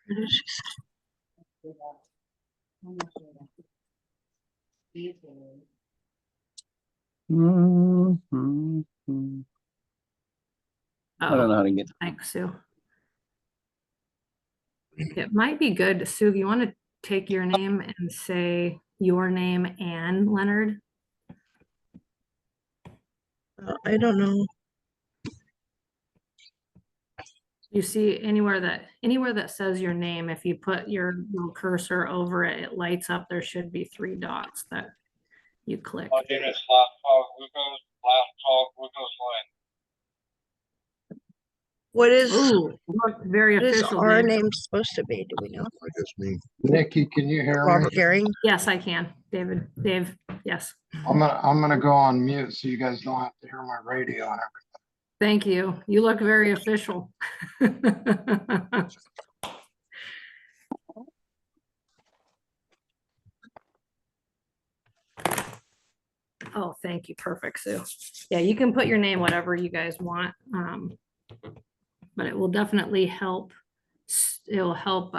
I don't know how to get. Thanks, Sue. It might be good, Sue, if you want to take your name and say your name and Leonard. I don't know. You see anywhere that says your name, if you put your little cursor over it, it lights up. There should be 3 dots that you click. What is Ooh, look very what is official. our Dave. name supposed to be? Do we know? I guess me. Nikki, can you hear me? Robert Gehring. Yes, I can. Dave, yes. I'm gonna go on mute so you guys don't have to hear my radio and everything. Thank you. You look very official. Oh, thank you. Perfect, Sue. Yeah, you can put your name, whatever you guys want. But it will definitely help. It will help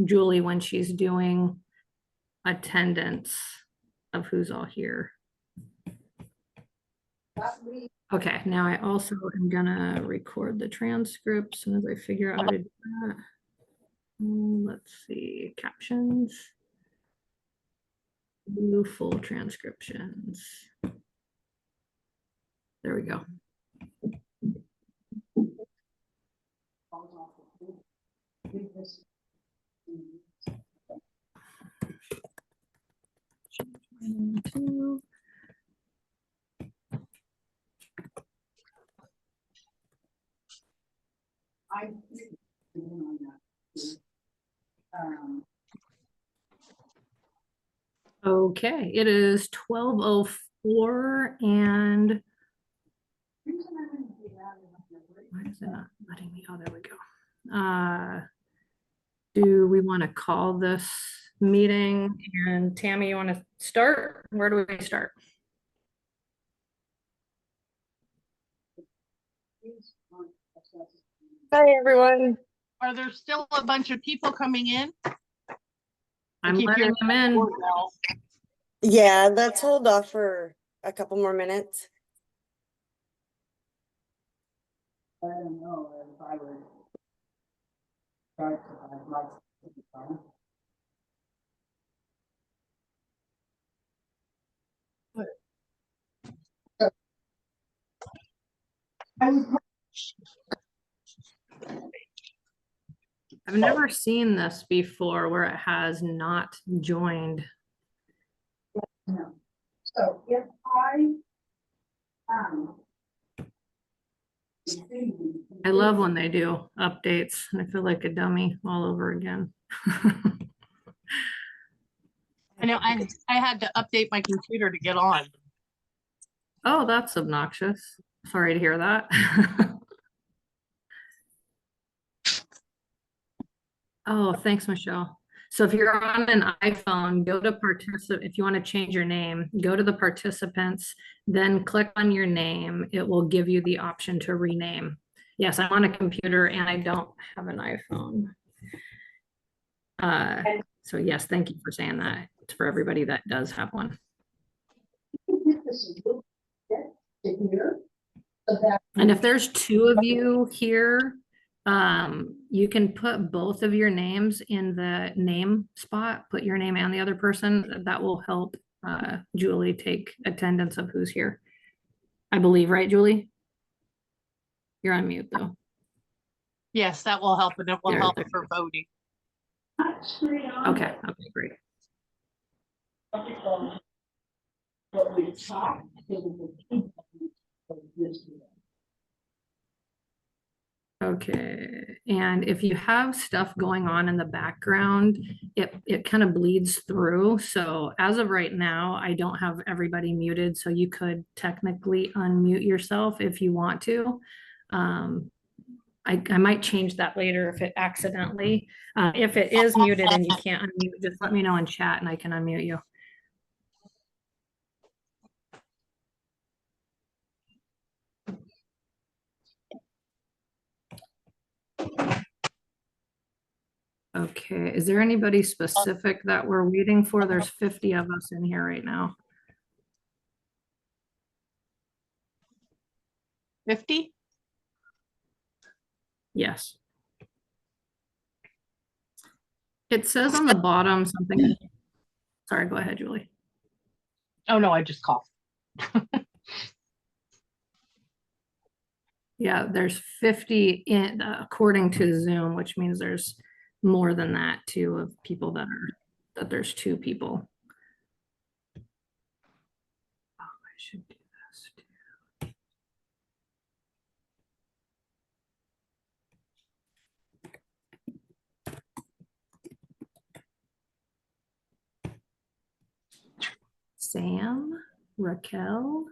Julie when she's doing attendance of who's all here. Okay, now I also am gonna record the transcript as soon as I figure out how to do that. Let's see, captions. Do full transcriptions. There we go. Okay, it is 12:04 and why is it not letting me? Oh, there we go. Do we want to call this meeting? And Tammy, you want to start? Where do we start? Hi, everyone. Are there still a bunch of people coming in? I'm keep letting hearing them in. doorbell. Yeah, let's hold off for a couple more minutes. I don't know if I would start to like. I've never seen this before where it has not joined. No. So if I I love when they do updates and I feel like a dummy all over again. I know I had to update my computer to get on. Oh, that's obnoxious. Sorry to hear that. Oh, thanks, Michelle. So if you're on an iPhone, go to participant. If you want to change your name, go to the participants, then click on your name. It will give you the option to rename. Yes, I'm on a computer and I don't have an iPhone. So yes, thank you for saying that. It's for everybody that does have one. And if there's 2 of you here, you can put both of your names in the name spot, put your name and the other person. That will help Julie take attendance of who's here. I believe, right, Julie? You're on mute though. Yes, that will help, and it will There, help there. for voting. Okay, great. Okay, and if you have stuff going on in the background, it kind of bleeds through. So as of right now, I don't have everybody muted, so you could technically unmute yourself if you want to. I might change that later if it accidentally, if it is muted and you can't unmute, just let me know in chat and I can unmute you. Okay, is there anybody specific that we're waiting for? There's 50 of us in here right now. 50? Yes. It says on the bottom something. Sorry, go ahead, Julie. Oh, no, I just coughed. Yeah, there's 50 in according to Zoom, which means there's more than that too of people that there's 2 people. Oh, I should do this too. Sam, Raquel.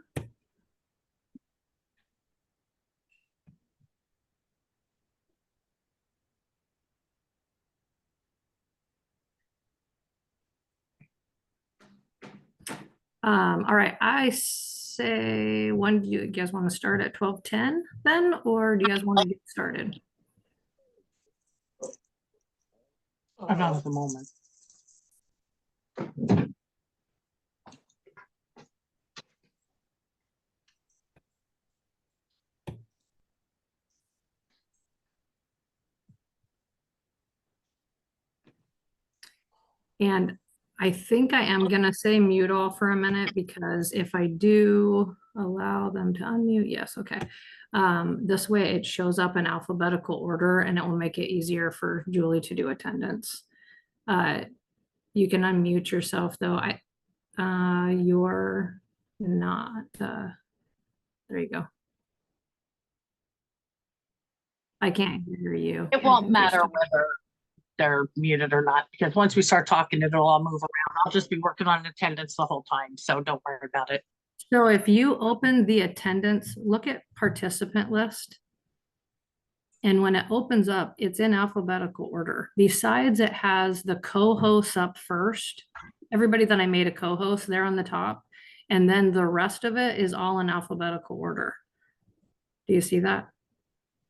All right, I say, when do you guys want to start at 12:10 then, or do you guys want to get started? Not at the moment. And I think I am gonna say mute all for a minute because if I do allow them to unmute, yes, okay. This way it shows up in alphabetical order and it will make it easier for Julie to do attendance. You can unmute yourself though. You're not, there you go. I can't hear you. It won't matter whether they're muted or not, because once we start talking, it'll all move around. I'll just be working on attendance the whole time, so don't worry about it. So if you open the attendance, look at participant list. And when it opens up, it's in alphabetical order. Besides, it has the co-hosts up first. Everybody that I made a co-host, they're on the top. And then the rest of it is all in alphabetical order. Do you see that?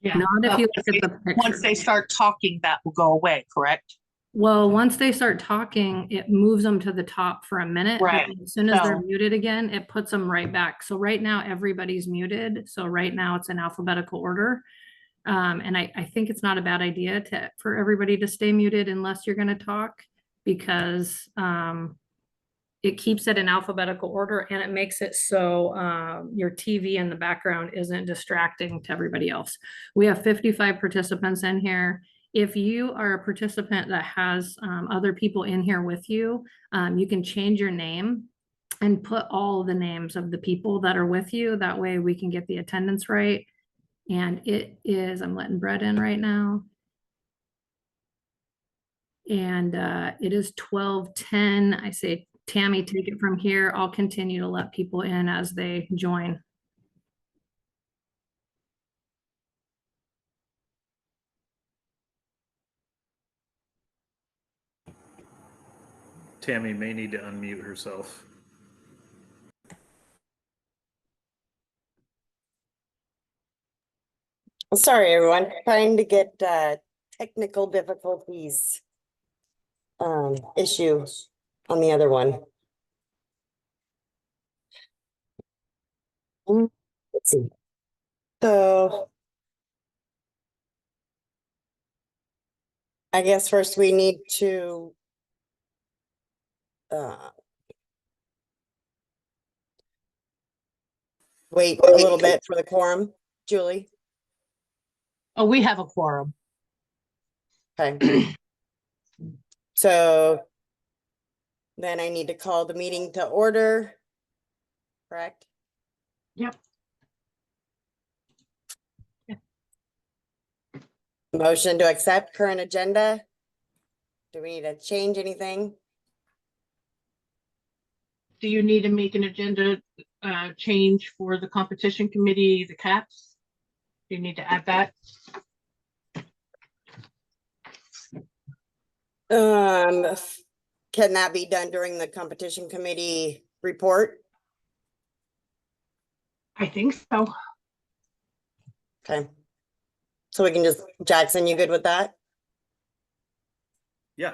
Yeah. Not if you look at the Once picture. they start talking, that will go away, correct? Well, once they start talking, it moves them to the top for a minute. but Right. As soon as they're So- muted again, it puts them right back. So right now, everybody's muted. So right now it's in alphabetical order. And I think it's not a bad idea for everybody to stay muted unless you're gonna talk, because it keeps it in alphabetical order and it makes it so your TV in the background isn't distracting to everybody else. We have 55 participants in here. If you are a participant that has other people in here with you, you can change your name and put all the names of the people that are with you. That way we can get the attendance right. And it is, I'm letting Brett in right now. And it is 12:10. I say, Tammy, take it from here. I'll continue to let people in as they join. Tammy may need to unmute herself. Sorry, everyone, trying to get technical difficulties issue on the other one. Let's see. So I guess first we need to wait a little bit for the quorum. Julie? Oh, we have a quorum. Okay. So then I need to call the meeting to order, correct? Yep. Motion to accept current agenda. Do we need to change anything? Do you need to make an agenda change for the competition committee, the caps? Do you need to add that? Can that be done during the competition committee report? I think so. Okay. So we can just, Jackson, you good with that? Yeah,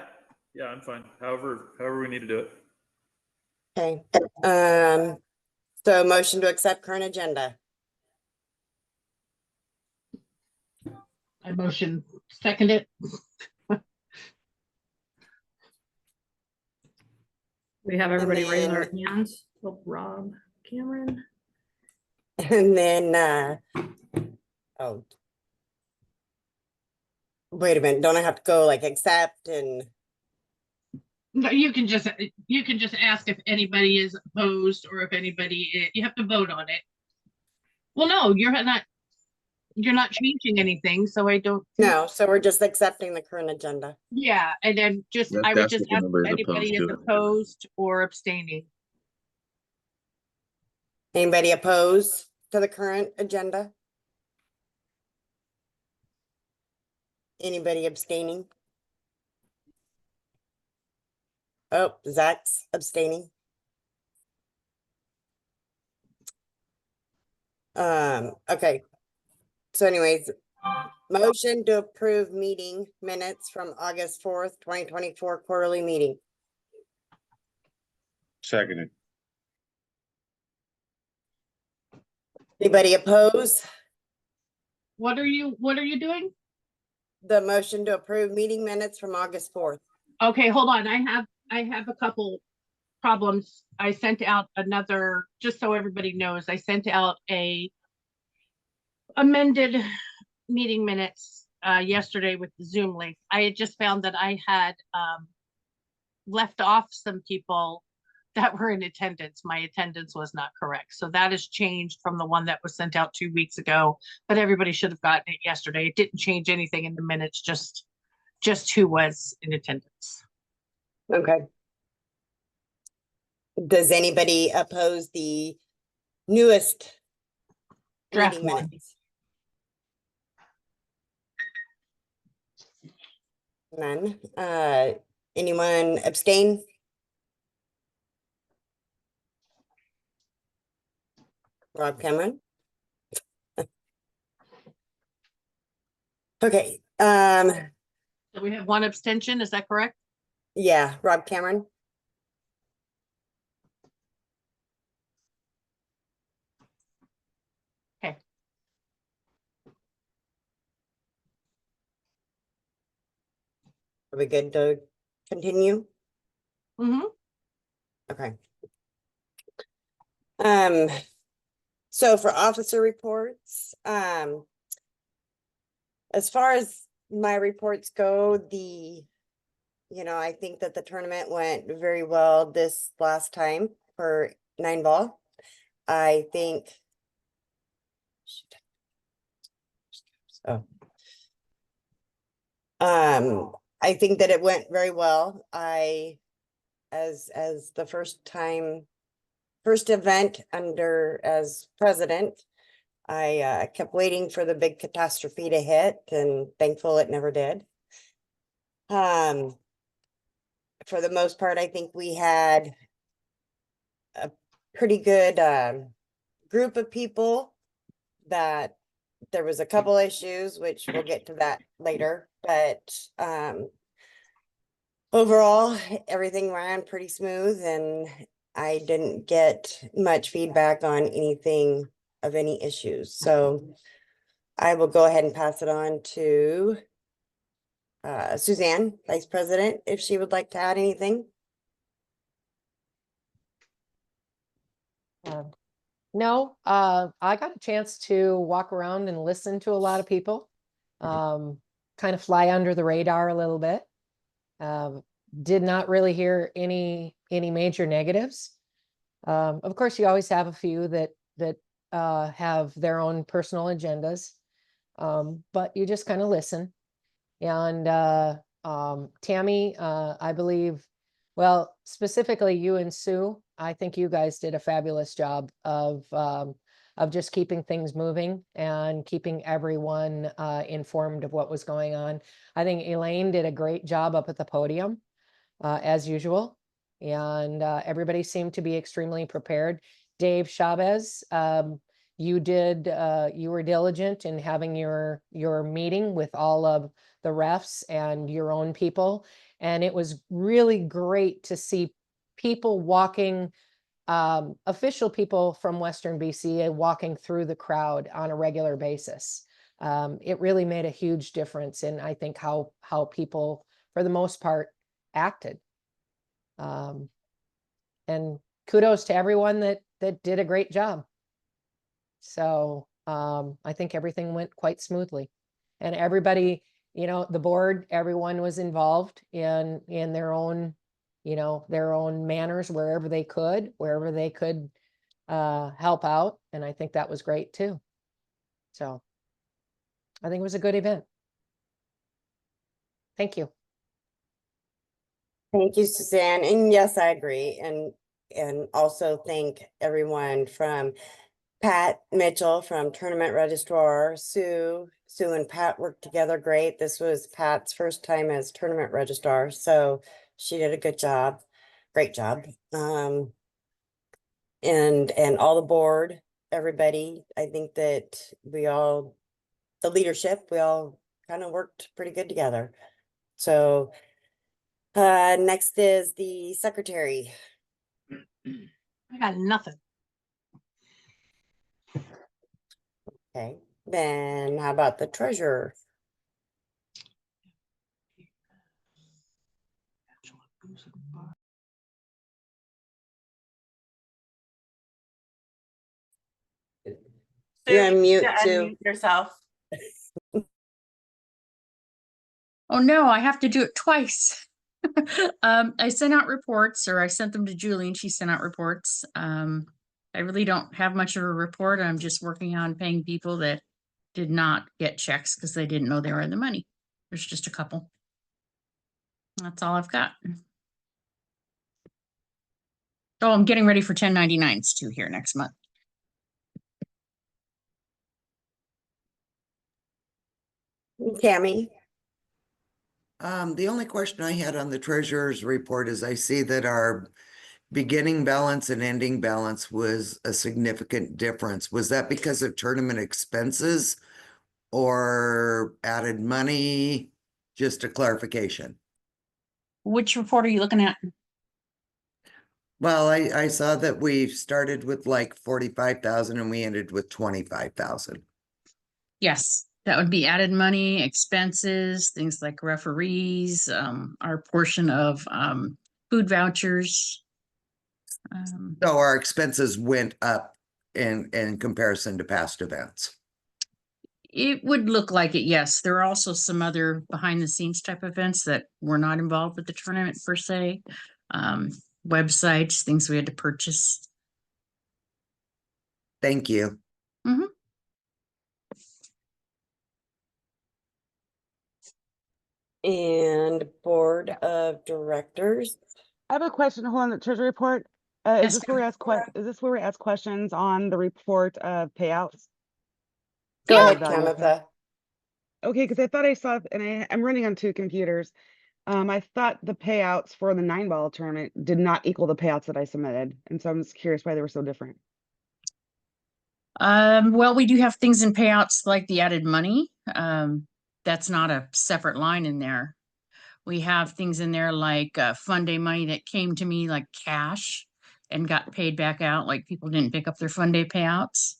yeah, I'm fine. However we need to do it. Okay, so motion to accept current agenda. I motion second it. We have everybody raise their then- hands. Oh, Rob, Cameron. And then, oh. Wait a minute, don't I have to go like accept and, No, you can just ask if anybody is opposed or if anybody, you have to vote on it. Well, no, you're not changing anything, so I don't. no, so we're just accepting the current agenda. Yeah, and then just, Let's I would ask just if ask if anybody's anybody is opposed to it. opposed or abstaining. Anybody opposed to the current agenda? Anybody abstaining? Oh, Zach's abstaining. Okay. So anyways, motion to approve meeting minutes from August 4th, 2024 quarterly meeting. Seconded. Anybody oppose What are you doing? the motion to approve meeting minutes from August 4th? Okay, hold on. I have a couple problems. I sent out another, just so everybody knows, I sent out a amended meeting minutes yesterday with the Zoom link. I had just found that I had left off some people that were in attendance. My attendance was not correct. So that has changed from the one that was sent out 2 weeks ago, but everybody should have gotten it yesterday. It didn't change anything in the minutes, just who was in attendance. Okay. Does anybody oppose the newest Draft meeting one. minutes? None. Anyone abstain? Rob Cameron? Okay, So we have one abstention, is that correct? yeah, Rob Cameron. Okay. Are we good to continue? Mm-hmm. Okay. So for officer reports, as far as my reports go, I think that the tournament went very well this last time for 9-ball. I think. So. I think that it went very well. As the first event as president, I kept waiting for the big catastrophe to hit, and thankful it never did. For the most part, I think we had a pretty good group of people. That there was a couple issues, which we'll get to that later, but overall, everything ran pretty smooth, and I didn't get much feedback on anything of any issues. So I will go ahead and pass it on to Suzanne, Vice President, if she would like to add anything. No, I got a chance to walk around and listen to a lot of people, kind of fly under the radar a little bit. Did not really hear any major negatives. Of course, you always have a few that have their own personal agendas, but you just kind of listen. And Tammy, I believe, well, specifically you and Sue, I think you guys did a fabulous job of just keeping things moving and keeping everyone informed of what was going on. I think Elaine did a great job up at the podium, as usual, and everybody seemed to be extremely prepared. Dave Chavez, you were diligent in having your meeting with all of the refs and your own people, And it was really great to see people walking, official people from Western BCA walking through the crowd on a regular basis. It really made a huge difference in, I think, how people, for the most part, acted. And kudos to everyone that did a great job. So I think everything went quite smoothly, and everybody, you know, the board, everyone was involved in their own, you know, their own manners wherever they could help out, and I think that was great too. So I think it was a good event. Thank you. Thank you, Suzanne. And yes, I agree. And also thank everyone from Pat Mitchell from Tournament Registrar, Sue and Pat worked together great. This was Pat's first time as Tournament Registrar, so she did a good job, great job. And all the board, everybody, I think that the leadership, we all kind of worked pretty good together. So next is the secretary. I got nothing. Okay, then how about the treasurer? You're on mute too. Yourself. Oh no, I have to do it twice. I sent out reports, or I sent them to Julie and she sent out reports. I really don't have much of a report. I'm just working on paying people that did not get checks because they didn't know they were in the money. There's just a couple. That's all I've got. Oh, I'm getting ready for 1099s too here next month. Tammy? The only question I had on the treasurer's report is I see that our beginning balance and ending balance was a significant difference. Was that because of tournament expenses or added money? Just a clarification. Which report are you looking at? Well, I saw that we started with like 45,000 and we ended with 25,000. Yes, that would be added money, expenses, things like referees, our portion of food vouchers. So our expenses went up in comparison to past events. It would look like it, yes. There are also some other behind the scenes type events that were not involved with the tournament per se. Websites, things we had to purchase. Thank you. Mm-hmm. And board of directors. I have a question. Hold on, the treasury report. Yes, Is this where we ask questions on the report of payouts? Go Yeah. ahead, Tamitha. Okay, because I thought I saw, and I'm running on two computers. I thought the payouts for the 9-ball tournament did not equal the payouts that I submitted, and so I'm just curious why they were so different. Well, we do have things in payouts like the added money. That's not a separate line in there. We have things in there like fund day money that came to me like cash and got paid back out, like people didn't pick up their fund day payouts.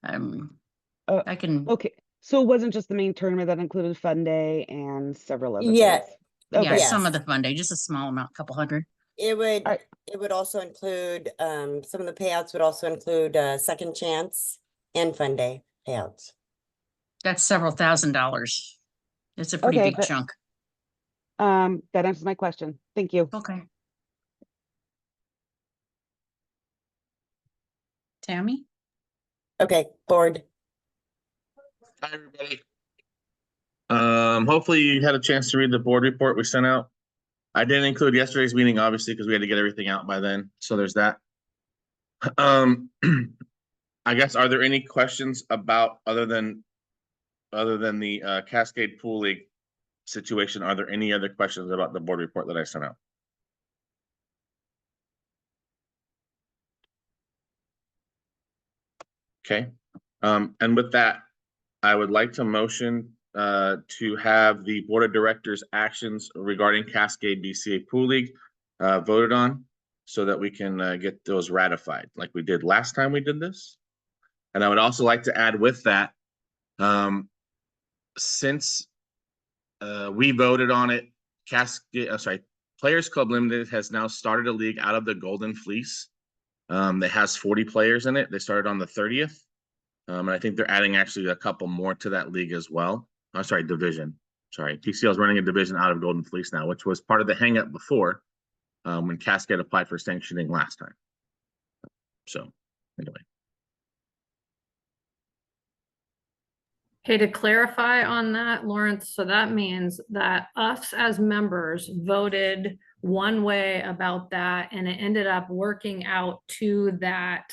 I can. Okay, so it wasn't just the main tournament that included fun day and several other Yeah. things. Yeah, Okay. some of Yes. the fund day, just a small amount, couple hundred. It would, Alright. it would also include, some of the payouts would also include, second chance and fund day payouts. That's several $1,000s. It's a pretty Okay, big but- chunk. That answers my question. Thank you. Okay. Tammy? Okay, board. Hi, everybody. Hopefully you had a chance to read the board report we sent out. I didn't include yesterday's meeting, obviously, because we had to get everything out by then. So there's that. I guess, are there any questions about other than the Cascade Pool League situation? Are there any other questions about the board report that I sent out? Okay. And with that, I would like to motion to have the board of directors actions regarding Cascade BCA Pool League voted on so that we can get those ratified like we did last time we did this. And I would also like to add with that, since we voted on it, Players Club Limited has now started a league out of the Golden Fleece that has 40 players in it. They started on the 30th. And I think they're adding actually a couple more to that league as well. I'm sorry, division. Sorry, PCL is running a division out of Golden Fleece now, which was part of the hang up before when Cascade applied for sanctioning last time. So anyway. Okay, to clarify on that, Lawrence, so that means that us as members voted one way about that, and it ended up working out to that.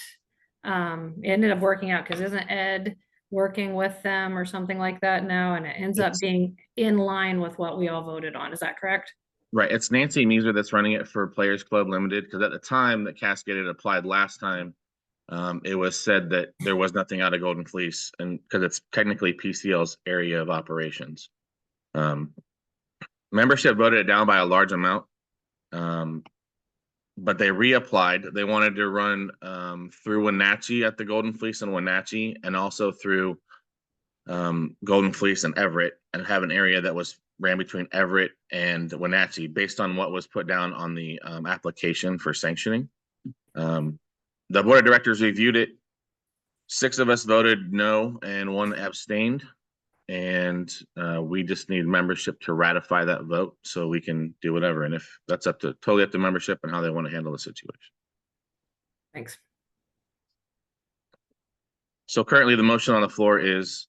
It ended up working out because isn't Ed working with them or something like that now? And it ends up being in line with what we all voted on. Is that correct? Right. It's Nancy Meeser that's running it for Players Club Limited, because at the time that Cascade had applied last time, it was said that there was nothing out of Golden Fleece, and because it's technically PCL's area of operations. Membership voted it down by a large amount, but they reapplied. They wanted to run through Wenatchee at the Golden Fleece and Wenatchee, and also through Golden Fleece and Everett, and have an area that was ran between Everett and Wenatchee based on what was put down on the application for sanctioning. The board of directors reviewed it. 6 of us voted no and 1 abstained. And we just need membership to ratify that vote so we can do whatever. And if that's totally up to membership and how they want to handle the situation. Thanks. So currently the motion on the floor is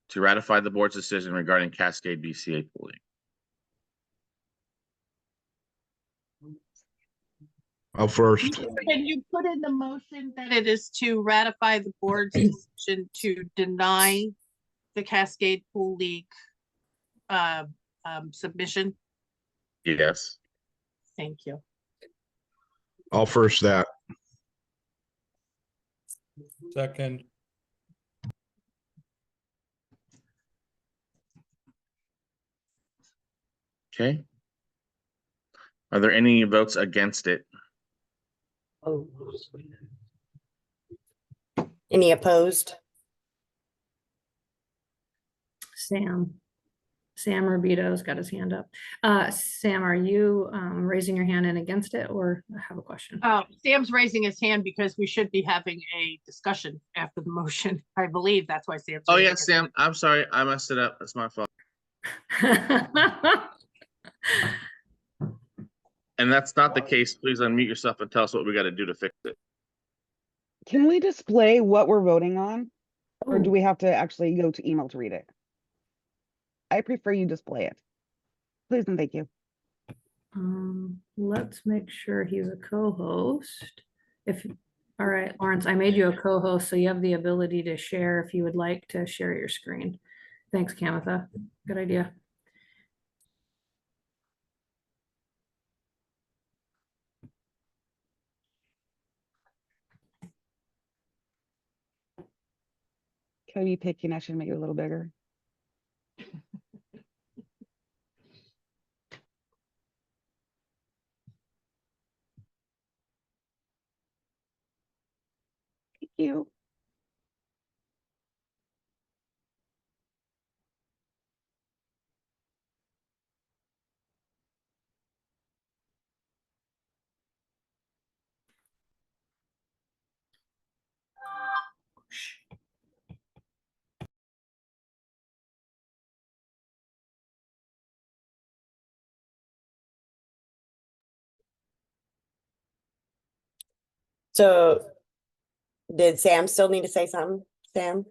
to ratify the board's decision regarding Cascade BCA Pool League. I'll first. Can you put in the motion that it is to ratify the board's decision to deny the Cascade Pool League submission? Yes. Thank you. I'll first that. Second. Okay. Are there any votes against it? Any opposed? Sam Rubito's got his hand up. Sam, are you raising your hand and against it, or have a question? Sam's raising his hand because we should be having a discussion after the motion. I believe that's why Sam's. Oh yeah, Sam, I'm sorry, I messed it up. That's my fault. And that's not the case. Please unmute yourself and tell us what we got to do to fix it. Can we display what we're voting on? Or do we have to actually go to email to read it? I prefer you display it. Please and thank you. Let's make sure he's a co-host. All right, Lawrence, I made you a co-host, so you have the ability to share if you would like to share your screen. Thanks, Kamitha. Good idea. Can I be picky and I should make it a little bigger? Thank you. So did Sam still need to say something? Sam?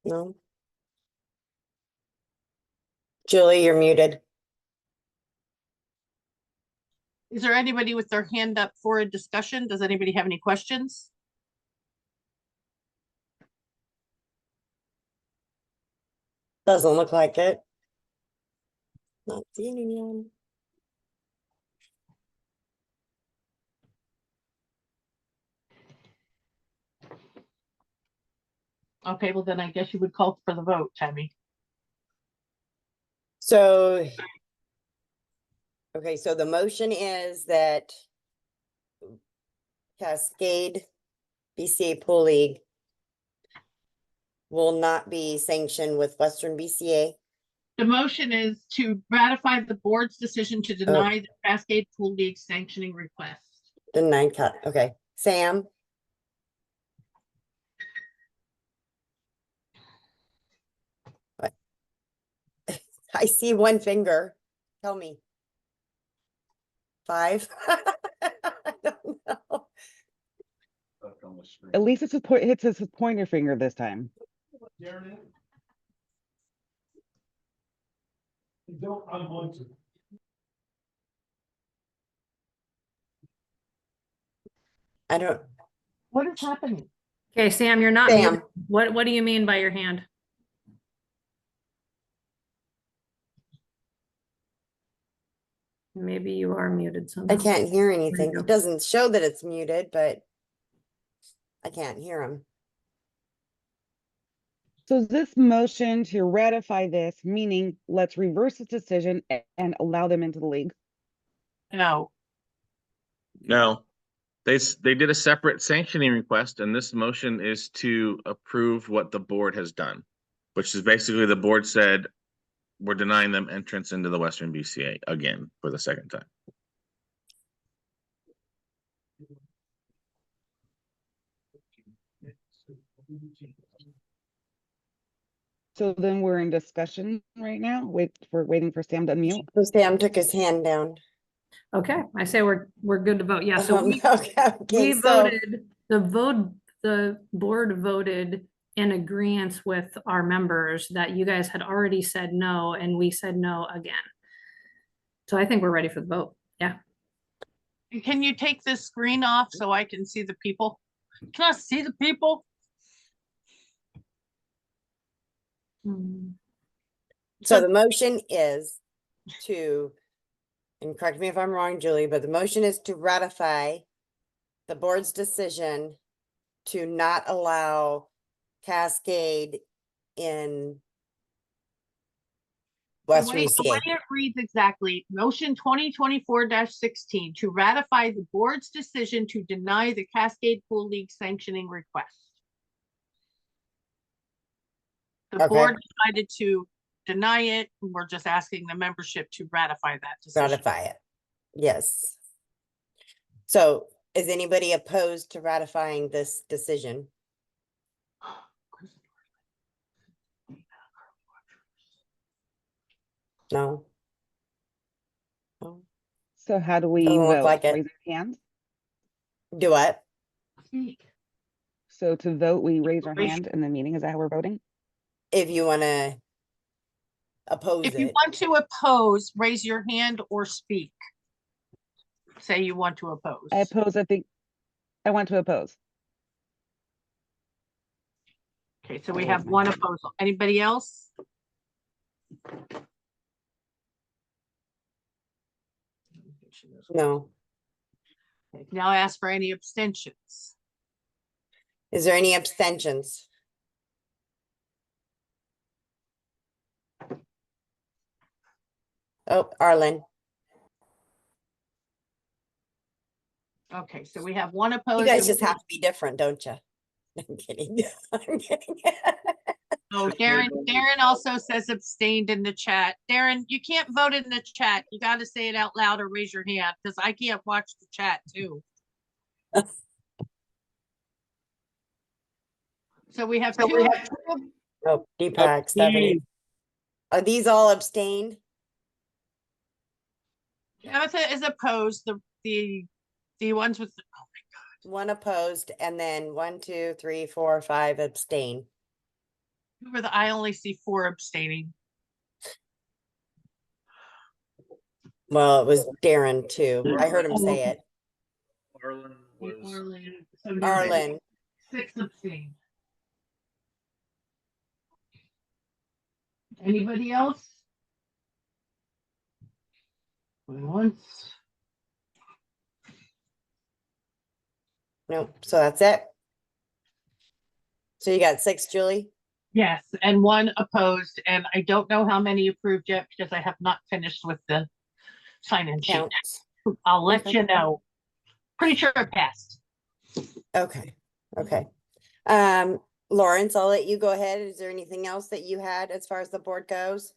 No? Julie, you're muted. Is there anybody with their hand up for a discussion? Does anybody have any questions? Doesn't look like it. Not seeing anyone. Okay, well then I guess you would call for the vote, Tammy. So, okay, so the motion is that Cascade BCA Pool League will not be sanctioned with Western BCA. The motion is to ratify the board's decision to deny the Cascade Pool League sanctioning request. The 9 cut, okay. Sam? What? I see one finger. Tell me. 5? I don't know. At least it's a point, hits his pointer finger this time. I'm going to. I don't, What is happening? Okay, Sam, you're not Sam. muted. What do you mean by your hand? Maybe you are muted somehow. I can't hear anything. go. It doesn't show that it's muted, but I can't hear him. So this motion to ratify this, meaning let's reverse the decision and allow them into the league. No. No, they did a separate sanctioning request, and this motion is to approve what the board has done, which is basically the board said we're denying them entrance into the Western BCA again for the second time. So then we're in discussion right now. We're waiting for Sam to unmute. So Sam took his hand down. Okay, I say we're good to vote. Yeah, so we Okay, so voted, the board voted in agreement with our members that you guys had already said no, and we said no again. So I think we're ready for the vote. Yeah. And can you take this screen off so I can see the people? Can I see the people? so the motion is to, and correct me if I'm wrong, Julie, but the motion is to ratify the board's decision to not allow Cascade in Western The BCA. way it reads exactly, motion 2024-16 to ratify the board's decision to deny the Cascade Pool League sanctioning request. The Okay. board decided to deny it, and we're just asking the membership to ratify that decision. Ratify it. Yes. So is anybody opposed to ratifying this decision? No. No. So how do we Doesn't look vote? like it. Raise our hands. Do what? So to vote, we raise our Raise- hand in the meeting. Is that how we're voting? If you want to oppose If you it. want to oppose, raise your hand or speak. Say you want to oppose. I oppose. I think I want to oppose. Okay, so we have one opposal. Anybody else? No. Okay, now ask for any abstentions. Is there any abstentions? Oh, Arlen. Okay, so we have one You opposed. guys and just one- have to be different, don't you? I'm kidding. I'm kidding. Oh, Darren also says abstained in the chat. Darren, you can't vote in the chat. You got to say it out loud or raise your hand because I can't watch the chat too. So we have two. Oh, Deepak, Stephanie. Are these all abstained? Tabitha is opposed. The ones with, oh One opposed, and then 1, 2, 3, 4, 5 abstain. my God, who were I only see 4 abstaining. Well, it was Darren too. I heard him say it. Arlen was, Arlen. 6 abstain. Anybody else? Going once. Nope, so that's it. So you got 6, Julie? Yes, and one opposed, and I don't know how many approved yet because I have not finished with the sign-in sheet. Counts. I'll let Okay. you know. Pretty sure it passed. Okay, okay. Lawrence, I'll let you go ahead. Is there anything else that you had as far as the board goes?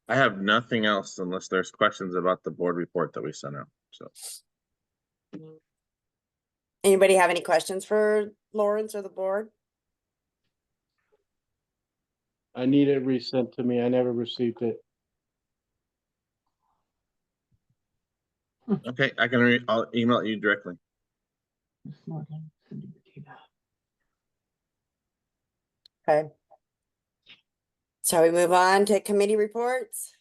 I have nothing else unless there's questions about the board report that we sent out, so. Anybody have any questions for Lawrence or the board? I need it resent to me. I never received it. Okay, I'll email you directly. Okay. Shall we move on to committee reports?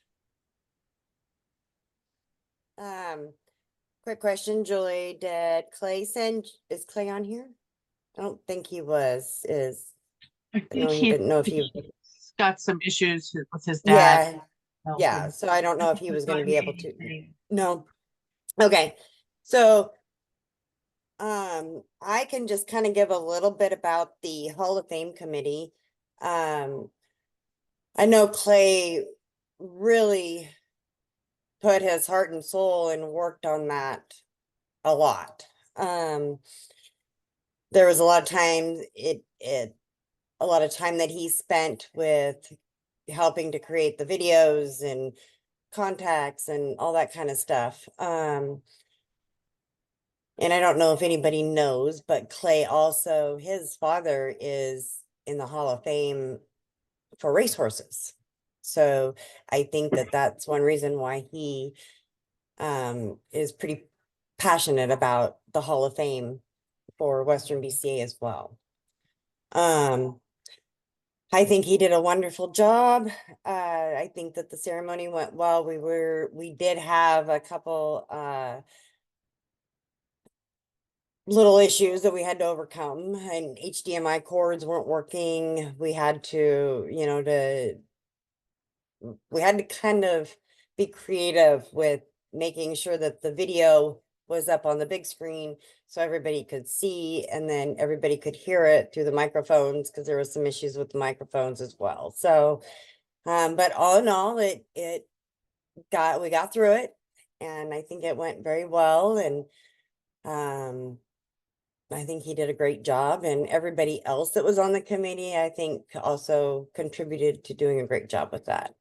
Quick question, Julie, did Clay is Clay on here? I don't think he was, I know think he didn't know if he- he's got some issues with his dad. Yeah, so I don't know if he was gonna be able to. Anything. No. Okay, so I can just kind of give a little bit about the Hall of Fame committee. I know Clay really put his heart and soul and worked on that a lot. There was a lot of time a lot of time that he spent with helping to create the videos and contacts and all that kind of stuff. And I don't know if anybody knows, but Clay also, his father is in the Hall of Fame for racehorses. So I think that that's one reason why he is pretty passionate about the Hall of Fame for Western BCA as well. I think he did a wonderful job. I think that the ceremony went well. We did have a couple little issues that we had to overcome, and HDMI cords weren't working. We had to, we had to kind of be creative with making sure that the video was up on the big screen so everybody could see, and then everybody could hear it through the microphones, because there was some issues with the microphones as well. So, but all in all, we got through it, and I think it went very well. And I think he did a great job, and everybody else that was on the committee, I think, also contributed to doing a great job with that.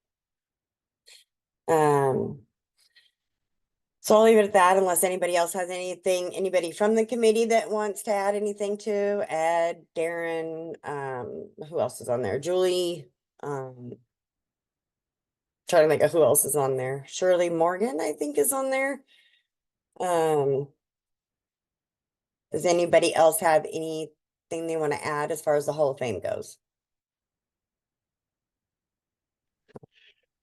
So I'll leave it at that unless anybody else has anybody from the committee that wants to add anything to Ed, Darren, who else is on there? Julie, trying to think of who else is on there. Shirley Morgan, I think, is on there. Does anybody else have anything they want to add as far as the Hall of Fame goes?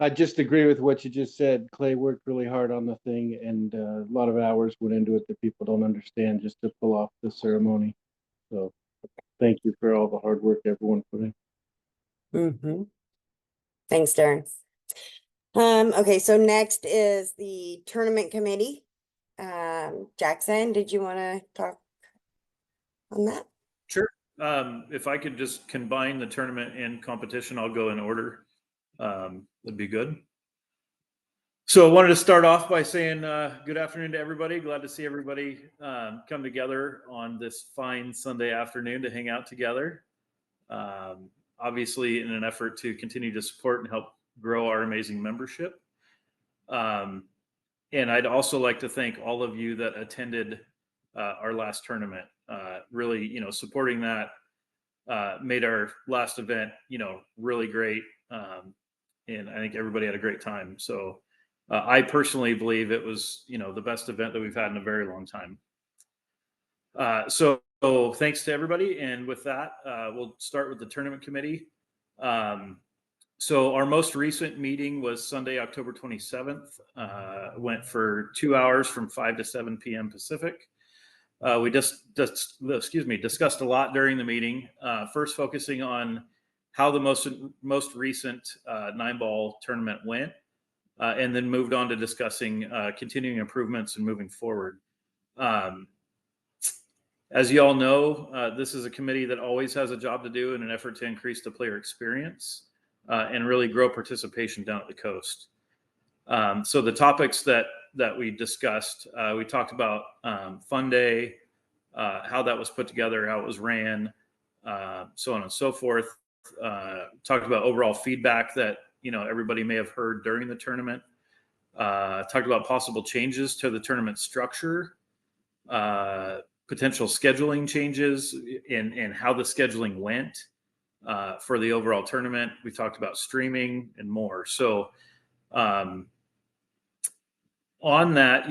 I just agree with what you just said. Clay worked really hard on the thing, and a lot of hours went into it that people don't understand just to pull off the ceremony. So thank you for all the hard work everyone put in. Thanks, Darren. Okay, so next is the tournament committee. Jackson, did you want to talk on that? Sure. If I could just combine the tournament and competition, I'll go in order. That'd be good. So I wanted to start off by saying good afternoon to everybody. Glad to see everybody come together on this fine Sunday afternoon to hang out together. Obviously, in an effort to continue to support and help grow our amazing membership. And I'd also like to thank all of you that attended our last tournament. Really, supporting that made our last event, really great. And I think everybody had a great time. So I personally believe it was, the best event that we've had in a very long time. So thanks to everybody. And with that, we'll start with the tournament committee. So our most recent meeting was Sunday, October 27th. Went for 2 hours from 5 to 7 p.m. Pacific. We discussed a lot during the meeting. First, focusing on how the most recent 9-ball tournament went, and then moved on to discussing continuing improvements and moving forward. As you all know, this is a committee that always has a job to do in an effort to increase the player experience and really grow participation down at the coast. So the topics that we discussed, we talked about Fun Day, how that was put together, how it was ran, so on and so forth. Talked about overall feedback that everybody may have heard during the tournament. Talked about possible changes to the tournament structure, potential scheduling changes, and how the scheduling went for the overall tournament. We talked about streaming and more. So on that,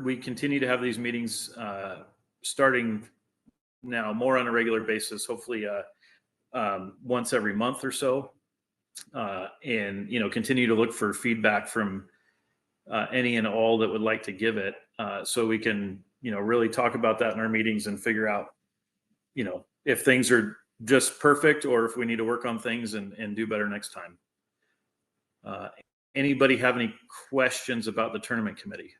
we continue to have these meetings starting now more on a regular basis, hopefully once every month or so, and continue to look for feedback from any and all that would like to give it, so we can really talk about that in our meetings and figure out if things are just perfect or if we need to work on things and do better next time. Anybody have any questions about the tournament committee?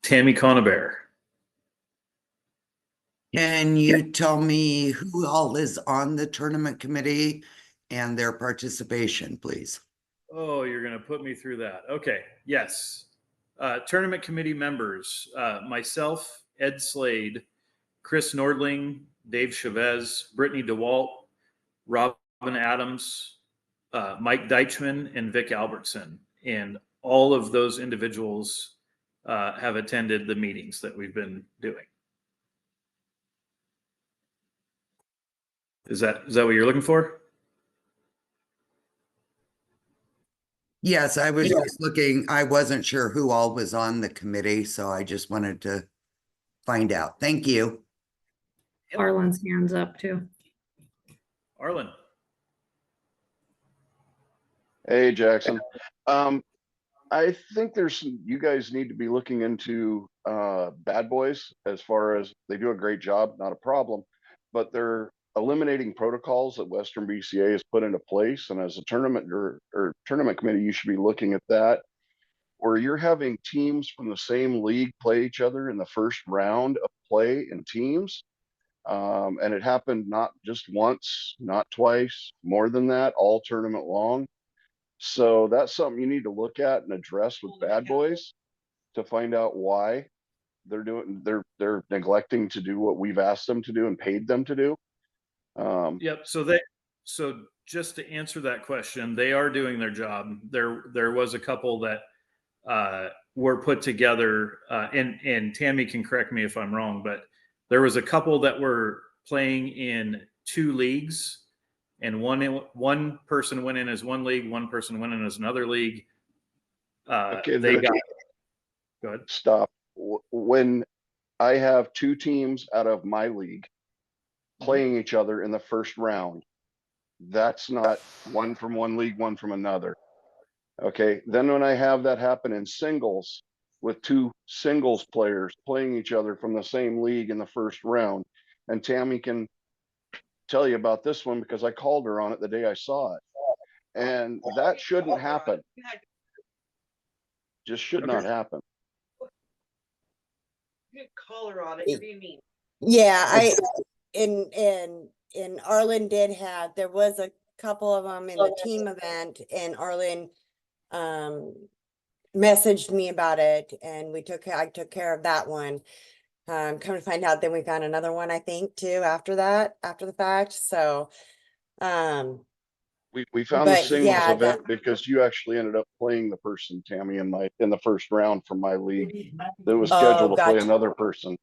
Tammy Conabear. Can you tell me who all is on the tournament committee and their participation, please? Oh, you're going to put me through that. Okay. Yes. Tournament committee members, myself, Ed Slade, Chris Nordling, Dave Chavez, Brittany DeWalt, Robin Adams, Mike Deichman, and Vic Albertson. And all of those individuals have attended the meetings that we've been doing. Is that what you're looking for? Yes, I was just looking. I wasn't sure who all was on the committee, so I just wanted to find out. Thank you. Arlen's hands up too. Arlen. Hey, Jackson. I think you guys need to be looking into Bad Boys as far as they do a great job, not a problem, but they're eliminating protocols that Western BCA has put into place. And as a tournament or tournament committee, you should be looking at that, where you're having teams from the same league play each other in the first round of play in teams. And it happened not just once, not twice, more than that, all tournament long. So that's something you need to look at and address with Bad Boys to find out why they're neglecting to do what we've asked them to do and paid them to do. Yep. So just to answer that question, they are doing their job. There was a couple that were put together, and Tammy can correct me if I'm wrong, but there was a couple that were playing in two leagues, and one person went in as one league, one person went in as another league. Okay, Go ahead. Stop. When I have two teams out of my league playing each other in the first round, that's not one from one league, one from another. Okay, then when I have that happen in singles with two singles players playing each other from the same league in the first round, and Tammy can tell you about this one because I called her on it the day I saw it, and that shouldn't happen. Just should not happen. You didn't call her on it. You're being mean. Yeah, and Arlen did have, there was a couple of them in the team event, and Arlen messaged me about it, and I took care of that one. Come to find out, then we found another one, I think, too, after the fact. So we found the but singles yeah, event because you actually ended up playing the person, Tammy, in the first round from my league that was scheduled to play gotcha. another person.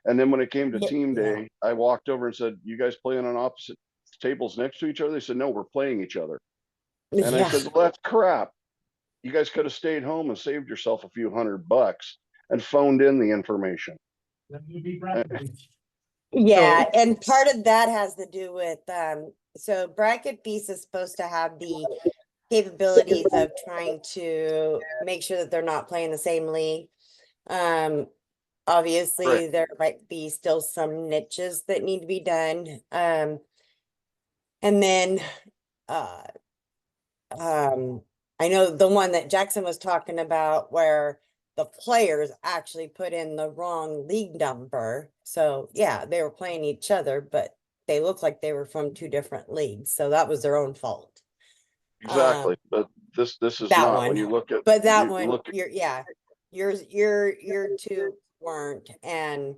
And then when it came to team Yeah. day, I walked over and said, "You guys playing on opposite tables next to each other?" They said, "No, we're playing each other." And I Yeah. said, "Well, that's crap. You guys could have stayed home and saved yourself a few $100 and phoned in the information." Yeah, and part of that has to do with so bracket fees is supposed to have the capabilities of trying to make sure that they're not playing the same league. Obviously Right. there might be still some niches that need to be done. And then I know the one that Jackson was talking about where the players actually put in the wrong league number. So yeah, they were playing each other, but they looked like they were from two different leagues. So that was their own fault. Exactly, but this is That not, one. when you look at. But that you one, look- your two weren't, and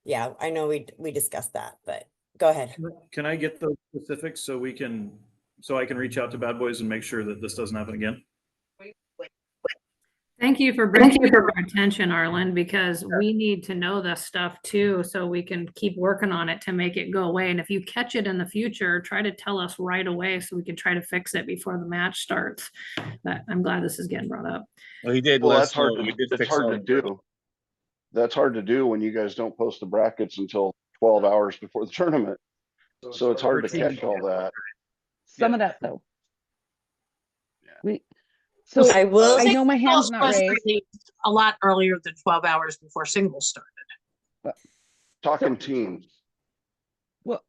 yeah, I know we discussed that, but go ahead. Can I get those specifics so I can reach out to Bad Boys and make sure that this doesn't happen again? Thank you for bringing it to our attention, Arlen, because we need to know this stuff too, so we can keep working on it to make it go away. And if you catch it in the future, try to tell us right away so we can try to fix it before the match starts. But I'm glad this is getting brought up. Well, he did. Well, let that's us know. hard We did to, it's fix hard all to of it. do. That's hard to do when you guys don't post the brackets until 12 hours before the tournament. So it's hard to catch all that. Some Yeah. of that though. Yeah. So I will. I know my hand's Singles not was raised. released a lot earlier than 12 hours before singles started. Talking teams. Well,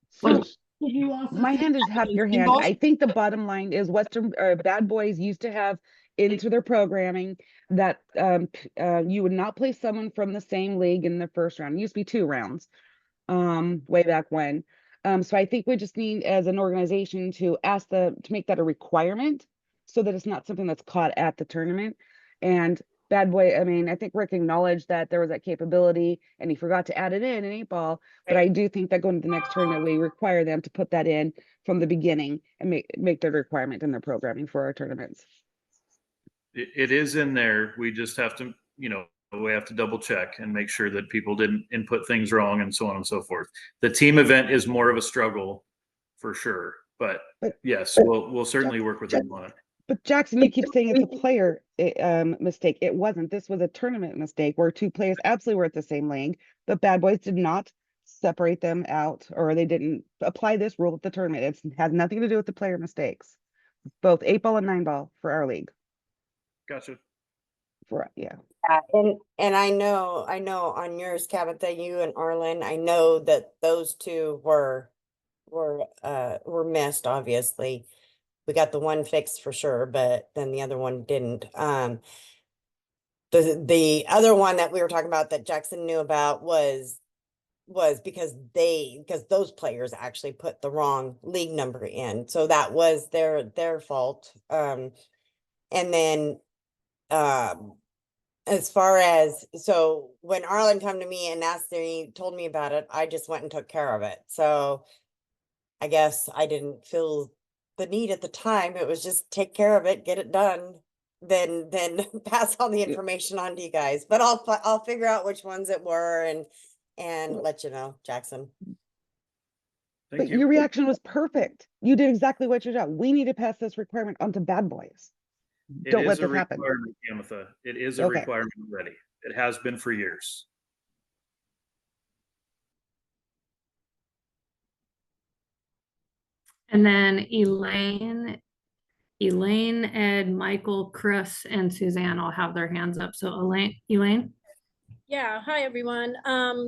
so Because my hand is half your hand. I think the bottom line is Western Bad Boys used to have into their programming that you would not play someone from the same league in the first round. It used to be 2 rounds, way back when. So I think we just need, as an organization, to make that a requirement so that it's not something that's caught at the tournament. And Bad Boy, I mean, I think Rick acknowledged that there was that capability and he forgot to add it in 8 ball. But I do think that going to the next tournament, we require them to put that in from the beginning and make that a requirement in their programming for our tournaments. It is in there. We just have to, we have to double check and make sure that people didn't input things wrong and so on and so forth. The team event is more of a struggle for sure, but yes, we'll certainly work with them on it. But Jackson, you keep saying it's a player mistake. It wasn't. This was a tournament mistake where 2 players absolutely were at the same league, but Bad Boys did not separate them out, or they didn't apply this rule at the tournament. It has nothing to do with the player mistakes. Both 8 ball and 9 ball for our league. Gotcha. Yeah, and I know on yours, Tabitha, you and Arlen, I know that those 2 were missed, obviously. We got the one fixed for sure, but then the other one didn't. The other one that we were talking about that Jackson knew about was because those players actually put the wrong league number in. So that was their fault. And then as far as, so when Arlen come to me and told me about it, I just went and took care of it. So I guess I didn't feel the need at the time. It was just take care of it, get it done, then pass all the information on to you guys. But I'll figure out which ones it were and let you know, Jackson. But your reaction was perfect. You did exactly what your job. We need to pass this requirement onto Bad Boys. Don't let this happen. Tamitha. It is a requirement already. It has been for years. And then Elaine, Ed, Michael, Chris, and Suzanne all have their hands up. So Elaine? Yeah, hi everyone.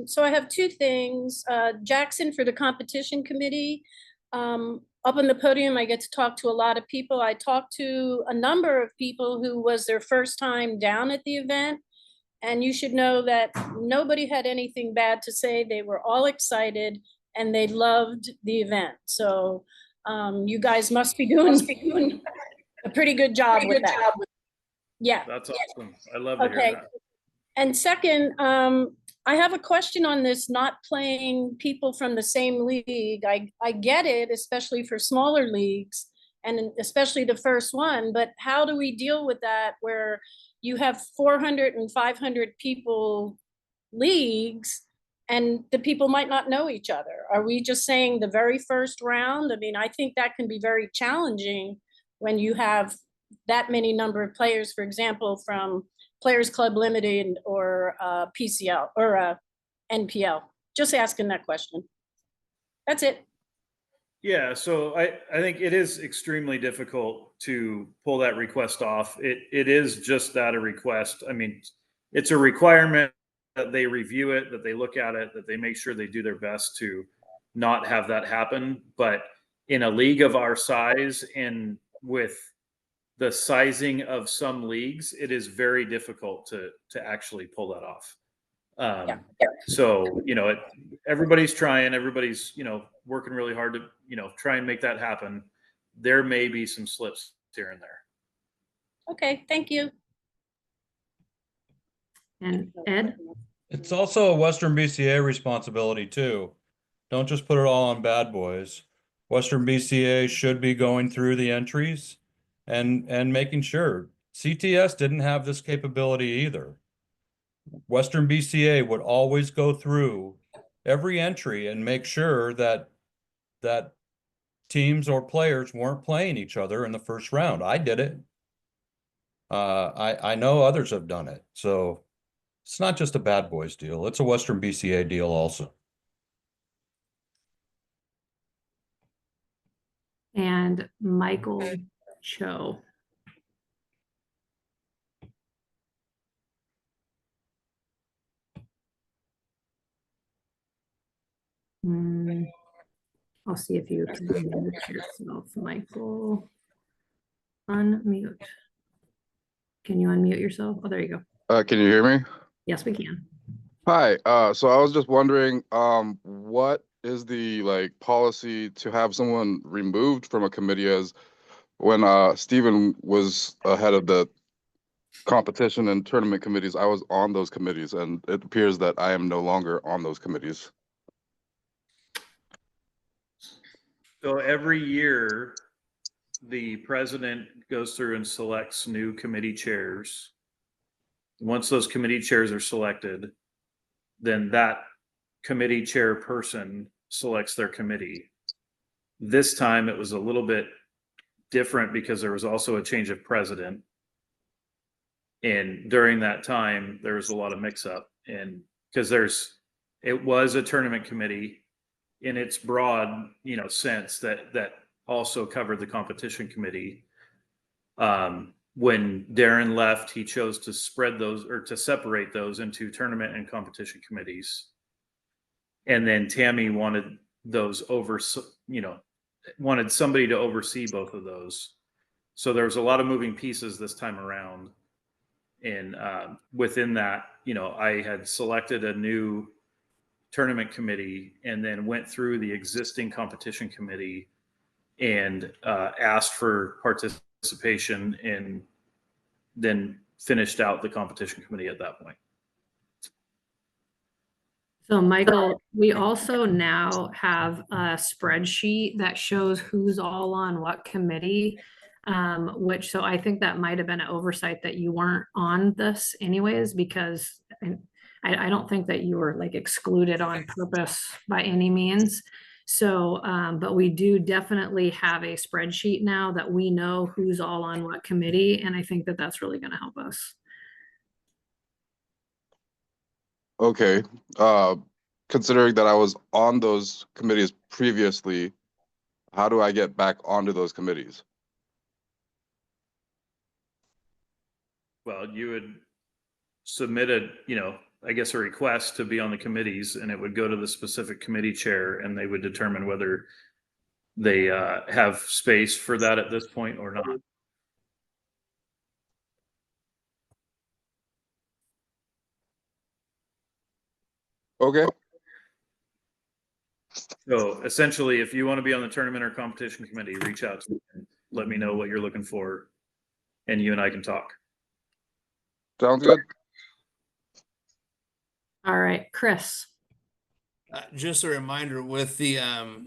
So I have 2 things. Jackson, for the competition committee, up on the podium, I get to talk to a lot of people. I talked to a number of people who was their first time down at the event. And you should know that nobody had anything bad to say. They were all excited and they loved the event. So you guys must be doing a pretty good job with that. Yeah. That's awesome. I love to hear that. And second, I have a question on this not playing people from the same league. I get it, especially for smaller leagues and especially the first one, but how do we deal with that where you have 400 and 500 people leagues and the people might not know each other? Are we just saying the very first round? I mean, I think that can be very challenging when you have that many number of players, for example, from Players Club Limited or PCL or NPL. Just asking that question. That's it. Yeah, so I think it is extremely difficult to pull that request off. It is just that, a request. I mean, it's a requirement that they review it, that they look at it, that they make sure they do their best to not have that happen. But in a league of our size and with the sizing of some leagues, it is very difficult to actually pull that off. So, everybody's trying, everybody's, working really hard to, try and make that happen. There may be some slips here and there. Okay, thank you. And Ed? It's also a Western BCA responsibility too. Don't just put it all on Bad Boys. Western BCA should be going through the entries and making sure. CTS didn't have this capability either. Western BCA would always go through every entry and make sure that teams or players weren't playing each other in the first round. I did it. I know others have done it. So it's not just a Bad Boys deal. It's a Western BCA deal also. And Michael Cho. I'll see if you can unmute yourself, Michael. Unmute. Can you unmute yourself? Oh, there you go. Can you hear me? Yes, we can. Hi. So I was just wondering, what is the policy to have someone removed from a committee, as when Stephen was head of the competition and tournament committees, I was on those committees, and it appears that I am no longer on those committees. So every year, the president goes through and selects new committee chairs. Once those committee chairs are selected, then that committee chairperson selects their committee. This time it was a little bit different because there was also a change of president. And during that time, there was a lot of mix up, and because it was a tournament committee in its broad, sense that also covered the competition committee. When Darren left, he chose to spread those, or to separate those into tournament and competition committees. And then Tammy wanted those wanted somebody to oversee both of those. So there was a lot of moving pieces this time around. And within that, I had selected a new tournament committee and then went through the existing competition committee and asked for participation, and then finished out the competition committee at that point. So Michael, we also now have a spreadsheet that shows who's all on what committee, so I think that might have been an oversight that you weren't on this anyways, because I don't think that you were excluded on purpose by any means. So, but we do definitely have a spreadsheet now that we know who's all on what committee. And I think that that's really going to help us. Okay. Considering that I was on those committees previously, how do I get back onto those committees? Well, you would submit a request to be on the committees, and it would go to the specific committee chair, and they would determine whether they have space for that at this point or not. Okay. So essentially, if you want to be on the tournament or competition committee, reach out to me and let me know what you're looking for, and you and I can talk. Sounds good. All right, Chris. Just a reminder, with the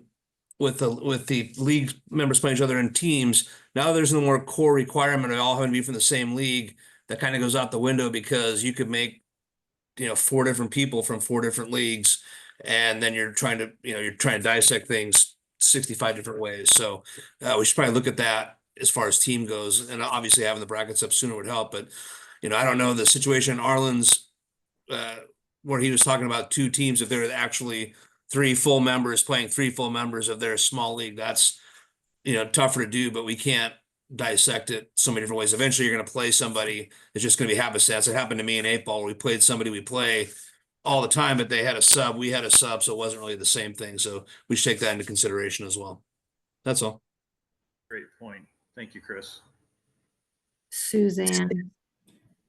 league members playing each other in teams, now there's no more core requirement of all having to be from the same league. That kind of goes out the window, because you could make 4 different people from 4 different leagues, and then you're trying to dissect things 65 different ways. So we should probably look at that as far as team goes, and obviously having the brackets up sooner would help. But I don't know the situation in Arlen's where he was talking about 2 teams. If there were actually 3 full members playing 3 full members of their small league, that's tougher to do. But we can't dissect it so many different ways. Eventually, you're going to play somebody that's just going to be happenstance. It happened to me in 8 ball. We played somebody we play all the time, but they had a sub, we had a sub, so it wasn't really the same thing. So we should take that into consideration as well. That's all. Great point. Thank you, Chris. Suzanne.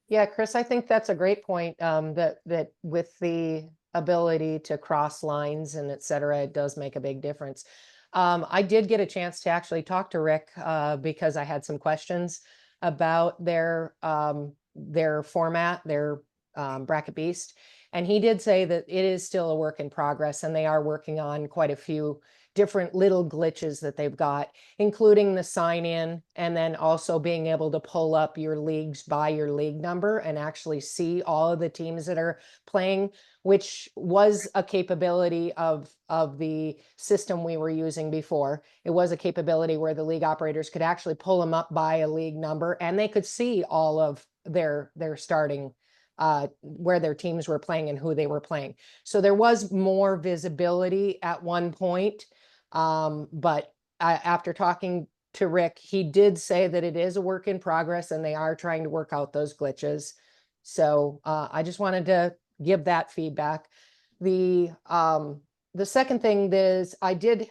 Yeah, Chris, I think that's a great point, that with the ability to cross lines and et cetera, it does make a big difference. I did get a chance to actually talk to Rick, because I had some questions about their format, their Bracket Beast. And he did say that it is still a work in progress and they are working on quite a few different little glitches that they've got, including the sign in, and then also being able to pull up your leagues by your league number and actually see all of the teams that are playing, which was a capability of the system we were using before. It was a capability where the league operators could actually pull them up by a league number and they could see all of their starting where their teams were playing and who they were playing. So there was more visibility at one point. But after talking to Rick, he did say that it is a work in progress and they are trying to work out those glitches. So I just wanted to give that feedback. The second thing is I did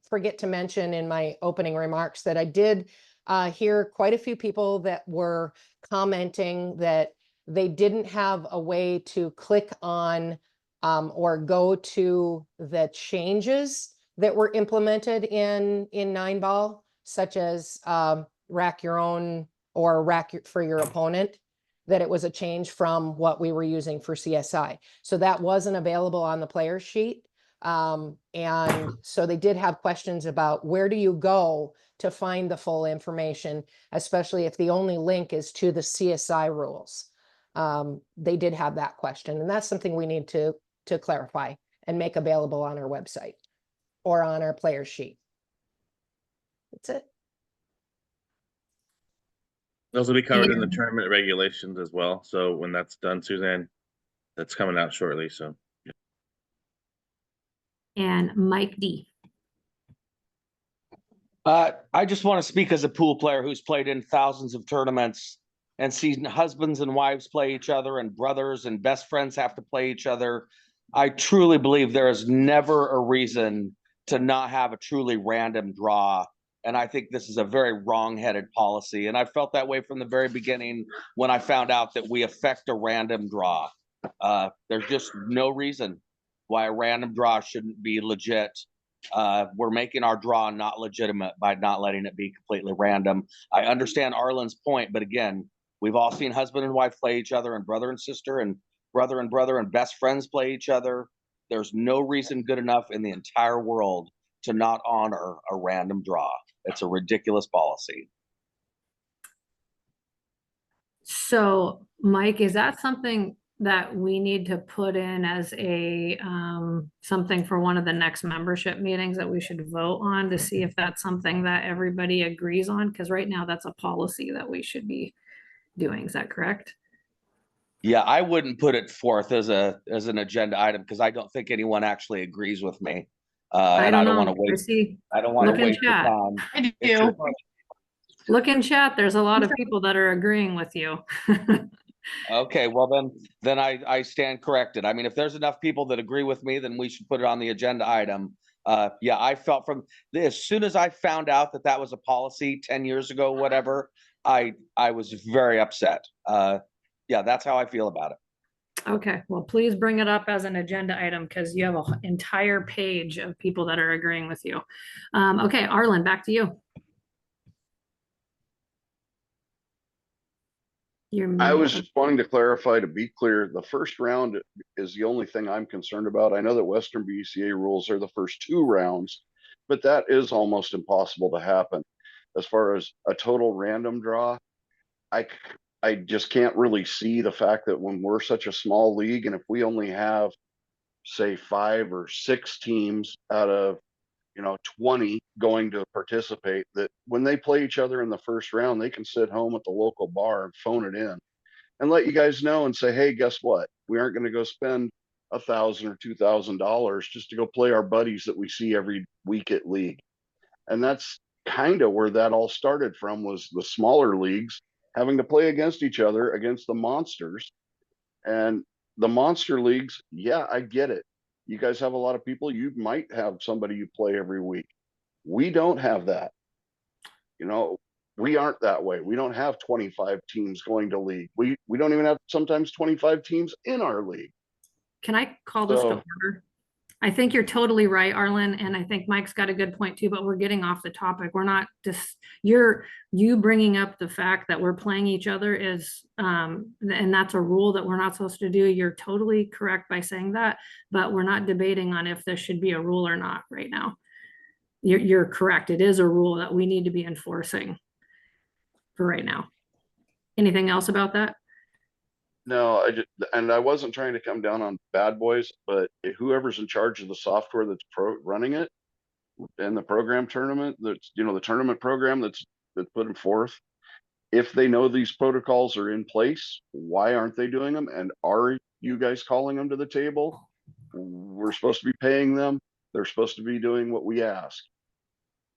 forget to mention in my opening remarks that I did hear quite a few people that were commenting that they didn't have a way to click on or go to the changes that were implemented in 9-ball, such as rack your own or for your opponent, that it was a change from what we were using for CSI. So that wasn't available on the player sheet. And so they did have questions about where do you go to find the full information, especially if the only link is to the CSI rules. They did have that question, and that's something we need to clarify and make available on our website or on our player sheet. That's it. Those will be covered in the tournament regulations as well. So when that's done, Suzanne, that's coming out shortly. So. And Mike D. I just want to speak as a pool player who's played in thousands of tournaments and seen husbands and wives play each other and brothers and best friends have to play each other. I truly believe there is never a reason to not have a truly random draw. And I think this is a very wrong-headed policy. And I felt that way from the very beginning when I found out that we affect a random draw. There's just no reason why a random draw shouldn't be legit. We're making our draw not legitimate by not letting it be completely random. I understand Arlen's point, but again, we've all seen husband and wife play each other and brother and sister and brother and best friends play each other. There's no reason good enough in the entire world to not honor a random draw. It's a ridiculous policy. So, Mike, is that something that we need to put in as a something for one of the next membership meetings that we should vote on to see if that's something that everybody agrees on? Because right now that's a policy that we should be doing. Is that correct? Yeah, I wouldn't put it forth as an agenda item because I don't think anyone actually agrees with me. And I don't want to waste. I don't want to waste your time. I do. Look in chat. There's a lot of people that are agreeing with you. Okay, well then I stand corrected. I mean, if there's enough people that agree with me, then we should put it on the agenda item. Yeah, I felt from as soon as I found out that that was a policy 10 years ago, whatever, I was very upset. Yeah, that's how I feel about it. Okay, well, please bring it up as an agenda item because you have an entire page of people that are agreeing with you. Okay, Arlen, back to you. I was just wanting to clarify, to be clear, the first round is the only thing I'm concerned about. I know that Western BCA rules are the first 2 rounds, but that is almost impossible to happen. As far as a total random draw, I just can't really see the fact that when we're such a small league, and if we only have, say, 5 or 6 teams out of 20 going to participate, that when they play each other in the first round, they can sit home at the local bar and phone it in and let you guys know and say, hey, guess what? We aren't going to go spend $1,000 or $2,000 just to go play our buddies that we see every week at league. And that's kind of where that all started from, was the smaller leagues having to play against each other, against the monsters. And the monster leagues, yeah, I get it. You guys have a lot of people. You might have somebody you play every week. We don't have that. We aren't that way. We don't have 25 teams going to league. We don't even have sometimes 25 teams in our league. Can I call this to So order? I think you're totally right, Arlen, and I think Mike's got a good point too, but we're getting off the topic. We're not just, you bringing up the fact that we're playing each other is, and that's a rule that we're not supposed to do. You're totally correct by saying that, but we're not debating on if this should be a rule or not right now. You're correct. It is a rule that we need to be enforcing for right now. Anything else about that? no, I wasn't trying to come down on bad boys, but whoever's in charge of the software that's running it and the program tournament, that's, you know, the tournament program that's putting forth, if they know these protocols are in place, why aren't they doing them? And are you guys calling them to the table? We're supposed to be paying them. They're supposed to be doing what we ask.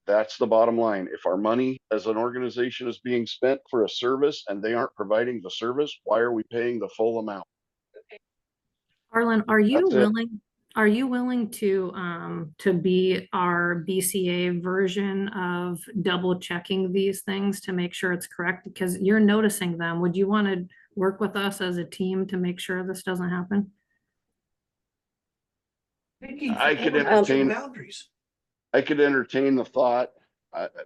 That's the bottom line. If our money as an organization is being spent for a service and they aren't providing the service, why are we paying the full amount? Arlen, are you That's it. willing to be our BCA version of double checking these things to make sure it's correct? Because you're noticing them. Would you want to work with us as a team to make sure this doesn't happen? I could entertain boundaries. I could entertain the thought,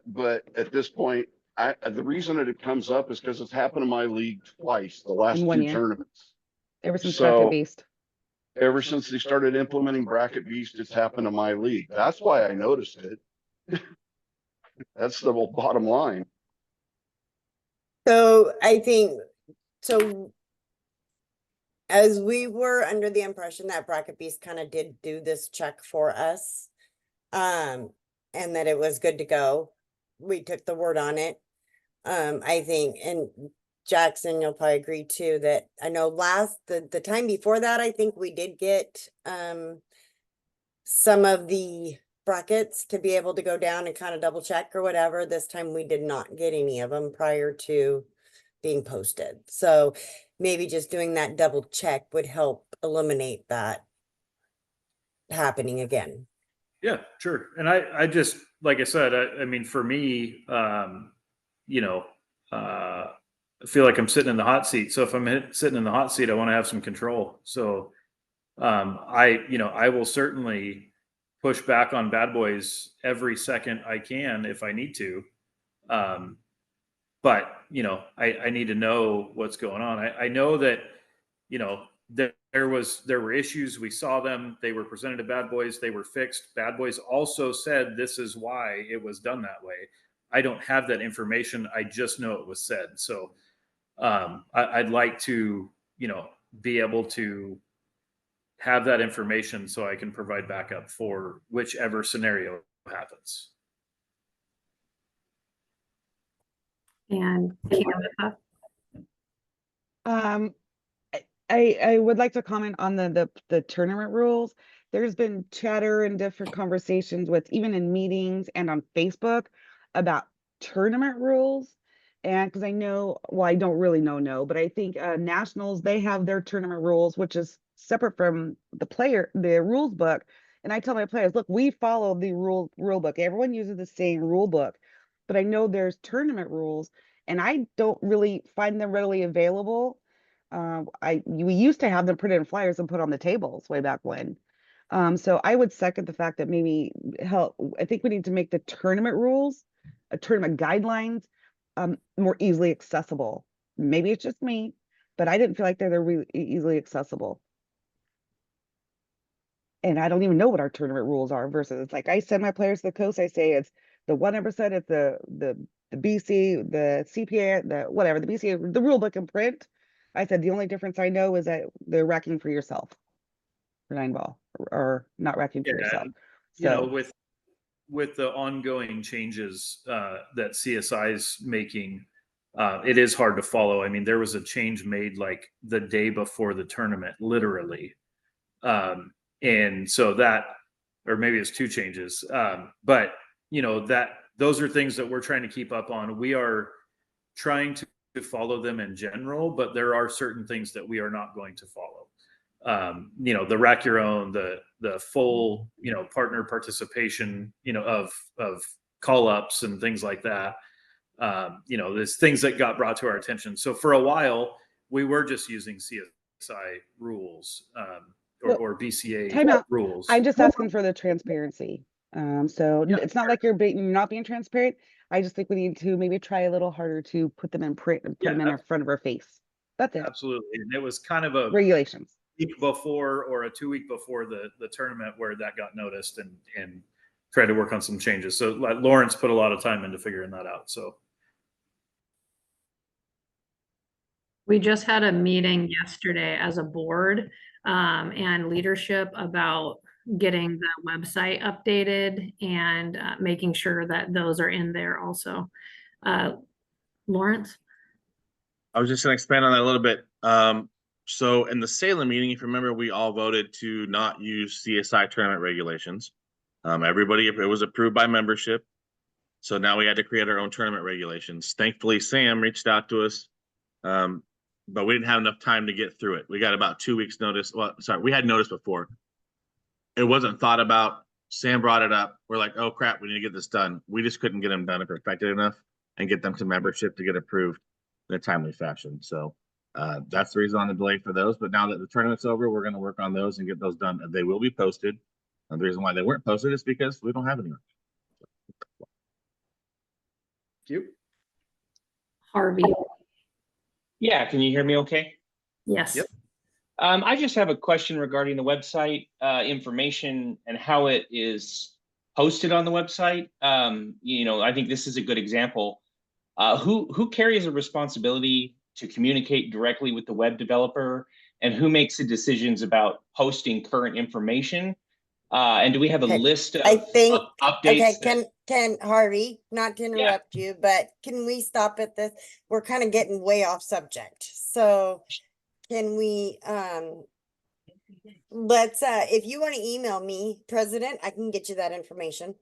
but at this point, the reason that it comes up is because it's happened in my league twice, the last In 1 two year. tournaments. Ever since So- Bracket Beast. Ever since they started implementing Bracket Beast, it's happened to my league. That's why I noticed it. That's the bottom line. So I think, so as we were under the impression that Bracket Beast kind of did do this check for us, and that it was good to go, we took the word on it. I think, and Jackson, you'll probably agree too, that I know the time before that, I think we did get some of the brackets to be able to go down and kind of double check or whatever. This time we did not get any of them prior to being posted. So maybe just doing that double check would help eliminate that happening again. Yeah, sure. And I just, like I said, I mean, for me, you know, I feel like I'm sitting in the hot seat. So if I'm sitting in the hot seat, I want to have some control. So, I will certainly push back on bad boys every second I can if I need to. But, I need to know what's going on. I know that, there were issues. We saw them. They were presented to bad boys. They were fixed. Bad boys also said this is why it was done that way. I don't have that information. I just know it was said. So I'd like to, be able to have that information so I can provide backup for whichever scenario happens. And I would like to comment on the tournament rules. There's been chatter and different conversations with, even in meetings and on Facebook, about tournament rules. And because I know, well, I don't really know, but I think Nationals, they have their tournament rules, which is separate from the rules book. And I tell my players, look, we follow the rule book. Everyone uses the same rule book, but I know there's tournament rules, and I don't really find them readily available. We used to have them printed in flyers and put on the tables way back when. So I would second the fact that maybe I think we need to make the tournament rules, tournament guidelines, more easily accessible. Maybe it's just me, but I didn't feel like they're really easily accessible. And I don't even know what our tournament rules are versus it's like I send my players to the coast. I say it's the 100%, it's the BC, the CPA, the whatever, the BCA, the rule book and print. I said the only difference I know is that they're racking for yourself for 9-ball or not racking for yourself. So with the ongoing changes that CSI is making, it is hard to follow. I mean, there was a change made like the day before the tournament, literally. And so that, or maybe it's two changes. But those are things that we're trying to keep up on. We are trying to follow them in general, but there are certain things that we are not going to follow. The rack your own, the full, partner participation, of call ups and things like that. there's things that got brought to our attention. So for a while, we were just using CSI rules or BCA Time out. rules. I'm just asking for the transparency. So Yeah, it's not like you're not being transparent. I just think we need to maybe try a little harder to put them in print and put them in front of our face. That's it. Absolutely. And it was kind of a Regulations. week before or a 2 week before the tournament where that got noticed and tried to work on some changes. So Lawrence put a lot of time into figuring that out. So We just had a meeting yesterday as a board and leadership about getting the website updated and making sure that those are in there also. Lawrence? I was just going to expand on that a little bit. So in the Salem meeting, if you remember, we all voted to not use CSI tournament regulations. Everybody, it was approved by membership. So now we had to create our own tournament regulations. Thankfully, Sam reached out to us, but we didn't have enough time to get through it. We got about 2 weeks notice. Well, sorry, we had notice before. It wasn't thought about. Sam brought it up. We're like, oh crap, we need to get this done. We just couldn't get them done and perfected enough and get them to membership to get approved in a timely fashion. So that's the reason on the delay for those. But now that the tournament's over, we're going to work on those and get those done. They will be posted. And the reason why they weren't posted is because we don't have any. Thank you. Harvey. Yeah, can you hear me okay? Yes. Yep. I just have a question regarding the website information and how it is posted on the website. I think this is a good example. Who carries a responsibility to communicate directly with the web developer, and who makes the decisions about posting current information? And do we have a list of updates? Can Harvey, not to interrupt you, but can we stop at this? We're kind of getting way off subject. So can we, let's, if you want to email me, President, I can get you that information.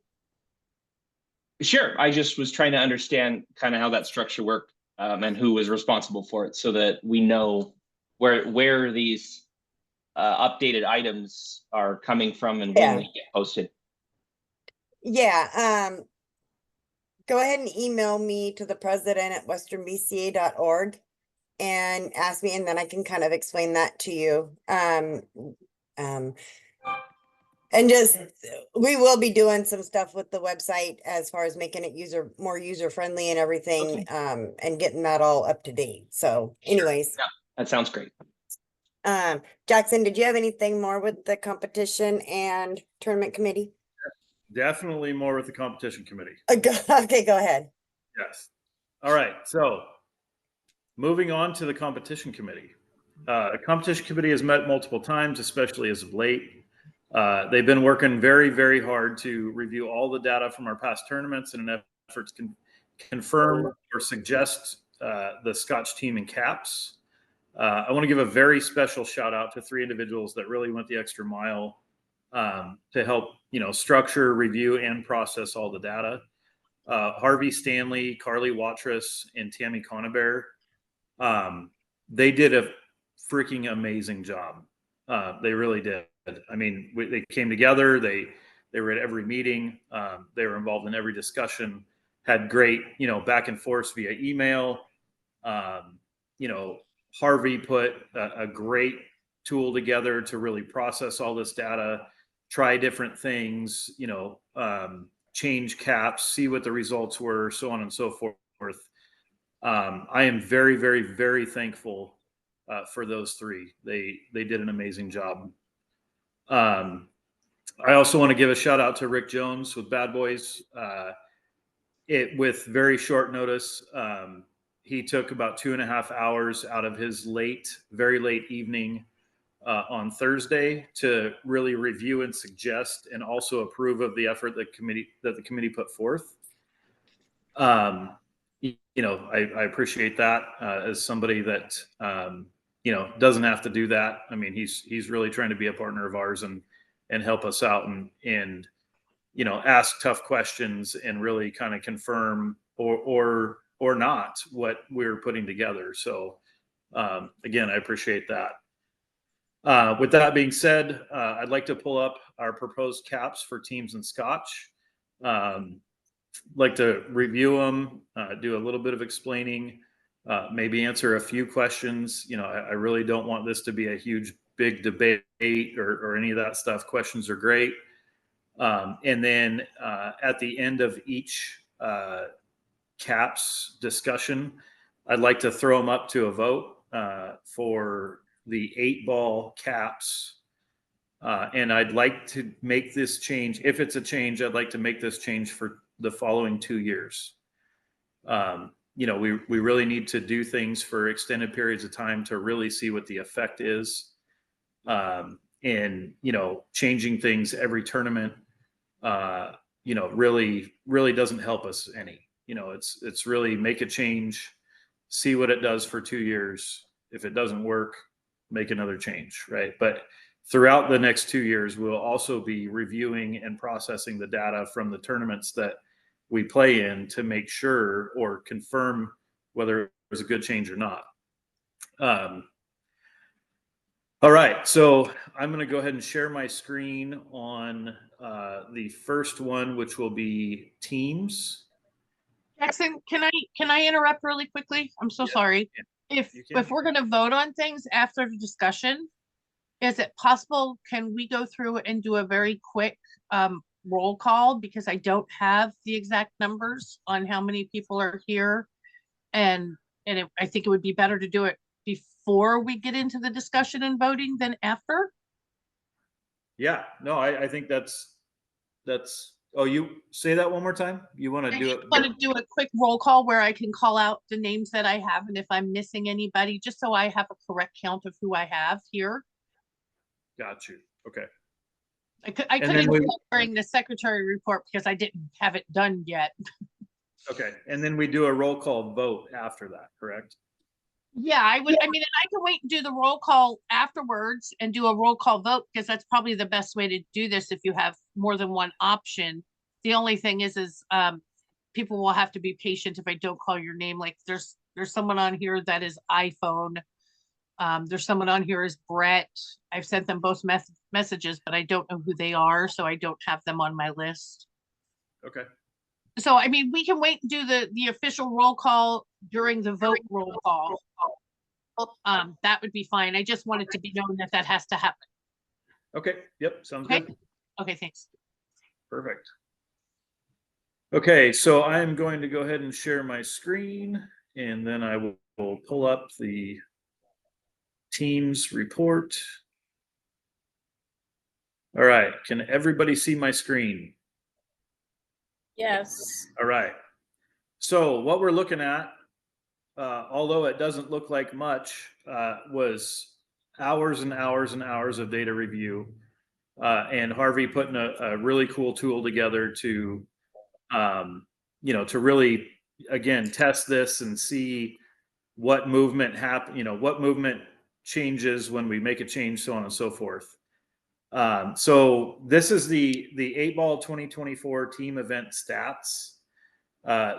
Sure. I just was trying to understand kind of how that structure worked and who was responsible for it so that we know where these updated items are coming from and when they get posted. Yeah. Go ahead and email me to the president at westernbca.org and ask me, and then I can kind of explain that to you. And just, we will be doing some stuff with the website as far as making it more user friendly and everything, and getting that all up to date. So anyways. Yeah, that sounds great. Jackson, did you have anything more with the competition and tournament committee? Definitely more with the competition committee. Okay, go ahead. Yes. All right. So moving on to the competition committee. The competition committee has met multiple times, especially as of late. They've been working very, very hard to review all the data from our past tournaments in an effort to confirm or suggest the Scotch team and caps. I want to give a very special shout out to 3 individuals that really went the extra mile to help, structure, review, and process all the data. Harvey Stanley, Carly Watrous, and Tammy Conabear. They did a freaking amazing job. They really did. I mean, they came together. They were at every meeting. They were involved in every discussion. Had great, back and forth via email. Harvey put a great tool together to really process all this data, try different things, change caps, see what the results were, so on and so forth. I am very, very, very thankful for those 3. They did an amazing job. I also want to give a shout out to Rick Jones with Bad Boys. With very short notice, he took about 2.5 hours out of his very late evening on Thursday to really review and suggest and also approve of the effort that the committee put forth. I appreciate that as somebody that doesn't have to do that. I mean, he's really trying to be a partner of ours and help us out and ask tough questions and really kind of confirm or not what we're putting together. So again, I appreciate that. With that being said, I'd like to pull up our proposed caps for teams and Scotch. like to review them, do a little bit of explaining, maybe answer a few questions. You know, I really don't want this to be a huge, big debate or any of that stuff. Questions are great. And then at the end of each caps discussion, I'd like to throw them up to a vote for the 8-ball caps. And I'd like to make this change. If it's a change, I'd like to make this change for the following 2 years. You know, we really need to do things for extended periods of time to really see what the effect is. And, you know, changing things every tournament, you know, really doesn't help us any. You know, it's really make a change, see what it does for 2 years. If it doesn't work, make another change, right? But throughout the next 2 years, we'll also be reviewing and processing the data from the tournaments that we play in to make sure or confirm whether it was a good change or not. All right, so I'm going to go ahead and share my screen on the first one, which will be teams. Jackson, can I interrupt really quickly? I'm so sorry. If we're gonna vote on things after the discussion, is it possible, can we go through and do a very quick roll call? Because I don't have the exact numbers on how many people are here. And I think it would be better to do it before we get into the discussion and voting than after. Yeah, no, I think that's, oh, you say that one more time? You want to do it? I want to do a quick roll call where I can call out the names that I have, and if I'm missing anybody, just so I have a correct count of who I have here. Got you. Okay. I couldn't do it during the secretary report because I didn't have it done yet. Okay, and then we do a roll call vote after that, correct? Yeah, I would. I mean, and I can wait and do the roll call afterwards and do a roll call vote, because that's probably the best way to do this if you have more than one option. The only thing is people will have to be patient if I don't call your name. Like there's someone on here that is iPhone. There's someone on here is Brett. I've sent them both messages, but I don't know who they are, so I don't have them on my list. Okay. So, I mean, we can wait and do the official roll call during the vote roll call. That would be fine. I just want it to be known that that has to happen. Okay. Yep. Sounds Okay. good. Okay. Thanks. Perfect. Okay. So I'm going to go ahead and share my screen, and then I will pull up the Teams report. All right. Can everybody see my screen? Yes. All right. So what we're looking at, although it doesn't look like much, was hours and hours and hours of data review. And Harvey putting a really cool tool together to, you know, to really, again, test this and see what movement what movement changes when we make a change, so on and so forth. So this is the 8-ball 2024 team event stats.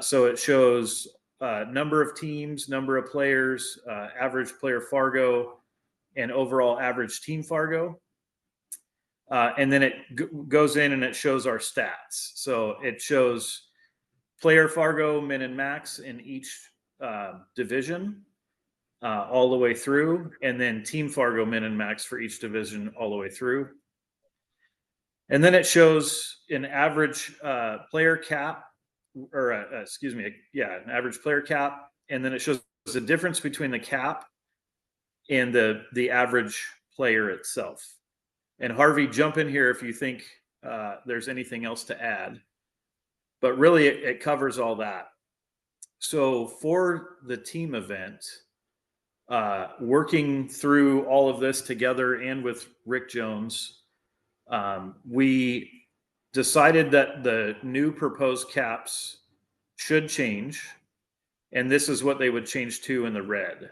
So it shows number of teams, number of players, average player Fargo, and overall average team Fargo. And then it goes in and it shows our stats. So it shows player Fargo, min and max in each division all the way through, and then team Fargo, min and max for each division all the way through. And then it shows an average player cap, or excuse me, an average player cap. And then it shows the difference between the cap and the average player itself. And Harvey, jump in here if you think there's anything else to add. But really, it covers all that. So for the team event, working through all of this together and with Rick Jones, we decided that the new proposed caps should change, and this is what they would change to in the red.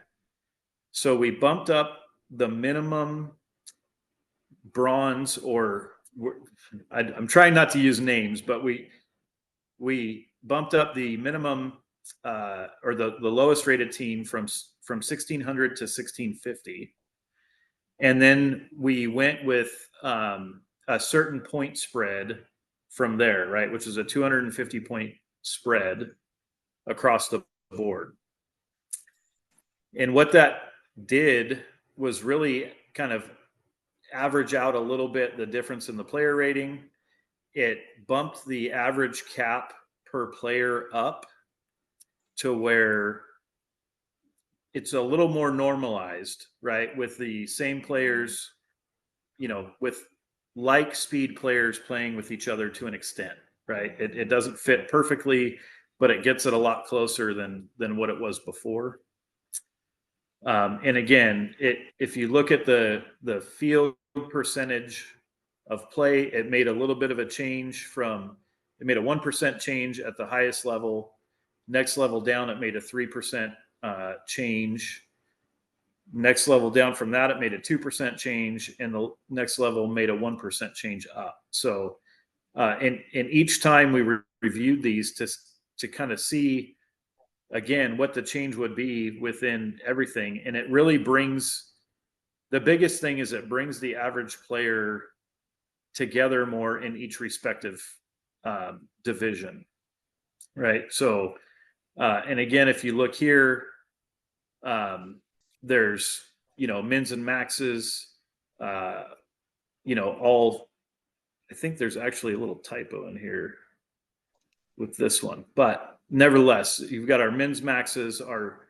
So we bumped up the minimum bronze, or I'm trying not to use names, but we bumped up the minimum or the lowest rated team from 1600 to 1650. And then we went with a certain point spread from there, right? Which is a 250 point spread across the board. And what that did was really kind of average out a little bit the difference in the player rating. It bumped the average cap per player up to where it's a little more normalized, right? With the same players, with like speed players playing with each other to an extent, right? It doesn't fit perfectly, but it gets it a lot closer than what it was before. And again, if you look at the field percentage of play, it made a little bit of a change it made a 1% change at the highest level. Next level down, it made a 3% change. Next level down from that, it made a 2% change, and the next level made a 1% change up. So, and each time we reviewed these to kind of see again what the change would be within everything, and it really brings the biggest thing is it brings the average player together more in each respective division, right? So, and again, if you look here, there's mins and maxes, all. I think there's actually a little typo in here with this one, but nevertheless, you've got our mins maxes are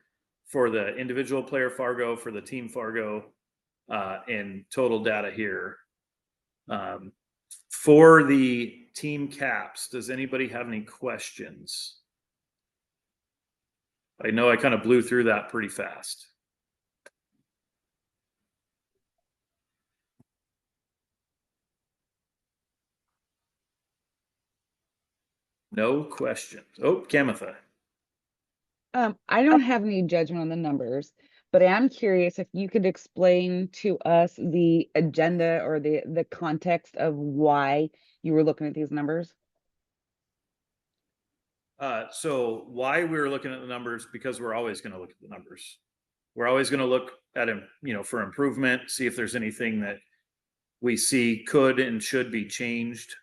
for the individual player Fargo, for the team Fargo, and total data here. For the team caps, does anybody have any questions? I know I kind of blew through that pretty fast. No questions. Oh, Kamitha. I don't have any judgment on the numbers, but I am curious if you could explain to us the agenda or the context of why you were looking at these numbers. So why we were looking at the numbers, because we're always going to look at the numbers. We're always going to look at them, for improvement, see if there's anything that we see could and should be changed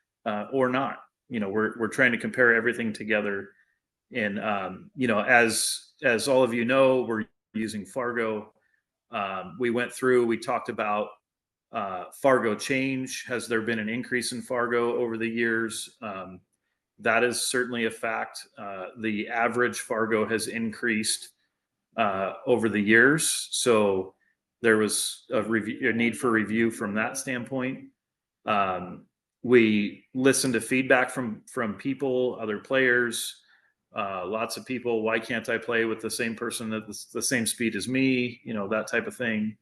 or not. We're trying to compare everything together. And, as all of you know, we're using Fargo. We went through, we talked about Fargo change. Has there been an increase in Fargo over the years? That is certainly a fact. The average Fargo has increased over the years. So there was a need for review from that standpoint. We listened to feedback from people, other players, lots of people. Why can't I play with the same person at the same speed as me? That type of thing.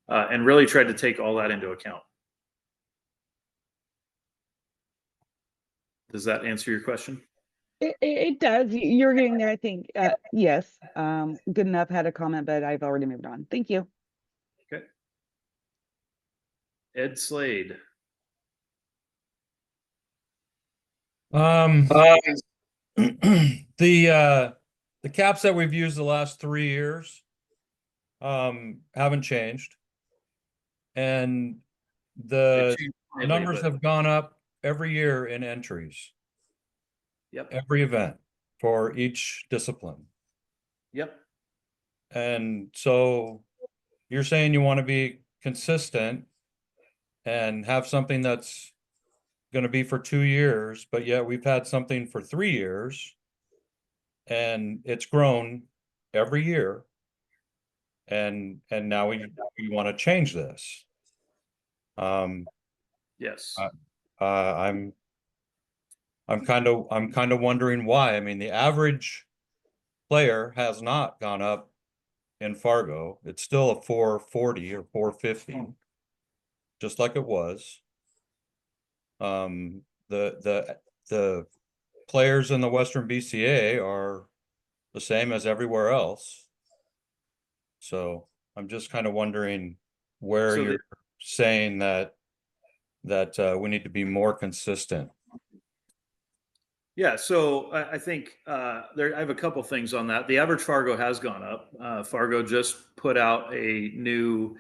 And really tried to take all that into account. Does that answer your question? It does. You're getting there, I think. Yes. Good enough. Had a comment, but I've already moved on. Thank you. Okay. Ed Slade. The caps that we've used the last 3 years haven't changed, and the numbers have gone up every year in entries. Yep. Every event for each discipline. Yep. And so you're saying you want to be consistent and have something that's going to be for 2 years, but yet we've had something for 3 years and it's grown every year. And now we want to change this. Yes. I'm kind of wondering why. I mean, the average player has not gone up in Fargo. It's still a 440 or 450, just like it was. The players in the Western BCA are the same as everywhere else. So I'm just kind of wondering where you're saying that we need to be more consistent. Yeah, so I think I have a couple things on that. The average Fargo has gone up. Fargo just put out a new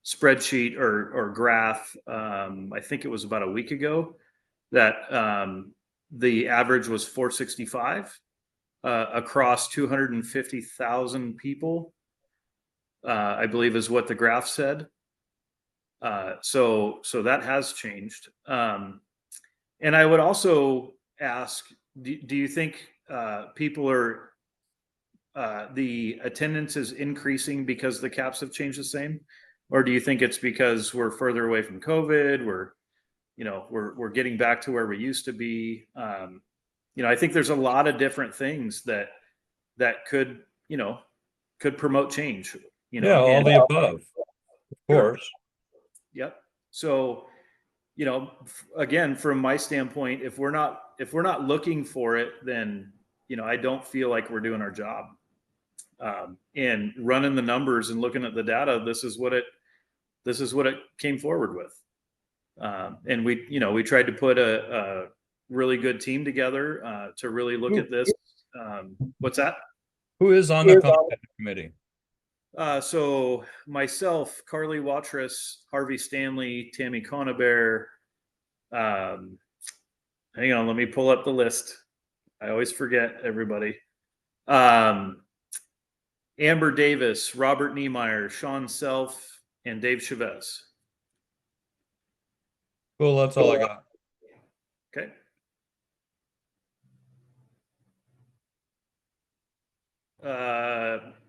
spreadsheet or graph. I think it was about a week ago that the average was 465, across 250,000 people, I believe is what the graph said. So that has changed. And I would also ask, do you think people are, the attendance is increasing because the caps have changed the same? Or do you think it's because we're further away from COVID? We're getting back to where we used to be. I think there's a lot of different things that could promote change. Yeah, all the above, of course. Yep. So, again, from my standpoint, if we're not looking for it, then I don't feel like we're doing our job. And running the numbers and looking at the data, this is what it came forward with. And we tried to put a really good team together to really look at this. What's that? Who is on the content committee? So myself, Carly Watrous, Harvey Stanley, Tammy Conabear. Hang on, let me pull up the list. I always forget everybody. Amber Davis, Robert Niemeyer, Sean Self, and Dave Chavez. Cool, that's all I got. Okay.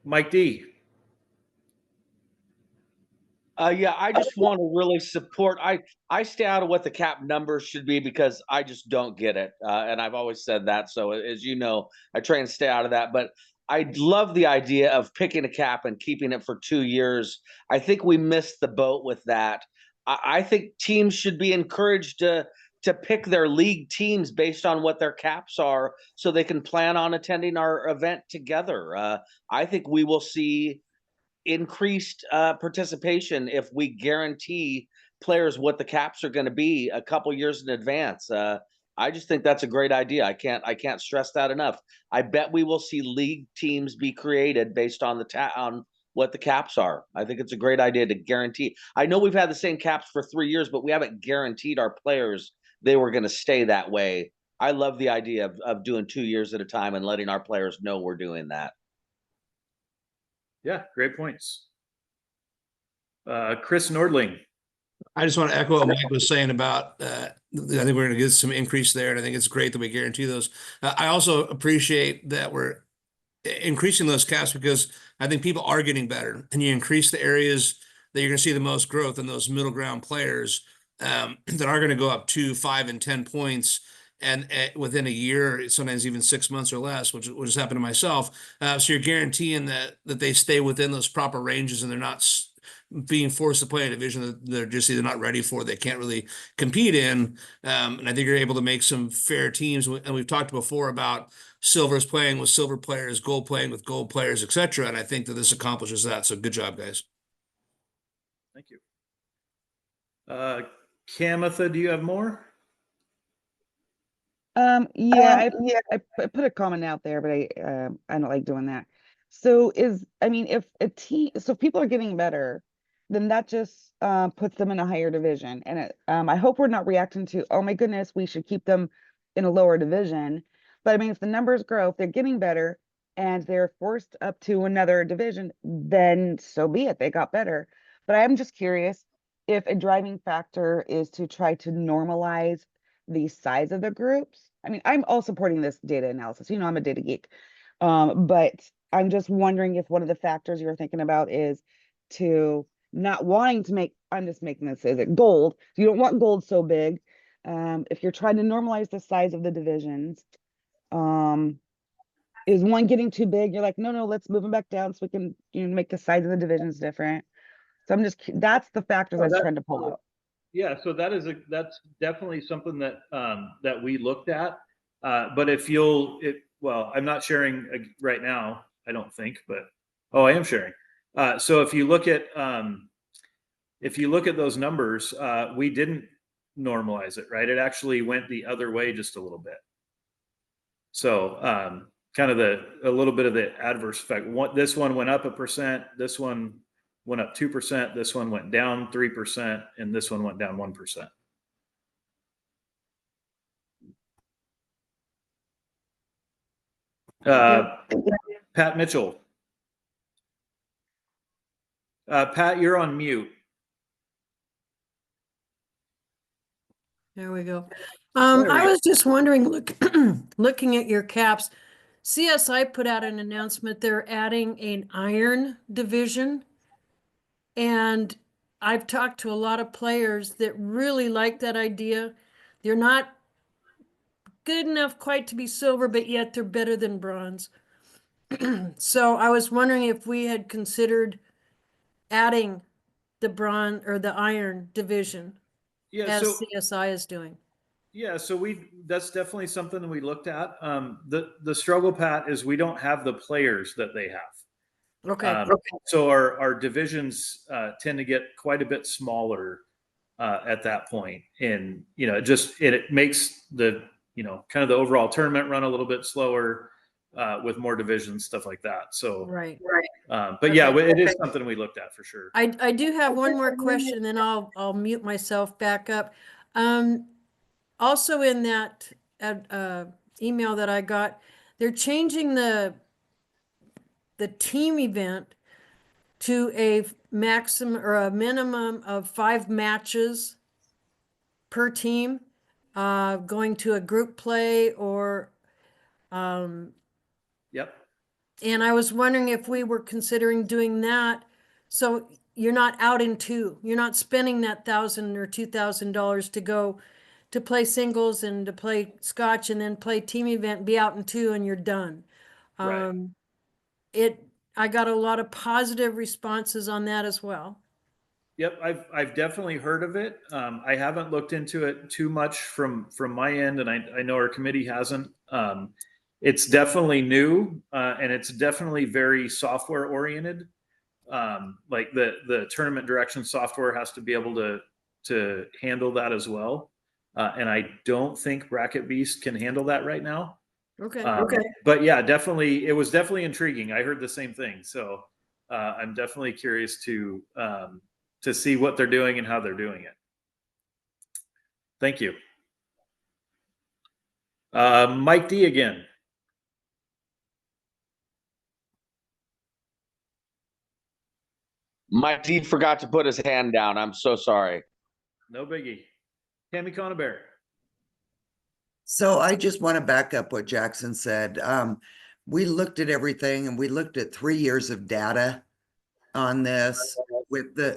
Mike D. Yeah, I just want to really support. I stay out of what the cap numbers should be because I just don't get it, and I've always said that. So as you know, I try and stay out of that. But I love the idea of picking a cap and keeping it for 2 years. I think we missed the boat with that. I think teams should be encouraged to pick their league teams based on what their caps are, so they can plan on attending our event together. I think we will see increased participation if we guarantee players what the caps are going to be a couple years in advance. I just think that's a great idea. I can't stress that enough. I bet we will see league teams be created based on on what the caps are. I think it's a great idea to guarantee. I know we've had the same caps for 3 years, but we haven't guaranteed our players they were going to stay that way. I love the idea of doing 2 years at a time and letting our players know we're doing that. Yeah, great points. Chris Nordling. I just want to echo what Mike was saying about, I think we're going to get some increase there, and I think it's great that we guarantee those. I also appreciate that we're increasing those caps because I think people are getting better, and you increase the areas that you're going to see the most growth in those middle ground players that are going to go up 2, 5, and 10 points. And within a year, sometimes even 6 months or less, which has happened to myself. So you're guaranteeing that they stay within those proper ranges and they're not being forced to play a division that they're just either not ready for, they can't really compete in. And I think you're able to make some fair teams. And we've talked before about silvers playing with silver players, gold playing with gold players, etc. And I think that this accomplishes that. So good job, guys. Thank you. Kamitha, do you have more? Yeah, I put a comment out there, but I don't like doing that. So if people are getting better, then that just puts them in a higher division. And I hope we're not reacting to, oh my goodness, we should keep them in a lower division. But I mean, if the numbers grow, if they're getting better and they're forced up to another division, then so be it, they got better. But I'm just curious if a driving factor is to try to normalize the size of the groups. I mean, I'm all supporting this data analysis. I'm a data geek. But I'm just wondering if one of the factors you're thinking about is to not wanting to make, I'm just making this, is it gold? So you don't want gold so big. If you're trying to normalize the size of the divisions, is one getting too big? You're like, no, let's move them back down so we can make the size of the divisions different. So that's the factors I was trying to pull out. Yeah, so that's definitely something that that we looked at. But well, I'm not sharing right now, I don't think, but I am sharing. So if you look at those numbers, we didn't normalize it, right? It actually went the other way just a little bit. So kind of a little bit of the adverse effect. This one went up 1%. This one went up 2%. This one went down 3%, and this one went down 1%. Pat Mitchell. Pat, you're on mute. There we go. There we I go. was just wondering, looking at your caps, CSI put out an announcement, they're adding an iron division. And I've talked to a lot of players that really like that idea. They're not good enough quite to be silver, but yet they're better than bronze. So I was wondering if we had considered adding the bronze or the iron division Yeah, as so CSI is doing. yeah, so that's definitely something that we looked at. The struggle, Pat, is we don't have the players that they have. Okay. So our divisions tend to get quite a bit smaller at that point, and it makes the kind of the overall tournament run a little bit slower with more divisions, stuff like that. So Right. but yeah, it is something we looked at for sure. I do have one more question, then I'll mute myself back up. Also in that email that I got, they're changing the team event to a maximum or a minimum of 5 matches per team, going to a group play or Yep. and I was wondering if we were considering doing that. So you're not out in two. You're not spending that $1,000 or $2,000 to go to play singles and to play scotch and then play team event, be out in two, and you're done. Right. I got a lot of positive responses on that as well. Yep, I've definitely heard of it. I haven't looked into it too much from my end, and I know our committee hasn't. It's definitely new, and it's definitely very software oriented. Like the tournament direction software has to be able to handle that as well. And I don't think Bracket Beast can handle that right now. Okay. But yeah, definitely, it was definitely intriguing. I heard the same thing, so I'm definitely curious to see what they're doing and how they're doing it. Thank you. Mike D again. Mike D forgot to put his hand down. I'm so sorry. No biggie. Tammy Conabear. So I just want to back up what Jackson said. We looked at everything and we looked at 3 years of data on this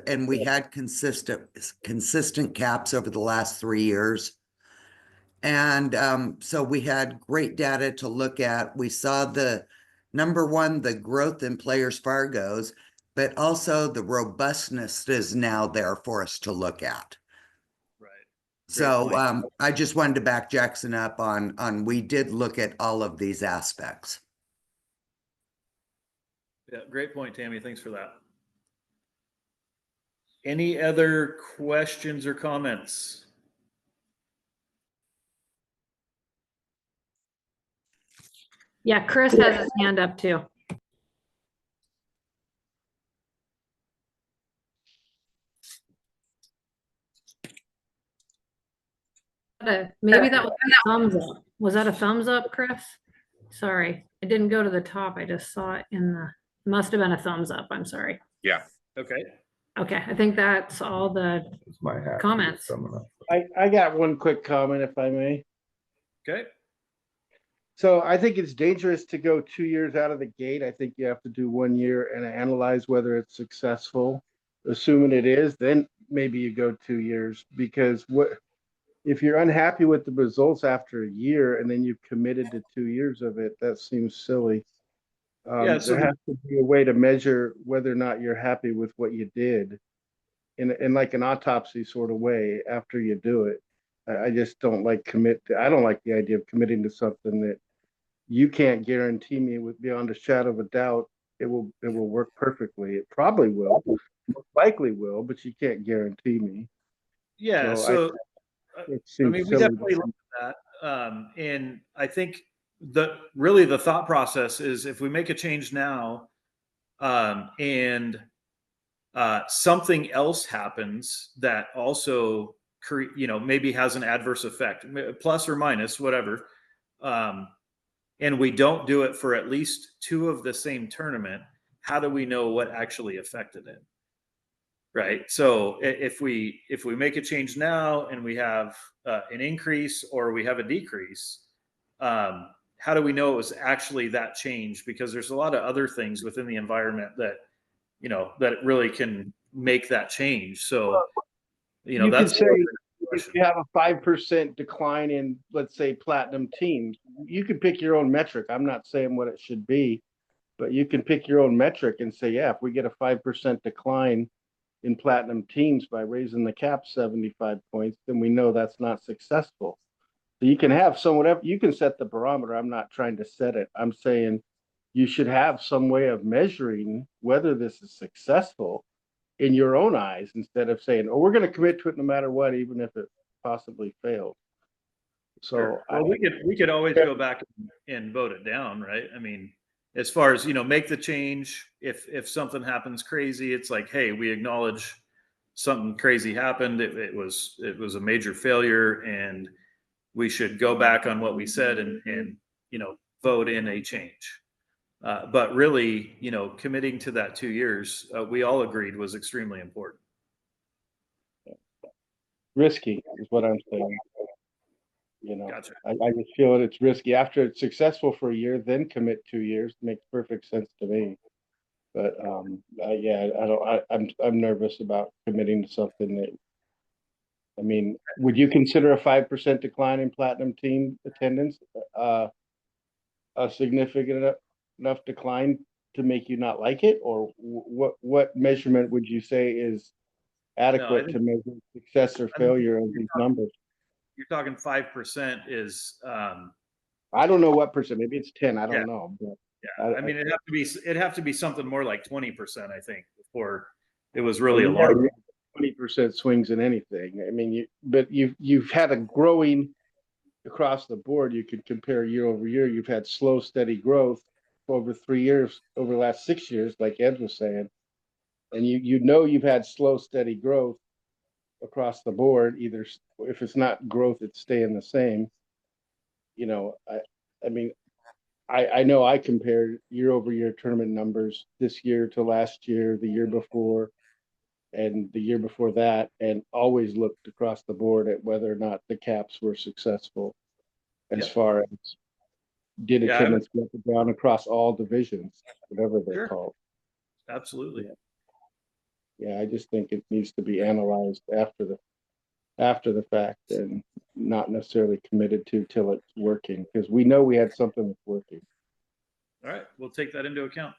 and we had consistent caps over the last 3 years. And so we had great data to look at. We saw the number one, the growth in players Fargos, but also the robustness is now there for us to look at. Right. So I just wanted to back Jackson up on we did look at all of these aspects. Yeah, great point, Tammy. Thanks for that. Any other questions or comments? Yeah, Chris has his hand up too. Maybe that was a thumbs up. Was that a thumbs up, Chris? Sorry, it didn't go to the top. I just saw it in the, must have been a thumbs up. I'm sorry. Yeah. Okay. Okay, I think that's all the comments. I got one quick comment, if I may. Okay. So I think it's dangerous to go 2 years out of the gate. I think you have to do 1 year and analyze whether it's successful. Assuming it is, then maybe you go 2 years, because if you're unhappy with the results after a year and then you've committed to 2 years of it, that seems silly. Yeah, so there has to be a way to measure whether or not you're happy with what you did in like an autopsy sort of way after you do it. I just don't like I don't like the idea of committing to something that you can't guarantee me with beyond a shadow of a doubt it will work perfectly. It probably will, most likely will, but you can't guarantee me. Yeah, So I mean, we definitely looked at that. And I think really the thought process is if we make a change now and something else happens that also maybe has an adverse effect, plus or minus, whatever, and we don't do it for at least 2 of the same tournament, how do we know what actually affected it? Right. So if we make a change now and we have an increase or we have a decrease, how do we know it was actually that change? Because there's a lot of other things within the environment that that really can make that change. So You could that's say if you have a 5% decline in, let's say, platinum teams, you can pick your own metric. I'm not saying what it should be, but you can pick your own metric and say, yeah, if we get a 5% decline in platinum teams by raising the cap 75 points, then we know that's not successful. So you can have some, whatever, you can set the barometer. I'm not trying to set it. I'm saying you should have some way of measuring whether this is successful in your own eyes, instead of saying, oh, we're going to commit to it no matter what, even if it possibly failed. So sure. Well, we could always go back and vote it down, right? I mean, as far as make the change. If something happens crazy, it's like, hey, we acknowledge something crazy happened. It was a major failure, and we should go back on what we said and vote in a change. But really, committing to that 2 years, we all agreed was extremely important. risky is what I'm saying. Gotcha. I just feel that it's risky. After it's successful for a year, then commit 2 years. Makes perfect sense to me. But yeah, I'm nervous about committing to something that. I mean, would you consider a 5% decline in platinum team attendance a significant enough decline to make you not like it, or what measurement would you say is adequate to measure success or failure of these numbers? You're talking 5% is. I don't know what percent. Maybe it's 10. I don't Yeah. know. But Yeah, I mean, it'd have to be something more like 20%, I think, before it was really alarming. 20% swings in anything. I mean, you've had a growing across the board. You could compare year over year. You've had slow, steady growth over 3 years, over the last 6 years, like Ed was saying, and you've had slow, steady growth across the board. Either if it's not growth, it's staying the same. I mean, I know I compared year over year tournament numbers this year to last year, the year before, and the year before that, and always looked across the board at whether or not the caps were successful as far as did attendance go up and down across all divisions, whatever they're called. Absolutely. Yeah, I just think it needs to be analyzed after the fact and not necessarily committed to till it's working, because we know we had something that's working. All right, we'll take that into account.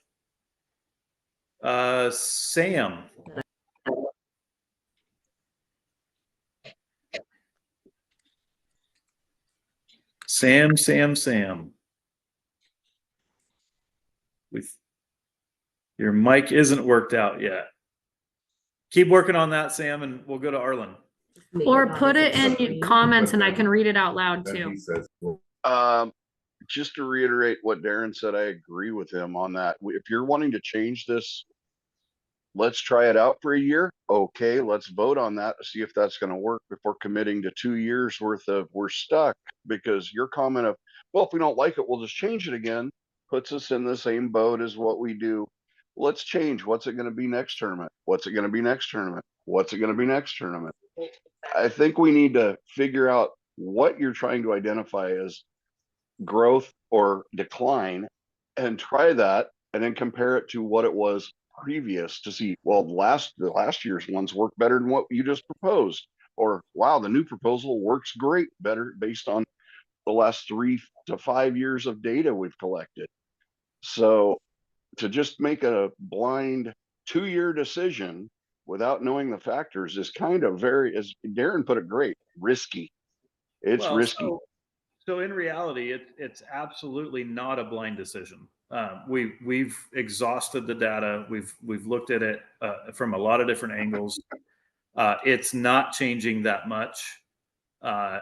Sam. Sam. Your mic isn't worked out yet. Keep working on that, Sam, and we'll go to Arlen. Or put it in comments and I can read it out loud too. Just to reiterate what Darren said, I agree with him on that. If you're wanting to change this, let's try it out for a year. Okay, let's vote on that to see if that's going to work before committing to 2 years worth of we're stuck. Because your comment of, well, if we don't like it, we'll just change it again, puts us in the same boat as what we do. Let's change. What's it going to be next tournament? What's it going to be next tournament? What's it going to be next tournament? I think we need to figure out what you're trying to identify as growth or decline and try that, and then compare it to what it was previous to see, well, the last year's ones work better than what you just proposed, or wow, the new proposal works great, better based on the last 3 to 5 years of data we've collected. So to just make a blind 2-year decision without knowing the factors is kind of very, as Darren put it great, risky. It's risky. So in reality, it's absolutely not a blind decision. We've exhausted the data. We've looked at it from a lot of different angles. It's not changing that much.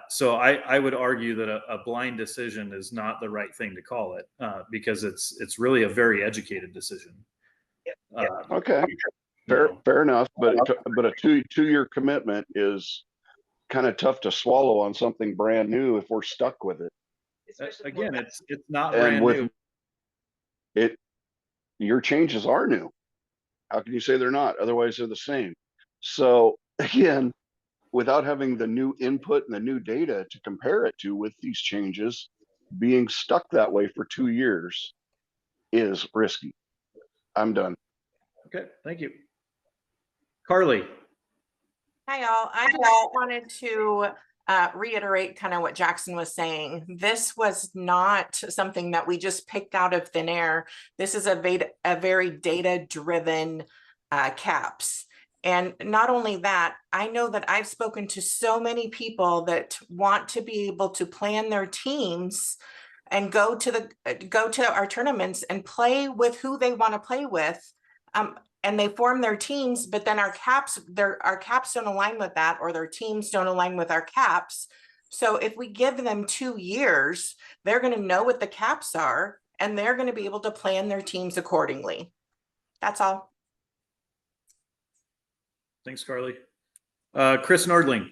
So I would argue that a blind decision is not the right thing to call it, because it's really a very educated decision. Okay, fair enough. But a two-year commitment is kind of tough to swallow on something brand new if we're stuck with it. especially Again, more- it's not And brand with new. it, your changes are new. How can you say they're not? Otherwise, they're the same. So again, without having the new input and the new data to compare it to with these changes, being stuck that way for 2 years is risky. I'm done. Okay, thank you. Carly. Hi, all. I just wanted to reiterate kind of what Jackson was saying. This was not something that we just picked out of thin air. This is a very data-driven caps. And not only that, I know that I've spoken to so many people that want to be able to plan their teams and go to our tournaments and play with who they want to play with. And they form their teams, but then our caps don't align with that, or their teams don't align with our caps. So if we give them 2 years, they're going to know what the caps are, and they're going to be able to plan their teams accordingly. That's all. Thanks, Carly. Chris Nordling.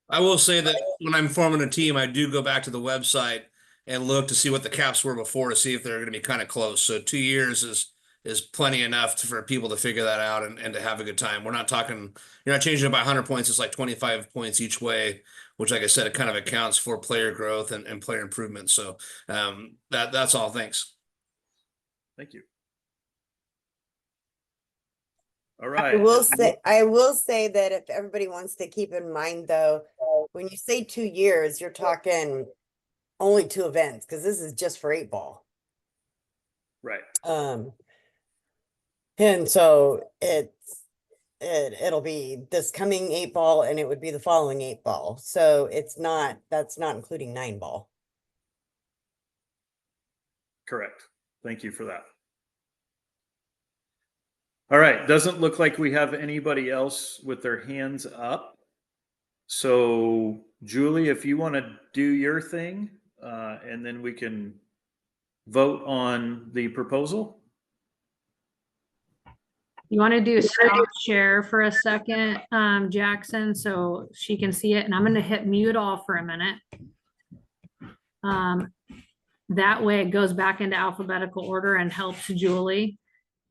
I will say that when I'm forming a team, I do go back to the website and look to see what the caps were before to see if they're going to be kind of close. So 2 years is plenty enough for people to figure that out and to have a good time. We're not talking, you're not changing it by 100 points. It's like 25 points each way, which, like I said, it kind of accounts for player growth and player improvement. So that's all. Thanks. Thank you. All right. I will say that if everybody wants to keep in mind though, when you say 2 years, you're talking only 2 events, because this is just for 8-ball. Right. And so it'll be this coming 8-ball, and it would be the following 8-ball. So that's not including 9-ball. Correct. Thank you for that. All right. Doesn't look like we have anybody else with their hands up. So Julie, if you want to do your thing, and then we can vote on the proposal. You want to do stop share for a second, Jackson, so she can see it, and I'm going to hit mute all for a minute. That way it goes back into alphabetical order and helps Julie.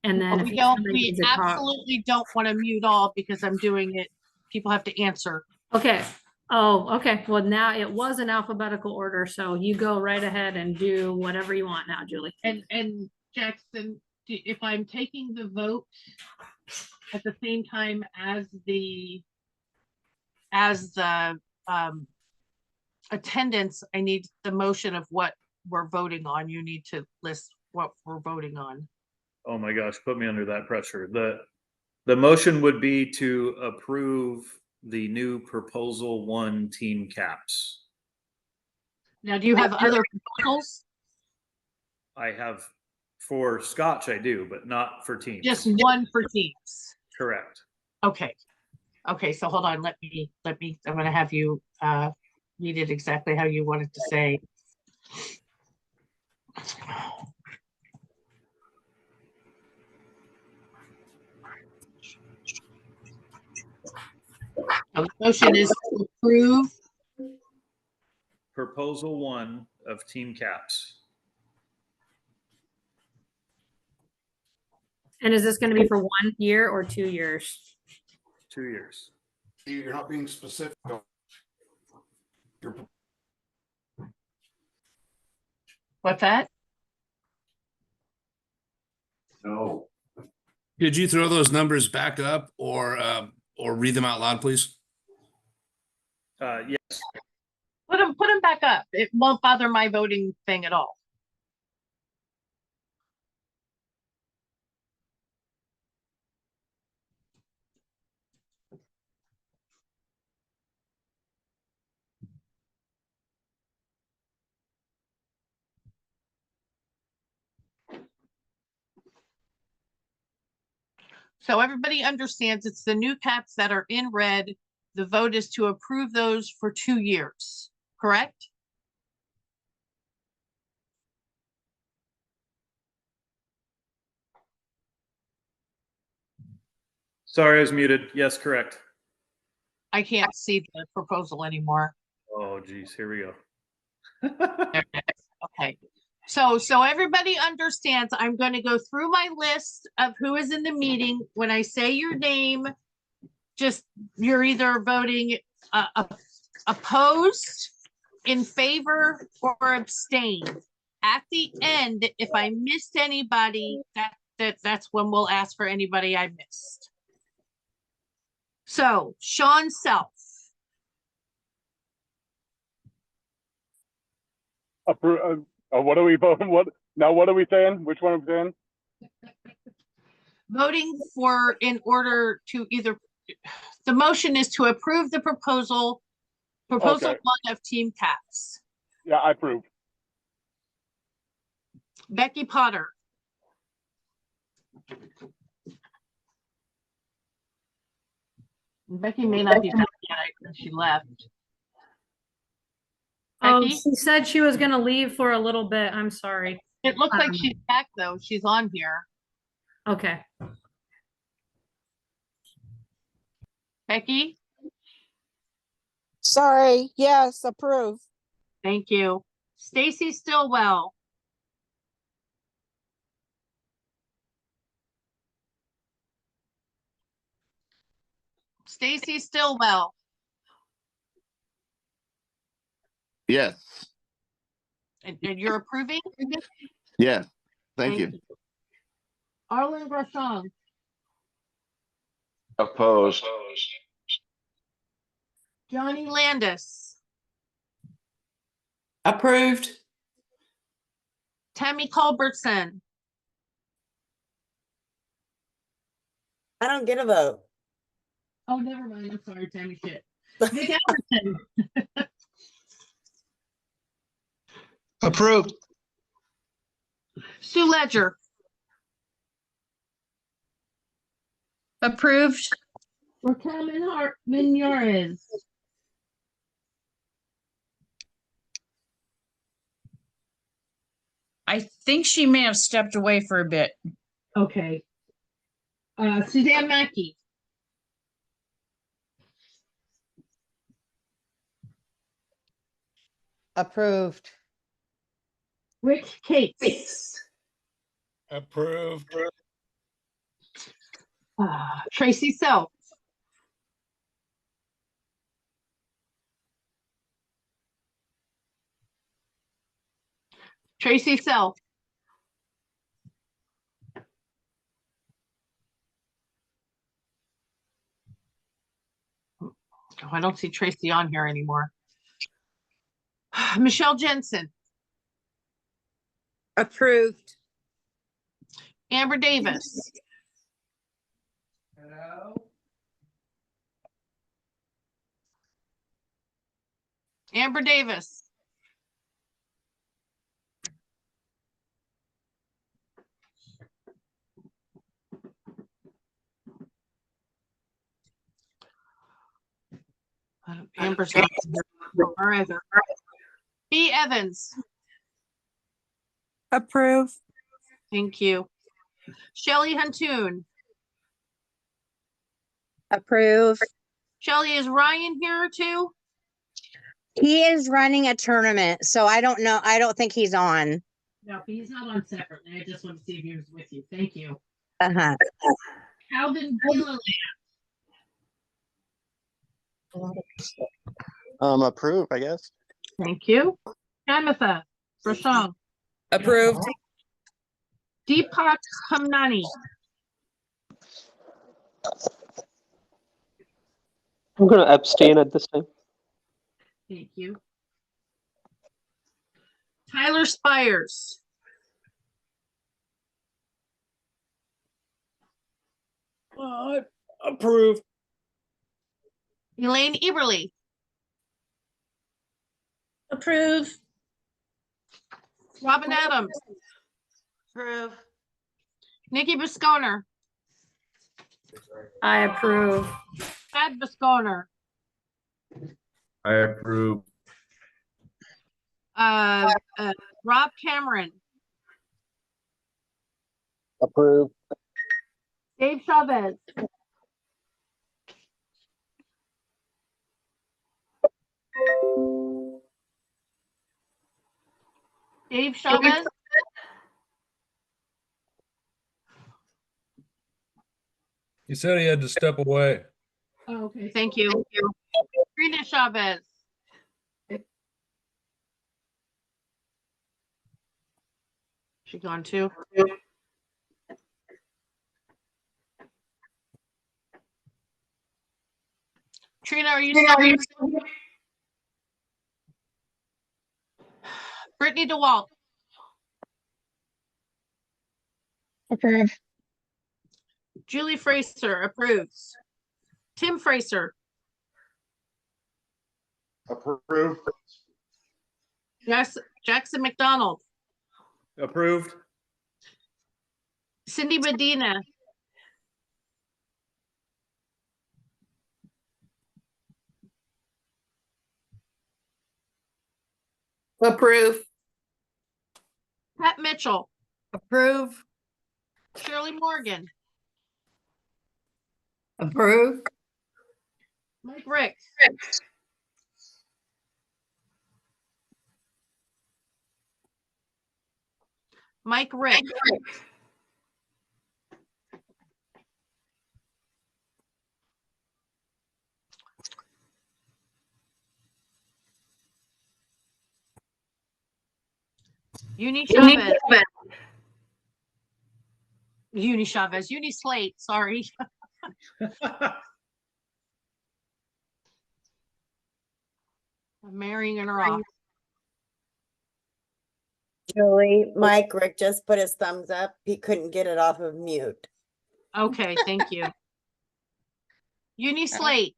And then if somebody We needs to talk- absolutely don't want to mute all because I'm doing it. People have to answer. Okay. Oh, okay. Well, now it was in alphabetical order, so you go right ahead and do whatever you want now, Julie. And Jackson, if I'm taking the vote at the same time as the attendance, I need the motion of what we're voting on. You need to list what we're voting on. Oh my gosh, put me under that pressure. The motion would be to approve the new proposal 1 team caps. Now, do you have other proposals? I have for Scotch, I do, but not for teams. Just one for teams. Correct. Okay. Okay, so hold on, let me, I'm gonna have you read it exactly how you wanted to say. The motion is to approve Proposal 1 of team caps. And is this going to be for 1 year or 2 years? 2 years. You're not being specific. what's that? No. Could you throw those numbers back up or read them out loud, please? Yes. Put them back up. It won't bother my voting thing at all. So everybody understands it's the new caps that are in red. The vote is to approve those for 2 years, correct? Sorry, I was muted. Yes, correct. I can't see the proposal anymore. Oh, geez. Here we go. Okay. So everybody understands, I'm going to go through my list of who is in the meeting. When I say your name, just, you're either voting opposed, in favor, or abstain. At the end, if I missed anybody, that's when we'll ask for anybody I missed. So Sean Self. What are we voting? What are we saying? Which one are we saying? Voting for, in order to either, the motion is to approve the proposal Okay. 1 of Team Caps. Yeah, I approve. Becky Potter. Becky may not be back yet because she left. Oh, Becky? she said she was gonna leave for a little bit. I'm sorry. It looks like she's back though. She's on here. Okay. Becky? Sorry, yes, approve. Thank you. Stacy Stillwell. Stacy Stillwell. Yes. And you're approving? Yes. Thank you. Arlen Grashong. Opposed. Johnny Landis. Approved. Tammy Culbertson. I don't get a vote. Oh, never mind. I'm sorry, Tammy. Shit. Nick Albertson. Approved. Sue Ledger. Approved. Raquel Minores. I think she may have stepped away for a bit. Okay. Suzanne Mackey. Approved. Rick Cates. Approved. Tracy Self. Tracy Self. Oh, I don't see Tracy on here anymore. Michelle Jensen. Approved. Amber Davis. Hello. Amber Davis. Amber's not here either. B. Evans. Approve. Thank you. Shelley Huntoon. Approve. Shelley, is Ryan here too? He is running a tournament, so I don't know. I don't think he's on. No, he's not on separately. I just want to see if he was with you. Thank you. Uh-huh. Calvin Gilliland. Approve, I guess. Thank you. Tamitha Brashong. Approved. Deepak Hamnani. I'm going to abstain at this time. Thank you. Tyler Spires. Approve. Elaine Eberly. Approve. Robin Adams. Approve. Nikki Bisconer. I approve. Chad Bisconer. I approve. Rob Cameron. Approve. Dave Chavez. Dave Chavez, He said he had to step away. oh, okay, thank you. Trina Chavez. She gone too? Trina, are you still here? Brittany DeWalt. Approve. Julie Fraser approves. Tim Fraser. Approved. Yes, Jackson McDonald. Approved. Cindy Medina. Approve. Pat Mitchell. Approve. Shirley Morgan. Approve. Mike Rick. Mike Rick. Uni Chavez. Uni Chavez. Uni Slate. Sorry. I'm marrying her off. Julie, Mike Rick just put his thumbs up. He couldn't get it off of mute. Okay, thank you. Uni Slate.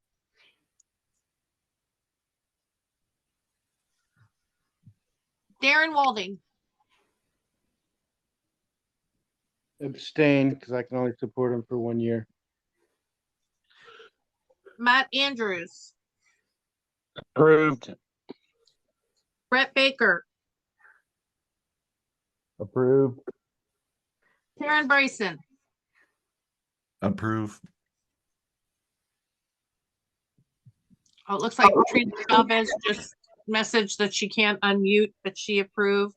Darren Walding. Abstain, because I can only support him for 1 year. Matt Andrews. Approved. Brett Baker. Approved. Karen Bryson. Approve. Oh, it looks like Trina Chavez just messaged that she can't unmute, but she approved.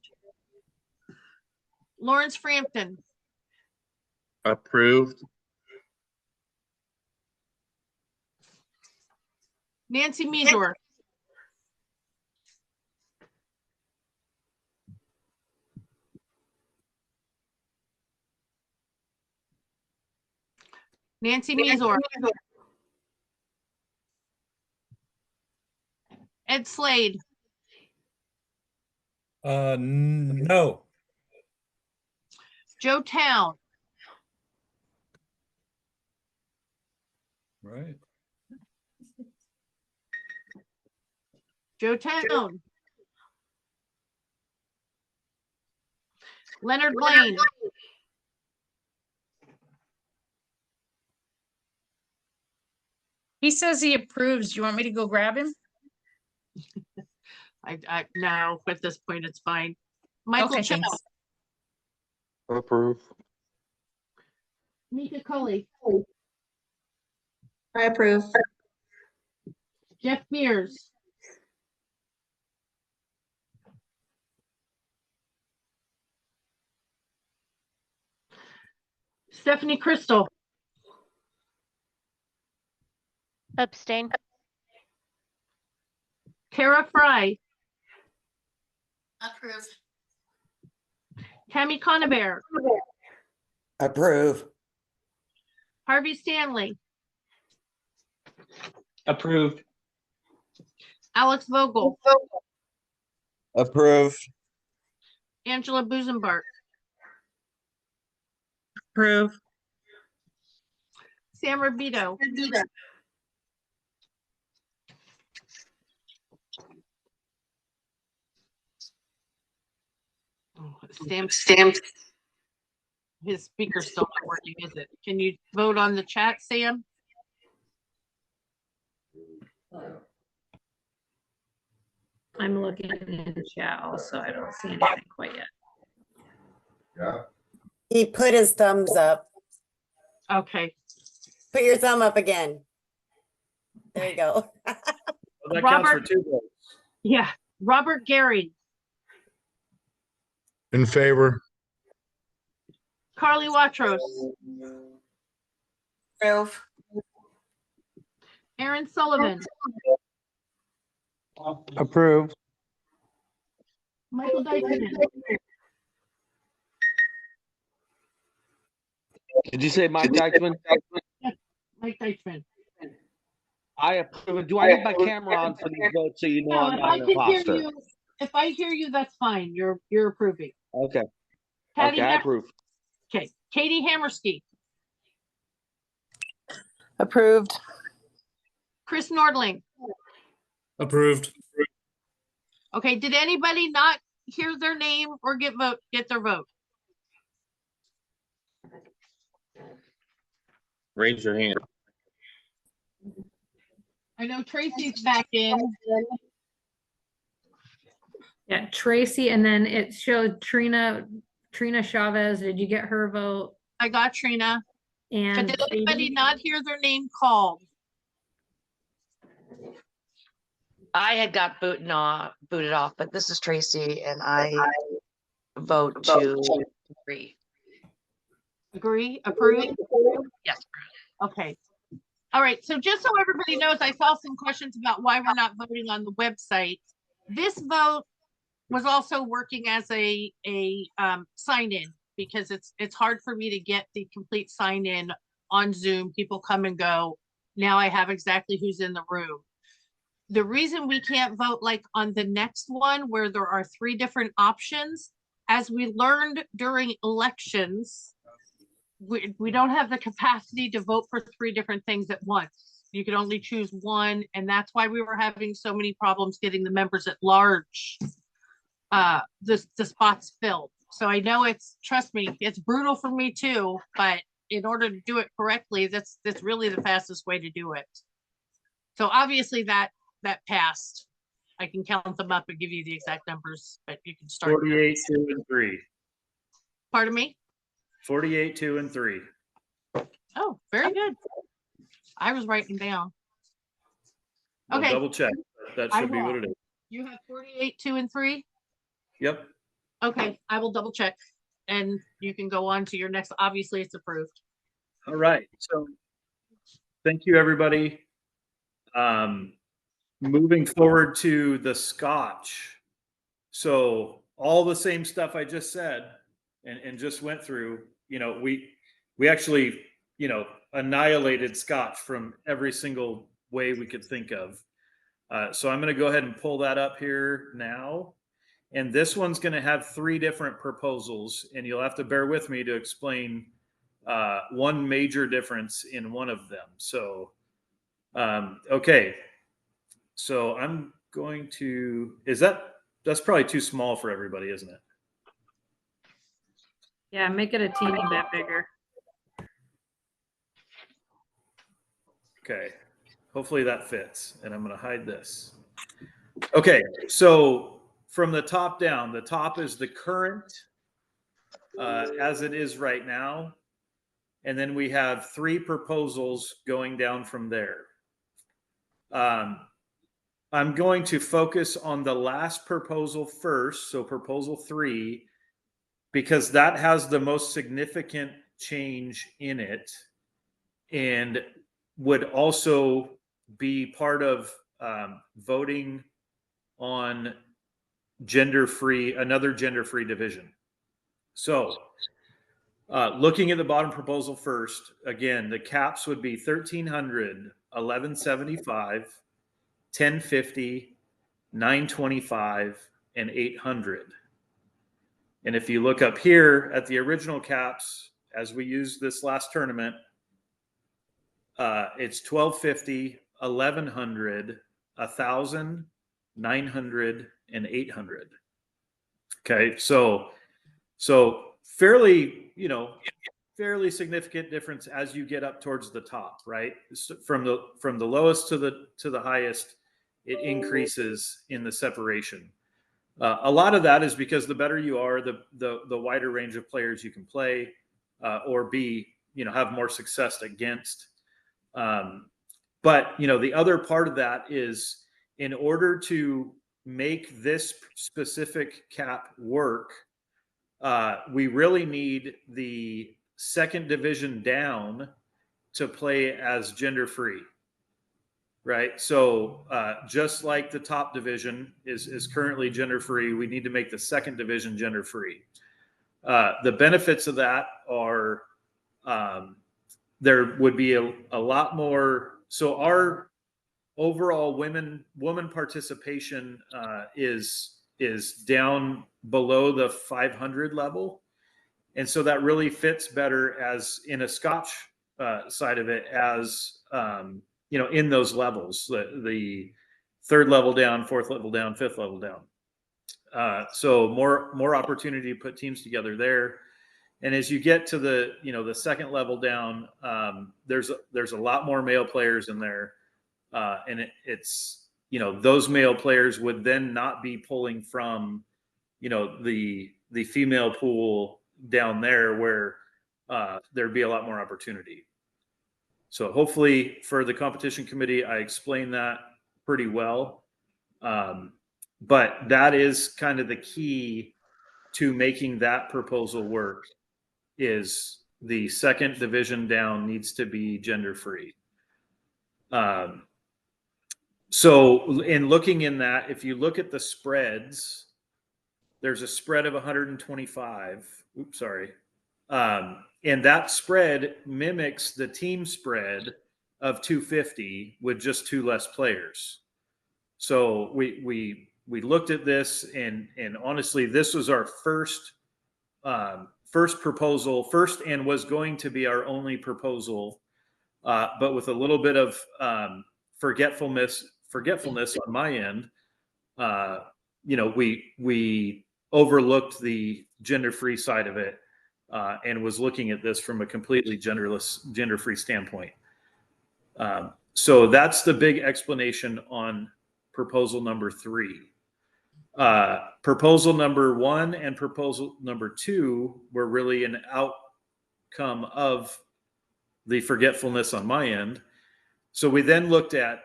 Lawrence Frampton. Approved. Nancy Measor. Nancy Measor. Ed Slade. No. Joe Town. Right. Joe Town. Leonard Blaine. He says he approves. Do you want me to go grab him? I no, at this point it's fine. Michael Okay, Chow. thanks. Approve. Mika Cully. I approve. Jeff Mears. Stephanie Crystal. Abstain. Kara Fry. Approve. Tammy Conabear. Approve. Harvey Stanley. Approved. Alex Vogel. Approved. Angela Busenbark. Approve. Sam Rabito. Sam. His speaker's still not working, is it? Can you vote on the chat, Sam? I'm looking in the chat also. I don't see anything quite yet. Yeah. He put his thumbs up. Okay. Put your thumb up again. There you go. Well, that counts for Robert- 2 votes. Yeah. Robert Gary. In favor. Carly Watros, Approve. Aaron Sullivan, Approve. Michael Dykeman, Did you say Mike Dykman? Mike Dykeman. I approve it. Do I need my camera on for these votes so you know No, I'm if not I an can hear imposter? you, if I hear you, that's fine. You're approving. Okay. Patty Okay, I Ham- approve. Okay, Katie Hammerski, Approved. Chris Nordling. Approved. Okay, did anybody not hear their name or get their vote? Raise your hand. I know Tracy's back in. Yeah, Tracy, and then it showed Trina Chavez. Did you get her vote? I got Trina. And But did anybody Katie? not hear their name called? I had got booted off, but this is Tracy and I vote to agree. Agree? Approve? Yes. Okay. All right. So just so everybody knows, I saw some questions about why we're not voting on the website. This vote was also working as a sign-in because it's hard for me to get the complete sign-in on Zoom. People come and go. Now I have exactly who's in the room. The reason we can't vote like on the next one where there are 3 different options, as we learned during elections, we don't have the capacity to vote for 3 different things at once. You could only choose one, and that's why we were having so many problems getting the members at large, the spots filled. So I know trust me, it's brutal for me too, but in order to do it correctly, that's really the fastest way to do it. So obviously that passed. I can count them up and give you the exact numbers, but you can start. 48, 2, and 3. Pardon me? 48, 2, and 3. Oh, very good. I was writing down. We'll Okay. double check. That I should be will. what it is. You have 48, 2, and 3? Yep. Okay, I will double check and you can go on to your next. Obviously, it's approved. All right. So thank you, everybody. Moving forward to the Scotch. So all the same stuff I just said and just went through, we actually, annihilated Scotch from every single way we could think of. So I'm going to go ahead and pull that up here now. And this one's going to have 3 different proposals, and you'll have to bear with me to explain one major difference in one of them. So, okay. So I'm going to, that's probably too small for everybody, isn't it? Yeah, make it a teeny bit bigger. Okay. Hopefully that fits. And I'm going to hide this. Okay. So from the top down, the top is the current as it is right now. And then we have 3 proposals going down from there. I'm going to focus on the last proposal first. So proposal 3, because that has the most significant change in it and would also be part of voting on another gender-free division. So looking at the bottom proposal first, again, the caps would be 1,300, 1,175, 1050, 925, and 800. And if you look up here at the original caps, as we used this last tournament, it's 1250, 1100, 1000, 900, and 800. Okay, so fairly, fairly significant difference as you get up towards the top, right? From the lowest to the highest, it increases in the separation. A lot of that is because the better you are, the wider range of players you can play, or have more success against. But the other part of that is, in order to make this specific cap work, we really need the second division down to play as gender free. Right. So just like the top division is currently gender free, we need to make the second division gender free. The benefits of that are there would be a lot more. So our overall woman participation is down below the 500 level, and so that really fits better as in a Scotch side of it as in those levels, the third level down, fourth level down, fifth level down. So more opportunity to put teams together there. And as you get to the the second level down, there's a lot more male players in there, and it's those male players would then not be pulling from the female pool down there where there'd be a lot more opportunity. So hopefully for the competition committee, I explained that pretty well. But that is kind of the key to making that proposal work, is the second division down needs to be gender free. So in looking in that, if you look at the spreads, there's a spread of 125. Oops, sorry. And that spread mimics the team spread of 250 with just 2 less players. So we looked at this, and honestly, this was our first proposal, and was going to be our only proposal, but with a little bit of forgetfulness on my end. We overlooked the gender-free side of it, and was looking at this from a completely gender-free standpoint. So that's the big explanation on proposal number 3. Proposal number 1 and proposal number 2 were really an outcome of the forgetfulness on my end. So we then looked at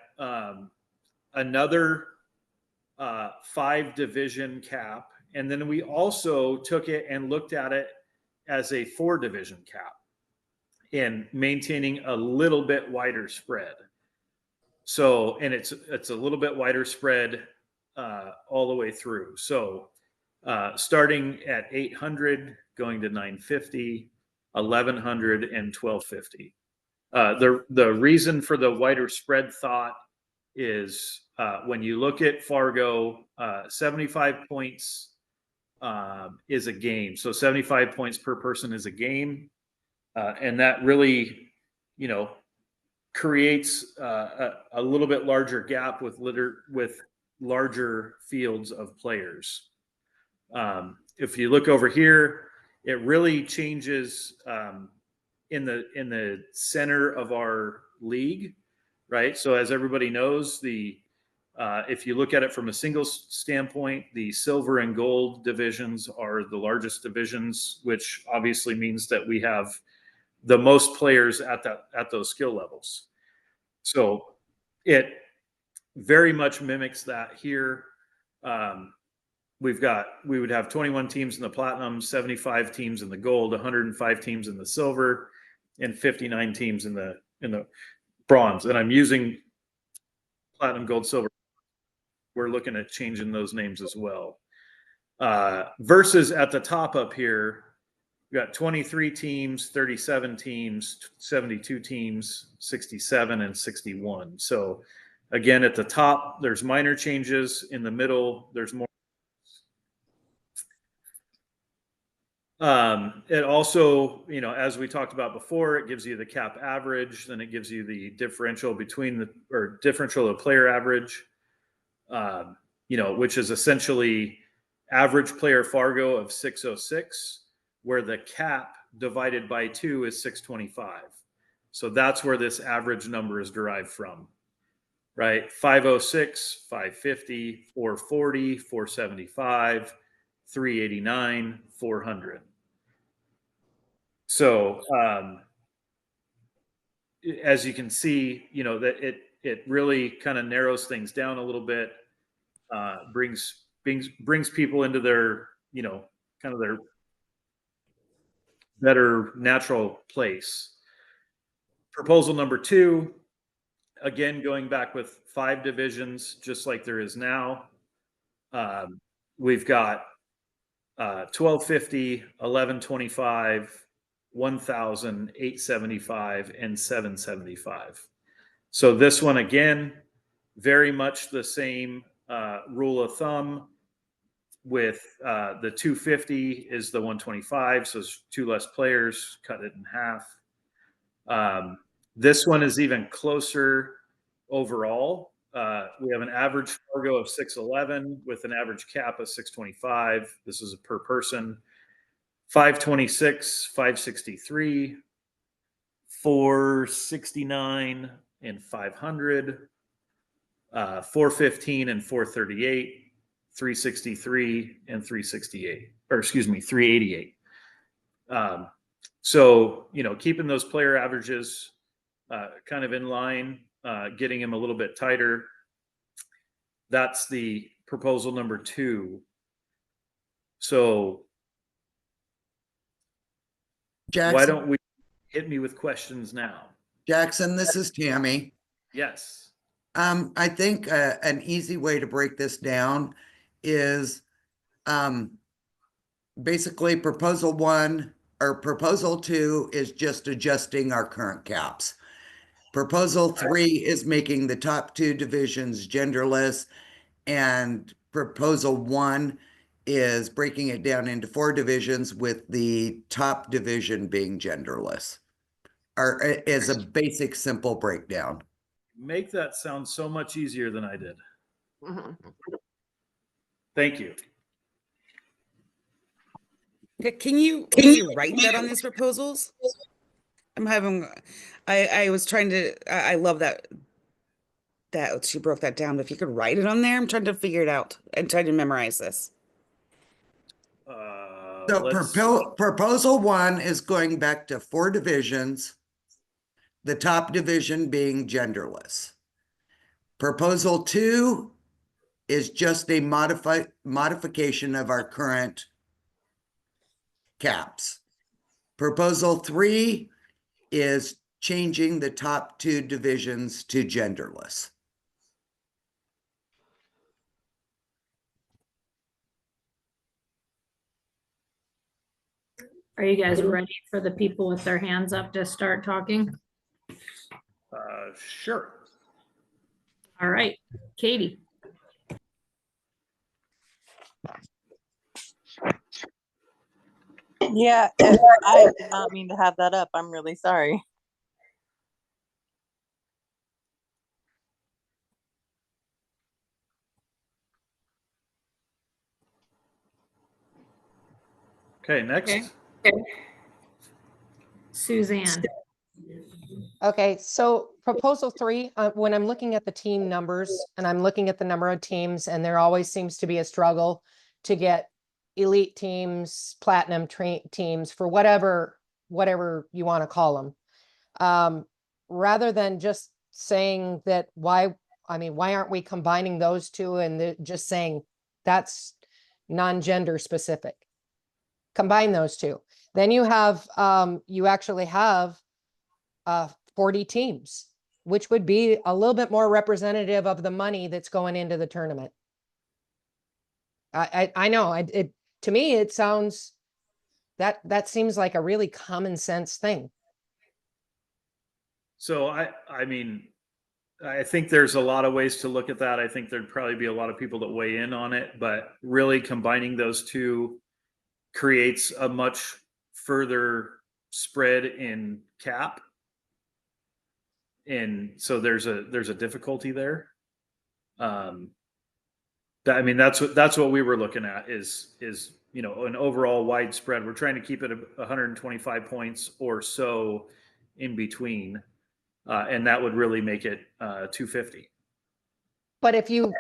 another 5 division cap, and then we also took it and looked at it as a 4 division cap, and maintaining a little bit wider spread. So, and it's a little bit wider spread all the way through. So starting at 800, going to 950, 1100, and 1250. The reason for the wider spread thought is when you look at Fargo, 75 points is a game. So 75 points per person is a game. And that really, creates a little bit larger gap with larger fields of players. If you look over here, it really changes in the center of our league, right? So as everybody knows, if you look at it from a singles standpoint, the silver and gold divisions are the largest divisions, which obviously means that we have the most players at those skill levels. So it very much mimics that here. We would have 21 teams in the platinum, 75 teams in the gold, 105 teams in the silver, and 59 teams in the bronze. And I'm using platinum, gold, silver. We're looking at changing those names as well. Versus at the top up here, we got 23 teams, 37 teams, 72 teams, 67, and 61. So again, at the top, there's minor changes. In the middle, there's more. It also, as we talked about before, it gives you the cap average, then it gives you the differential differential of player average, which is essentially average player Fargo of 606, where the cap divided by 2 is 625. So that's where this average number is derived from, right? 506, 550, 440, 475, 389, 400. So as you can see, that it really kind of narrows things down a little bit, brings people into their, kind of better natural place. Proposal number 2, again, going back with 5 divisions, just like there is now. We've got 1250, 1125, 1000, 875, and 775. So this one, again, very much the same rule of thumb with the 250 is the 125, so it's 2 less players, cut it in half. This one is even closer overall. We have an average Fargo of 611 with an average cap of 625. This is a per person. 526, 563, 469, and 500. 415 and 438. 363 and 368, or excuse me, 388. So, keeping those player averages kind of in line, getting them a little bit tighter. That's the proposal number 2. So Jackson, why don't we hit me with questions now? Jackson, this is Tammy. Yes. I think an easy way to break this down is basically proposal 1 or proposal 2 is just adjusting our current caps. Proposal 3 is making the top 2 divisions genderless, and proposal 1 is breaking it down into 4 divisions with the top division being genderless, or is a basic simple breakdown. Make that sound so much easier than I did. Thank you. Can you write that on these proposals? I was trying to, I love that she broke that down, but if you could write it on there, I'm trying to figure it out and trying to memorize this. So proposal 1 is going back to 4 divisions, the top division being genderless. Proposal 2 is just a modification of our current caps. Proposal 3 is changing the top 2 divisions to genderless. Are you guys ready for the people with their hands up to start talking? Sure. All right, Katie. Yeah, I did not mean to have that up. I'm really sorry. Okay, next. Suzanne. Okay, so proposal 3, when I'm looking at the team numbers and I'm looking at the number of teams, and there always seems to be a struggle to get elite teams, platinum teams, for whatever you want to call them. Rather than just saying that why aren't we combining those two and just saying that's non-gender specific? Combine those two. Then you have, you actually have 40 teams, which would be a little bit more representative of the money that's going into the tournament. I know to me, it sounds that seems like a really common sense thing. So I mean, I think there's a lot of ways to look at that. I think there'd probably be a lot of people that weigh in on it, but really combining those two creates a much further spread in cap. And so there's a difficulty there. I mean, that's what we were looking at is an overall widespread. We're trying to keep it 125 points or so in between, and that would really make it 250. But if you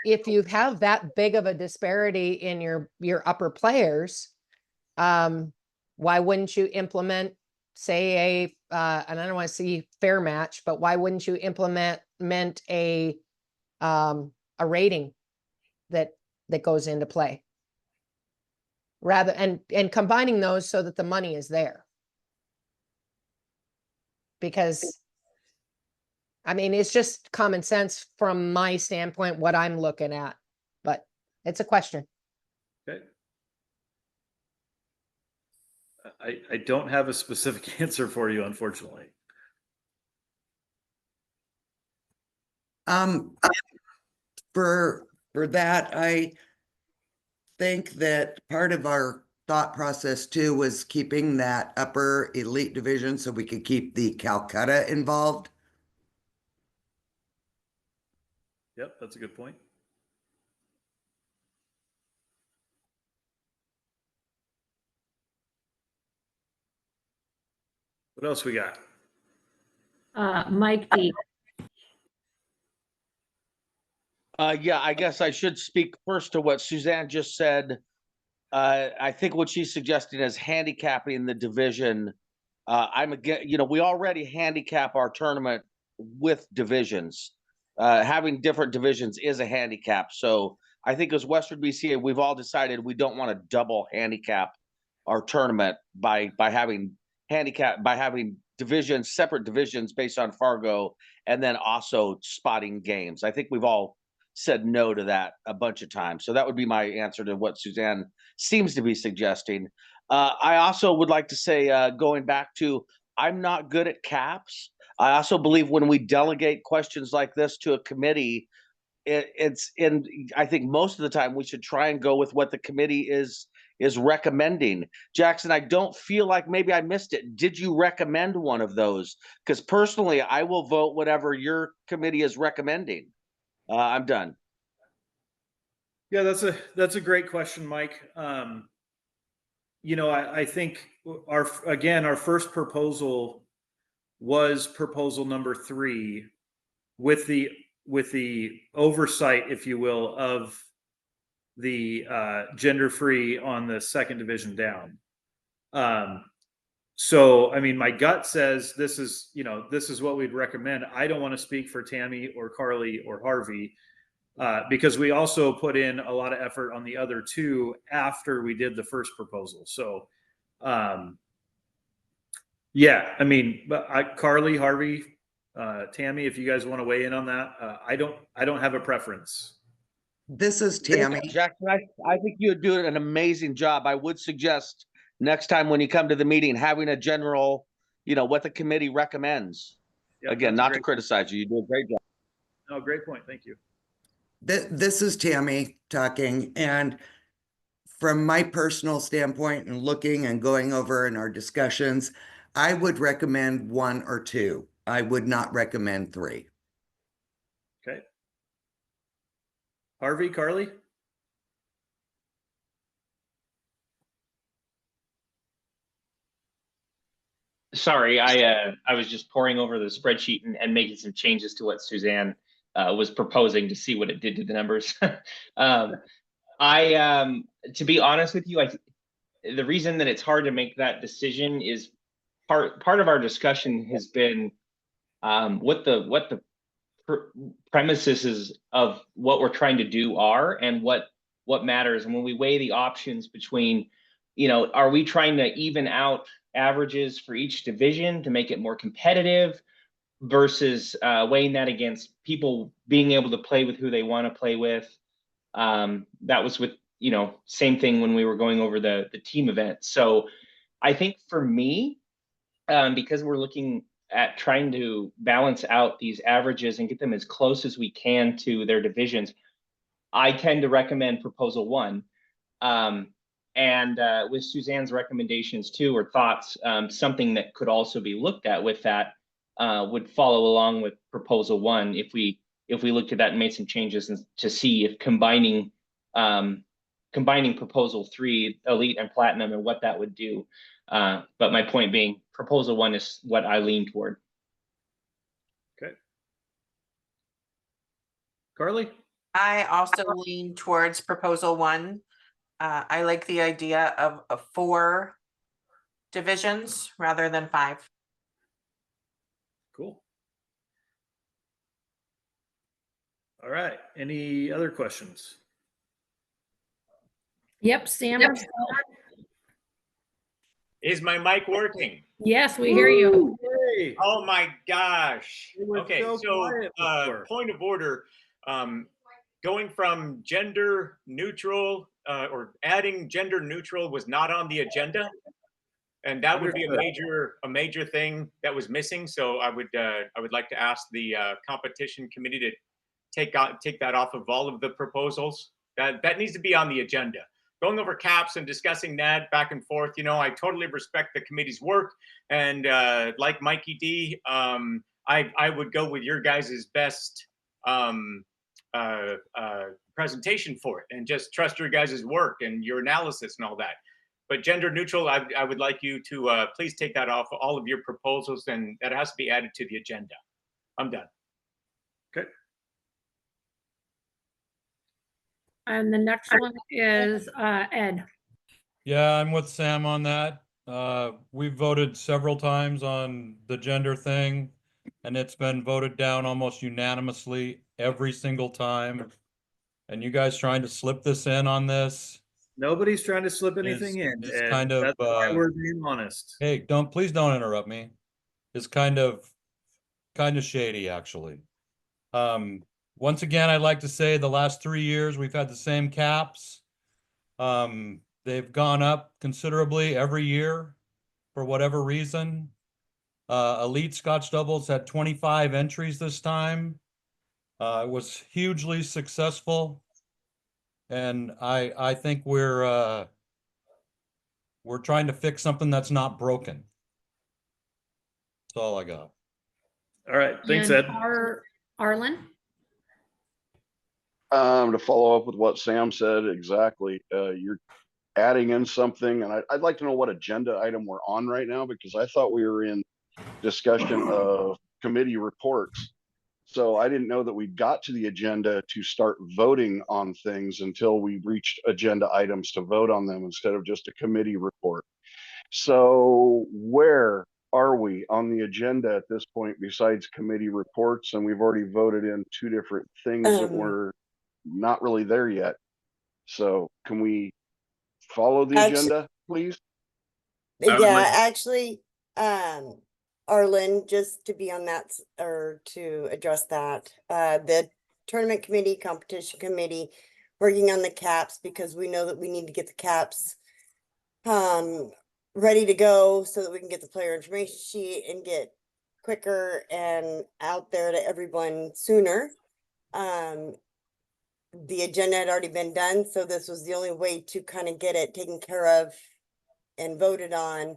have that big of a disparity in your upper players, why wouldn't you implement, say, and I don't want to see fair match, but why wouldn't you implement a rating that goes into play, rather and combining those so that the money is there? because I mean, it's just common sense from my standpoint, what I'm looking at, but it's a question. Okay. I don't have a specific answer for you, unfortunately. For that, I think that part of our thought process too was keeping that upper elite division so we could keep the Calcutta involved. Yep, that's a good point. What else we got? Mike D. Yeah, I guess I should speak first to what Suzanne just said. I think what she's suggesting is handicapping the division. I'm again, we already handicap our tournament with divisions. Having different divisions is a handicap. So I think as Western BCA, we've all decided we don't want to double handicap our tournament by having divisions, separate divisions based on Fargo, and then also spotting games. I think we've all said no to that a bunch of times. So that would be my answer to what Suzanne seems to be suggesting. I also would like to say, going back to, I'm not good at caps. I also believe when we delegate questions like this to a committee, I think most of the time we should try and go with what the committee is recommending. Jackson, I don't feel like maybe I missed it. Did you recommend one of those? Because personally, I will vote whatever your committee is recommending. I'm done. Yeah, that's a great question, Mike. I think our first proposal was proposal number 3 with the oversight, if you will, of the gender-free on the second division down. So, I mean, my gut says this is what we'd recommend. I don't want to speak for Tammy or Carly or Harvey, because we also put in a lot of effort on the other 2 after we did the first proposal. So, yeah, I mean, but Carly, Harvey, Tammy, if you guys want to weigh in on that, I don't have a preference. This is Tammy. Jackson, I think you would do an amazing job. I would suggest next time when you come to the meeting, having a general, what the committee recommends. Yep, Again, not to criticize you. You do a great job. No, great point. Thank you. This is Tammy talking, and from my personal standpoint and looking and going over in our discussions, I would recommend 1 or 2. I would not recommend 3. Okay. Harvey, Carly? Sorry, I was just poring over the spreadsheet and making some changes to what Suzanne was proposing to see what it did to the numbers. To be honest with you, the reason that it's hard to make that decision is part of our discussion has been what the premises is of what we're trying to do are and what matters. And when we weigh the options between, are we trying to even out averages for each division to make it more competitive versus weighing that against people being able to play with who they want to play with. That was with, same thing when we were going over the team event. So I think for me, because we're looking at trying to balance out these averages and get them as close as we can to their divisions, I tend to recommend proposal 1. And with Suzanne's recommendations too, or thoughts, something that could also be looked at with that would follow along with proposal 1 if we looked at that and made some changes to see if combining proposal 3, elite and platinum, and what that would do. But my point being, proposal 1 is what I lean toward. Okay. Carly? I also lean towards proposal 1. I like the idea of 4 divisions rather than 5. Cool. All right. Any other questions? Yep, Sam. Is my mic working? Yes, we hear you. Hey, Oh my gosh. it was Okay, so so quiet before. point of order. Going from gender neutral or adding gender neutral was not on the agenda. And that would be Understood. a major thing that was missing. So I would like to ask the competition committee to take that off of all of the proposals. That needs to be on the agenda. Going over caps and discussing that back and forth. You know, I totally respect the committee's work, and like Mikey D, I would go with your guys' best presentation for it, and just trust your guys' work and your analysis and all that. But gender neutral, I would like you to please take that off all of your proposals, and that has to be added to the agenda. I'm done. Okay. And the next one is Ed. Yeah, I'm with Sam on that. We've voted several times on the gender thing, and it's been voted down almost unanimously every single time. And you guys trying to slip this in on this Nobody's trying to slip anything in, is Ed. kind of That's why we're being honest. hey, please don't interrupt me. It's kind of shady, actually. Once again, I'd like to say the last 3 years we've had the same caps. They've gone up considerably every year for whatever reason. Elite Scotch doubles had 25 entries this time. It was hugely successful, and I think we're trying to fix something that's not broken. That's all I got. All right, thanks, And Ed. Arlen? To follow up with what Sam said, exactly. You're adding in something, and I'd like to know what agenda item we're on right now, because I thought we were in discussion of committee reports. So I didn't know that we got to the agenda to start voting on things until we reached agenda items to vote on them instead of just a committee report. So where are we on the agenda at this point besides committee reports? And we've already voted in 2 different things that were not really there yet. So can we follow the agenda, please? Yeah, actually, Arlen, just to be on that, or to address that, the tournament committee, competition committee, working on the caps, because we know that we need to get the caps ready to go so that we can get the player information sheet and get quicker and out there to everyone sooner. The agenda had already been done, so this was the only way to kind of get it taken care of and voted on,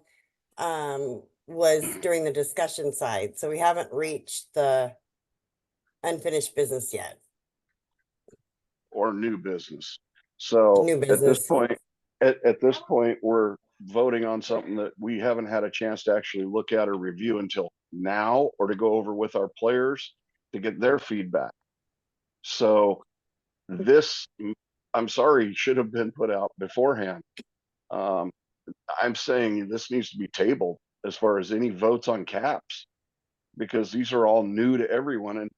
was during the discussion side. So we haven't reached the unfinished business yet. Or new business. So New at this business. point, at this point, we're voting on something that we haven't had a chance to actually look at or review until now, or to go over with our players to get their feedback. So this, I'm sorry, should have been put out beforehand. I'm saying this needs to be tabled as far as any votes on caps, because these are all new to everyone. And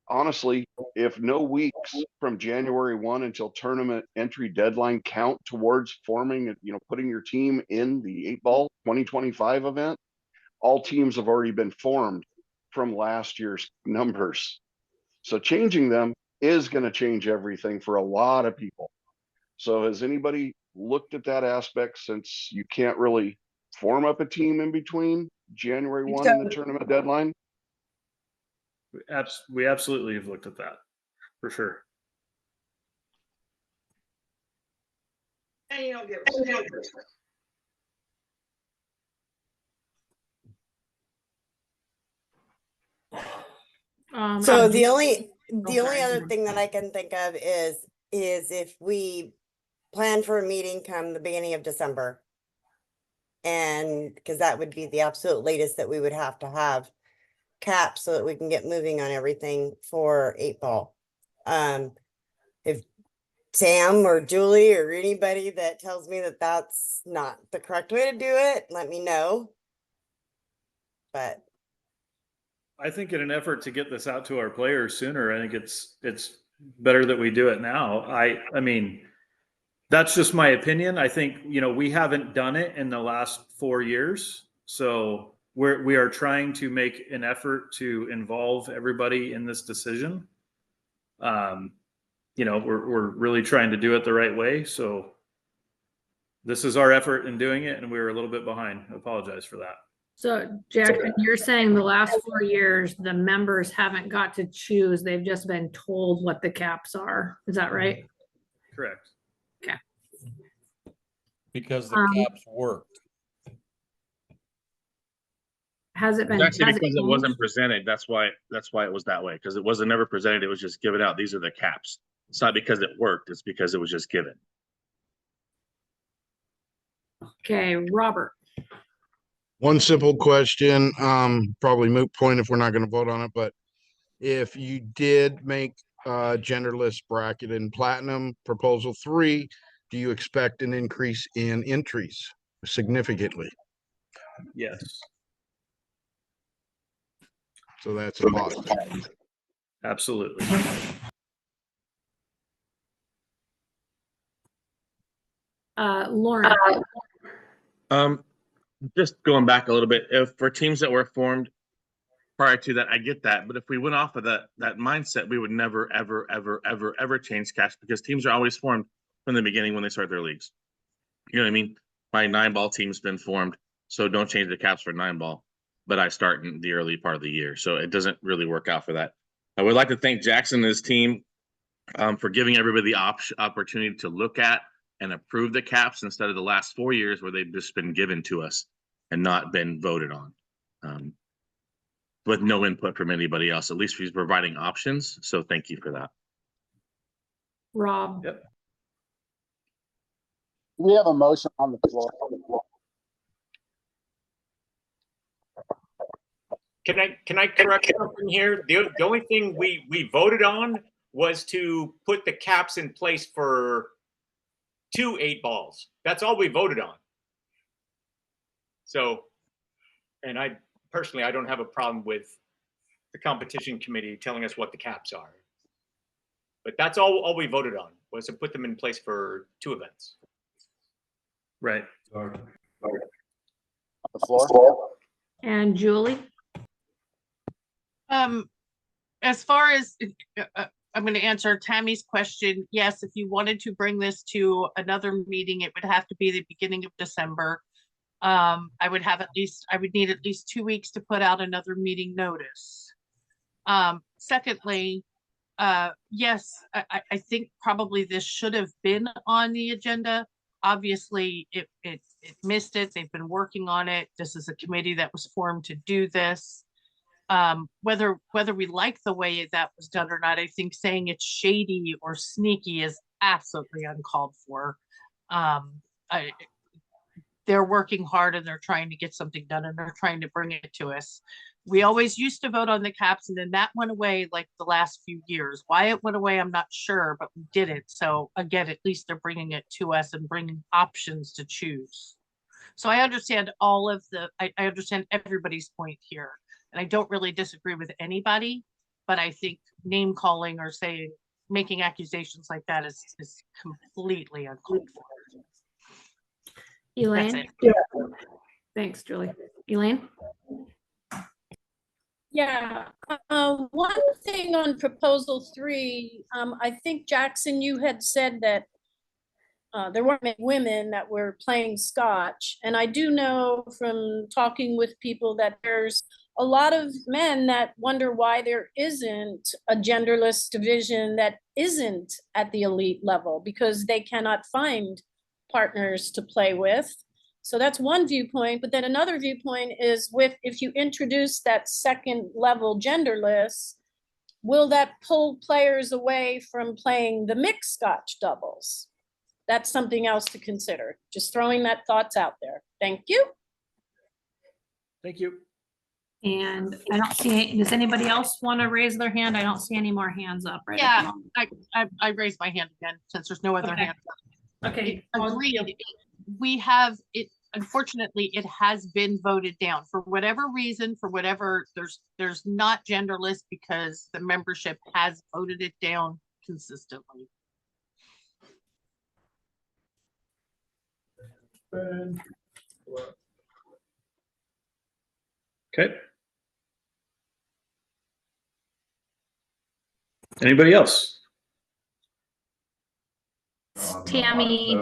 honestly, if no weeks from January 1 until tournament entry deadline count towards forming, putting your team in the 8-ball 2025 event, all teams have already been formed from last year's numbers. So changing them is going to change everything for a lot of people. So has anybody looked at that aspect, since you can't really form up a team in between January 1 and the tournament deadline? We absolutely have looked at that, for sure. And you don't get So the only other thing that I can think of is if we plan for a meeting come the beginning of December. And because that would be the absolute latest that we would have to have caps so that we can get moving on everything for 8-ball. If Sam or Julie or anybody that tells me that that's not the correct way to do it, let me know. But I think in an effort to get this out to our players sooner, I think it's better that we do it now. I mean, that's just my opinion. I think, we haven't done it in the last 4 years. So we are trying to make an effort to involve everybody in this decision. You know, we're really trying to do it the right way. So this is our effort in doing it, and we were a little bit behind. I apologize for that. So Jackson, you're saying the last 4 years, the members haven't got to choose. They've just been told what the caps are. Is that right? Correct. Okay. Because the caps worked. Has it It's been? actually has because it changed? wasn't presented. That's why it was that way. Because it wasn't never presented. It was just given out. These are the caps. It's not because it worked. It's because it was just given. Okay, Robert. One simple question, probably moot point if we're not going to vote on it, but if you did make genderless bracket in platinum proposal 3, do you expect an increase in entries significantly? Yes. So that's a positive. Absolutely. Lauren. Just going back a little bit, if for teams that were formed prior to that, I get that. But if we went off of that mindset, we would never, ever change caps because teams are always formed from the beginning when they start their leagues. You know what I mean? My 9-ball team's been formed, so don't change the caps for 9-ball. But I start in the early part of the year, so it doesn't really work out for that. I would like to thank Jackson and his team for giving everybody the opportunity to look at and approve the caps instead of the last 4 years where they've just been given to us and not been voted on with no input from anybody else. At least he's providing options. So thank you for that. Rob. Yep. We have a motion on the floor. Can I correct something here? The only thing we voted on was to put the caps in place for 2 8-balls. That's all we voted on. So, and I personally, I don't have a problem with the competition committee telling us what the caps are. But that's all we voted on was to put them in place for 2 events. Right. On the floor. And Julie. As far as I'm going to answer Tammy's question. Yes, if you wanted to bring this to another meeting, it would have to be the beginning of December. I would need at least 2 weeks to put out another meeting notice. Secondly, yes, I think probably this should have been on the agenda. Obviously, it missed it. They've been working on it. This is a committee that was formed to do this. Whether we like the way that was done or not, I think saying it's shady or sneaky is absolutely uncalled for. They're working hard and they're trying to get something done and they're trying to bring it to us. We always used to vote on the caps and then that went away like the last few years. Why it went away, I'm not sure, but we did it. So again, at least they're bringing it to us and bringing options to choose. So I understand I understand everybody's point here. And I don't really disagree with anybody, but I think name calling or making accusations like that is completely uncalled for. Elaine. Thanks, Julie. Elaine. Yeah, one thing on proposal 3, I think Jackson, you had said that there weren't many women that were playing Scotch. And I do know from talking with people that there's a lot of men that wonder why there isn't a genderless division that isn't at the elite level because they cannot find partners to play with. So that's one viewpoint. But then another viewpoint is if you introduce that second level genderless, will that pull players away from playing the mixed Scotch doubles? That's something else to consider. Just throwing that thoughts out there. Thank you. Thank you. And I don't see, does anybody else want to raise their hand? I don't see any more hands up right Yeah, now. I raised my hand again since there's no other Okay. hands up. Okay. Agreed. We have it. Unfortunately, it has been voted down for whatever reason, there's not genderless because the membership has voted it down consistently. Okay. Anybody else? Tammy.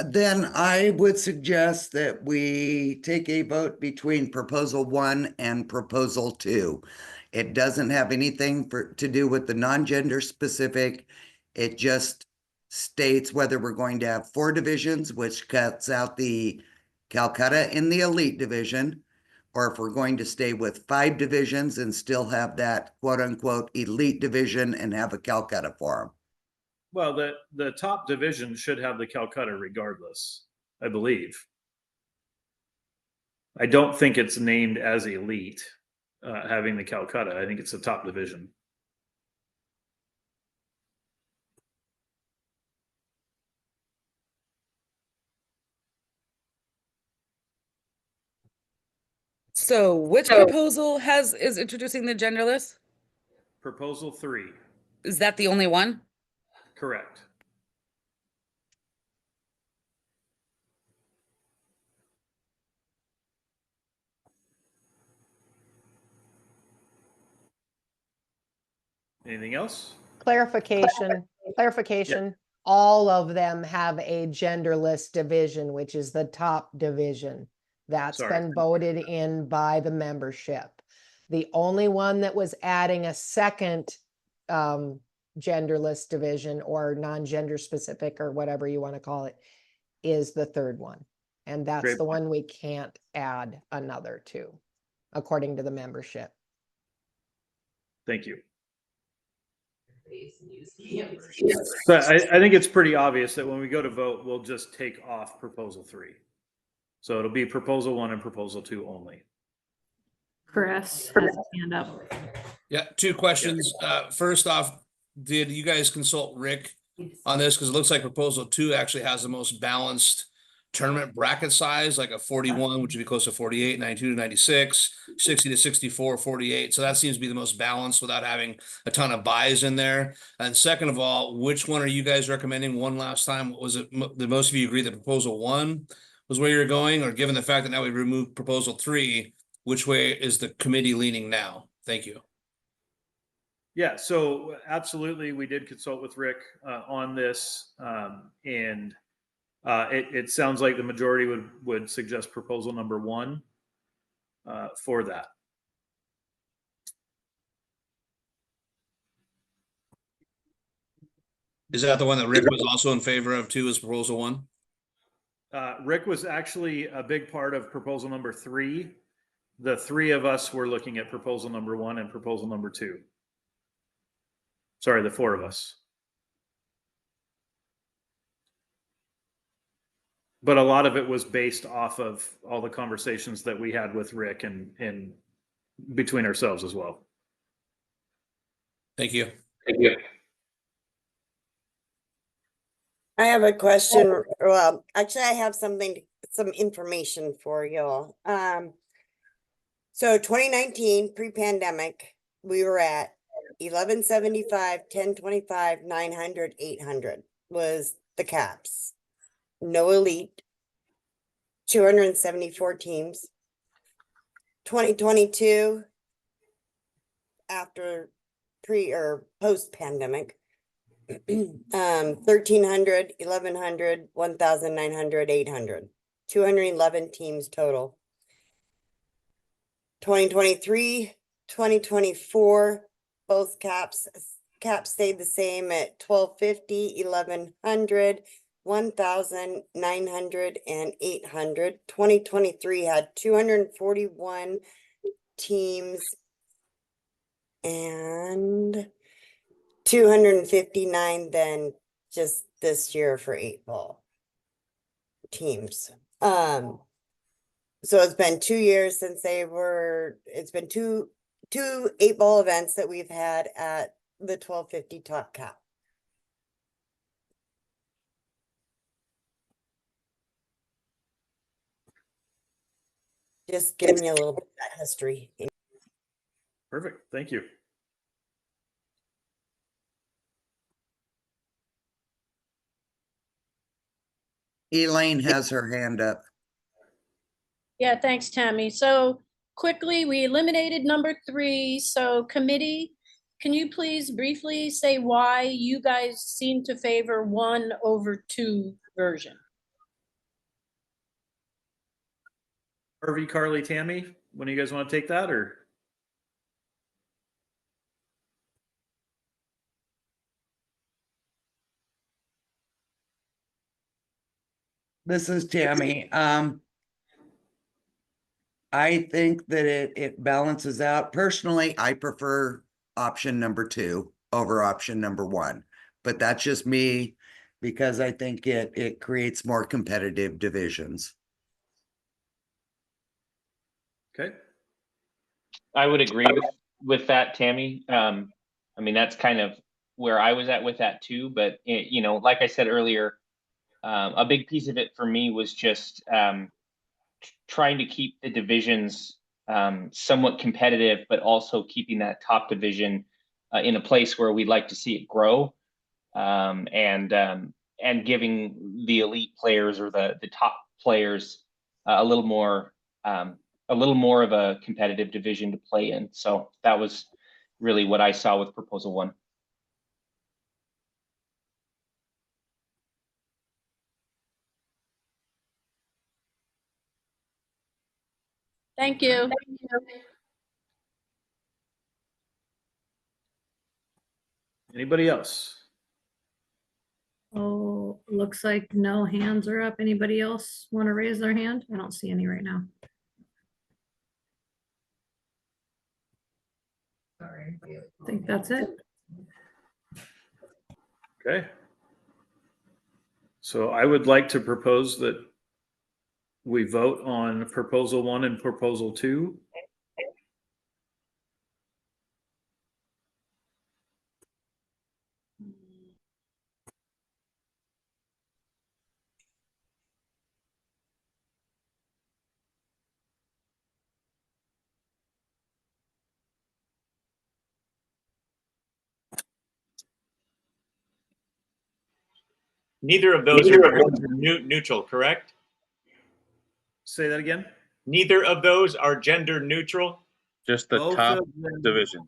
Then I would suggest that we take a vote between proposal 1 and proposal 2. It doesn't have anything to do with the non-gender specific. It just states whether we're going to have 4 divisions, which cuts out the Calcutta in the elite division, or if we're going to stay with 5 divisions and still have that quote unquote elite division and have a Calcutta for them. Well, the top division should have the Calcutta regardless, I believe. I don't think it's named as elite, having the Calcutta. I think it's the top division. So which proposal is introducing the genderless? Proposal 3, Is that the only one? correct. Anything else? Clarification. All of them have a genderless division, which is the top division. That's Sorry. been voted in by the membership. The only one that was adding a second genderless division or non-gender specific or whatever you want to call it is the third one. And that's Great the point. one we can't add another to, according to the membership. Thank you. But I think it's pretty obvious that when we go to vote, we'll just take off proposal 3. So it'll be proposal 1 and proposal 2 only. Chris has a hand up. Yeah, 2 questions. First off, did you guys consult Rick on this? Because it looks like proposal 2 actually has the most balanced tournament bracket size, like a 41, which would be close to 48, 92 to 96, 60 to 64, 48. So that seems to be the most balanced without having a ton of buys in there. And second of all, which one are you guys recommending one last time? Was it the most of you agree that proposal 1 was where you're going, or given the fact that now we removed proposal 3, which way is the committee leaning now? Thank you. Yeah, so absolutely, we did consult with Rick on this, and it sounds like the majority would suggest proposal number 1 for that. Is that the one that Rick was also in favor of too, as proposal 1? Rick was actually a big part of proposal number 3. The 3 of us were looking at proposal number 1 and proposal number 2. Sorry, the 4 of us. But a lot of it was based off of all the conversations that we had with Rick and between ourselves as well. Thank you. Thank you. I have a question. Well, actually, I have some information for y'all. So 2019, pre-pandemic, we were at 1175, 1025, 900, 800 was the caps. No elite, 274 teams. 2022, after pre or post pandemic, 1300, 1100, 1900, 800, 211 teams total. 2023, 2024, both caps stayed the same at 1250, 1100, 1900, and 800. 2023 had 241 teams and 259 then just this year for 8-ball teams. So it's been 2 years since it's been two 8-ball events that we've had at the 1250 top cap. Just giving you a little bit of that history. Perfect. Thank you. Elaine has her hand up. Yeah, thanks, Tammy. So quickly, we eliminated number 3. So committee, can you please briefly say why you guys seem to favor 1 over 2 version? Harvey, Carly, Tammy, when do you guys want to take that, or? This is Tammy. I think that it balances out. Personally, I prefer option number 2 over option number 1, but that's just me because I think it creates more competitive divisions. Okay. I would agree with that, Tammy. I mean, that's kind of where I was at with that too. But you know, like I said earlier, a big piece of it for me was just trying to keep the divisions somewhat competitive, but also keeping that top division in a place where we'd like to see it grow, and giving the elite players or the top players a little more of a competitive division to play in. So that was really what I saw with proposal 1. Thank you. Anybody else? Oh, looks like no hands are up. Anybody else want to raise their hand? I don't see any right now. I think that's it. Okay. So I would like to propose that we vote on proposal 1 and proposal 2. Neither of those are neutral, correct? Say that again. Neither of those are gender neutral. Just the Both top of them- division.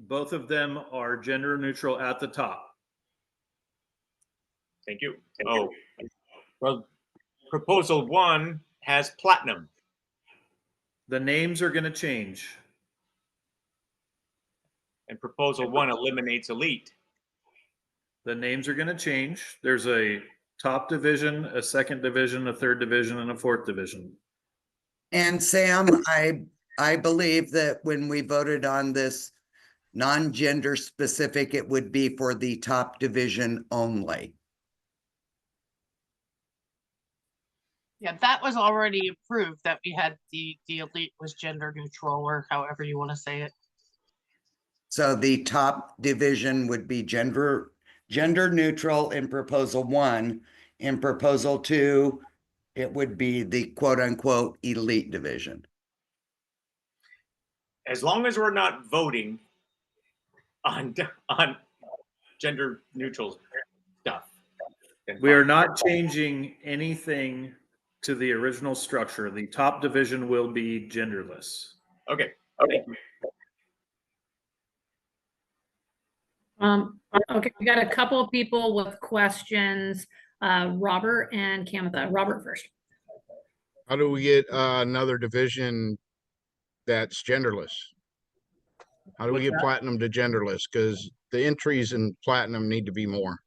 Both of them are gender neutral at the top. Thank you. Oh, well, proposal 1 has platinum. The names are going to change. And proposal 1 eliminates elite. The names are going to change. There's a top division, a second division, a third division, and a fourth division. And Sam, I believe that when we voted on this non-gender specific, it would be for the top division only. Yeah, that was already approved, that we had the elite was gender neutral, or however you want to say it. So the top division would be gender neutral in proposal 1. In proposal 2, it would be the quote unquote elite division. As long as we're not voting on gender neutral stuff. We are not changing anything to the original structure. The top division will be genderless. Okay. Okay. Okay, we got a couple of people with questions. Robert and Kamitha. Robert first. How do we get another division that's genderless? How do we What's get that? platinum to genderless? Because the entries in platinum need to be more.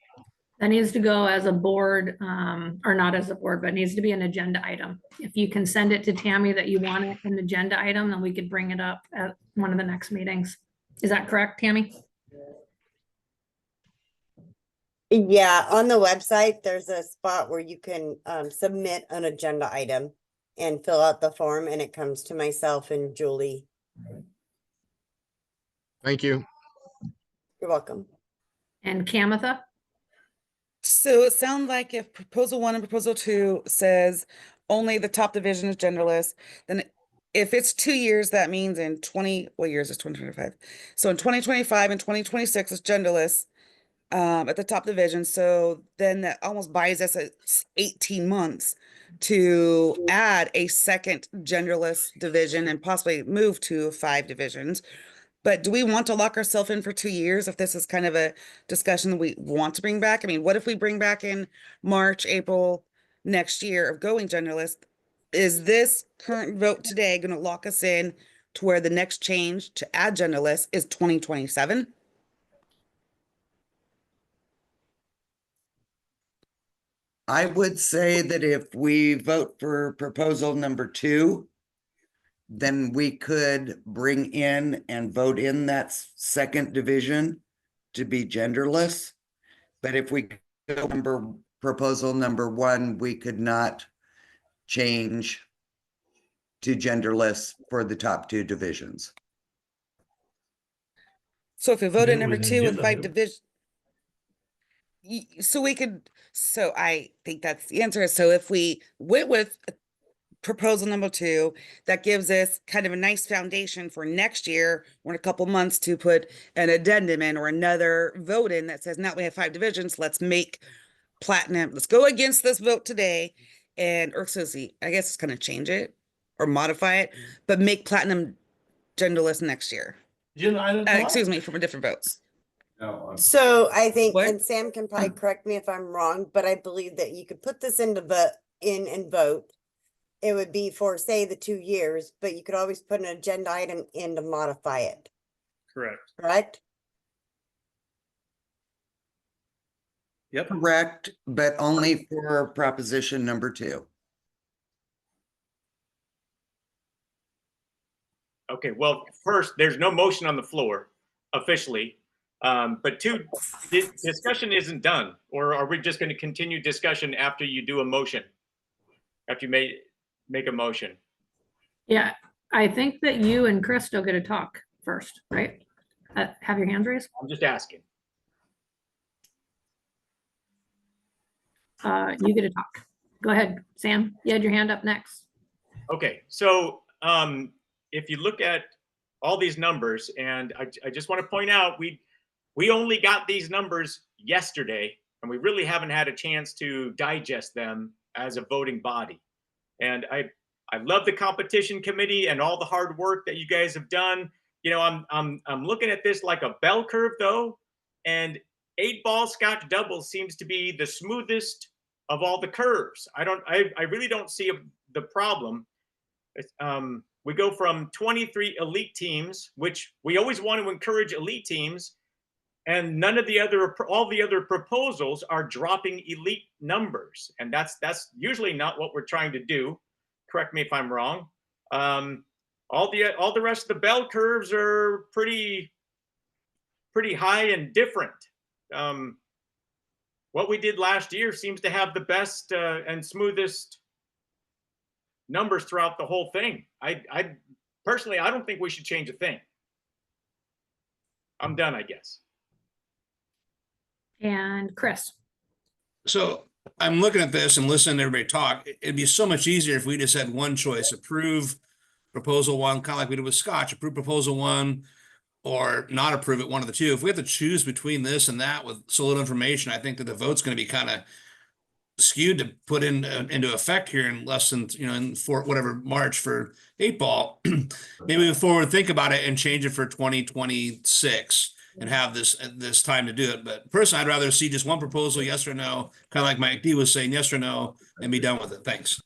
That needs to go as a board, or not as a board, but it needs to be an agenda item. If you can send it to Tammy that you want it an agenda item, then we could bring it up at one of the next meetings. Is that correct, Tammy? Yeah, on the website, there's a spot where you can submit an agenda item and fill out the form, and it comes to myself and Julie. Thank you. You're welcome. And Kamitha? So it sounds like if proposal 1 and proposal 2 says only the top division is genderless, then if it's 2 years, that means in what years is 2025? So in 2025 and 2026 is genderless at the top division. So then that almost buys us 18 months to add a second genderless division and possibly move to 5 divisions. But do we want to lock ourselves in for 2 years if this is kind of a discussion that we want to bring back? I mean, what if we bring back in March, April next year of going genderless? Is this current vote today going to lock us in to where the next change to add genderless is 2027? I would say that if we vote for proposal number 2, then we could bring in and vote in that second division to be genderless. But if we go proposal number 1, we could not change to genderless for the top 2 divisions. So if we vote in number With an 2 with agenda 5 item. divisions, so we could, so I think that's the answer. So if we went with proposal number 2, that gives us kind of a nice foundation for next year or in a couple months to put an addendum in or another vote in that says, now we have 5 divisions, let's make platinum, let's go against this vote today. And, or Susie, I guess it's gonna change it or modify it, but make platinum genderless next year. Agenda item Excuse 12. me, from different votes. So I think, What? and Sam can probably correct me if I'm wrong, but I believe that you could put this into in and vote. It would be for, say, the 2 years, but you could always put an agenda item in to modify it, Correct. correct? Yep. Correct, but only for proposition number 2. Okay, well, first, there's no motion on the floor officially. But 2, discussion isn't done, or are we just going to continue discussion after you do a motion? After you make a motion? Yeah, I think that you and Chris still get to talk first, right? Have your hands raised. I'm just asking. You get to talk. Go ahead, Sam. You had your hand up next. Okay, so if you look at all these numbers, and I just want to point out, we only got these numbers yesterday, and we really haven't had a chance to digest them as a voting body. And I love the competition committee and all the hard work that you guys have done. You know, I'm looking at this like a bell curve though, and 8-ball Scotch double seems to be the smoothest of all the curves. I really don't see the problem. We go from 23 elite teams, which we always want to encourage elite teams, and all the other proposals are dropping elite numbers, and that's usually not what we're trying to do. Correct me if I'm wrong. All the rest of the bell curves are pretty high and different. What we did last year seems to have the best and smoothest numbers throughout the whole thing. I personally, I don't think we should change a thing. I'm done, I guess. And Chris. So I'm looking at this and listening to everybody talk. It'd be so much easier if we just had one choice: approve proposal 1, kind of like we did with Scotch, approve proposal 1, or not approve it, one of the two. If we have to choose between this and that with so little information, I think that the vote's going to be kind of skewed to put into effect here in less than, in March for 8-ball. Maybe before we think about it and change it for 2026 and have this time to do it. But personally, I'd rather see just one proposal, yes or no, kind of like Mike D was saying, yes or no, and be done with it. Thanks.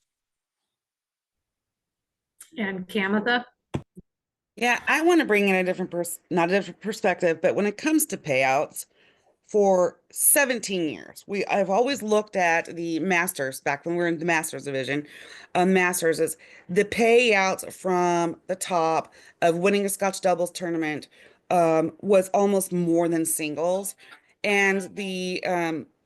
And Kamatha. Yeah, I want to bring in a different not a different perspective, but when it comes to payouts for 17 years, I've always looked at the Masters back when we were in the Masters division. Masters is the payouts from the top of winning a Scotch doubles tournament was almost more than singles. And the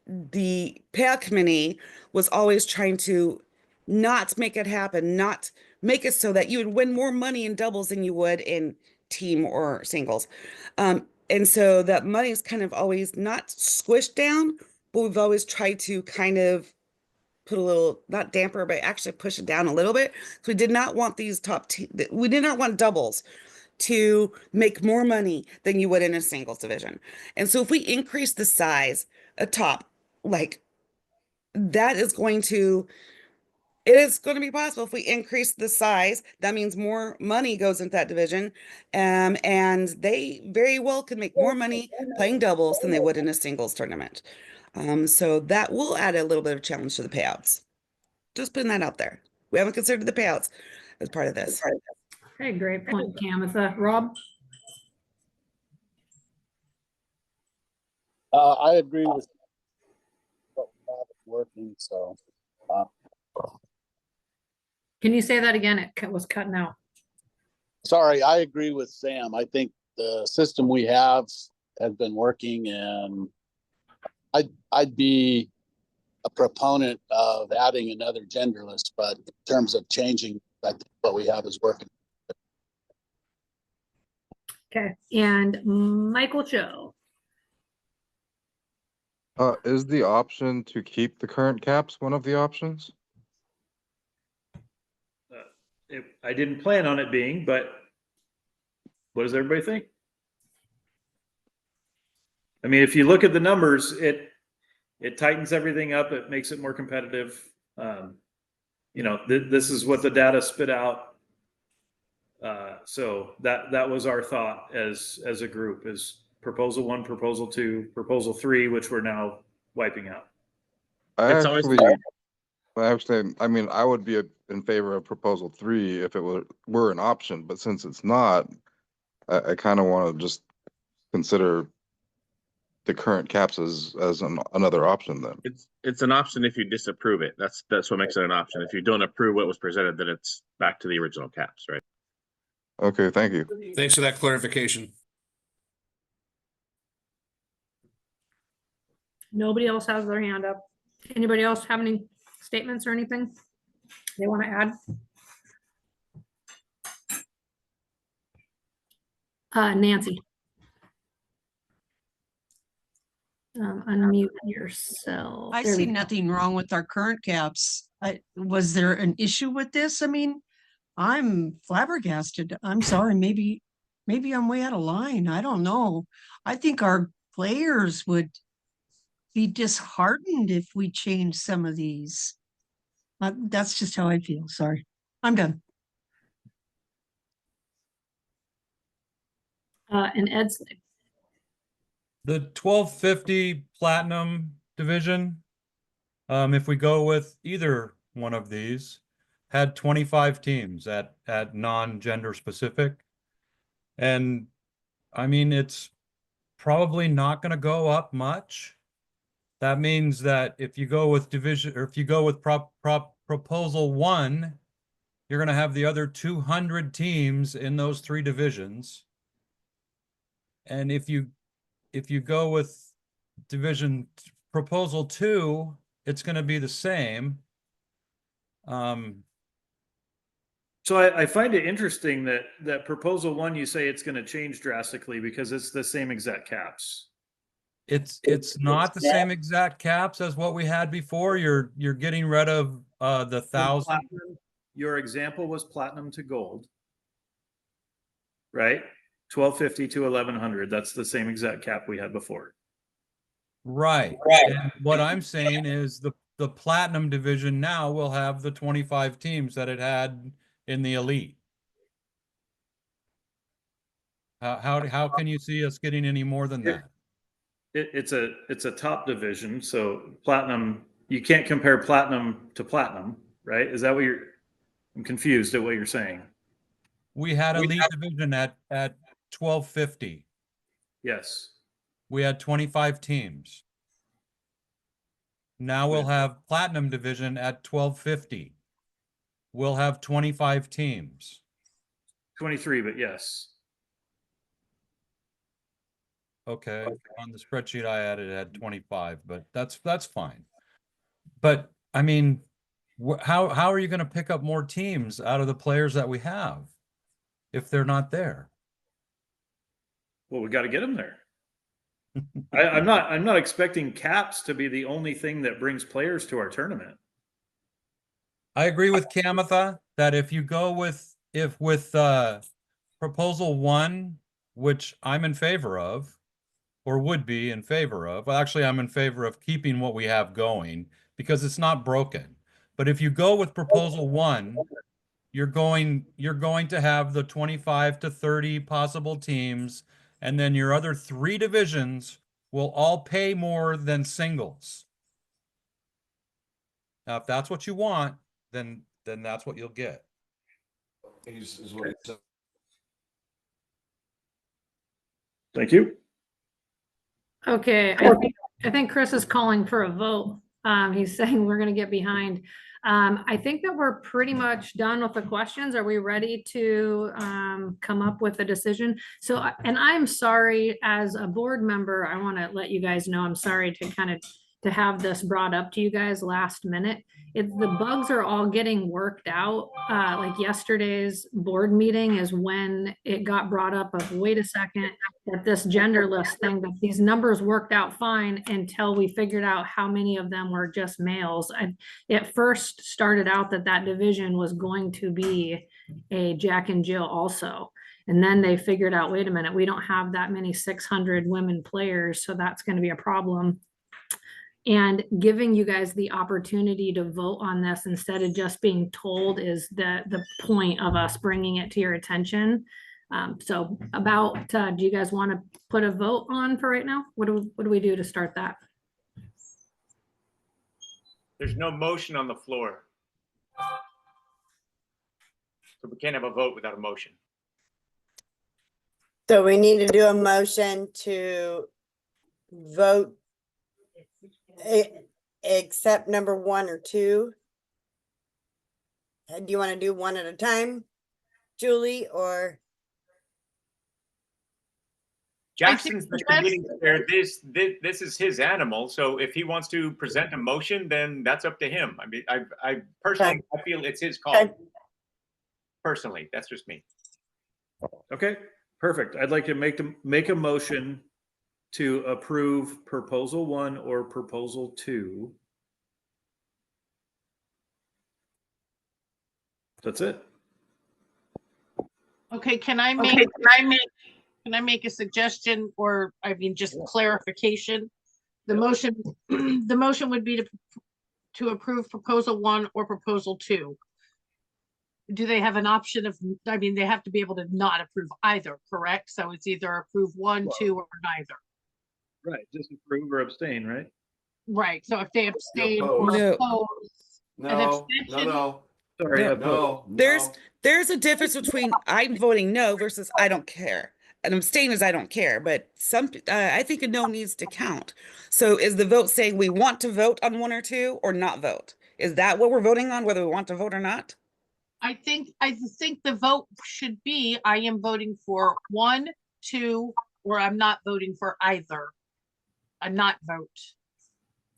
payout committee was always trying to not make it happen, not make it so that you would win more money in doubles than you would in team or singles. And so that money is kind of always not squished down, but we've always tried to kind of put a little, not damper, but actually push it down a little bit. So we did not want these we did not want doubles to make more money than you would in a singles division. And so if we increase the size, a top, like that is going to it is going to be possible if we increase the size. That means more money goes into that division. And they very well could make more money playing doubles than they would in a singles tournament. So that will add a little bit of challenge to the payouts. Just putting that out there. We haven't considered the payouts as part of this. Okay, great point, Camitha. Rob? I agree with what we have working, so. Can you say that again? It was cutting out. Sorry, I agree with Sam. I think the system we have has been working, and I'd be a proponent of adding another genderless, but in terms of changing, I think what we have is working. Okay, and Michael Cho. Is the option to keep the current caps one of the options? I didn't plan on it being, but what does everybody think? I mean, if you look at the numbers, it tightens everything up. It makes it more competitive. This is what the data spit out. So that was our thought as a group, is proposal 1, proposal 2, proposal 3, which we're now wiping out. I mean, I would be in favor of proposal 3 if it were an option, but since it's not, I kind of want to just consider the current caps as another option. Then it's an option if you disapprove it. That's what makes it an option. If you don't approve what was presented, then it's back to the original caps, right? Okay, thank you. Thanks for that clarification. Nobody else has their hand up. Anybody else have any statements or anything they want to add? Nancy. Unmute yourself. I There we see go. nothing wrong with our current caps. Was there an issue with this? I mean, I'm flabbergasted. I'm sorry, maybe I'm way out of line. I don't know. I think our players would be disheartened if we change some of these. That's just how I feel. Sorry. I'm done. And Ed's The 1250 Platinum division, if we go with either one of these, had 25 teams at non-gender specific. And I mean, it's probably not going to go up much. That means that if you go with division, or if you go with proposal 1, you're going to have the other 200 teams in those 3 divisions. And if you go with proposal 2, it's going to be the same. So I find it interesting that proposal 1, you say it's going to change drastically because it's the same exact caps. It's not the same exact caps as what we had before. You're getting rid of the 1,000. Your example was platinum to gold, right? 1250 to 1100. That's the same exact cap we had before. Right. And what I'm saying is the platinum division now will have the 25 teams that it had in the elite. How can you see us getting any more than that? It's a top division, so platinum, you can't compare platinum to platinum, right? Is that what I'm confused at what you're saying. We had elite division at 1250. Yes. We had 25 teams. Now we'll have platinum division at 1250. We'll have 25 teams. 23, but yes. Okay. On the spreadsheet I added it had 25, but that's fine. But I mean, how are you going to pick up more teams out of the players that we have if they're not there? Well, we got to get them there. I'm not expecting caps to be the only thing that brings players to our tournament. I agree with Camitha that if you go with proposal 1, which I'm in favor of, or would be in favor of, well, actually I'm in favor of keeping what we have going because it's not broken. But if you go with proposal 1, you're going to have the 25 to 30 possible teams, and then your other 3 divisions will all pay more than singles. Now, if that's what you want, then that's what you'll get. Thank you. Okay, I think Chris is calling for a vote. He's saying we're gonna get behind. I think that we're pretty much done with the questions. Are we ready to come up with a decision? So, and I'm sorry, as a board member, I want to let you guys know, I'm sorry to kind of to have this brought up to you guys last minute. The bugs are all getting worked out. Like yesterday's board meeting is when it got brought up of, wait a second, that this genderless thing, that these numbers worked out fine until we figured out how many of them were just males. It first started out that division was going to be a Jack and Jill also. And then they figured out, wait a minute, we don't have that many 600 women players, so that's going to be a problem. And giving you guys the opportunity to vote on this instead of just being told is the point of us bringing it to your attention. So about, do you guys want to put a vote on for right now? What do we do to start that? There's no motion on the floor. So we can't have a vote without a motion. So we need to do a motion to vote except number 1 or 2. Do you want to do one at a time, Julie, or? Jackson's the committee chair. This is his animal. So if he wants to present a motion, then that's up to him. I mean, I personally, I feel it's his call. Personally, that's just me. Okay, perfect. I'd like to make a motion to approve proposal 1 or proposal 2. That's it. Okay, can I make a suggestion, or I mean, just clarification? The motion, the motion would be to approve proposal 1 or proposal 2. Do they have an option of, I mean, they have to be able to not approve either, correct? So it's either approve 1, 2, or neither. Right, just approve or abstain, right? Right, so if they abstain or No. oppose, an abstention. Sorry, No. There's a difference between I'm voting no versus I don't care. An abstain is I don't care, but I think a no needs to count. So is the vote saying we want to vote on 1 or 2 or not vote? Is that what we're voting on, whether we want to vote or not? I think the vote should be, I am voting for 1, 2, or I'm not voting for either. A not vote.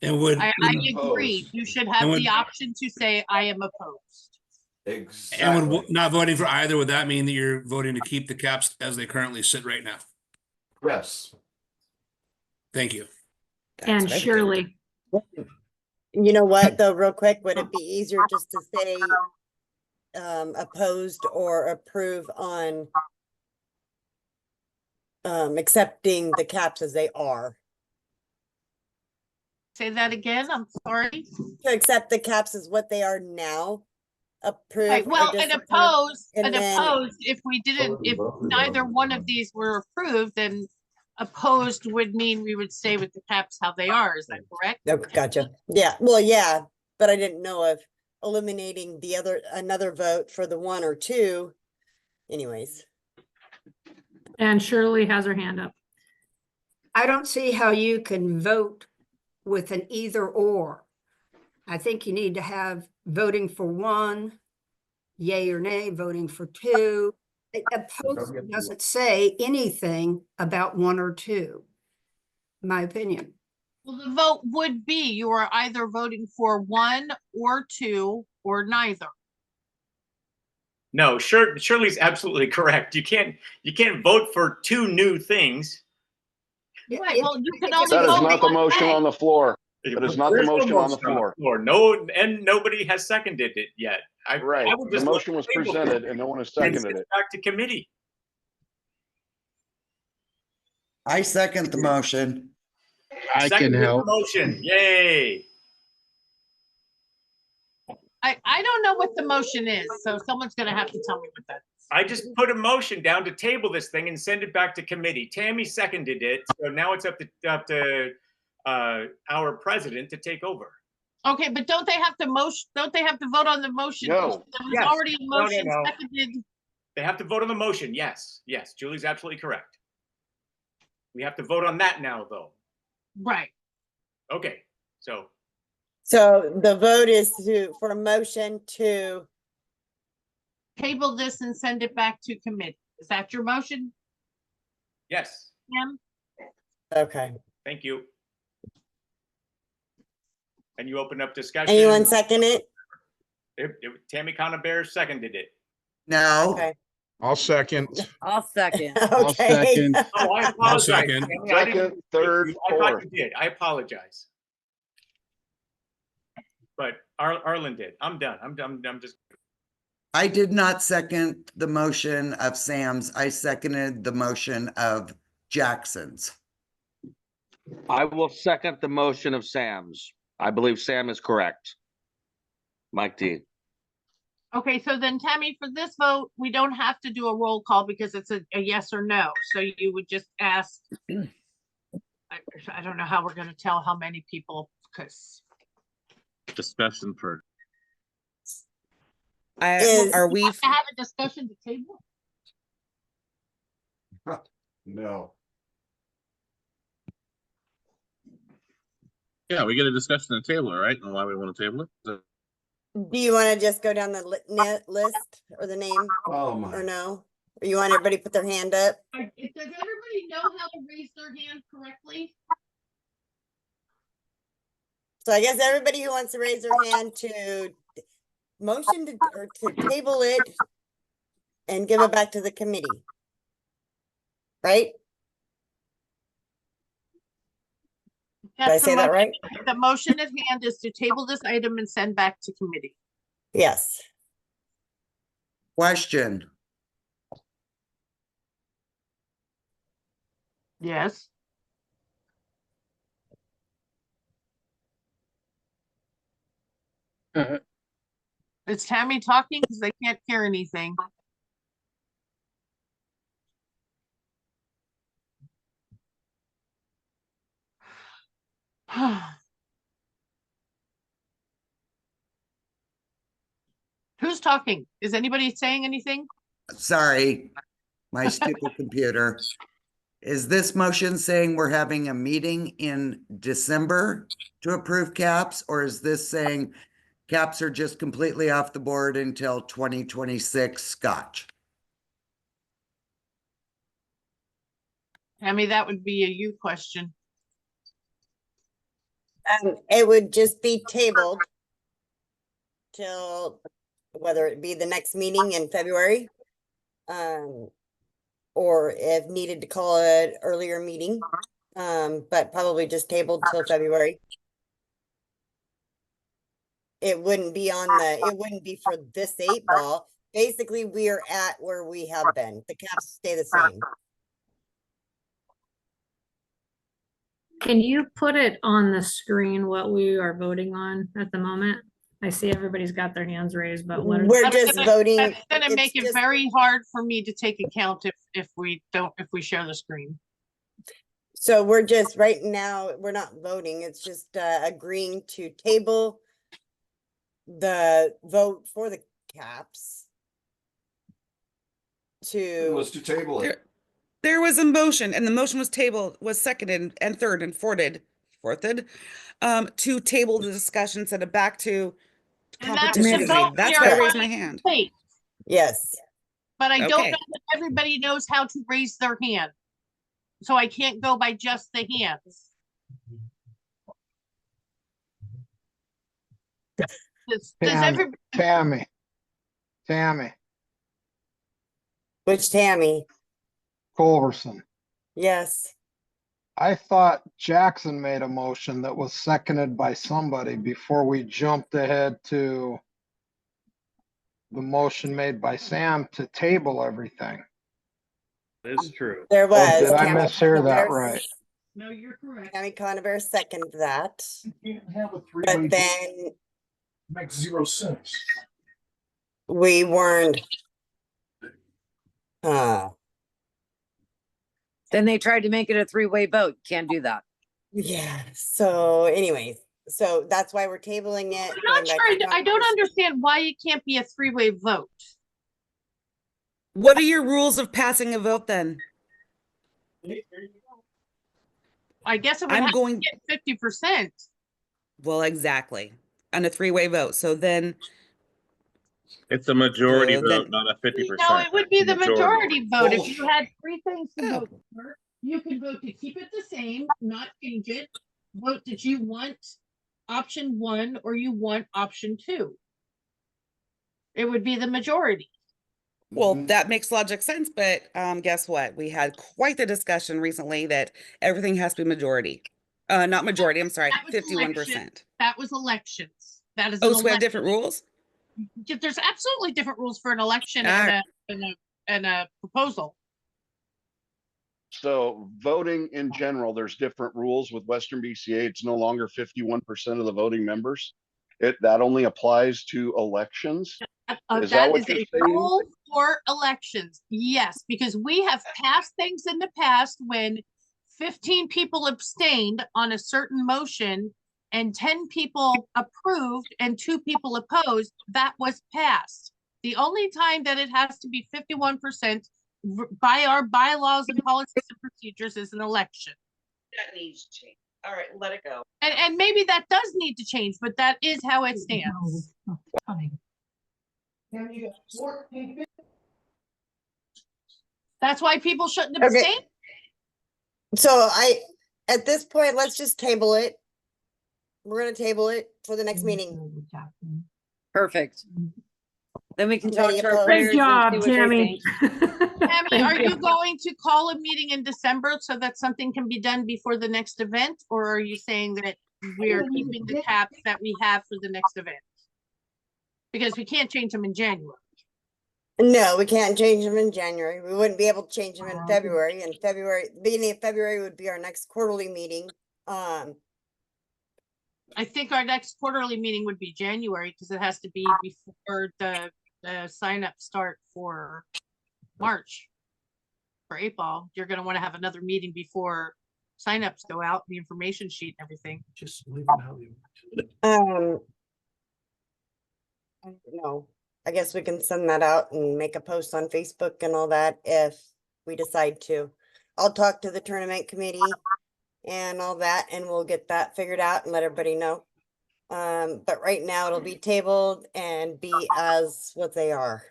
And would I agree. You should have the option to say I am opposed. Exactly. And when not voting for either, would that mean that you're voting to keep the caps as they currently sit right now? Yes. Thank you. And Shirley. You know what, though, real quick, would it be easier just to say opposed or approve on accepting the caps as they are? Say that again, I'm sorry. To accept the caps as what they are now, approve. Right, well, or and disapprove, opposed, if we didn't, if neither one of these were approved, then opposed would mean we would stay with the caps how they are. Is that correct? Oh, gotcha. Yeah, well, yeah, but I didn't know of eliminating another vote for the 1 or 2. Anyways. And Shirley has her hand up. I don't see how you can vote with an either or. I think you need to have voting for 1, yay or nay, voting for 2. Opposed doesn't say anything about 1 or 2, in my opinion. Well, the vote would be you are either voting for 1 or 2 or neither. No, Shirley's absolutely correct. You can't vote for 2 new things. Right, well, you can only That is vote not the one motion thing. on the floor. That is not the There's no motion on the floor. No, and nobody has seconded it yet. Right. I would The just motion was table it presented and no one has and seconded send it. back to committee. I second the motion. I can Seconded the help. motion. Yay. I don't know what the motion is, so someone's gonna have to tell me what that is. I just put a motion down to table this thing and send it back to committee. Tammy seconded it, so now it's up to our president to take over. Okay, but don't they have to vote on the motion? No. There was Yes. already a No, no, motion no. seconded. They have to vote on the motion. Yes, yes. Julie's absolutely correct. We have to vote on that now, though. Right. Okay, so So the vote is for a motion to, Table this and send it back to committee. Is that your motion, yes, Pam? okay. thank you. And you open up discussion. Anyone second it? Tammy Conabear seconded it. No, Okay. I'll second. I'll second. I'll Okay. second. Oh, I apologize. second. Tammy, I didn't- Second, third, I thought fourth. you did. I apologize. But Arlen did. I'm done. I'm just. I did not second the motion of Sam's. I seconded the motion of Jackson's. I will second the motion of Sam's. I believe Sam is correct. Mike D. Okay, so then Tammy, for this vote, we don't have to do a roll call because it's a yes or no. So you would just ask. I don't know how we're gonna tell how many people, because Discussion for. Are we? have to have a discussion to table. No. Yeah, we get a discussion on the table, right? And why we want to table it. Do you want to just go down the list or the name Oh, or my. no? Or you want everybody to put their hand up? Does everybody know how to raise their hand correctly? So I guess everybody who wants to raise their hand to motion to table it and give it back to the committee. Right? Did I That's the say that motion. right? The motion at hand is to table this item and send back to committee. Yes. Question. Yes. Is Tammy talking? Because I can't hear anything. Who's talking? Is anybody saying anything? Sorry, my stupid computer. Is this motion saying we're having a meeting in December to approve caps, or is this saying caps are just completely off the board until 2026 Scotch? Tammy, that would be a you question. It would just be tabled till whether it be the next meeting in February. Or if needed to call it earlier meeting, but probably just tabled till February. It wouldn't be it wouldn't be for this 8-ball. Basically, we are at where we have been. The caps stay the same. Can you put it on the screen what we are voting on at the moment? I see everybody's got their hands raised, but what? We're just voting. That's gonna make it just- very hard for me to take account if we share the screen. So we're just, right now, we're not voting. It's just agreeing to table the vote for the caps. Was to table it. There was a motion and the motion was tabled, was seconded and third and fourthed, to table the discussion, send it back to And that's competition the committee. vote That's we why are I raised my trying to hand. take. Yes. But I don't Okay. know that everybody knows how to raise their hand. So I can't go by just the hands. Does everybody, Tammy Which Tammy? Culverson. Yes. I thought Jackson made a motion that was seconded by somebody before we jumped ahead to the motion made by Sam to table everything. That is true. There was. Did I Tammy mishear that Conabear- right? no, you're correct. Tammy Conabear seconded that. You can't have a But then Makes 0 sense. We weren't. Uh, Then they tried to make it a three-way vote. Can't do that. yeah, so anyways, so that's why we're tabling it. I'm not sure, I don't understand why it can't be a three-way vote. What are your rules of passing a vote then? I guess it would I'm have going- to get 50%. Well, exactly. On a three-way vote. So then It's a majority So vote, then- not a 50%. No, it would be the majority vote. If Both. you had three things to Oh. vote for, you could vote to keep it the same, not change it, vote that you want option 1 or you want option 2. It would be the majority. Well, that makes logic sense, but guess what? We had quite the discussion recently that everything has to be majority. Not majority, I'm sorry, That was 51%. That was elections. That is Oh, an so we have election. different rules? There's absolutely different rules for an election All and a proposal. So voting in general, there's different rules with Western BCA. It's no longer 51% of the voting members. That only applies to elections. Is that what you're a saying? rule for elections. Yes, because we have passed things in the past when 15 people abstained on a certain motion and 10 people approved and 2 people opposed. That was passed. The only time that it has to be 51% by our bylaws and policies and procedures is an election. That needs to change. All right, let it go. And maybe that does need to change, but that is how it stands. That's why people shouldn't Okay. abstain. So at this point, let's just table it. We're gonna table it for the next meeting. Perfect. Then we can talk Any to our opposed? players. Good job, and see what they Tammy. think. Tammy, are you going to call a meeting in December so that something can be done before the next event? Or are you saying that we're keeping the caps that we have for the next event? Because we can't change them in January. No, we can't change them in January. We wouldn't be able to change them in February. And beginning of February would be our next quarterly meeting. I think our next quarterly meeting would be January because it has to be before the sign up start for March. For April, you're gonna want to have another meeting before signups go out, the information sheet and everything. Just leave them how they I don't know. I guess we can send that out and make a post on Facebook and all that if we decide to. I'll talk to the tournament committee and all that, and we'll get that figured out and let everybody know. But right now it'll be tabled and be as what they are.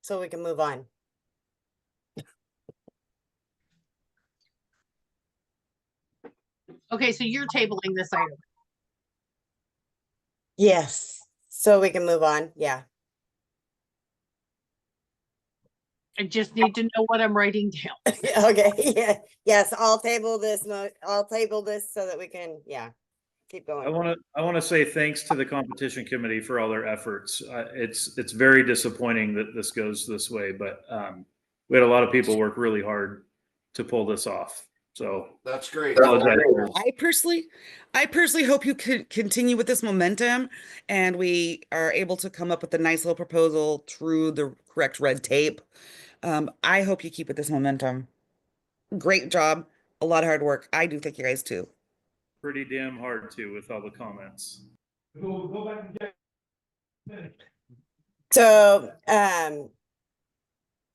So we can move on. Okay, so you're tabling this item. Yes, so we can move on, yeah. I just need to know what I'm writing down. Okay, yeah, yes, I'll table this, I'll table this so that we can, yeah, keep going. I want to say thanks to the competition committee for all their efforts. It's very disappointing that this goes this way, but we had a lot of people work really hard to pull this off. So That's great. I personally hope you could continue with this momentum and we are able to come up with a nice little proposal through the correct red tape. I hope you keep with this momentum. Great job. A lot of hard work. I do thank you guys too. pretty damn hard too with all the comments. Go back and get. So,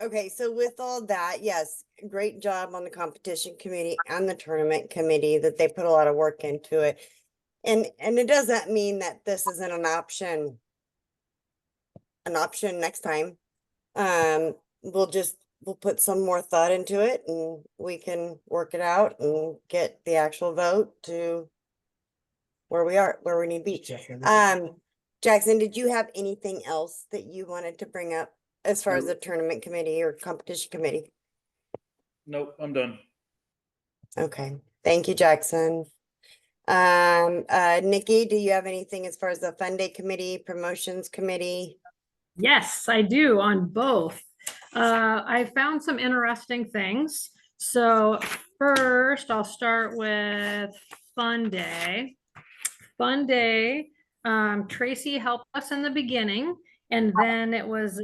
okay, so with all that, yes, great job on the competition committee and the tournament committee that they put a lot of work into it. And it doesn't mean that this isn't an option next time. We'll put some more thought into it and we can work it out and get the actual vote to where we need to be. Jackson, did you have anything else that you wanted to bring up as far as the tournament committee or competition committee? Nope, I'm done. Okay, thank you, Jackson. Nikki, do you have anything as far as the fun day committee, promotions committee? Yes, I do on both. I found some interesting things. So first I'll start with Fun Day. Fun Day Tracy helped us in the beginning, and then it was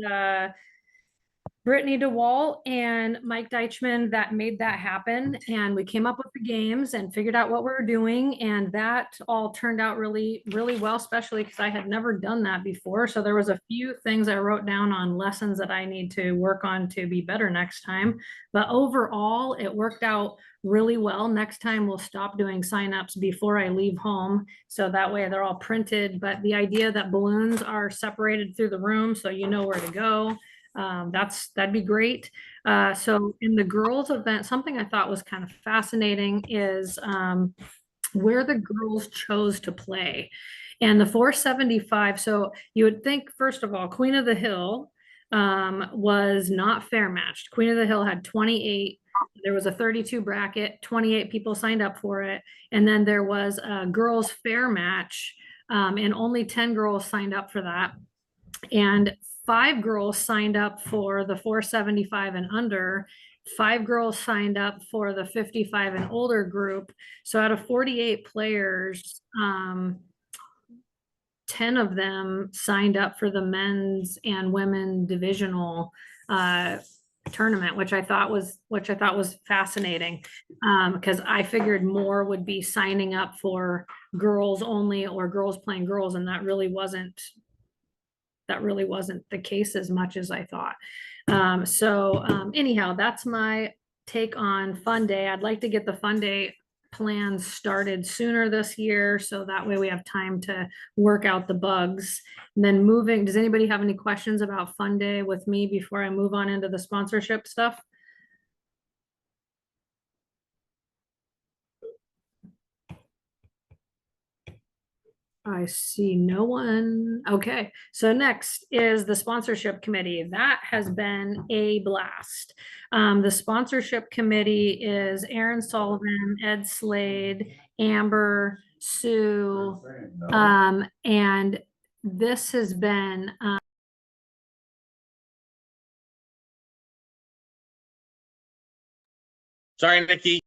Brittany DeWalt and Mike Deichman that made that happen. And we came up with the games and figured out what we were doing. And that all turned out really, really well, especially because I had never done that before. So there was a few things I wrote down on lessons that I need to work on to be better next time. But overall, it worked out really well. Next time we'll stop doing signups before I leave home. So that way they're all printed. But the idea that balloons are separated through the room so you know where to go. That'd be great. So in the girls event, something I thought was kind of fascinating is where the girls chose to play. And the 475, so you would think, first of all, Queen of the Hill was not fair matched. Queen of the Hill had 28. There was a 32 bracket, 28 people signed up for it. And then there was a girls fair match, and only 10 girls signed up for that. And 5 girls signed up for the 475 and under. 5 girls signed up for the 55 and older group. So out of 48 players, 10 of them signed up for the men's and women divisional tournament, which I thought was fascinating, because I figured more would be signing up for girls only or girls playing girls, and that really wasn't the case as much as I thought. Anyhow, that's my take on Fun Day. I'd like to get the Fun Day plans started sooner this year, so that way we have time to work out the bugs. And then does anybody have any questions about Fun Day with me before I move on into the sponsorship stuff? I see no one. Okay, so next is the sponsorship committee. That has been a blast. The sponsorship committee is Aaron Sullivan, Ed Slade, Amber, Sue, and this has been Sorry, Nikki.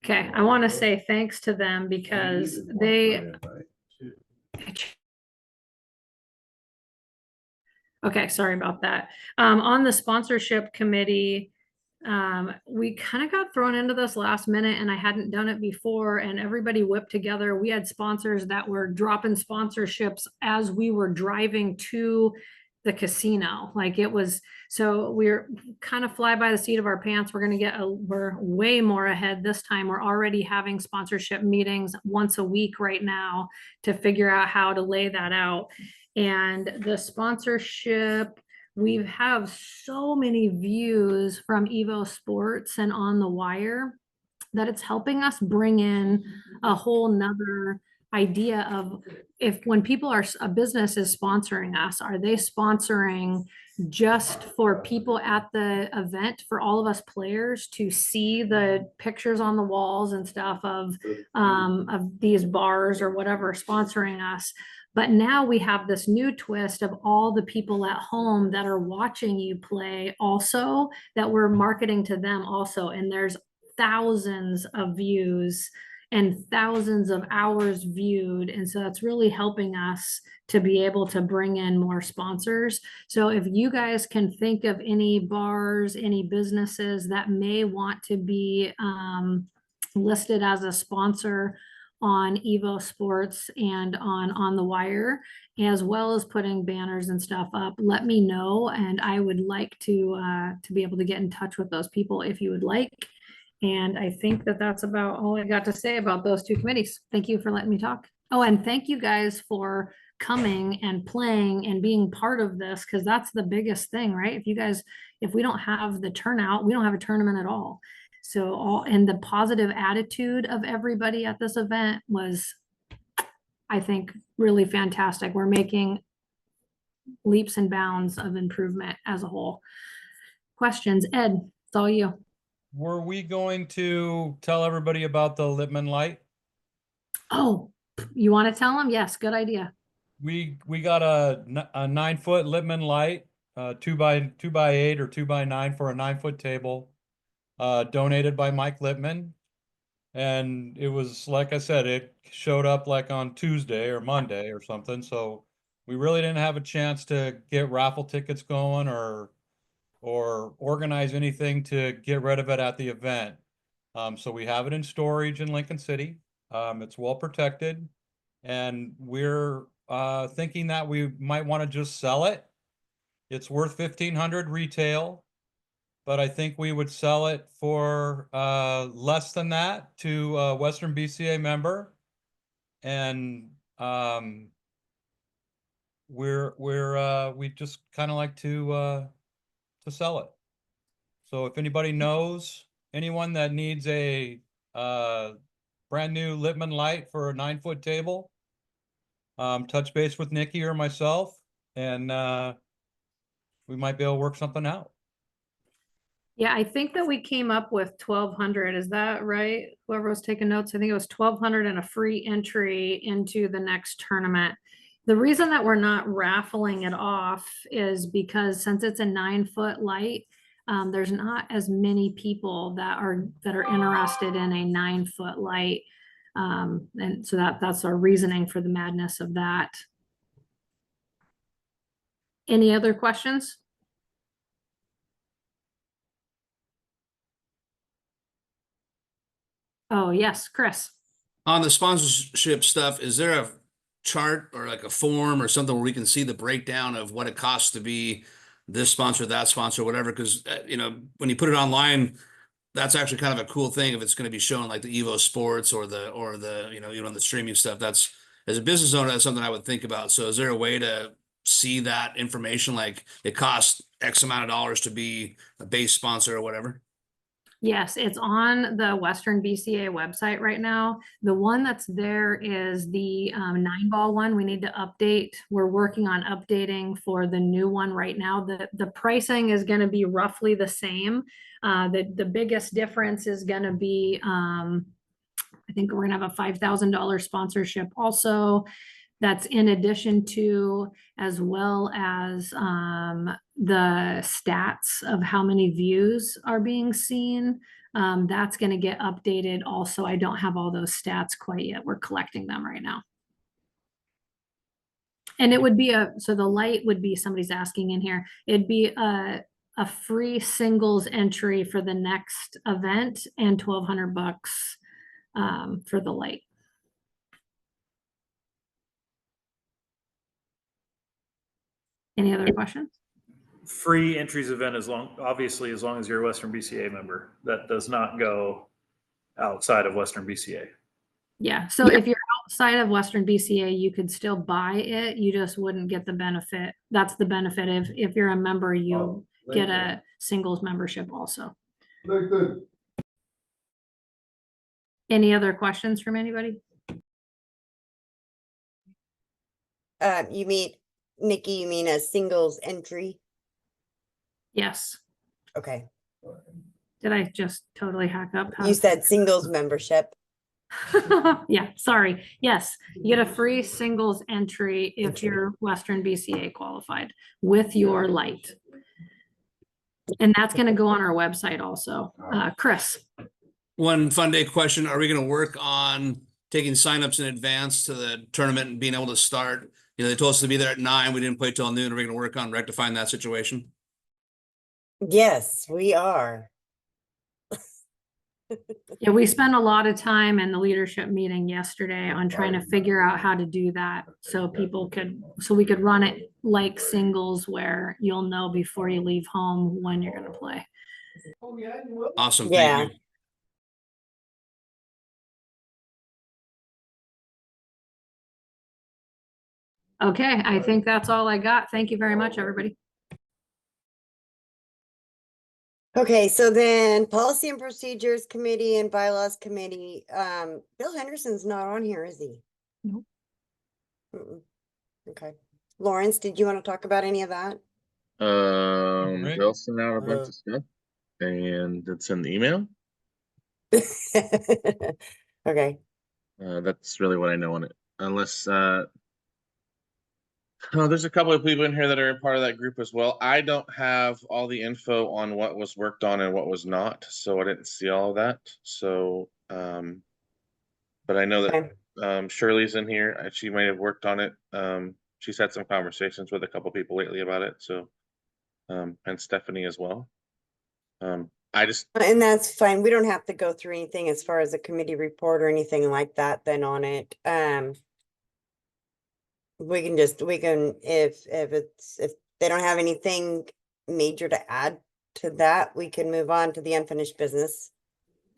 okay. I want to say thanks to them because okay, sorry about that. On the sponsorship committee, we kind of got thrown into this last minute and I hadn't done it before, and everybody whipped together. We had sponsors that were dropping sponsorships as we were driving to the casino. Like it was, so we're kind of fly by the seat of our pants. We're way more ahead this time. We're already having sponsorship meetings once a week right now to figure out how to lay that out. And the sponsorship, we have so many views from Evo Sports and On the Wire that it's helping us bring in a whole nother idea of when a business is sponsoring us, are they sponsoring just for people at the event, for all of us players to see the pictures on the walls and stuff of these bars or whatever sponsoring us? But now we have this new twist of all the people at home that are watching you play also, that we're marketing to them also. And there's thousands of views and thousands of hours viewed. And so that's really helping us to be able to bring in more sponsors. So if you guys can think of any bars, any businesses that may want to be listed as a sponsor on Evo Sports and on the Wire, as well as putting banners and stuff up, let me know. And I would like to be able to get in touch with those people if you would like. And I think that's about all I got to say about those two committees. Thank you for letting me talk. Oh, and thank you guys for coming and playing and being part of this, because that's the biggest thing, right? If we don't have the turnout, we don't have a tournament at all. So and the positive attitude of everybody at this event was, I think, really fantastic. We're making leaps and bounds of improvement as a whole. Questions? Ed, it's all you. Were we going to tell everybody about the Lippman light? Oh, you want to tell them? Yes, good idea. We got a 9-foot Lippman light, 2x8 or 2x9 for a 9-foot table, donated by Mike Lippman. And it was, like I said, it showed up like on Tuesday or Monday or something. So we really didn't have a chance to get raffle tickets going or organize anything to get rid of it at the event. So we have it in storage in Lincoln City. It's well protected, and we're thinking that we might want to just sell it. It's worth 1,500 retail, but I think we would sell it for less than that to a Western BCA member, and we just kind of like to sell it. So if anybody knows anyone that needs a brand new Littman light for a 9-foot table, touch base with Nikki or myself, and we might be able to work something out. Yeah, I think that we came up with 1,200. Is that right? Whoever was taking notes, I think it was 1,200 and a free entry into the next tournament. The reason that we're not raffling it off is because since it's a 9-foot light, there's not as many people that are interested in a 9-foot light. And so that's our reasoning for the madness of that. Any other questions? Oh, yes, Chris. On the sponsorship stuff, is there a chart or like a form or something where we can see the breakdown of what it costs to be this sponsor, that sponsor, whatever? Because when you put it online, that's actually kind of a cool thing if it's going to be shown like the Evo Sports or the on the streaming stuff. That's, as a business owner, that's something I would think about. So is there a way to see that information, like it costs X amount of dollars to be a base sponsor or whatever? Yes, it's on the Western BCA website right now. The one that's there is the 9-ball one. We need to update. We're working on updating for the new one right now. The pricing is going to be roughly the same. The biggest difference is going to be, I think we're going to have a $5,000 sponsorship also. That's in addition to, as well as the stats of how many views are being seen. That's going to get updated also. I don't have all those stats quite yet. We're collecting them right now. And it would be so the light would be, somebody's asking in here, it'd be a free singles entry for the next event and $1,200 for the light. Any other questions? Free entries event obviously as long as you're a Western BCA member. That does not go outside of Western BCA. Yeah, so if you're outside of Western BCA, you could still buy it. You just wouldn't get the benefit. That's the benefit if you're a member, you get a singles membership also. Good. Any other questions from anybody? You mean, Nikki, you mean a singles entry? Yes. Okay. Did I just totally hack up? You said singles membership. Yeah, sorry. Yes, you get a free singles entry if you're Western BCA qualified with your light. And that's going to go on our website also. Chris. One fun day question. Are we going to work on taking signups in advance to the tournament and being able to start? They told us to be there at 9. We didn't play till noon. Are we going to work on rectifying that situation? Yes, we are. Yeah, we spent a lot of time in the leadership meeting yesterday on trying to figure out how to do that so we could run it like singles where you'll know before you leave home when you're going to play. Awesome. Yeah. Thank you. Okay, I think that's all I got. Thank you very much, everybody. Okay, so then Policy and Procedures Committee and Bylaws Committee, Bill Henderson's not on here, is he? Nope. Okay. Lawrence, did you want to talk about any of that? Bill sent out a bunch of stuff and it's in the email. Okay. That's really what I know on it. Unless there's a couple of people in here that are part of that group as well. I don't have all the info on what was worked on and what was not, so I didn't see all of that. So But I know that Shirley's in here. She might have worked on it. She's had some conversations with a couple people lately about it. So, and Stephanie as well. I just And that's fine. We don't have to go through anything as far as a committee report or anything like that then on it. We can if they don't have anything major to add to that, we can move on to the unfinished business.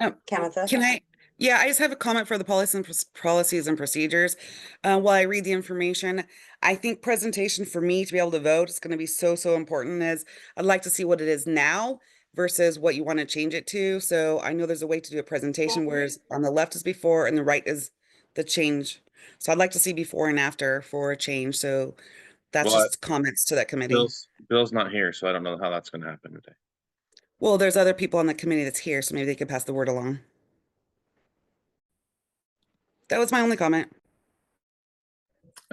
Kamatha? Can I? Yeah, I just have a comment for the policies and procedures. While I read the information, I think presentation for me to be able to vote is going to be so important. As I'd like to see what it is now versus what you want to change it to. So I know there's a way to do a presentation, whereas on the left is before and the right is the change. So I'd like to see before and after for a change. So that's Well, just comments to that committee. Bill's not here, so I don't know how that's going to happen today. Well, there's other people on the committee that's here, so maybe they could pass the word along. That was my only comment.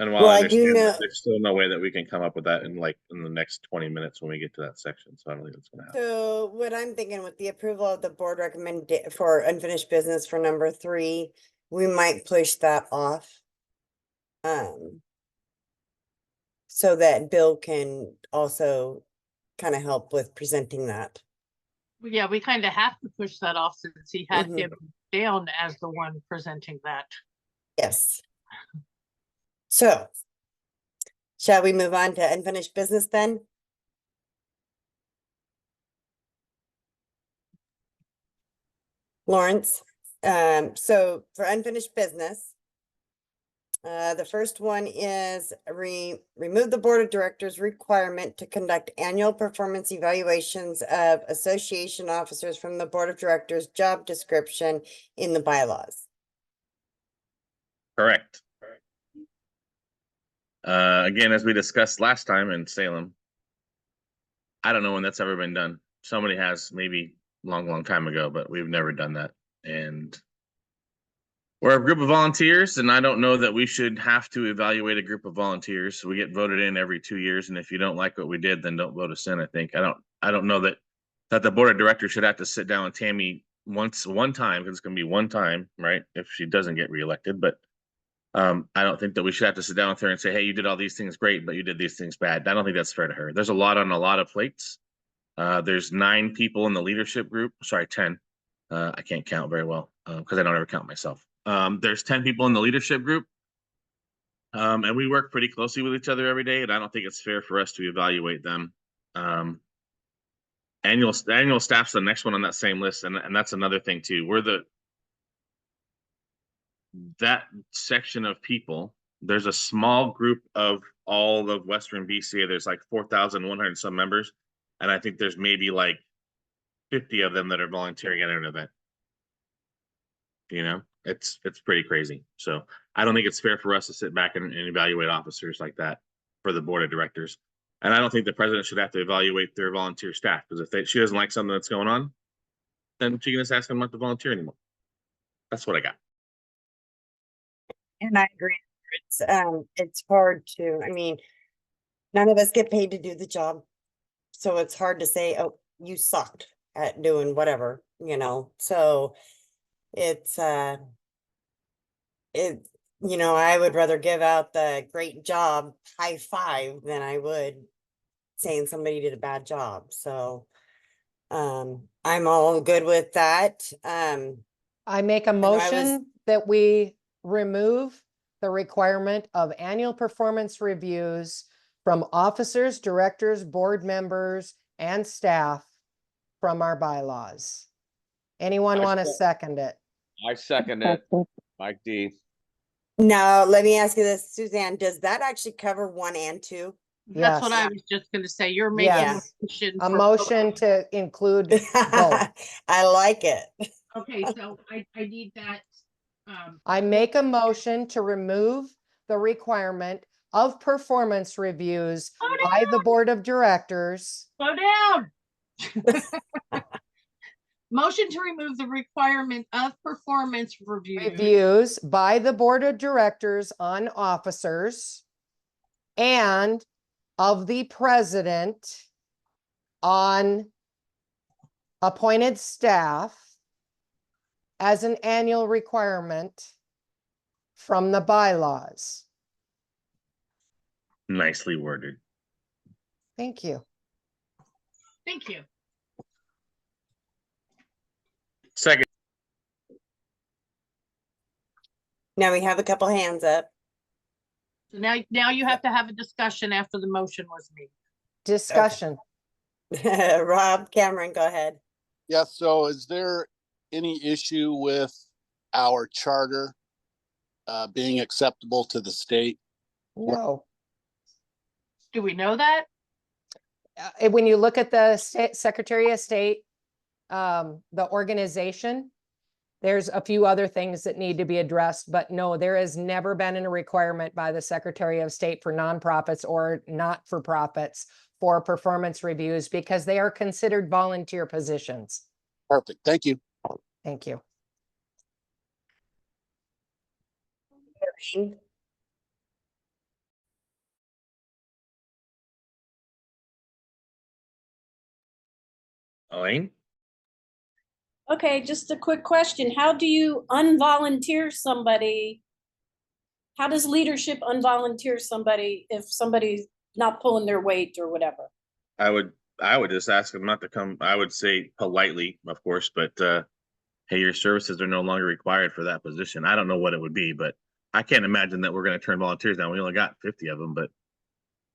And while Well, I I do understand know- that, there's still no way that we can come up with that in the next 20 minutes when we get to that section. So I don't think that's going to happen. So what I'm thinking with the approval of the board recommend for unfinished business for number 3, we might push that off. So that Bill can also kind of help with presenting that. Yeah, we kind of have to push that off since he had Mhm. him down as the one presenting that. Yes. So, shall we move on to unfinished business then? Lawrence, so for unfinished business, the first one is remove the board of directors requirement to conduct annual performance evaluations of association officers from the board of directors job description in the bylaws. Correct. Again, as we discussed last time in Salem, I don't know when that's ever been done. Somebody has, maybe long time ago, but we've never done that. And we're a group of volunteers, and I don't know that we should have to evaluate a group of volunteers. We get voted in every 2 years, and if you don't like what we did, then don't vote us in. I think I don't know that the board of directors should have to sit down with Tammy one time, because it's going to be one time, right? If she doesn't get reelected, but I don't think that we should have to sit down with her and say, hey, you did all these things great, but you did these things bad. I don't think that's fair to her. There's a lot on a lot of plates. There's 9 people in the leadership group. Sorry, 10. I can't count very well because I don't ever count myself. There's 10 people in the leadership group. And we work pretty closely with each other every day. And I don't think it's fair for us to evaluate them. Annual staff's the next one on that same list. And that's another thing too. That section of people, there's a small group of all of Western BCA. There's like 4,100 some members. And I think there's maybe like 50 of them that are volunteering at an event. You know, it's pretty crazy. So I don't think it's fair for us to sit back and evaluate officers like that for the board of directors. And I don't think the president should have to evaluate their volunteer staff, because if she doesn't like something that's going on, then she can just ask them not to volunteer anymore. That's what I got. And I agree. It's hard to, I mean, none of us get paid to do the job. So it's hard to say, oh, you sucked at doing whatever, so it's, I would rather give out the great job high five than I would saying somebody did a bad job. So, I'm all good with that. I make a know I was- motion that we remove the requirement of annual performance reviews from officers, directors, board members, and staff from our bylaws. Anyone want to second it? I second it. Mike D. Now, let me ask you this, Suzanne, does that actually cover 1 and 2? That's what Yes. I was just gonna say. You're making Yes. A for motion to include both. I like it. Okay, so I need that. I make a motion to remove the requirement of performance reviews by the board of directors. Slow down. Motion to remove the requirement of performance Reviews by the board of directors on officers and of the president on appointed staff as an annual requirement from the bylaws. Nicely worded. Thank you. Thank you. Second. Now we have a couple hands up. So now you have to have a discussion after the motion was made. Discussion. Rob, Cameron, go ahead. Yeah, so is there any issue with our charter being acceptable to the state? No. Do we know that? When you look at the Secretary of State, the organization, there's a few other things that need to be addressed, but no, there has never been a requirement by the Secretary of State for nonprofits or not-for-profits for performance reviews because they are considered volunteer positions. Perfect. Thank you. Thank you. Elaine? Okay, just a quick question. How do you unvolunteer somebody? How does leadership unvolunteer somebody if somebody's not pulling their weight or whatever? I would just ask them not to come. I would say politely, of course, but hey, your services are no longer required for that position. I don't know what it would be, but I can't imagine that we're going to turn volunteers down. We only got 50 of them, but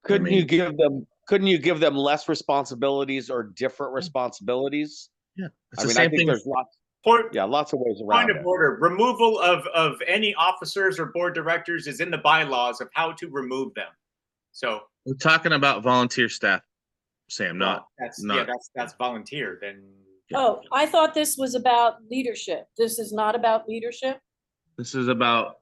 Couldn't you give them less responsibilities or different responsibilities? Yeah, it's I the mean, same I think thing. there's lots of ways around Point of it. order, removal of any officers or board directors is in the bylaws of how to remove them. So We're talking about volunteer staff, Sam, not that's volunteer. Then Oh, I thought this was about leadership. This is not about leadership? this is about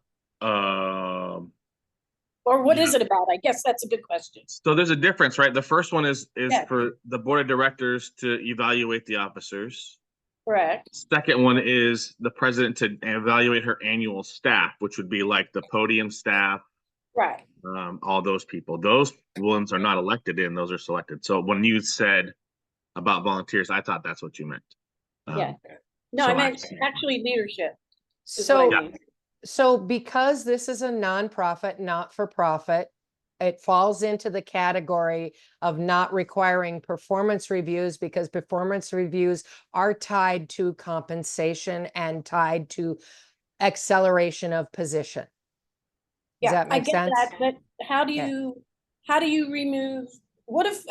Or what is it about? I guess that's a good question. so there's a difference, right? The first one is Yeah. for the board of directors to evaluate the officers. Correct. Second one is the president to evaluate her annual staff, which would be like the podium staff, Right. all those people. Those ones are not elected in; those are selected. So when you said about volunteers, I thought that's what you meant. Yeah. No, so I meant actually leadership. is So, what I mean. so because this is a nonprofit, not-for-profit, it falls into the category of not requiring performance reviews because performance reviews are tied to compensation and tied to acceleration of position. Does Yeah, that I make get sense? that, but how do you remove, what if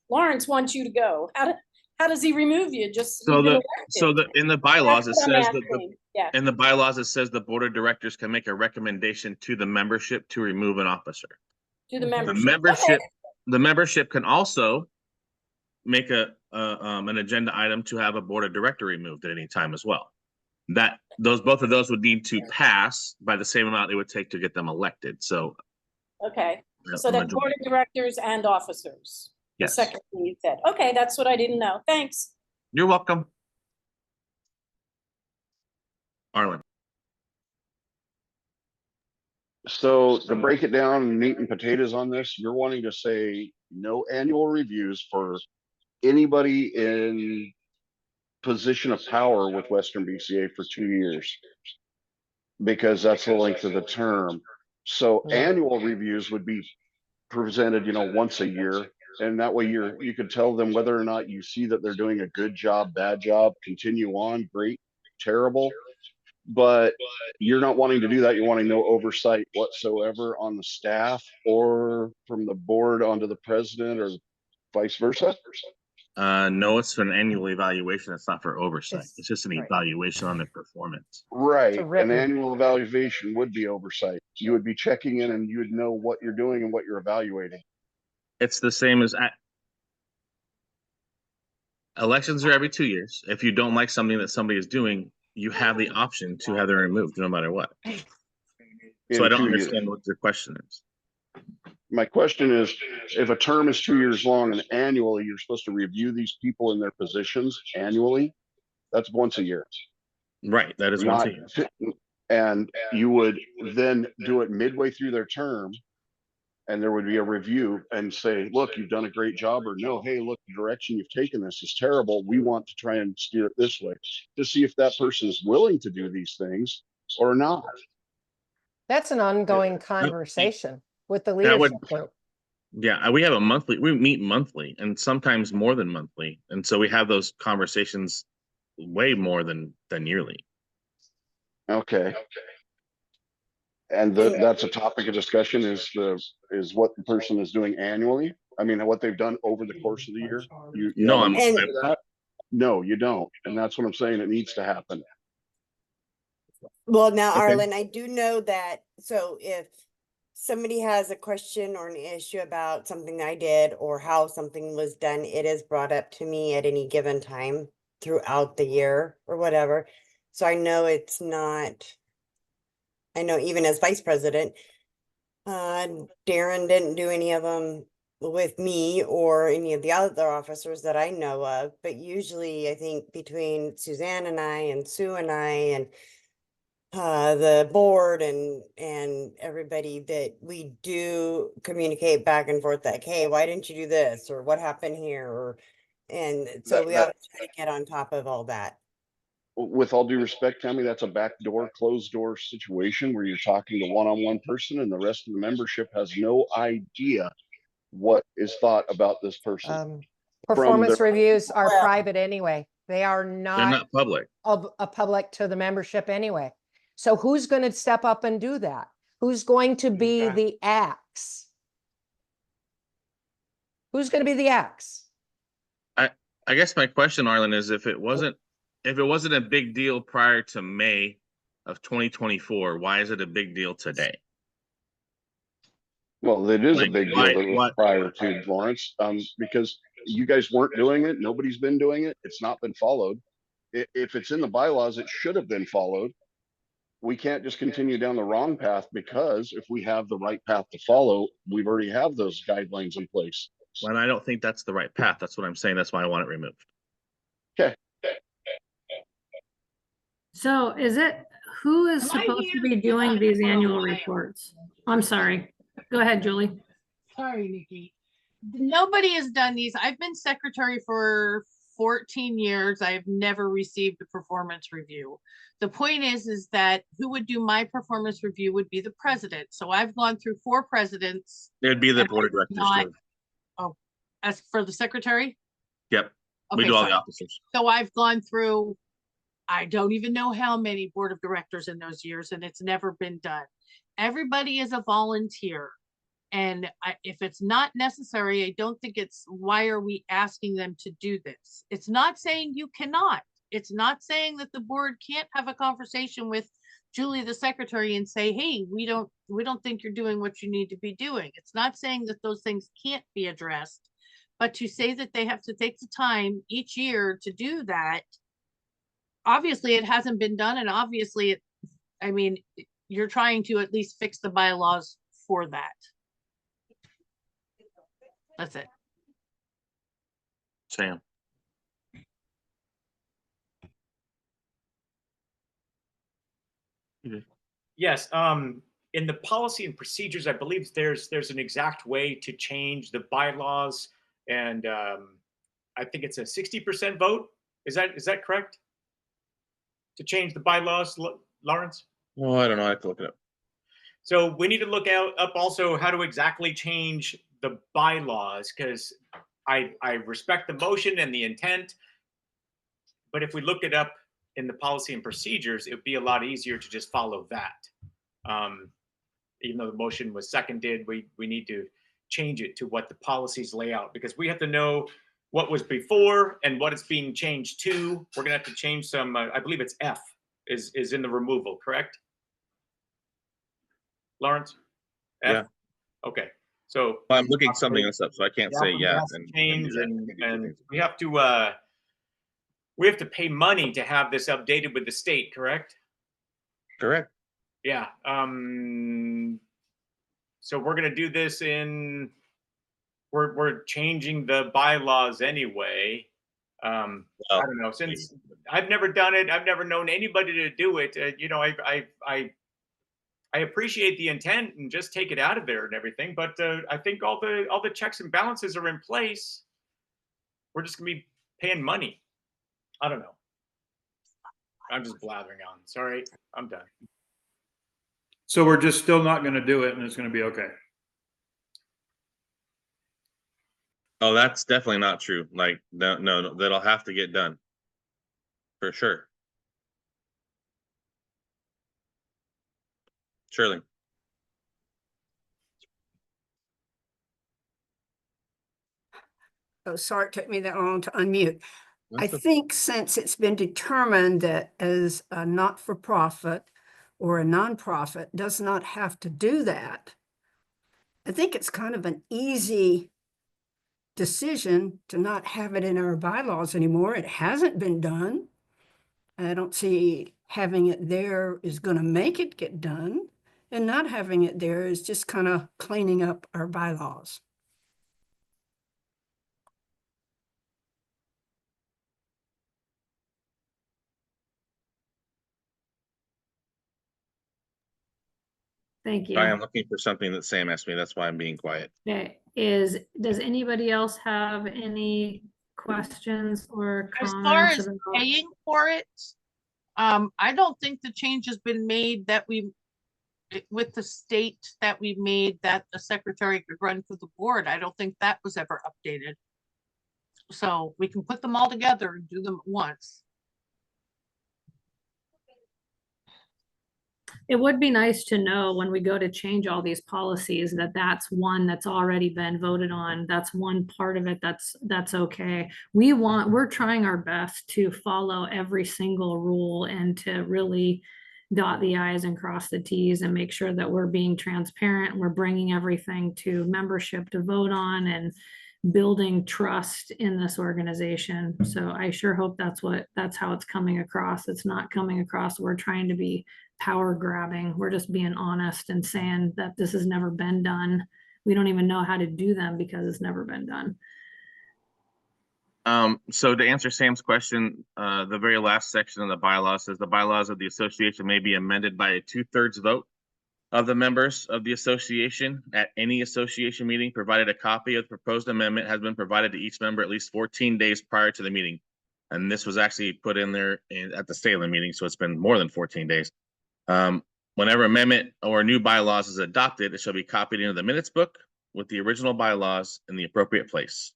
Lawrence wants you to go? How does he remove you? Just So you've been in the bylaws That's it what I'm says that asking. Yeah. in the bylaws it says the board of directors can make a recommendation to the membership to remove an officer. To the The membership. membership, the membership can also make an agenda item to have a board of director removed at any time as well. Both of those would need to pass by the same amount it would take to get them elected. So Okay, Yeah, so that's majority. board of directors and officers. The Yes. second thing you said. Okay, that's what I didn't know. Thanks. You're welcome. Arlen. So to break it down and meat and potatoes on this, you're wanting to say no annual reviews for anybody in position of power with Western BCA for 2 years. Because that's the length of the term. So annual reviews would be presented, once a year. And that way you could tell them whether or not you see that they're doing a good job, bad job, continue on, great, terrible. But you're not wanting to do that. You're wanting no oversight whatsoever on the staff or from the board onto the president or vice versa. No, it's an annual evaluation. It's not for oversight. It's just an evaluation on their performance. Right. An annual evaluation would be oversight. You would be checking in and you would know what you're doing and what you're evaluating. It's the same as elections are every 2 years. If you don't like something that somebody is doing, you have the option to have them removed no matter what. So I don't understand what your question is. My question is, if a term is 2 years long and annually you're supposed to review these people in their positions annually, that's once a year. Right, that is once a year. And you would then do it midway through their term And there would be a review and say, look, you've done a great job, or no, hey, look, the direction you've taken this is terrible. We want to try and steer it this way, to see if that person is willing to do these things or not. That's an ongoing conversation with the That would, leadership group. yeah, we have a monthly, we meet monthly and sometimes more than monthly. And so we have those conversations way more than yearly. Okay. And that's a topic of discussion is what the person is doing annually. I mean, what they've done over the course of the year. You No, haven't looked at that? No, you don't. And that's what I'm saying. It needs to happen. Well, now, Okay. Arlen, I do know that, so if somebody has a question or an issue about something I did or how something was done, it is brought up to me at any given time throughout the year or whatever. So I know it's not, I know even as vice president, Darren didn't do any of them with me or any of the other officers that I know of, but usually I think between Suzanne and I and Sue and I and the board and everybody, that we do communicate back and forth like, hey, why didn't you do this, or what happened here, or and so we always try to get on top of all that. With all due respect, Tammy, that's a backdoor, closed door situation where you're talking to one-on-one person and the rest of the membership has no idea what is thought about this person. Performance reviews are Well- private anyway. They are They're not not public. a public to the membership anyway. So who's going to step up and do that? Who's going to be the axe? Who's going to be the axe? I guess my question, Arlen, is if it wasn't a big deal prior to May of 2024, why is it a big deal today? Well, it is a Like, big deal why- that was why- prior to Lawrence, because you guys weren't doing it. Nobody's been doing it. It's not been followed. If it's in the bylaws, it should have been followed. We can't just continue down the wrong path, because if we have the right path to follow, we've already have those guidelines in place. Well, I don't think that's the right path. That's what I'm saying. That's why I want it removed. Okay. So is it, who is Am I supposed to here? be doing these annual reports? I'm sorry. Go ahead, Julie. Sorry, Nikki. Nobody has done these. I've been secretary for 14 years. I've never received a performance review. The point is that who would do my performance review would be the president. So I've gone through 4 presidents. It'd be the And board of I've directors. not- too. Oh, as for the secretary? Yep. We Okay, do all so- the officers. So I've gone through, I don't even know how many board of directors in those years, and it's never been done. Everybody is a volunteer. And if it's not necessary, I don't think it's, why are we asking them to do this? It's not saying you cannot. It's not saying that the board can't have a conversation with Julie, the secretary, and say, hey, we don't think you're doing what you need to be doing. It's not saying that those things can't be addressed, but to say that they have to take the time each year to do that, obviously it hasn't been done, and obviously you're trying to at least fix the bylaws for that. That's it. Sam. Yes, in the policy and procedures, I believe there's an exact way to change the bylaws, and I think it's a 60% vote. Is that correct? To change the bylaws, Lawrence? Oh, I don't know. I have to look it up. So we need to look up also how to exactly change the bylaws, because I respect the motion and the intent, but if we look it up in the policy and procedures, it would be a lot easier to just follow that. Even though the motion was seconded, we need to change it to what the policies lay out, because we have to know what was before and what it's being changed to. We're gonna have to change some, I believe it's F is in the removal, correct? Lawrence? F? Yeah. Okay, so. I'm looking something else up, so I can't say yeah. Change and we have to pay money to have this updated with the state, correct? Correct. Yeah. So we're gonna do this we're changing the bylaws anyway. I don't know, since I've never done it, I've never known anybody to do it. I I appreciate the intent and just take it out of there and everything, but I think all the checks and balances are in place. We're just gonna be paying money. I don't know. I'm just blathering on. Sorry, I'm done. So we're just still not going to do it, and it's going to be okay. Oh, that's definitely not true. Like, no, that'll have to get done. For sure. Surely. Oh, sorry, it took me that long to unmute. I That's a- think since it's been determined that as a not-for-profit or a nonprofit does not have to do that, I think it's kind of an easy decision to not have it in our bylaws anymore. It hasn't been done. I don't see having it there is going to make it get done, and not having it there is just kind of cleaning up our bylaws. Thank you. I am looking for something that Sam asked me. That's why I'm being quiet. Okay, does anybody else have any questions or As far comments as about? paying for it, I don't think the change has been made that with the state that we made that the secretary could run for the board. I don't think that was ever updated. So we can put them all together and do them at once. It would be nice to know when we go to change all these policies that that's one that's already been voted on. That's one part of it that's okay. We're trying our best to follow every single rule and to really dot the i's and cross the t's and make sure that we're being transparent. We're bringing everything to membership to vote on and building trust in this organization. So I sure hope that's how it's coming across. It's not coming across. We're trying to be power grabbing. We're just being honest and saying that this has never been done. We don't even know how to do them because it's never been done. So to answer Sam's question, the very last section of the bylaw says the bylaws of the association may be amended by a 2/3 vote of the members of the association at any association meeting, provided a copy of the proposed amendment has been provided to each member at least 14 days prior to the meeting. And this was actually put in there at the Salem meeting, so it's been more than 14 days. Whenever amendment or new bylaws is adopted, it shall be copied into the minutes book with the original bylaws in the appropriate place.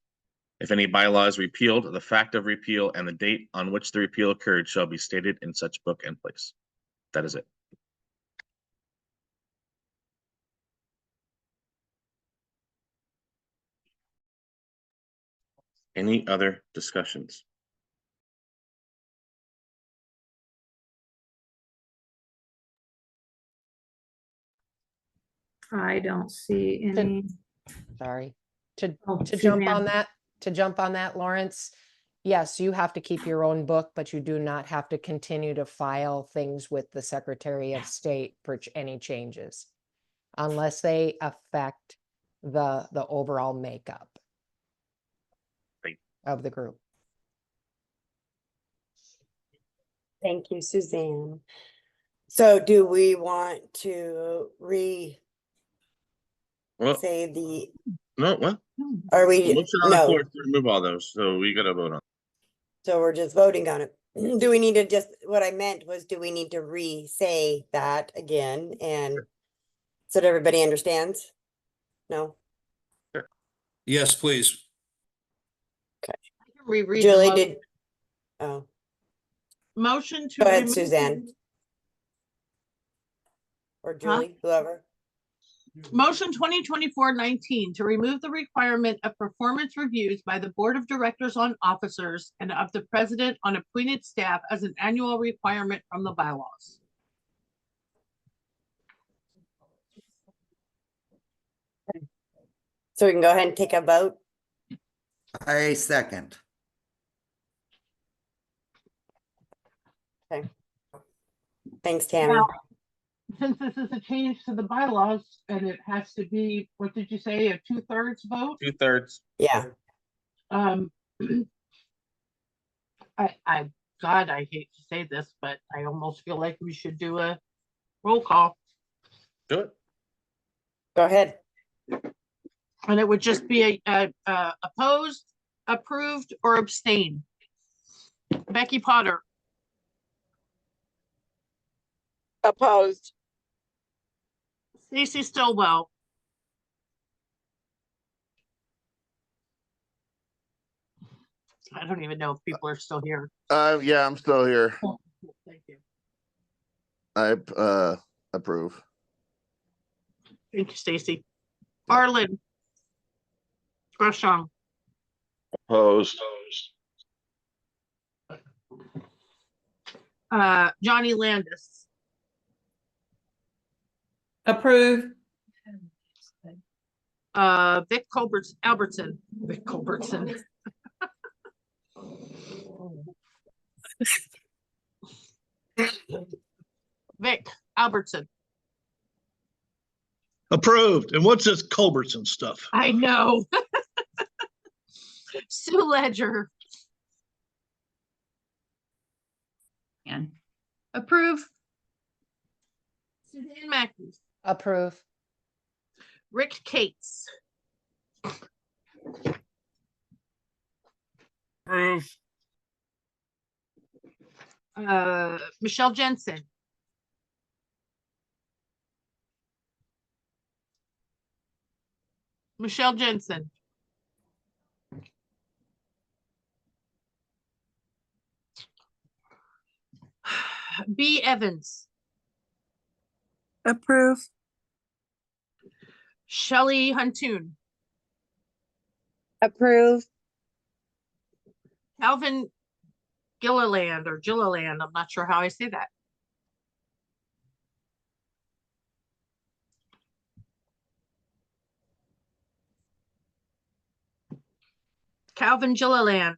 If any bylaw is repealed, the fact of repeal and the date on which the repeal occurred shall be stated in such book and place. That is it. Any other discussions? I don't see any. Sorry. To Suzanne. jump on that, Lawrence. Yes, you have to keep your own book, but you do not have to continue to file things with the Secretary of State for any changes unless they affect the overall makeup of the group. Thank you, Suzanne. So do we want to say the, No, well, are we, motion on the no, floor to remove all those, so we gotta vote on. so we're just voting on it. Do we need to just, what I meant was, do we need to re-say that again and so that everybody understands? No? Yes, please. Reread the Julie mo- did, oh, motion to go ahead, remove- Suzanne. Or Julie, whoever. Motion 2024-19 to remove the requirement of performance reviews by the Board of Directors on officers and of the President on appointed staff as an annual requirement from the bylaws. So we can go ahead and take a vote. I second. Okay. Thanks, Tammy. Now, since this is a change to the bylaws and it has to be, what did you say, a 2/3 vote? 2/3. Yeah. God, I hate to say this, but I almost feel like we should do a roll call. Do it. Go ahead. And it would just be a opposed, approved, or abstain. Becky Potter, Opposed. Stacy Stillwell, I don't even know if people are still here. Yeah, I'm still here. Thank you. I approve. Thank you, Stacy. Arlen Grosjean, Opposed. Johnny Landis, Approve. Vic Albertson, Vic Culbertson. Vic Albertson. Approved. And what's this Culbertson stuff? I know. Sue Ledger. And Approve. Suzanne Mackey. Approve. Rick Cates. Approve. Michelle Jensen. Michelle Jensen. B. Evans. approve. Shelley Huntoon. Approve. Calvin Gilliland or Gilliland, I'm not sure how I say that. Calvin Gilliland.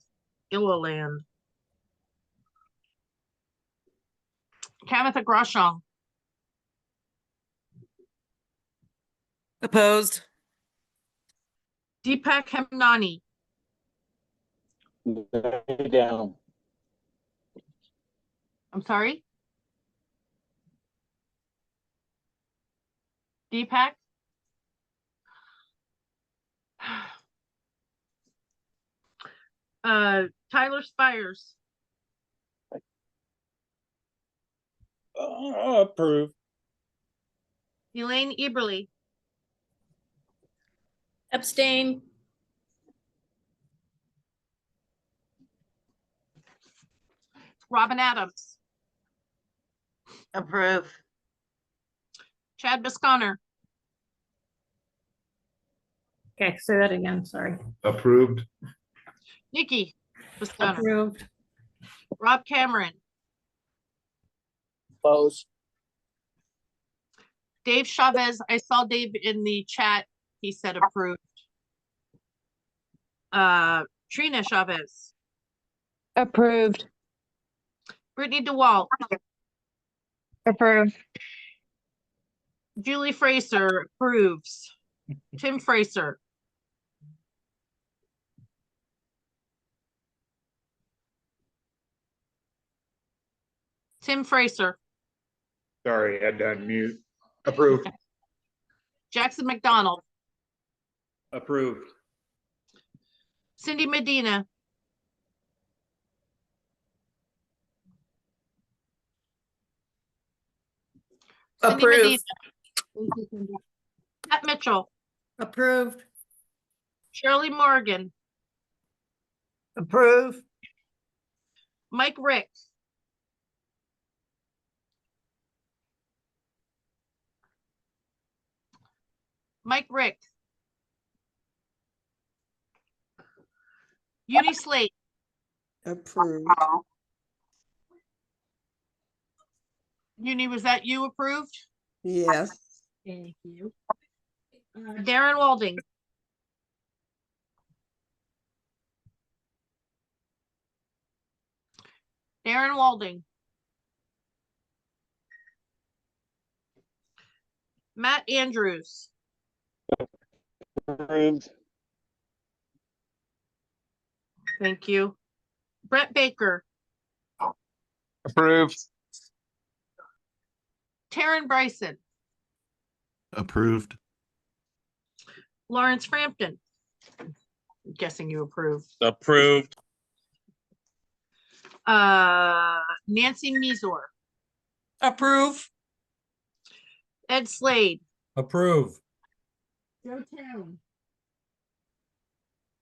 Kamitha Grosjean. Opposed. Deepak Hemnani. Down. I'm sorry? Deepak? Tyler Spires. Approve. Elaine Eberly. Abstain. Robin Adams. Approve. Chad Bisconner. Okay, say that again, sorry. Approved. Nikki Bisconner. Approved. Rob Cameron. Opposed. Dave Chavez. I saw Dave in the chat. He said approved. Trina Chavez. Approved. Brittany DeWalt. Approve. Julie Fraser approves. Tim Fraser. Tim Fraser. Sorry, I had to unmute. Approved. Jackson McDonald. Approved. Cindy Medina. Cindy Approved. Medina. Thank you, Cindy. Pat Mitchell. Approved. Shirley Morgan. Approve. Mike Rick. Mike Rick. Uni Slate. Approved. Uni, was that you approved? Yes. Thank you. Darren Walding. Darren Walding. Matt Andrews. Approved. Thank you. Brett Baker. Approved. Taryn Bryson. Approved. Lawrence Frampton. I'm guessing you approve. Approved. Nancy Mizor. Approve. Ed Slade. Approve. Joe Town.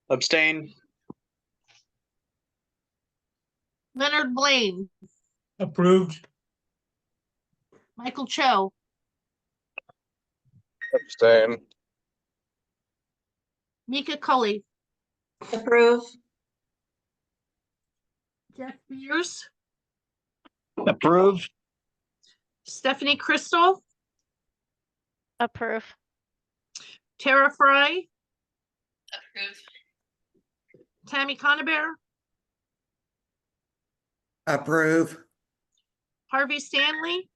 Abstain. Leonard Blaine. Approved. Michael Cho. Abstain. Mika Cully. Approve. Jeff Beers. Approve. Stephanie Crystal. Approve. Tara Fry. Approve. Tammy Conabear. Approve. Harvey Stanley.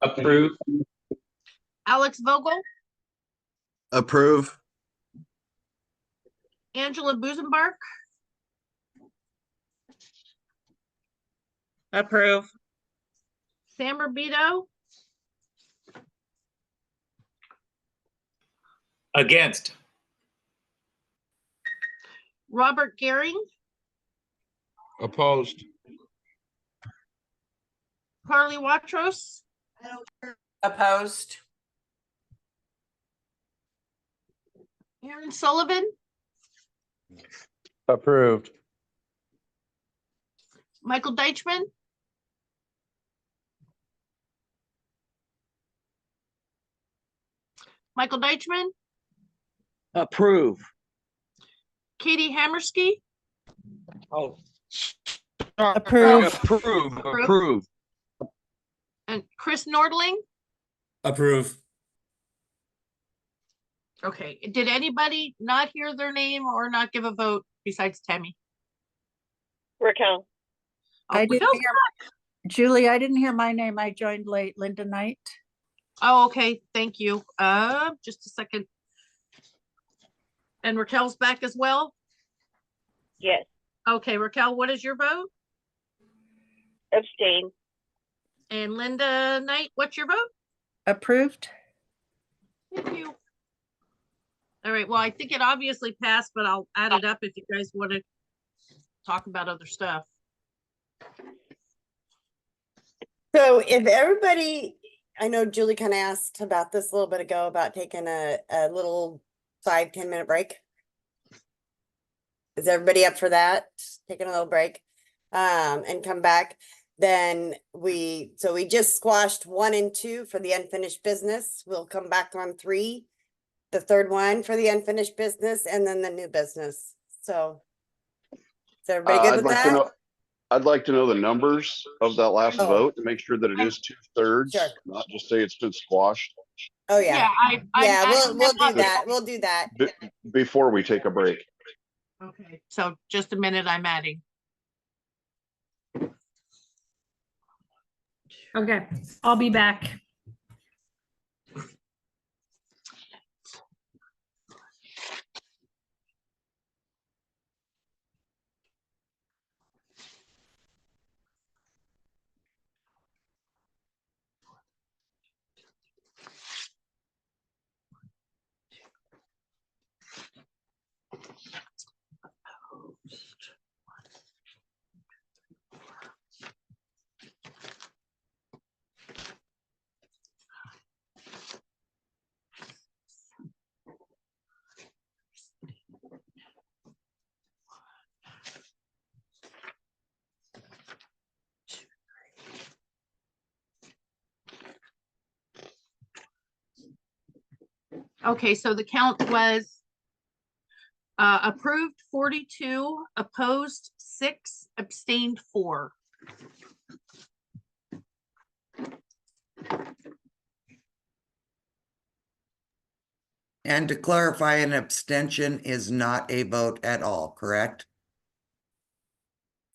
Approve. Alex Vogel. Approve. Angela Busenbark. Approve. Sam Rubito. Against. Robert Gehring. Opposed. Carly Watros. Opposed. Aaron Sullivan. Approved. Michael Deichman. Michael Deichman. Approve. Katie Hammerski. Oh. Approve. Approve. Approve. And Chris Nordling. Approve. Okay, did anybody not hear their name or not give a vote besides Tammy? Raquel. Oh, I didn't Raquel's hear, back. Julie, I didn't hear my name. I joined late. Linda Knight. Oh, okay, thank you. Just a second. And Raquel's back as well? Yes. Okay, Raquel, what is your vote? Abstain. And Linda Knight, what's your vote? Approved. Thank you. All right, well, I think it obviously passed, but I'll add it up if you guys want to talk about other stuff. So if everybody, I know Julie kind of asked about this a little bit ago about taking a little 5-10 minute break. Is everybody up for that? Taking a little break and come back. Then we just squashed 1 and 2 for the unfinished business. We'll come back on 3, the third one for the unfinished business, and then the new business. So is everybody good with that? I'd like to know the numbers of that last Oh. vote and make sure that it is 2/3, Sure. not just say it's been squashed Oh yeah. Yeah, We'll do that. We'll do that. before we take a break. Okay, so just a minute, I'm adding. Okay, I'll be back. Okay, so the count was approved 42, opposed 6, abstained 4. And to clarify, an abstention is not a vote at all, correct?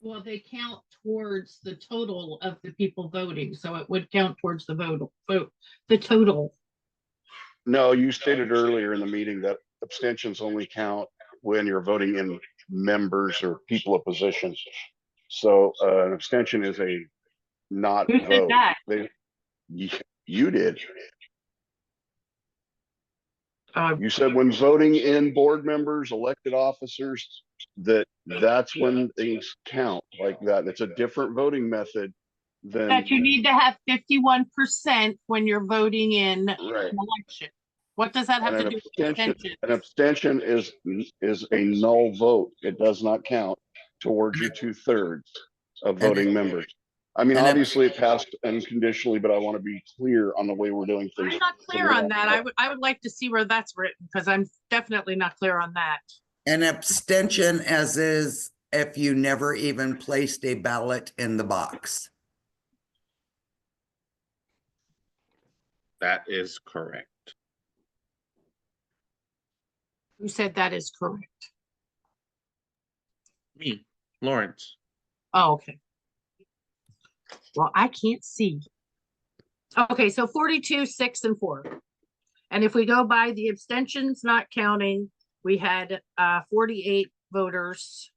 Well, they count towards the total of the people voting, so it would count towards the vote, the total. No, you stated earlier in the meeting that abstentions only count when you're voting in members or people of positions. So an abstention is a not Who said vote. that? You did. Uh, You said when voting in board members, elected officers, that's when things count like that. It's a different voting method than. that you need to have 51% when you're voting in Right. an election. What does that have And to an do with abstention, abstention? an abstention is a null vote. It does not count towards your 2/3 of voting members. I mean, obviously it passed unconditionally, but I want to be clear on the way we're doing things. I'm not clear on that. I would like to see where that's written because I'm definitely not clear on that. An abstention as is if you never even placed a ballot in the box. That is correct. Who said that is correct? Me, Lawrence. Oh, okay. Well, I can't see. Okay, so 42, 6, and 4. And if we go by the abstentions not counting, we had 48 voters.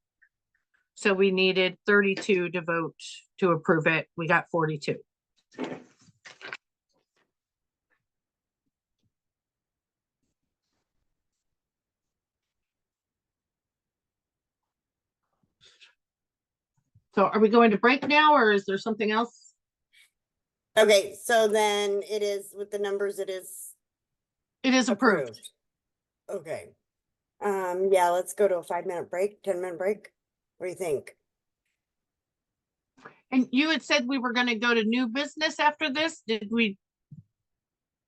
So we needed 32 to vote to approve it. We got 42. So are we going to break now or is there something else? Okay, so then it is with the numbers, it is approved. Okay. Yeah, let's go to a 5-minute break, 10-minute break. What do you think? And you had said we were going to go to new business after this. Did we?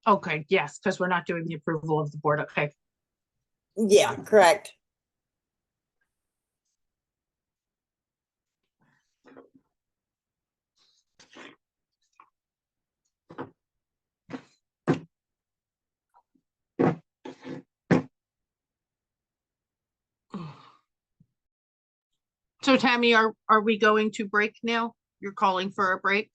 Okay, yes, because we're not doing the approval of the board. Okay. Yeah, correct. So Tammy, are we going to break now? You're calling for a break?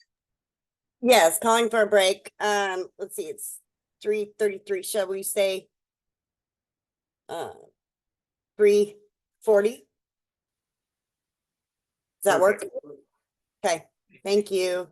Yes, calling for a break. Let's see, it's 3:33. Shall we say 3:40? Does that work? Okay, thank you.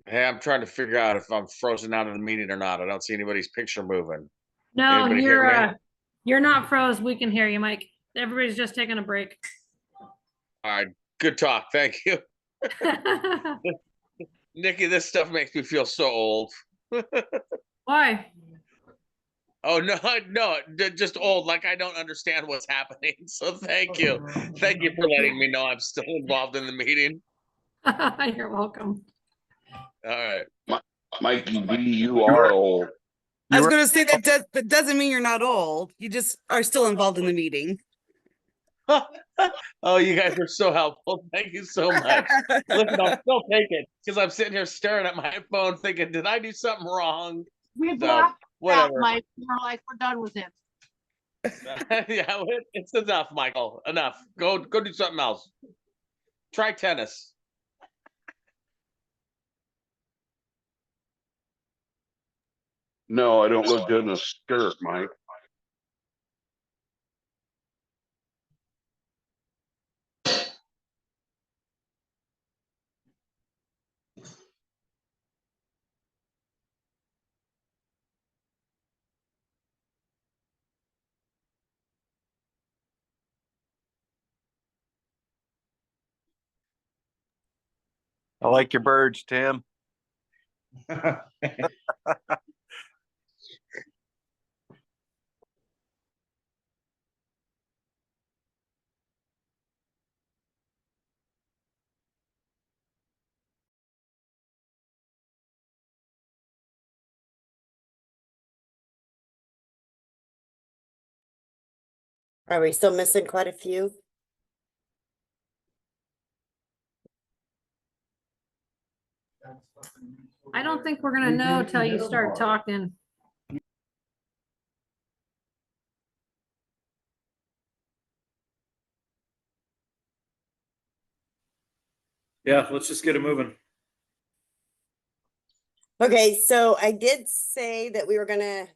Hey, I'm trying to figure out if I'm frozen out of the meeting or not. I don't see anybody's picture moving. No, Anybody hear me? you're not froze. We can hear you, Mike. Everybody's just taking a break. All right, good talk. Thank you. Nikki, this stuff makes me feel so old. Why? Oh no, no, just old. Like I don't understand what's happening. So thank you for letting me know I'm still involved in the meeting. You're welcome. All right, Mikey B, you are old. I was gonna say that doesn't mean you're not old. You just are still involved in the meeting. Oh, you guys are so helpful. Thank you so much. Listen, I'll still take it because I'm sitting here staring at my phone thinking, did I do something wrong? We So, blocked out, whatever. Mike. We're like, we're done with him. Yeah, it's enough, Michael. Enough. Go do something else. Try tennis. No, I don't look good in a skirt, Mike. I like your birds, Tim. Are we still missing quite a few? I don't think we're gonna know till you start talking. Yeah, let's just get it moving. Okay, so I did say that we were gonna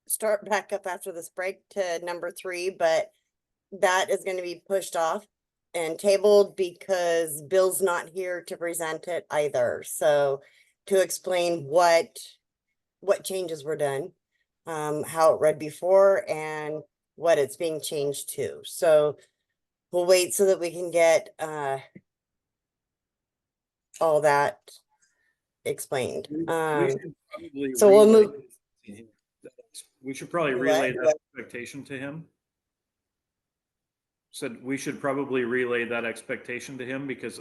start back up after this break to number 3, but that is gonna be pushed off and tabled because Bill's not here to present it either. So to explain what changes were done, how it read before and what it's being changed to. So we'll wait so that we can get all that explained. So we'll move. We should probably Do relay what? that expectation to him. Said we should probably relay that expectation to him because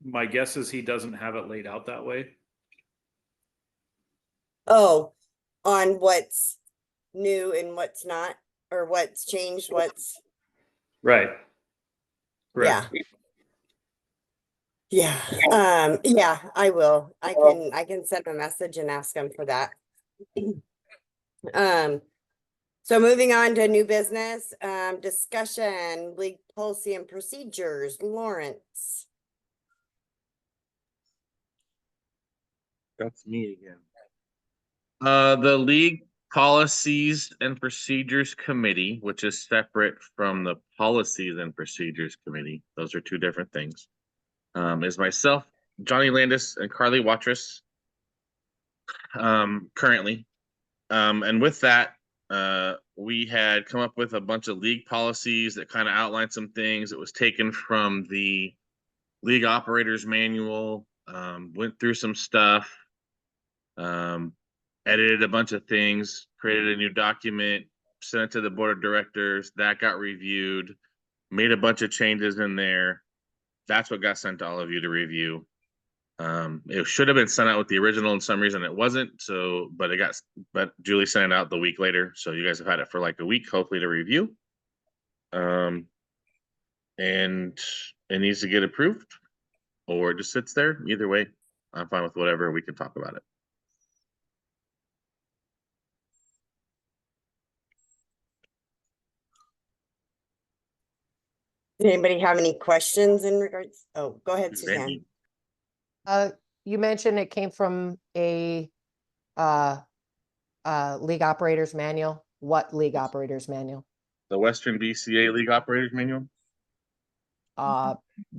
my guess is he doesn't have it laid out that way. Oh, on what's new and what's not, or what's changed, what's. Right. Yeah. Correct. Yeah, yeah, I will. I can send a message and ask them for that. So moving on to new business, discussion, league policy and procedures, Lawrence. That's me again. The League Policies and Procedures Committee, which is separate from the Policies and Procedures Committee, those are two different things, is myself, Johnny Landis, and Carly Watrous, currently. And with that, we had come up with a bunch of league policies that kind of outlined some things. It was taken from the League Operators Manual, went through some stuff, edited a bunch of things, created a new document, sent it to the board of directors. That got reviewed, made a bunch of changes in there. That's what got sent to all of you to review. It should have been sent out with the original, and some reason it wasn't. So, but Julie sent it out the week later. So you guys have had it for like a week, hopefully, to review. And it needs to get approved, or it just sits there. Either way, I'm fine with whatever. We can talk about it. Anybody have any questions in regards? Oh, go ahead, Suzanne. You mentioned it came from a league operators manual. What league operators manual? The Western BCA League Operators Manual.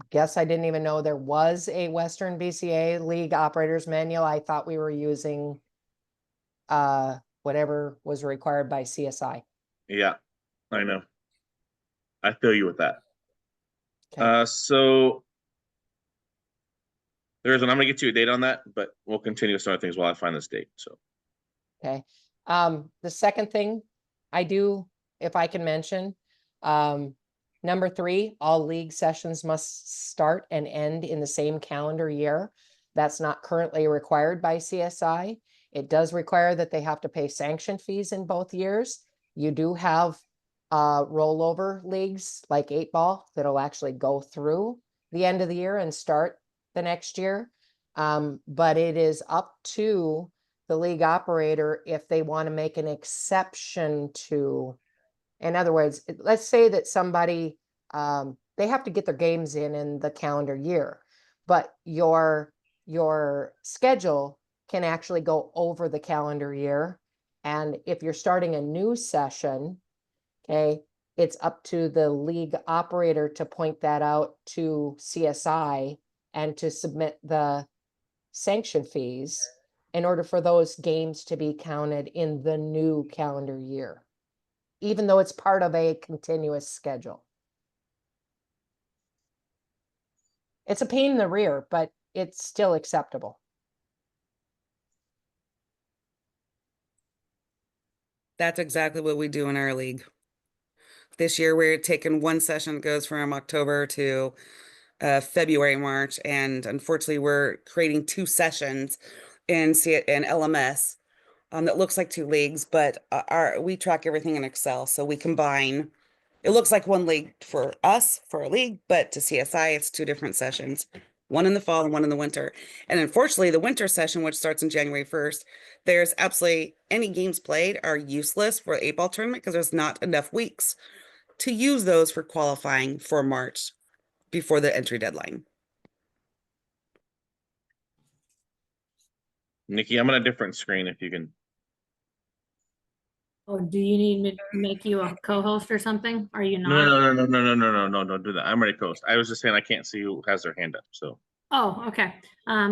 guess I didn't even know there was a Western BCA League Operators Manual. I thought we were using whatever was required by CSI. Yeah, I know. I feel you with that. Okay. So I'm gonna get you a date on that, but we'll continue with some other things while I find this date. So Okay. The second thing I do, if I can mention, number 3, all league sessions must start and end in the same calendar year. That's not currently required by CSI. It does require that they have to pay sanction fees in both years. You do have rollover leagues like 8 ball that'll actually go through the end of the year and start the next year. But it is up to the league operator if they want to make an exception to, in other words, let's say that somebody, they have to get their games in the calendar year, but your schedule can actually go over the calendar year. And if you're starting a new session, okay, it's up to the league operator to point that out to CSI and to submit the sanction fees in order for those games to be counted in the new calendar year, even though it's part of a continuous schedule. It's a pain in the rear, but it's still acceptable. That's exactly what we do in our league. This year, we're taking one session that goes from October to February, March, and unfortunately, we're creating 2 sessions in LMS that looks like 2 leagues, but we track everything in Excel, so we combine. It looks like 1 league for us for a league, but to CSI, it's 2 different sessions, one in the fall and one in the winter. And unfortunately, the winter session, which starts on January 1st, there's absolutely any games played are useless for the 8 ball tournament because there's not enough weeks to use those for qualifying for March before the entry deadline. Nikki, I'm on a different screen if you can. Oh, do you need me to make you a co-host or something? Are you not? No, don't do that. I'm ready to coast. I was just saying I can't see who has their hand up. So Oh, okay.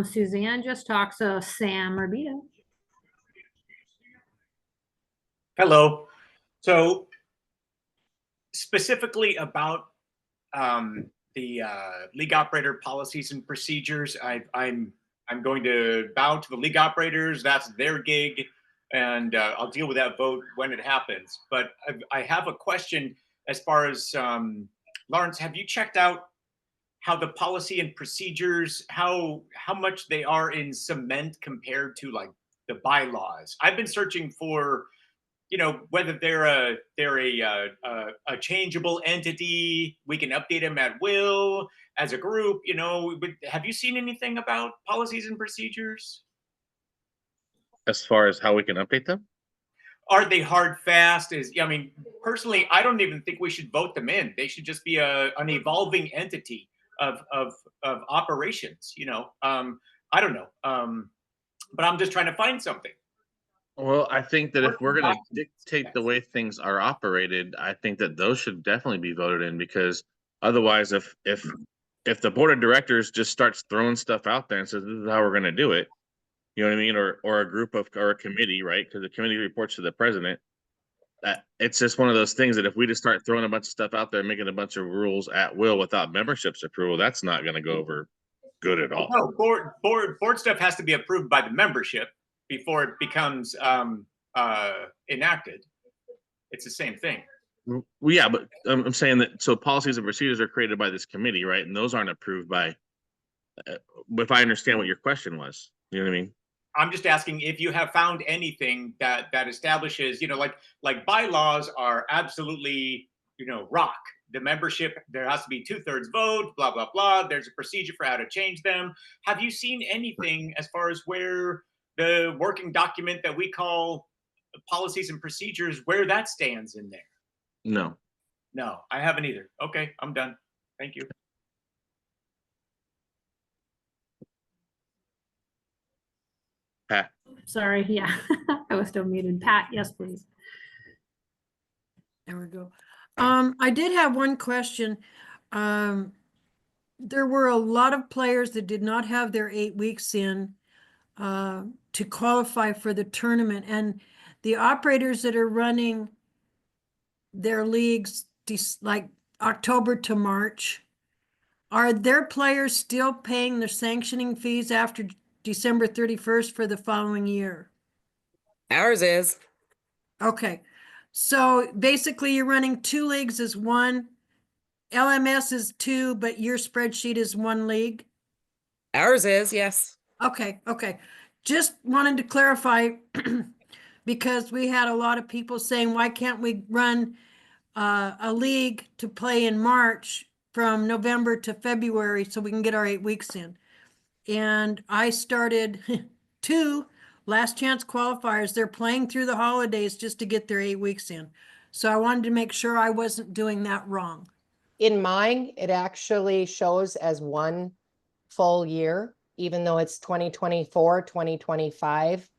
Suzanne just talked, so Sam Rubito. Hello. So specifically about the league operator policies and procedures, I'm going to bow to the league operators. That's their gig, and I'll deal with that vote when it happens. But I have a question as far as Lawrence. Have you checked out how the policy and procedures, how much they are in cement compared to like the bylaws? I've been searching for, whether they're a changeable entity, we can update them at will as a group. Have you seen anything about policies and procedures? as far as how we can update them, Are they hard fast? Personally, I don't even think we should vote them in. They should just be an evolving entity of operations. I don't know, but I'm just trying to find something. well, I think that if we're going to dictate the way things are operated, I think that those should definitely be voted in, because otherwise, if the board of directors just starts throwing stuff out there and says this is how we're going to do it, you know what I mean, or a group of or a committee, right? Because the committee reports to the president. It's just one of those things that if we just start throwing a bunch of stuff out there, making a bunch of rules at will without membership's approval, that's not going to go over good at all. No, board stuff has to be approved by the membership before it becomes enacted. It's the same thing. Well, yeah, but I'm saying that so policies and procedures are created by this committee, right? And those aren't approved by. If I understand what your question was, you know what I mean? I'm just asking if you have found anything that establishes, like bylaws are absolutely, rock. The membership, there has to be 2/3 vote, blah, blah, blah. There's a procedure for how to change them. Have you seen anything as far as where the working document that we call policies and procedures, where that stands in there? No. No, I haven't either. Okay, I'm done. Thank you. Pat. Sorry, yeah, I was still muted. Pat, yes, please. There we go. I did have one question. there were a lot of players that did not have their 8 weeks in to qualify for the tournament. And the operators that are running their leagues like October to March, are their players still paying their sanctioning fees after December 31st for the following year? Ours is. Okay. So basically you're running 2 leagues as one. LMS is 2, but your spreadsheet is 1 league? Ours is, yes. Okay, okay. Just wanted to clarify because we had a lot of people saying, why can't we run a league to play in March from November to February so we can get our 8 weeks in? And I started 2 last chance qualifiers. They're playing through the holidays just to get their 8 weeks in. So I wanted to make sure I wasn't doing that wrong. In mine, it actually shows as 1 full year, even though it's 2024, 2025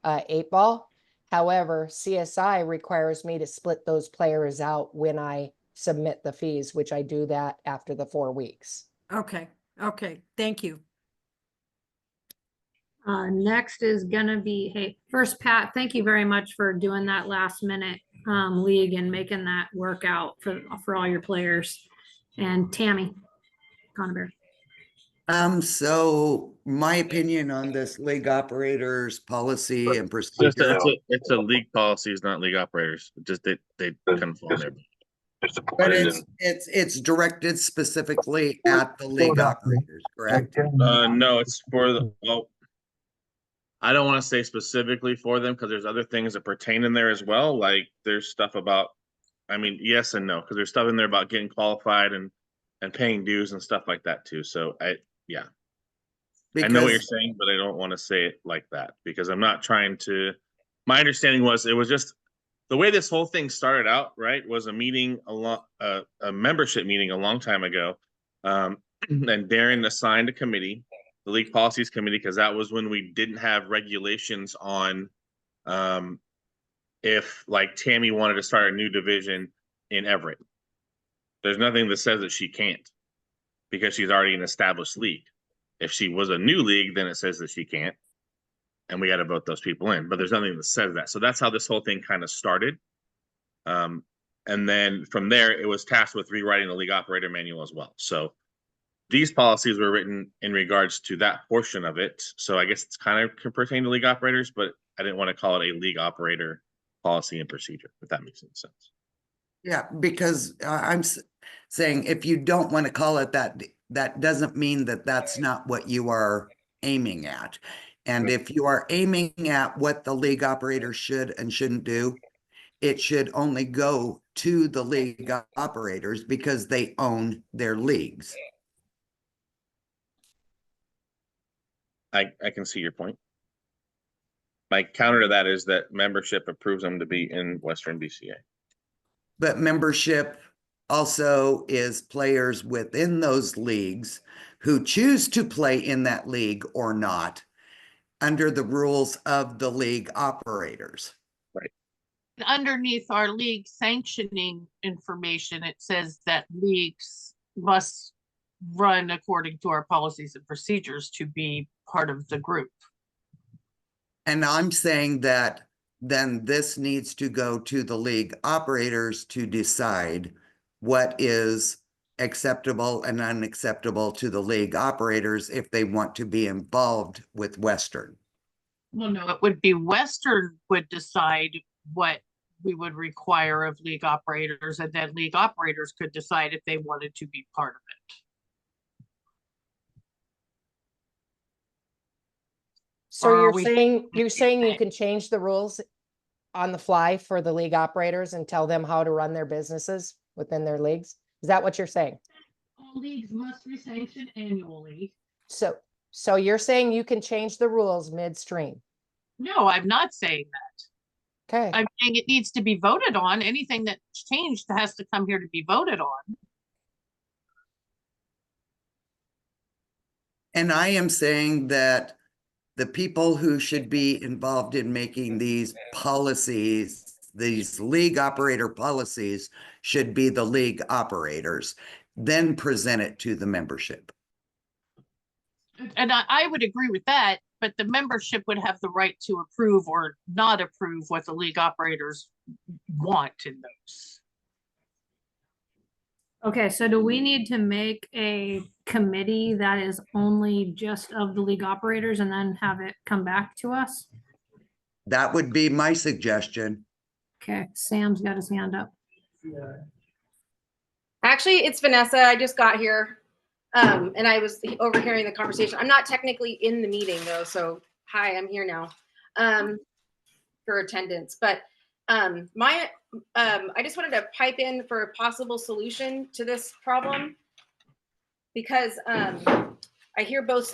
8 ball. However, CSI requires me to split those players out when I submit the fees, which I do that after the 4 weeks. Okay, okay, thank you. Next is gonna be, hey, first Pat, thank you very much for doing that last minute league and making that work out for all your players. And Tammy Conover. So my opinion on this league operators policy and procedure. It's a league policy, it's not league operators. Just they conform there. But it's directed specifically at the league operators, correct? No, it's for the, well, I don't want to say specifically for them because there's other things that pertain in there as well. Like there's stuff about, I mean, yes and no, because there's stuff in there about getting qualified and paying dues and stuff like that too. So I know what you're saying, but I don't want to say it like that because I'm not trying to. My understanding was it was just the way this whole thing started out. Right, was a meeting a membership meeting a long time ago, and Darren assigned a committee, the league policies committee, because that was when we didn't have regulations on if like Tammy wanted to start a new division in Everett. There's nothing that says that she can't because she's already an established league. If she was a new league, then it says that she can't. And we got to vote those people in. But there's nothing that says that. So that's how this whole thing kind of started. And then from there, it was tasked with rewriting the league operator manual as well. So these policies were written in regards to that portion of it. So I guess it's kind of can pertain to league operators, but I didn't want to call it a league operator policy and procedure, if that makes any sense. Yeah, because I'm saying if you don't want to call it that, that doesn't mean that that's not what you are aiming at. And if you are aiming at what the league operator should and shouldn't do, it should only go to the league operators because they own their leagues. I can see your point. My counter to that is that membership approves them to be in Western BCA. But membership also is players within those leagues who choose to play in that league or not under the rules of the league operators. Right. Underneath our league sanctioning information, it says that leagues must run according to our policies and procedures to be part of the group. And I'm saying that then this needs to go to the league operators to decide what is acceptable and unacceptable to the league operators if they want to be involved with Western. Well, no, it would be Western would decide what we would require of league operators, and then league operators could decide if they wanted to be part of it. So you're saying you can change the rules on the fly for the league operators and tell them how to run their businesses within their leagues? Is that what you're saying? All leagues must be sanctioned annually. So you're saying you can change the rules midstream? No, I'm not saying that. Okay. I'm saying it needs to be voted on. Anything that's changed has to come here to be voted on. And I am saying that the people who should be involved in making these policies, these league operator policies, should be the league operators. then present it to the membership. And I would agree with that, but the membership would have the right to approve or not approve what the league operators want in those. Okay, so do we need to make a committee that is only just of the league operators and then have it come back to us? That would be my suggestion. Okay, Sam's got his hand up. Actually, it's Vanessa. I just got here. And I was overhearing the conversation. I'm not technically in the meeting though, so hi, I'm here now for attendance. But I just wanted to pipe in for a possible solution to this problem because I hear both.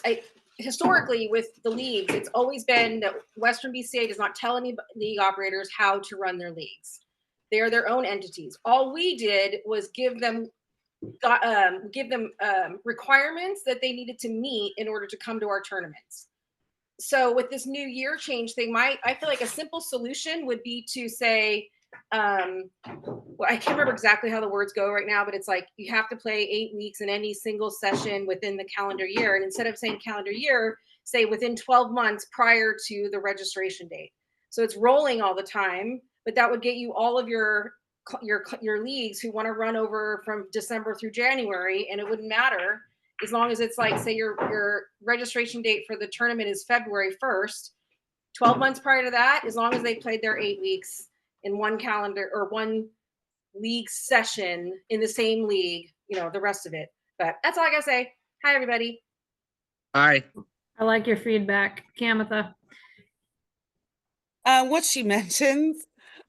Historically, with the leagues, it's always been that Western BCA does not tell any league operators how to run their leagues. They are their own entities. All we did was give them requirements that they needed to meet in order to come to our tournaments. So with this new year change thing, I feel like a simple solution would be to say, well, I can't remember exactly how the words go right now, but it's like you have to play 8 weeks in any single session within the calendar year. And instead of saying calendar year, say within 12 months prior to the registration date. So it's rolling all the time, but that would get you all of your leagues who want to run over from December through January, and it wouldn't matter as long as it's like, say your registration date for the tournament is February 1st, 12 months prior to that, as long as they played their 8 weeks in one calendar or one league session in the same league, the rest of it. But that's all I gotta say. Hi, everybody. Hi. I like your feedback, Kamitha. What she mentions,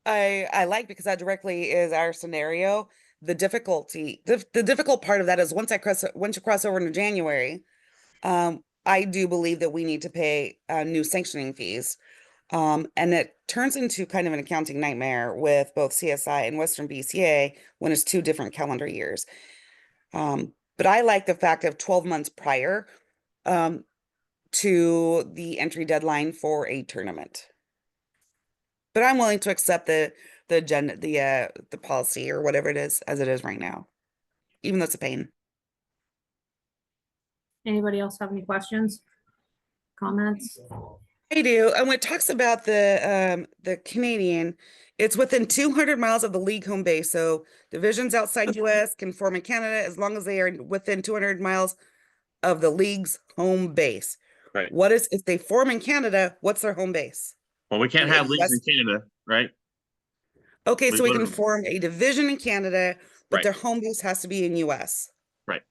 I like because that directly is our scenario. The difficulty, the difficult part of that is once you cross over into January, I do believe that we need to pay new sanctioning fees. And it turns into kind of an accounting nightmare with both CSI and Western BCA when it's 2 different calendar years. But I like the fact of 12 months prior to the entry deadline for a tournament. But I'm willing to accept the policy or whatever it is as it is right now, even though it's a pain. Anybody else have any questions, comments? I do. And when it talks about the Canadian, it's within 200 miles of the league home base. So divisions outside US can form in Canada as long as they are within 200 miles of the league's home base. Right. What is, if they form in Canada, what's their home base? Well, we can't have leagues in Canada, right? Okay, so we go can to- form a division in Canada, but Right. their home base has to be in US. Right.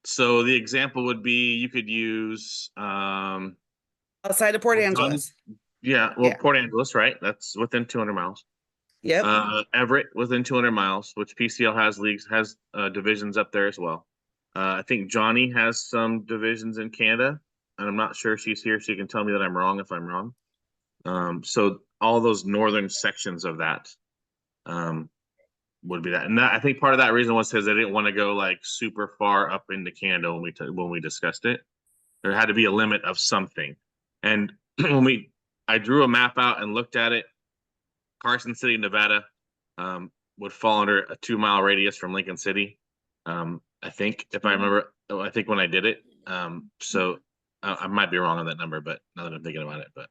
So the example would be you could use Outside of Port Angeles. Yeah, well, Port Angeles, right? That's within 200 miles. Yep. Everett within 200 miles, which PCL has divisions up there as well. I think Johnny has some divisions in Canada, and I'm not sure if she's here. She can tell me that I'm wrong if I'm wrong. So all those northern sections of that would be that. And that, I think part of that reason was because they didn't want to go like super far up into Canada when we discussed it. There had to be a limit of something. And when I drew a map out and looked at it, Carson City, Nevada, would fall under a 2-mile radius from Lincoln City. I think, if I remember, I think when I did it. So I might be wrong on that number, but now that I'm thinking about it, but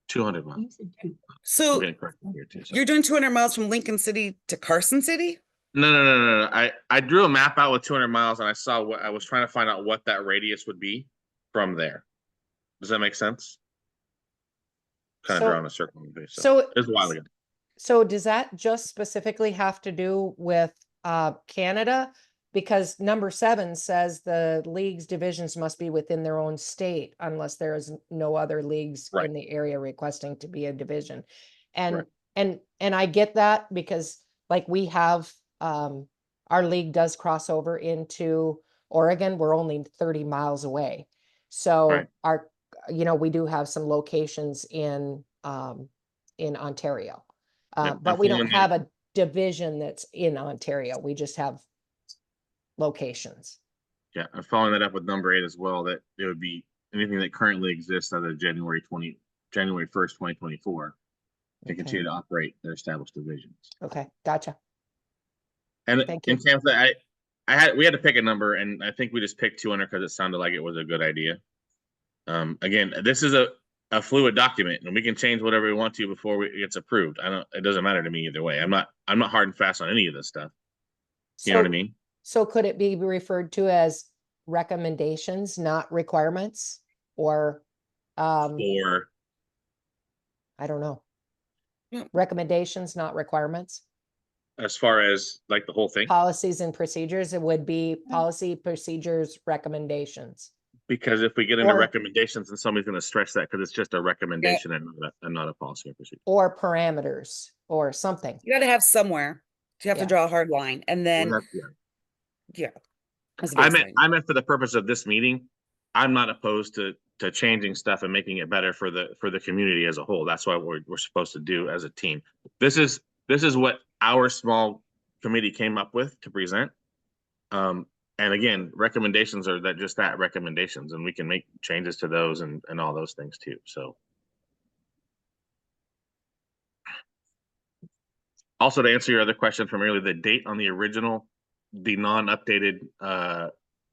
200 miles. So you're doing 200 miles from Lincoln City to Carson City? No. I drew a map out with 200 miles, and I saw what I was trying to find out what that radius would be from there. Does that make sense? Kind of drawing a circle. So it was a while ago. So does that just specifically have to do with Canada? Because number 7 says the league's divisions must be within their own state unless there is no other leagues in the area requesting to be a division. And I get that because like we have our league does cross over into Oregon. We're only 30 miles away. So we do have some locations in Ontario. But we don't have a division that's in Ontario. We just have locations. Yeah, I'm following that up with number 8 as well, that it would be anything that currently exists as of January 1st, 2024, to continue to operate their established divisions. Okay, gotcha. And Thank you. in terms of we had to pick a number, and I think we just picked 200 because it sounded like it was a good idea. Again, this is a fluid document, and we can change whatever we want to before it gets approved. It doesn't matter to me either way. I'm not hard and fast on any of this stuff. You know what I mean? So could it be referred to as recommendations, not requirements? Or Or I don't know. Recommendations, not requirements. as far as like the whole thing? Policies and procedures, it would be policy, procedures, recommendations. Because if we get into Or- recommendations, then somebody's going to stretch that because it's just a recommendation and not a policy or procedure. Or parameters or something. You gotta have somewhere. You have to Yeah. draw a hard line and then, yeah. That's a I big meant thing. for the purpose of this meeting, I'm not opposed to changing stuff and making it better for the community as a whole. That's what we're supposed to do as a team. This is what our small committee came up with to present. And again, recommendations are that recommendations, and we can make changes to those and all those things too. So also to answer your other question from earlier, the date on the original, the non-updated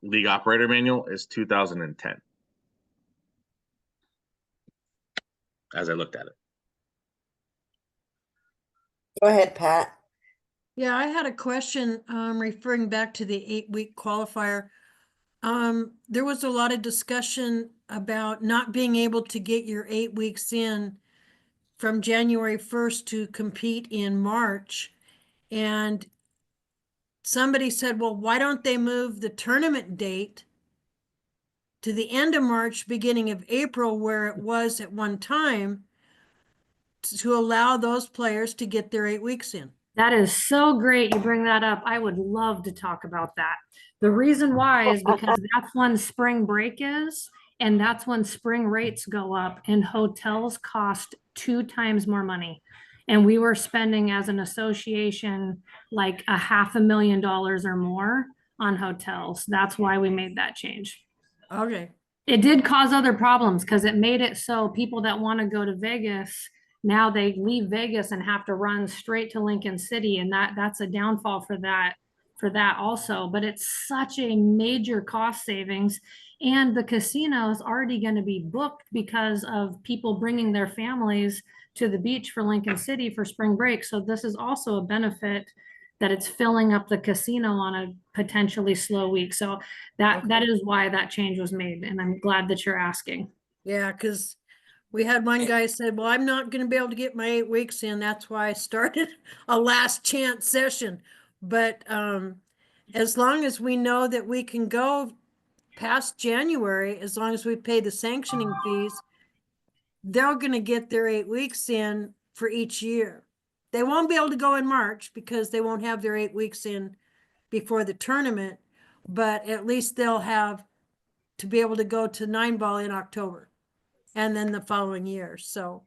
league operator manual is 2010. As I looked at it. Go ahead, Pat. Yeah, I had a question, referring back to the 8-week qualifier. There was a lot of discussion about not being able to get your 8 weeks in from January 1st to compete in March. And somebody said, well, why don't they move the tournament date to the end of March, beginning of April, where it was at one time, to allow those players to get their 8 weeks in? That is so great you bring that up. I would love to talk about that. The reason why is because that's when spring break is, and that's when spring rates go up and hotels cost 2 times more money. And we were spending as an association like $500,000 or more on hotels. That's why we made that change. Okay. It did cause other problems because it made it so people that want to go to Vegas, now they leave Vegas and have to run straight to Lincoln City, and that's a downfall for that also. But it's such a major cost savings, and the casino is already going to be booked because of people bringing their families to the beach for Lincoln City for spring break. So this is also a benefit that it's filling up the casino on a potentially slow week. So that is why that change was made, and I'm glad that you're asking. Yeah, because we had one guy said, well, I'm not going to be able to get my 8 weeks in. That's why I started a last chance session. But as long as we know that we can go past January, as long as we pay the sanctioning fees, they're going to get their 8 weeks in for each year. They won't be able to go in March because they won't have their 8 weeks in before the tournament, but at least they'll have to be able to go to 9-ball in October and then the following year. So,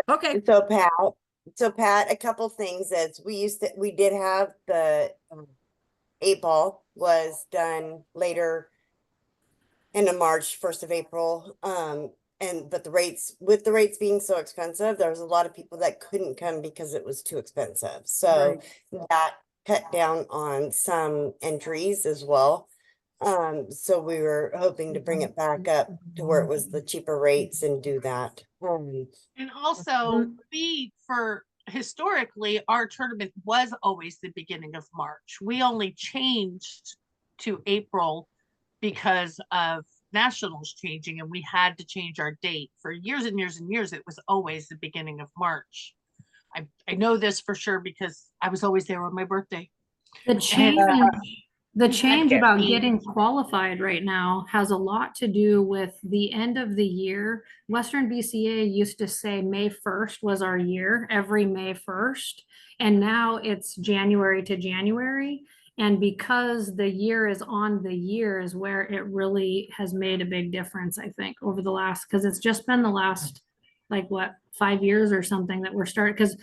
okay. So Pat, a couple things is we did have the 8-ball was done later into March, 1st of April. But with the rates being so expensive, there was a lot of people that couldn't come because it was too expensive. So that cut down on some entries as well. So we were hoping to bring it back up to where it was the cheaper rates and do that. And also historically, our tournament was always the beginning of March. We only changed to April because of nationals changing, and we had to change our date. For years and years and years, it was always the beginning of March. I know this for sure because I was always there on my birthday. The change about getting qualified right now has a lot to do with the end of the year. Western BCA used to say May 1st was our year, every May 1st. And now it's January to January. And because the year is on the year is where it really has made a big difference, I think, over the last, because it's just been the last, 5 years or something that we're starting. Because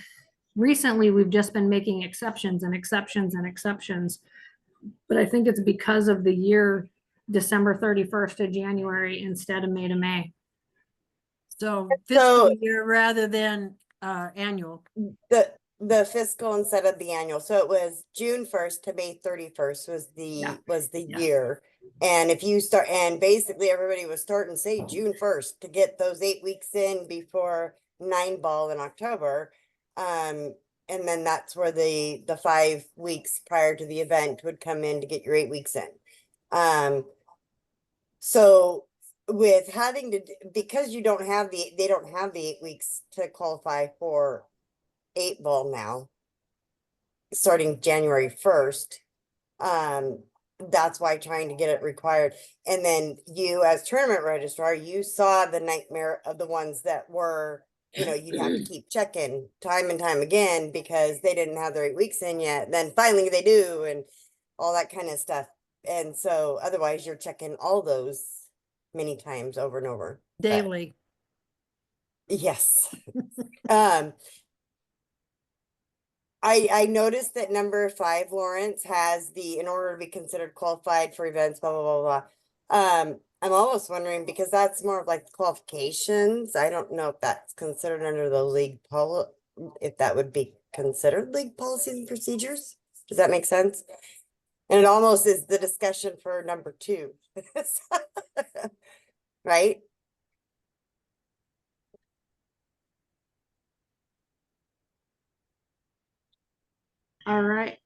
recently we've just been making exceptions and exceptions and exceptions. But I think it's because of the year December 31st to January instead of May to May. So fiscal year rather than annual. the fiscal instead of the annual. So it was June 1st to May 31st was the year. And if you start, and basically everybody was starting, say, June 1st to get those 8 weeks in before 9 ball in October. And then that's where the 5 weeks prior to the event would come in to get your 8 weeks in. So with having to, because you don't have they don't have the 8 weeks to qualify for 8 ball now, starting January 1st. That's why trying to get it required. And then you as tournament registrar, you saw the nightmare of the ones that were, you'd have to keep checking time and time again because they didn't have their 8 weeks in yet. Then finally they do, and all that kind of stuff. And so otherwise you're checking all those many times over and over. Daily. Yes. I noticed that number 5, Lawrence, has in order to be considered qualified for events, blah, blah, blah, blah. I'm almost wondering, because that's more of like the qualifications. I don't know if that's considered under the league if that would be considered league policies and procedures. Does that make sense? And it almost is the discussion for number 2. Right? All right.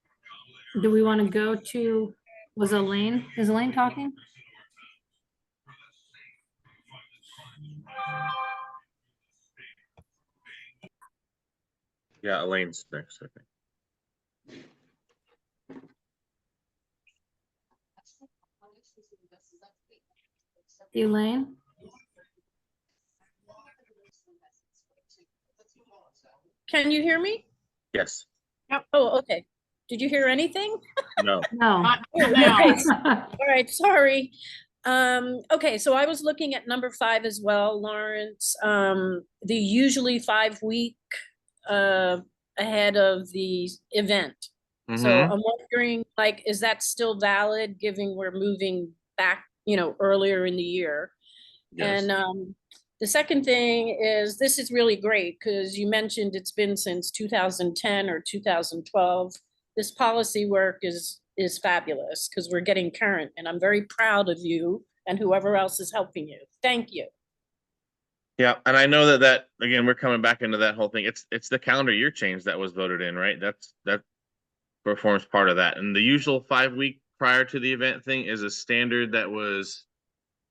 Do we want to go to, is Elaine talking? Yeah, Elaine's next, I think. Elaine? Can you hear me? Yes. Yep. Oh, okay. Did you hear anything? No. No. Okay. All right, sorry. Okay, so I was looking at number 5 as well, Lawrence. The usually 5 week ahead of the event. So I'm wondering, like, is that still valid, given we're moving back, earlier in the year? Yes. And the second thing is, this is really great because you mentioned it's been since 2010 or 2012. This policy work is fabulous because we're getting current, and I'm very proud of you and whoever else is helping you. Thank you. Yeah, and I know that again, we're coming back into that whole thing. It's the calendar year change that was voted in, right? That performs part of that. And the usual 5 week prior to the event thing is a standard that was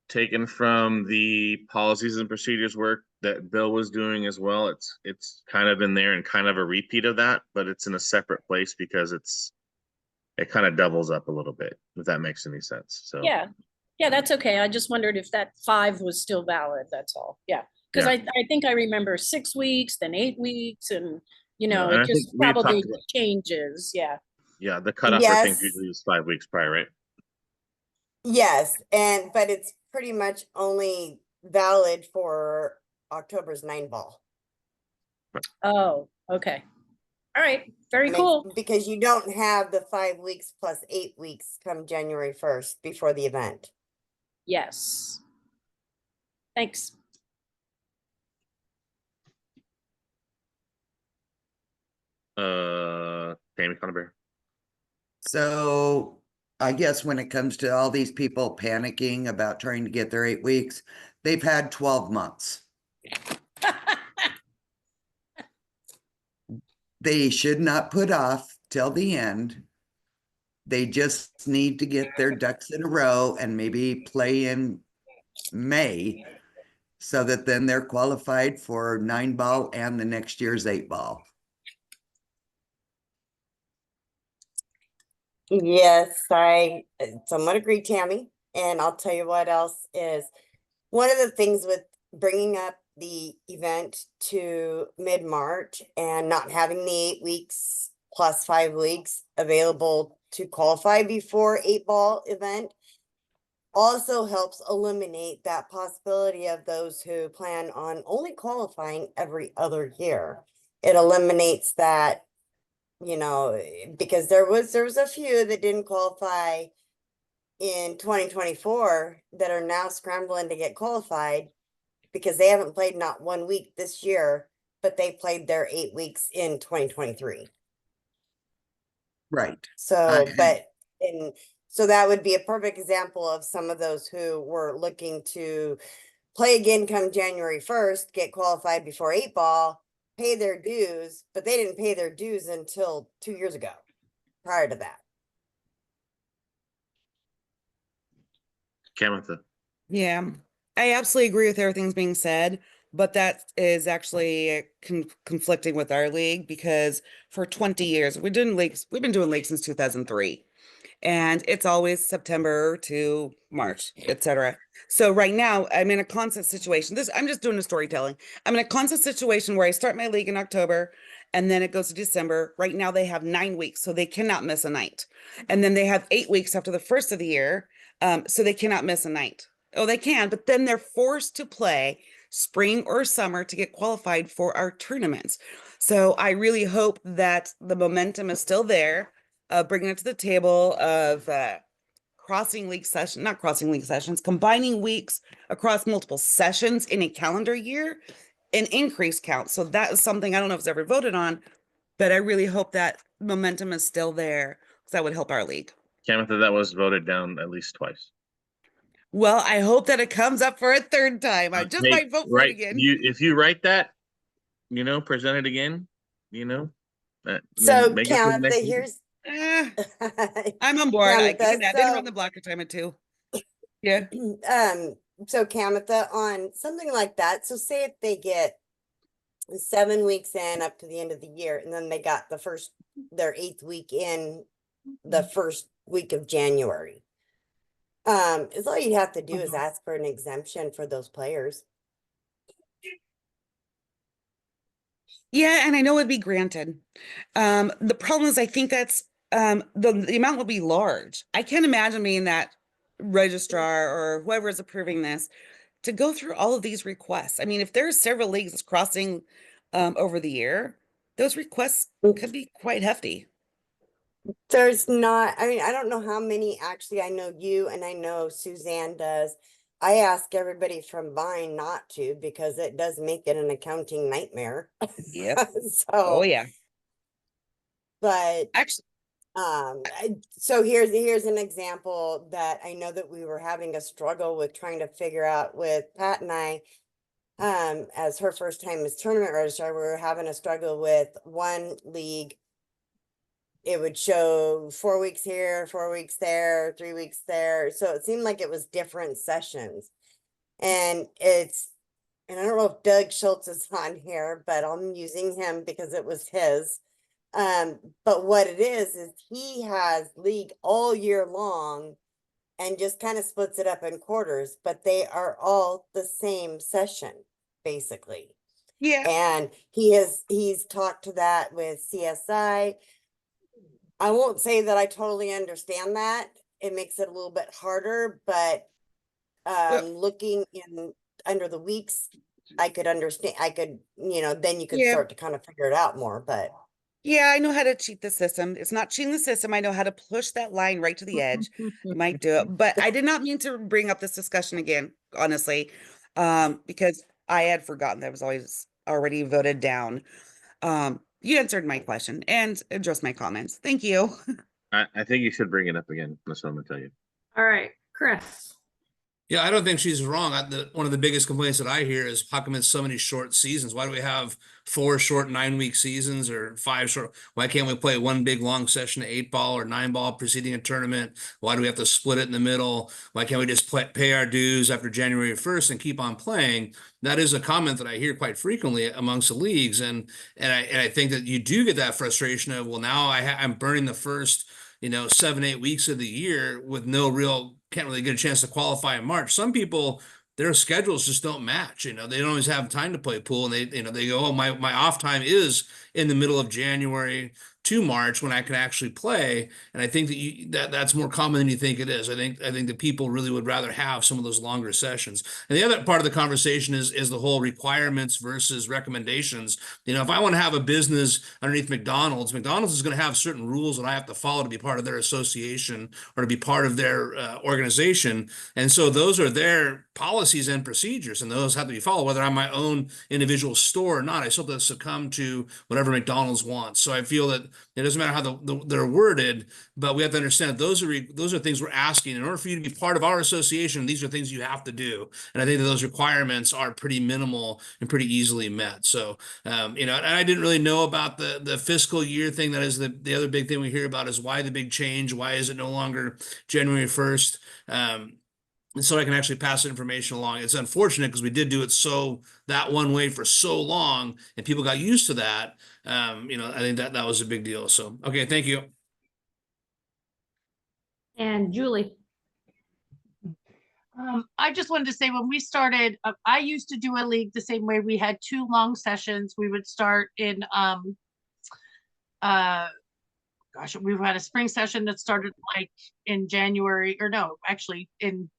taken from the policies and procedures work that Bill was doing as well. It's kind of in there and kind of a repeat of that, but it's in a separate place because it kind of doubles up a little bit, if that makes any sense. So Yeah, that's okay. I just wondered if that 5 was still valid. That's all. Yeah, because I think I remember 6 weeks, then 8 weeks, and and it I think just we had probably talked about, changes. Yeah. yeah, the cutoff for things usually is 5 weeks prior, right? Yes, but it's pretty much only valid for October's 9 ball. Oh, okay. All right. Very cool. Because you don't have the 5 weeks plus 8 weeks come January 1st before the event. Yes. Thanks. Tammy Connerberry. So I guess when it comes to all these people panicking about trying to get their 8 weeks, they've had 12 months. They should not put off till the end. They just need to get their ducks in a row and maybe play in May so that then they're qualified for 9 ball and the next year's 8 ball. Yes, I somewhat agree, Tammy. And I'll tell you what else is one of the things with bringing up the event to mid-March and not having the 8 weeks plus 5 weeks available to qualify before 8 ball event also helps eliminate that possibility of those who plan on only qualifying every other year. It eliminates that, because there was a few that didn't qualify in 2024 that are now scrambling to get qualified because they haven't played not 1 week this year but they played their 8 weeks in 2023. Right. So, so that would be a perfect example of some of those who were looking to play again come January 1st, get qualified before 8-ball, pay their dues, but they didn't pay their dues until 2 years ago, prior to that. Kamatha. Yeah, I absolutely agree with everything's being said, but that is actually conflicting with our league because for 20 years we've been doing leagues since 2003. And it's always September to March, etc. So right now I'm in a constant situation. I'm just doing a storytelling. I'm in a constant situation where I start my league in October and then it goes to December. Right now they have 9 weeks, so they cannot miss a night. And then they have 8 weeks after the first of the year, so they cannot miss a night. Oh, they can, but then they're forced to play spring or summer to get qualified for our tournaments. So I really hope that the momentum is still there, bringing it to the table of not crossing league sessions, combining weeks across multiple sessions in a calendar year, an increased count. So that is something I don't know if it's ever voted on, but I really hope that momentum is still there because that would help our league. Kamatha, that was voted down at least twice. Well, I hope that it comes up for a third time. I just Hey, might vote for it again. If you write that, present it again, So make it for the next meeting. here's I'm on board. I've been so, on the blocker timer too. Yeah. So Kamatha, on something like that, so say if they get 7 weeks in up to the end of the year, and then they got their 8th week in the first week of January. Is all you have to do is ask for an exemption for those players. Yeah, and I know it'd be granted. The problem is I think that's the amount will be large. I can't imagine being that registrar or whoever is approving this to go through all of these requests. I mean, if there's several leagues crossing over the year, those requests could be quite hefty. There's not, I mean, I don't know how many actually. I know you and I know Suzanne does. I ask everybody from mine not to because it does make it an accounting nightmare. Yep. So, Oh yeah. But actually, so here's an example that I know that we were having a struggle with trying to figure out with Pat and I. As her first time as tournament registrar, we were having a struggle with one league. It would show 4 weeks here, 4 weeks there, 3 weeks there. So it seemed like it was different sessions. And I don't know if Doug Schultz is on here, but I'm using him because it was his. But what it is he has league all year long and just kind of splits it up in quarters, but they are all the same session, basically. Yeah. And he's talked to that with CSI. I won't say that I totally understand that. It makes it a little bit harder, but looking under the weeks, I could understand. I could, then you could start to kind of figure it out more, but. Yeah, I know how to cheat the system. It's not cheating the system. I know how to push that line right to the edge. Might do it, but I did not mean to bring up this discussion again, honestly, because I had forgotten that it was always already voted down. You answered my question and addressed my comments. Thank you. I think you should bring it up again. That's what I'm gonna tell you. All right, Chris. Yeah, I don't think she's wrong. One of the biggest complaints that I hear is how come it's so many short seasons? Why do we have 4 short 9-week seasons or 5 short? Why can't we play one big long session of 8-ball or 9-ball preceding a tournament? Why do we have to split it in the middle? Why can't we just pay our dues after January 1st and keep on playing? That is a comment that I hear quite frequently amongst the leagues, and I think that you do get that frustration of, well, now I'm burning the first 7-8 weeks of the year with can't really get a chance to qualify in March. Some people, their schedules just don't match. They don't always have time to play pool, and they go, oh, my off time is in the middle of January. to March when I can actually play. And I think that that's more common than you think it is. I think that people really would rather have some of those longer sessions. And the other part of the conversation is the whole requirements versus recommendations. You know, if I want to have a business underneath McDonald's is going to have certain rules that I have to follow to be part of their association or to be part of their organization. And so those are their policies and procedures, and those have to be followed, whether I'm my own individual store or not. I still have to succumb to whatever McDonald's wants. So I feel that it doesn't matter how they're worded, but we have to understand that those are things we're asking. In order for you to be part of our association, these are things you have to do. And I think that those requirements are pretty minimal and pretty easily met. So, you know, and I didn't really know about the fiscal year thing. That is the other big thing we hear about is why the big change? Why is it no longer January 1st? And so I can actually pass the information along. It's unfortunate because we did do it so that one way for so long, and people got used to that. You know, I think that was a big deal. So, okay, thank you. And Julie. I just wanted to say when we started, I used to do a league the same way. We had 2 long sessions. We would start in gosh, we had a spring session that started like in January, or no, actually in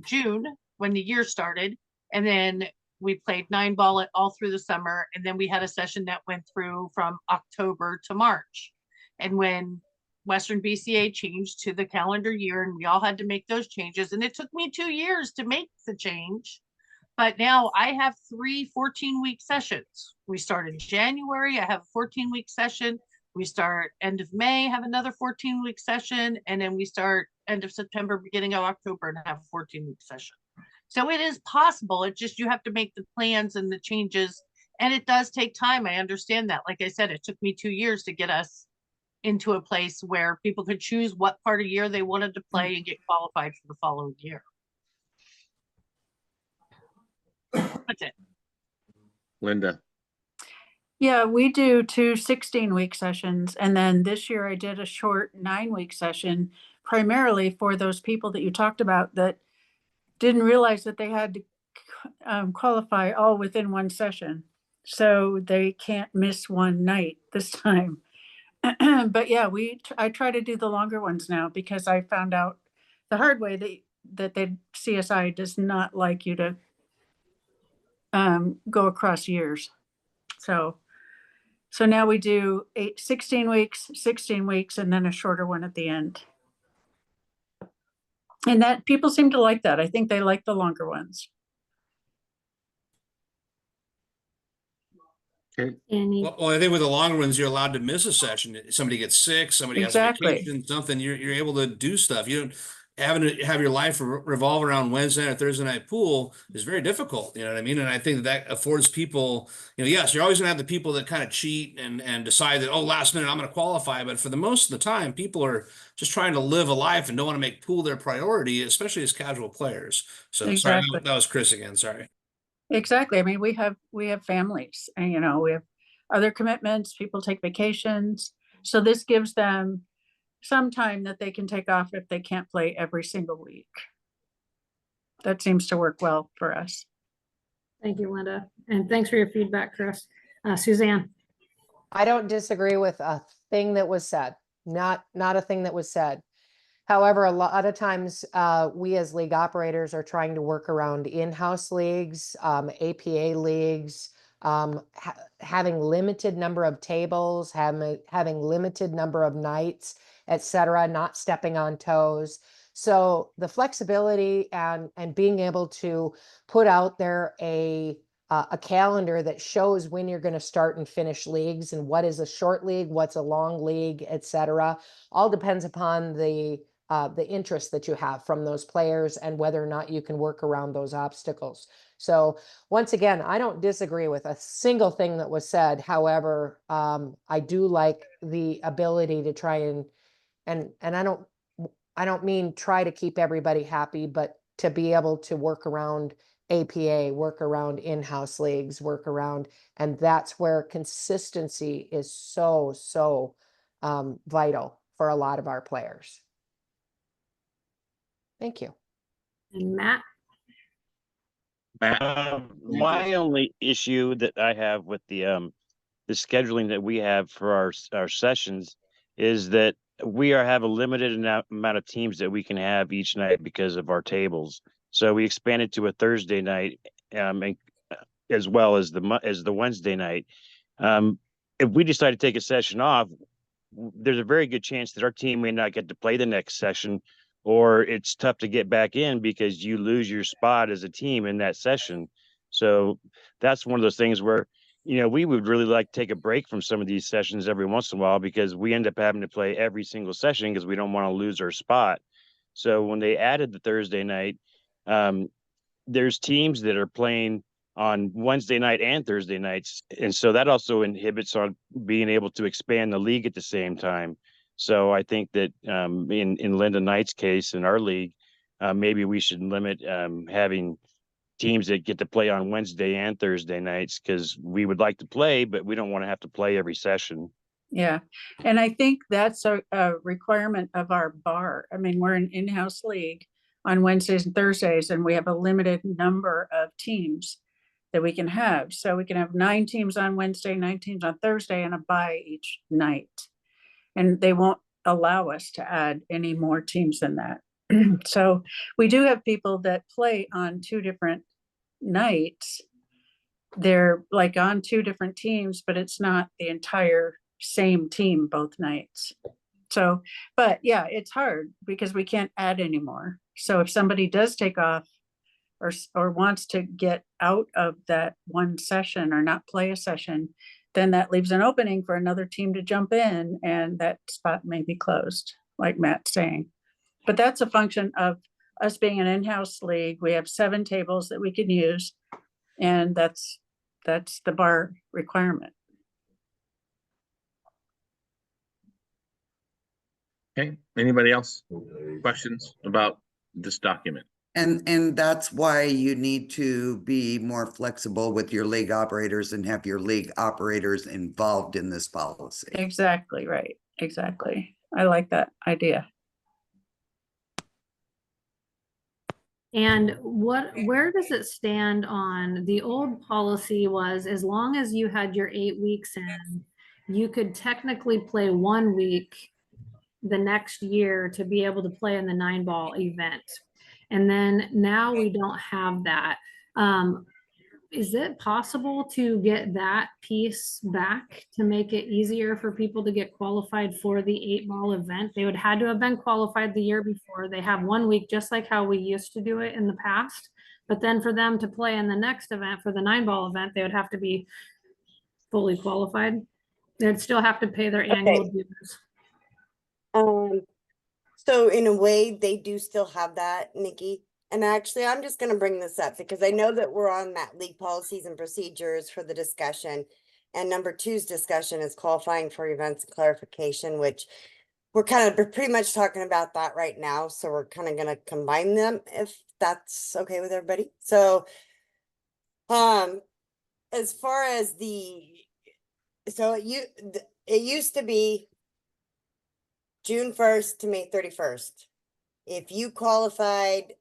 June when the year started. And then we played 9-ball all through the summer. And then we had a session that went through from October to March. And when Western BCA changed to the calendar year, and we all had to make those changes, and it took me 2 years to make the change. But now I have 3 14-week sessions. We start in January, I have a 14-week session. We start end of May, have another 14-week session, and then we start end of September, beginning of October, and have a 14-week session. So it is possible. It's just you have to make the plans and the changes, and it does take time. I understand that. Like I said, it took me 2 years to get us into a place where people could choose what part of year they wanted to play and get qualified for the following year. That's it. Linda. Yeah, we do 2 16-week sessions. And then this year I did a short 9-week session, primarily for those people that you talked about that didn't realize that they had to qualify all within one session. So they can't miss one night this time. But yeah, I try to do the longer ones now because I found out the hard way that the CSI does not like you to go across years. So now we do 16 weeks, 16 weeks, and then a shorter one at the end. And that people seem to like that. I think they like the longer ones. Okay. Well, I think with the longer ones, you're allowed to miss a session. Somebody gets sick, somebody has a Exactly. vacation, something, you're able to do stuff. You don't having to have your life revolve around Wednesday or Thursday night pool is very difficult. You know what I mean? And I think that affords people, you know, yes, you're always gonna have the people that kind of cheat and decide that, oh, last minute I'm gonna qualify. But for the most of the time, people are just trying to live a life and don't want to make pool their priority, especially as casual players. So Exactly. sorry, that was Chris again. Sorry. Exactly. I mean, we have families, and we have other commitments. People take vacations, so this gives them some time that they can take off if they can't play every single week. That seems to work well for us. Thank you, Linda. And thanks for your feedback, Chris. Suzanne. I don't disagree with a thing that was said. Not a thing that was said. However, a lot of times we as league operators are trying to work around in-house leagues, APA leagues, having limited number of tables, having limited number of nights, etc., not stepping on toes. So the flexibility and being able to put out there a calendar that shows when you're going to start and finish leagues and what is a short league, what's a long league, etc., all depends upon the interest that you have from those players and whether or not you can work around those obstacles. So once again, I don't disagree with a single thing that was said. However, I do like the ability to try and I don't mean try to keep everybody happy, but to be able to work around APA, work around in-house leagues, work around, and that's where consistency is so vital for a lot of our players. Thank you. And Matt? My only issue that I have with the the scheduling that we have for our sessions is that have a limited amount of teams that we can have each night because of our tables. So we expanded to a Thursday night, and as well as the Wednesday night. If we decide to take a session off, there's a very good chance that our team may not get to play the next session, or it's tough to get back in because you lose your spot as a team in that session. So that's one of those things where, we would really like to take a break from some of these sessions every once in a while because we end up having to play every single session because we don't want to lose our spot. So when they added the Thursday night, there's teams that are playing on Wednesday night and Thursday nights. And so that also inhibits on being able to expand the league at the same time. So I think that in Linda Knight's case, in our league, maybe we should limit having teams that get to play on Wednesday and Thursday nights because we would like to play, but we don't want to have to play every session. Yeah. And I think that's a requirement of our bar. I mean, we're an in-house league on Wednesdays and Thursdays, and we have a limited number of teams that we can have. So we can have 9 teams on Wednesday, 9 teams on Thursday, and a bye each night. And they won't allow us to add any more teams than that. So we do have people that play on 2 different nights. They're like on 2 different teams, but it's not the entire same team both nights. So, but yeah, it's hard because we can't add anymore. So if somebody does take off or wants to get out of that one session or not play a session, then that leaves an opening for another team to jump in, and that spot may be closed, like Matt's saying. But that's a function of us being an in-house league. We have 7 tables that we can use, and that's the bar requirement. Okay, anybody else? Questions about this document? And that's why you need to be more flexible with your league operators and have your league operators involved in this policy. Exactly right. Exactly. I like that idea. And where does it stand on the old policy was as long as you had your 8 weeks in, you could technically play 1 week the next year to be able to play in the 9-ball event. And then now we don't have that. Is it possible to get that piece back to make it easier for people to get qualified for the 8-ball event? They would had to have been qualified the year before. They have 1 week, just like how we used to do it in the past. But then for them to play in the next event, for the 9-ball event, they would have to be fully qualified. They'd still have to pay their annual dues. So in a way, they do still have that, Nikki. And actually, I'm just going to bring this up because I know that we're on that league policies and procedures for the discussion. And number 2's discussion is qualifying for events and clarification, which we're kind of pretty much talking about that right now. So we're kind of going to combine them if that's okay with everybody. So, as far as it used to be June 1st to May 31st. If you qualified,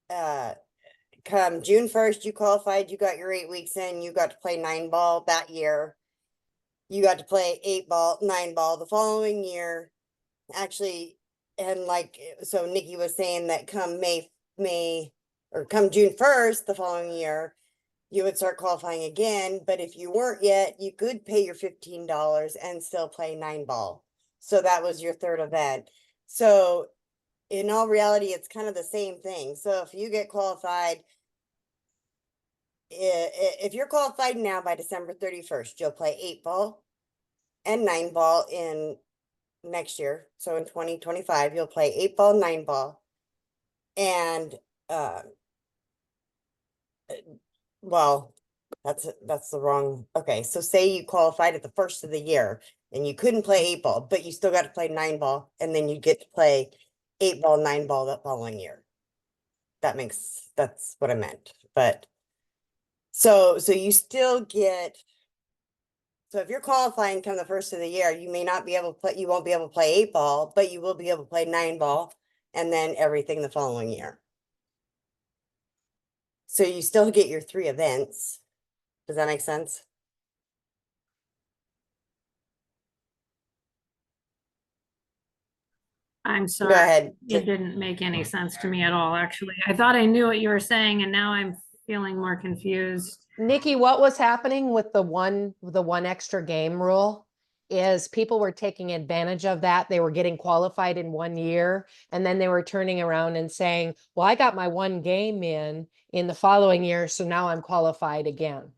come June 1st, you qualified, you got your 8 weeks in, you got to play 9-ball that year. You got to play 8-ball, 9-ball the following year. Actually, and so Nikki was saying that come come June 1st, the following year, you would start qualifying again. But if you weren't yet, you could pay your $15 and still play 9-ball. So that was your 3rd event. So in all reality, it's kind of the same thing. So if you get qualified, if you're qualified now by December 31st, you'll play 8-ball and 9-ball in next year. So in 2025, you'll play 8-ball, 9-ball. And, well, that's the wrong. Okay. So say you qualified at the first of the year and you couldn't play 8-ball, but you still got to play 9-ball, and then you get to play 8-ball, 9-ball that following year. That's what I meant. But so you still get, so if you're qualifying come the first of the year, you may not be able to play, you won't be able to play 8-ball, but you will be able to play 9-ball and then everything the following year. So you still get your 3 events. Does that make sense? I'm Go sorry. ahead. It didn't make any sense to me at all, actually. I thought I knew what you were saying and now I'm feeling more confused. Nikki, what was happening with the one extra game rule is people were taking advantage of that. They were getting qualified in 1 year, and then they were turning around and saying, well, I got my one game in the following year, so now I'm qualified again.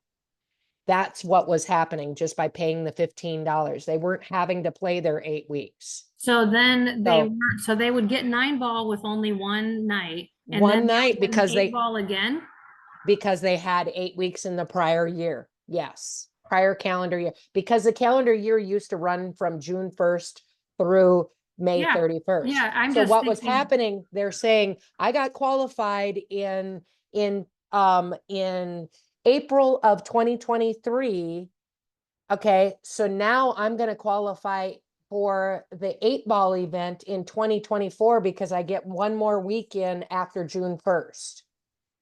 That's what was happening just by paying the $15. They weren't having to play their 8 weeks. So then they So- weren't, so they would get 9-ball with only one night. And One then they night would get because they- 8-ball again? Because they had 8 weeks in the prior year. Yes, prior calendar year. Because the calendar year used to run from June 1st through May Yeah, 31st. yeah, I'm So just what was thinking- happening, they're saying, I got qualified in April of 2023. Okay, so now I'm going to qualify for the 8-ball event in 2024 because I get one more weekend after June 1st.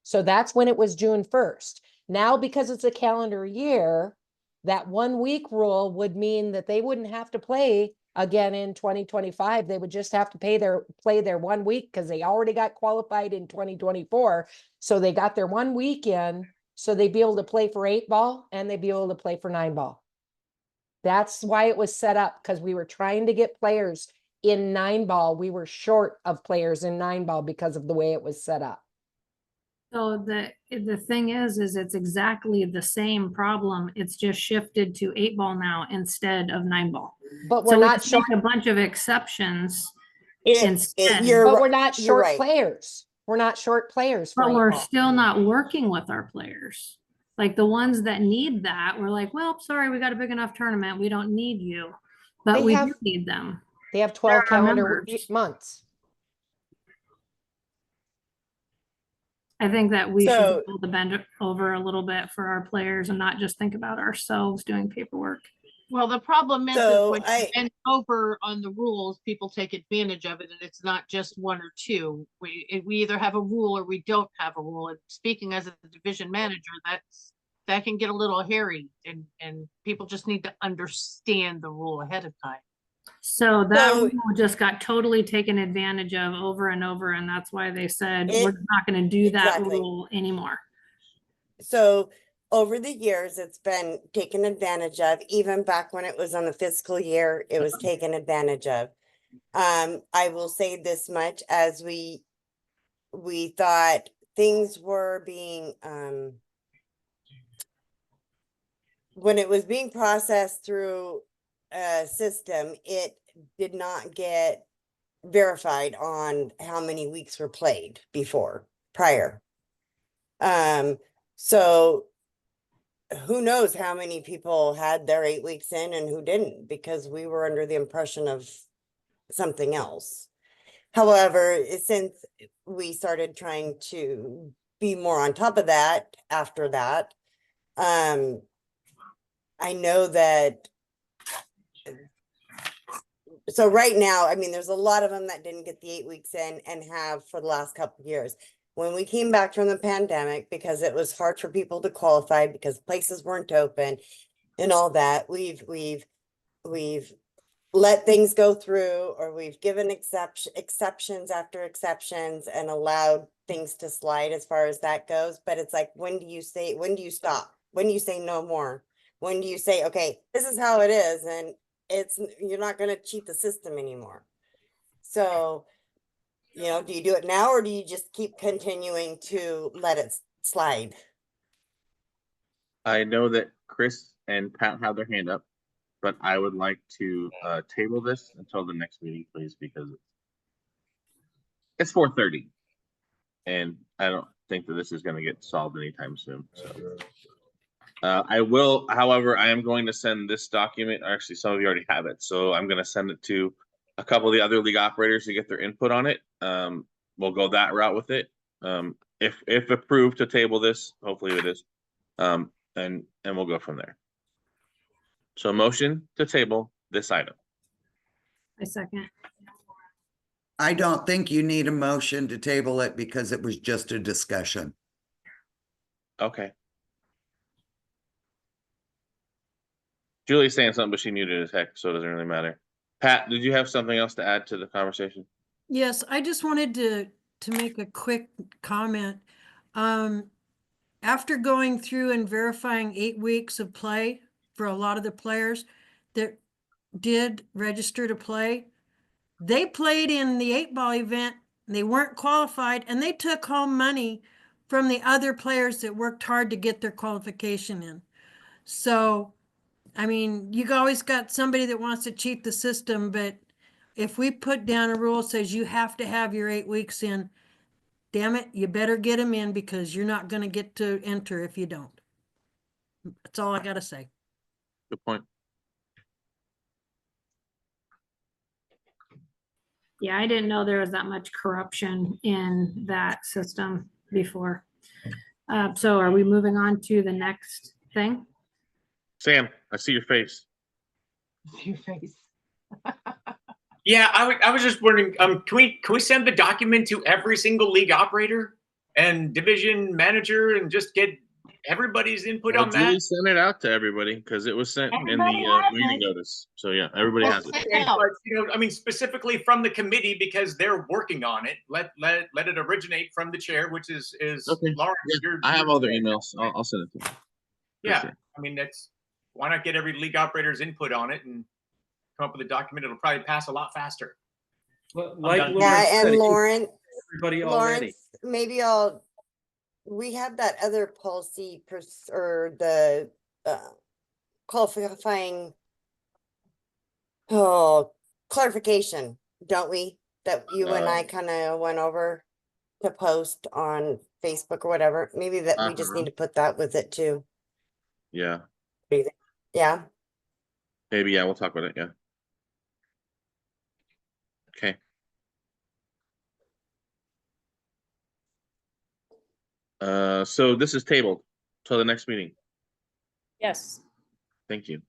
So that's when it was June 1st. Now, because it's a calendar year, that 1 week rule would mean that they wouldn't have to play again in 2025. They would just have to play their 1 week because they already got qualified in 2024. So they got their 1 weekend, so they'd be able to play for 8-ball and they'd be able to play for 9-ball. That's why it was set up, because we were trying to get players in 9-ball. We were short of players in 9-ball because of the way it was set up. So the thing is it's exactly the same problem. It's just shifted to 8-ball now instead of 9-ball. But So we're we not just make short. a bunch of exceptions But instead. We're not you're short right. players. We're not short players. For But we're 8-ball. still not working with our players. Like the ones that need that, we're like, well, sorry, we got a big enough tournament. We don't need you. But They we have- do need them. They have They're 12 our calendar members. months. I think that we should So- be able to bend it over a little bit for our players and not just think about ourselves doing paperwork. Well, the problem is So when you bend over on the rules, people take advantage of it, and it's not just one or two. We either have a rule or we don't have a rule. And speaking as a division manager, that can get a little hairy, and people just need to understand the rule ahead of time. So that So- rule just got totally taken advantage of over and over, and that's why they said It- we're not going to do that exactly. rule anymore. So over the years, it's been taken advantage of, even back when it was on the fiscal year, it was taken advantage of. I will say this much, as we thought things were being, when it was being processed through a system, it did not get verified on how many weeks were played prior. So who knows how many people had their 8 weeks in and who didn't, because we were under the impression of something else. However, since we started trying to be more on top of that after that, I know that. So right now, I mean, there's a lot of them that didn't get the 8 weeks in and have for the last couple of years. When we came back from the pandemic, because it was hard for people to qualify because places weren't open and all that, we've let things go through, or we've given exceptions after exceptions and allowed things to slide as far as that goes. But it's like, when do you stop? When do you say no more? When do you say, okay, this is how it is, and you're not going to cheat the system anymore? So, do you do it now, or do you just keep continuing to let it slide? I know that Chris and Pat have their hand up, but I would like to table this until the next meeting, please, because it's 4:30, and I don't think that this is going to get solved anytime soon. So I will, however, I am going to send this document. Actually, some of you already have it, so I'm going to send it to a couple of the other league operators to get their input on it. We'll go that route with it. If approved to table this, hopefully it is, and we'll go from there. So motion to table this item. I second. I don't think you need a motion to table it because it was just a discussion. Okay. Julie's saying something, but she muted as heck, so it doesn't really matter. Pat, did you have something else to add to the conversation? Yes, I just wanted to make a quick comment. After going through and verifying 8 weeks of play for a lot of the players that did register to play, they played in the 8-ball event, they weren't qualified, and they took home money from the other players that worked hard to get their qualification in. So, I mean, you always got somebody that wants to cheat the system, but if we put down a rule that says you have to have your 8 weeks in, damn it, you better get them in because you're not going to get to enter if you don't. That's all I got to say. Good point. Yeah, I didn't know there was that much corruption in that system before. So are we moving on to the next thing? Sam, I see your face. Your face. Yeah, I was just wondering, can we send the document to every single league operator and division manager and just get everybody's input Well, on Julie that? sent it out to everybody because it was sent in Everybody the has meeting it. notice. So yeah, everybody Well, has it. okay, but, you know, I mean, specifically from the committee because they're working on it. Let it originate from the chair, which is Okay. Lawrence. Yeah, You're, I have you're all their chair. emails. I'll send it to them. Yeah, Okay. I mean, that's why not get every league operator's input on it and come up with a document. It'll probably pass a lot faster. Like done. Lawrence Yeah, said, and it- everybody already. Lawrence, maybe we have that other policy or the qualifying, clarification, don't we? That you and I kind of went over to post on Facebook or whatever. Maybe that we just need to put that with it too. Yeah. What do you think? Yeah. Maybe, yeah, we'll talk about it. Yeah. Okay. So this is tabled till the next meeting. Yes. Thank you.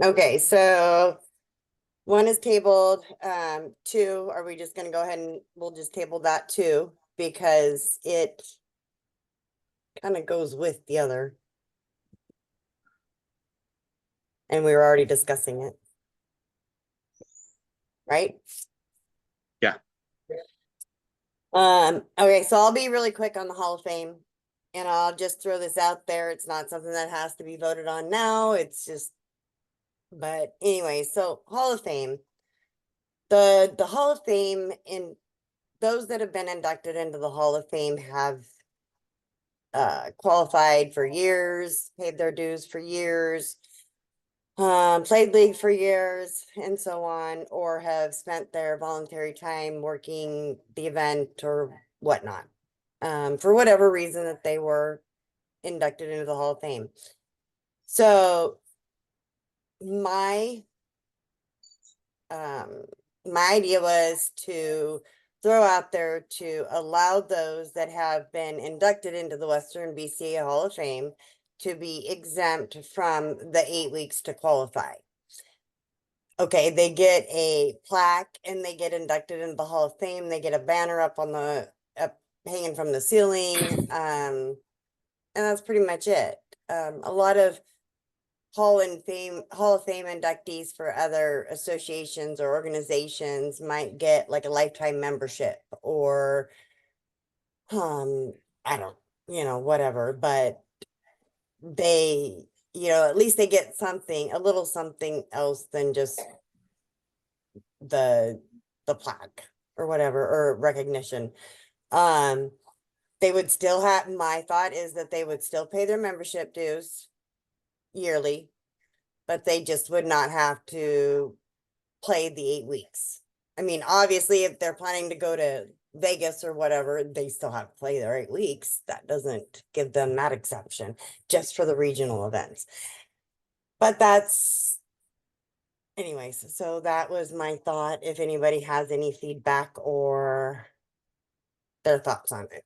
Okay, so 1 is tabled. 2, are we just gonna go ahead and we'll just table that too because it kind of goes with the other. And we were already discussing it. Right? Yeah. Okay, so I'll be really quick on the Hall of Fame. And I'll just throw this out there. It's not something that has to be voted on now. It's just, but anyway, so Hall of Fame. The Hall of Fame, and those that have been inducted into the Hall of Fame have qualified for years, paid their dues for years, played league for years, and so on, or have spent their voluntary time working the event or whatnot, for whatever reason that they were inducted into the Hall of Fame. So my idea was to throw out there to allow those that have been inducted into the Western BCA Hall of Fame to be exempt from the 8 weeks to qualify. Okay, they get a plaque and they get inducted into the Hall of Fame. They get a banner up on the hanging from the ceiling. And that's pretty much it. A lot of Hall of Fame inductees for other associations or organizations might get like a lifetime membership or I don't, whatever, but they, at least they get something, a little something else than just the plaque or whatever, or recognition. They would still have, my thought is that they would still pay their membership dues yearly, but they just would not have to play the 8 weeks. I mean, obviously, if they're planning to go to Vegas or whatever, they still have to play their 8 weeks. That doesn't give them that exception just for the regional events. But that's, anyways, so that was my thought. If anybody has any feedback or their thoughts on it.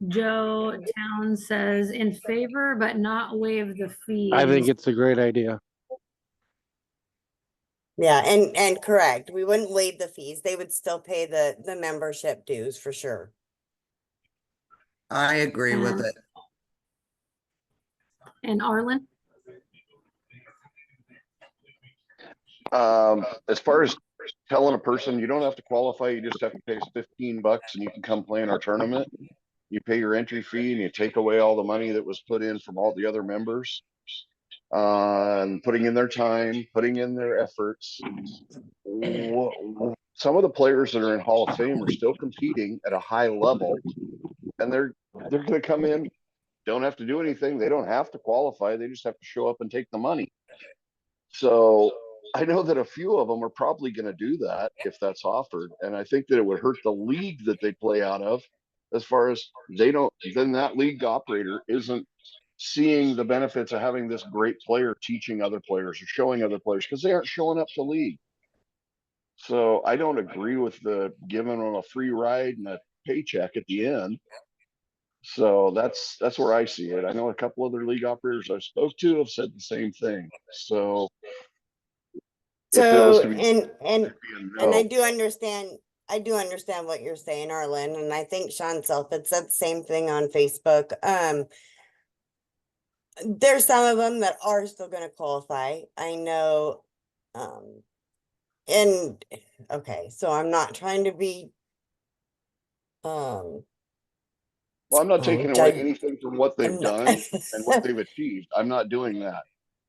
Joe Towns says in favor, but not waive the fees. I think it's a great idea. Yeah, and correct. We wouldn't waive the fees. They would still pay the membership dues for sure. I agree with it. And Arlen? As far as telling a person you don't have to qualify, you just have to pay us $15 and you can come play in our tournament. You pay your entry fee and you take away all the money that was put in from all the other members, and putting in their time, putting in their efforts. Some of the players that are in Hall of Fame are still competing at a high level, and they're going to come in, don't have to do anything. They don't have to qualify. They just have to show up and take the money. So I know that a few of them are probably going to do that if that's offered. And I think that it would hurt the league that they play out of, as far as then that league operator isn't seeing the benefits of having this great player teaching other players or showing other players, because they aren't showing up to league. So I don't agree with the giving them a free ride and a paycheck at the end. So that's where I see it. I know a couple other league operators I spoke to have said the same thing. So So, and I do understand, what you're saying, Arlen, and I think Sean Self had said the same thing on Facebook. There's some of them that are still gonna qualify. I know, and, okay, so I'm not trying to be, well, I'm not taking away anything from what they've done and what they've achieved. I'm not doing that.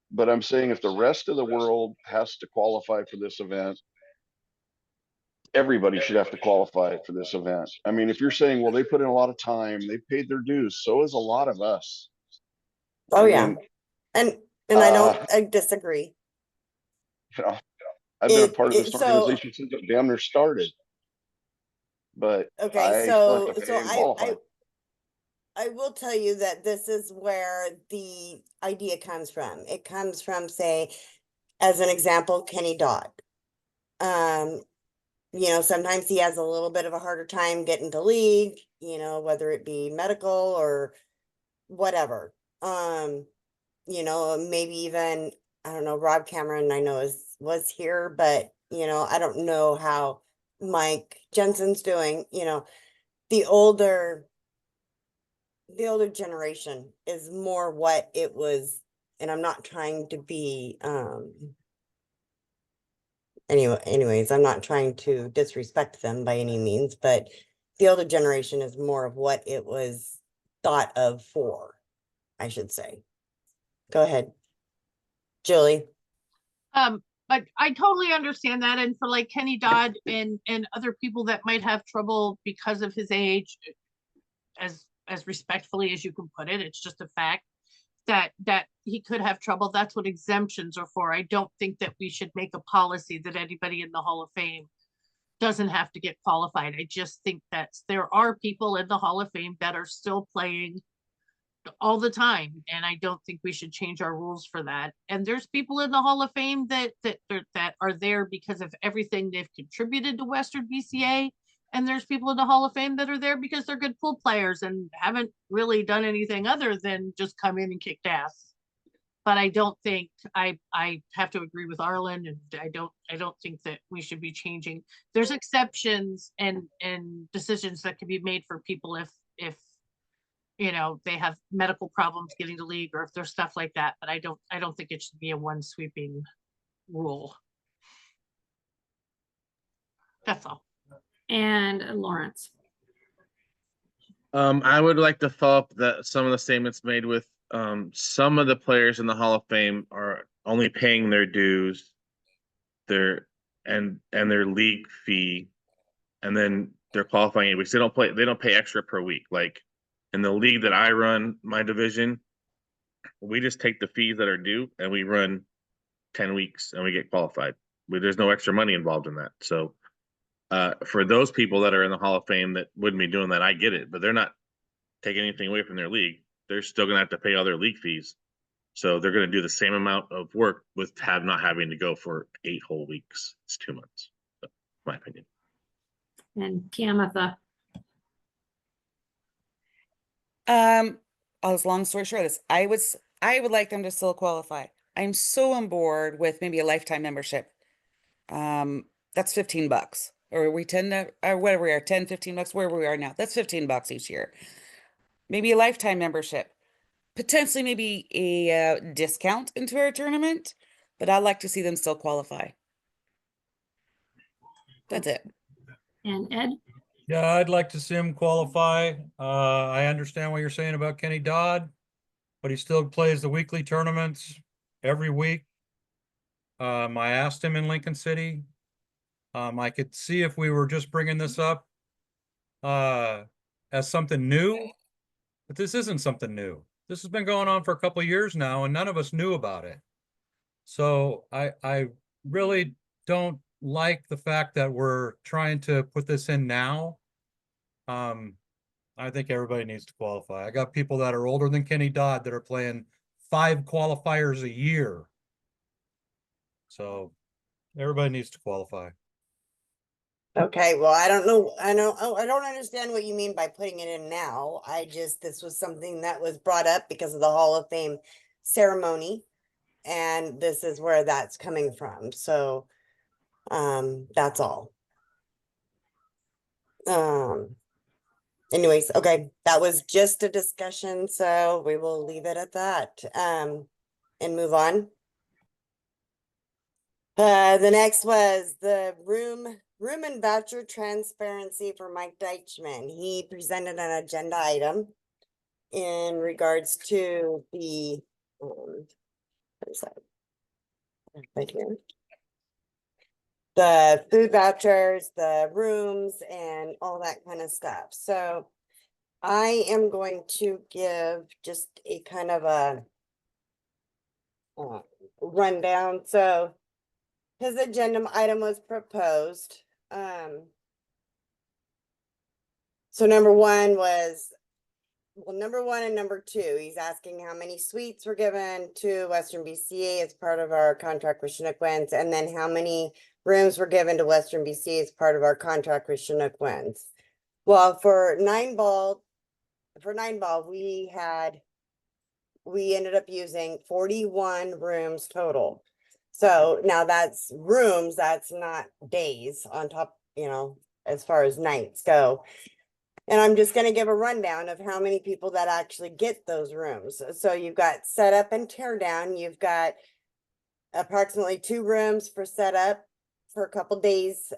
But I'm saying if the rest of the world has to qualify for this event, everybody should have to qualify for this event. I mean, if you're saying, well, they put in a lot of time, they paid their dues, so is a lot of us. Oh, I yeah. mean, And I disagree. You know, I've been a part of this so- organization since it damn near started. But Okay, I still have to pay and qualify. I will tell you that this is where the idea comes from. It comes from, say, as an example, Kenny Dodd. Sometimes he has a little bit of a harder time getting to league, whether it be medical or whatever. Maybe even, I don't know, Rob Cameron, I know was here, but I don't know how Mike Jensen's doing. The older generation is more what it was, and I'm not trying to be anyways, I'm not trying to disrespect them by any means, but the older generation is more of what it was thought of for, I should say. Go ahead, Julie. But I totally understand that. And for like Kenny Dodd and other people that might have trouble because of his age, as respectfully as you can put it, it's just a fact that he could have trouble. That's what exemptions are for. I don't think that we should make a policy that anybody in the Hall of Fame doesn't have to get qualified. I just think that there are people in the Hall of Fame that are still playing all the time, and I don't think we should change our rules for that. And there's people in the Hall of Fame that are there because of everything they've contributed to Western BCA, and there's people in the Hall of Fame that are there because they're good pool players and haven't really done anything other than just come in and kicked ass. But I don't think I have to agree with Arlen, and I don't think that we should be changing. There's exceptions and decisions that can be made for people if they have medical problems getting to league, or if there's stuff like that, but I don't think it should be a one sweeping rule. That's all. And Lawrence. I would like to follow up that some of the statements made with some of the players in the Hall of Fame are only paying their dues, and their league fee, and then they're qualifying 8 weeks. They don't pay extra per week. Like in the league that I run, my division, we just take the fees that are due and we run 10 weeks and we get qualified. There's no extra money involved in that. So for those people that are in the Hall of Fame that wouldn't be doing that, I get it, but they're not taking anything away from their league. They're still going to have to pay all their league fees. So they're going to do the same amount of work with not having to go for 8 whole weeks. It's 2 months, my opinion. And Kiamatha. As long story short is I would like them to still qualify. I'm so on board with maybe a lifetime membership. That's $15, or we tend to, or whatever we are, 10, $15, wherever we are now. That's $15 each year. Maybe a lifetime membership, potentially maybe a discount into our tournament, but I'd like to see them still qualify. That's it. And Ed? Yeah, I'd like to see him qualify. I understand what you're saying about Kenny Dodd, but he still plays the weekly tournaments every week. I asked him in Lincoln City. I could see if we were just bringing this up as something new, but this isn't something new. This has been going on for a couple of years now, and none of us knew about it. So I really don't like the fact that we're trying to put this in now. I think everybody needs to qualify. I got people that are older than Kenny Dodd that are playing 5 qualifiers a year. So everybody needs to qualify. Okay, well, I don't know. I don't understand what you mean by putting it in now. This was something that was brought up because of the Hall of Fame ceremony. And this is where that's coming from. So, that's all. Anyways, okay, that was just a discussion, so we will leave it at that. And move on. The next was the room and voucher transparency for Mike Deichman. He presented an agenda item in regards to the, what is that? Right here. The food vouchers, the rooms, and all that kind of stuff. So I am going to give just a kind of a rundown. So his agenda item was proposed. So number one and number two, he's asking how many suites were given to Western BCA as part of our contract with Chinook Winds, and then how many rooms were given to Western BCA as part of our contract with Chinook Winds. Well, for nine ball, we ended up using 41 rooms total. So now that's rooms, that's not days on top, as far as nights go. And I'm just going to give a rundown of how many people that actually get those rooms. So you've got setup and tear down. You've got approximately 2 rooms for setup for a couple days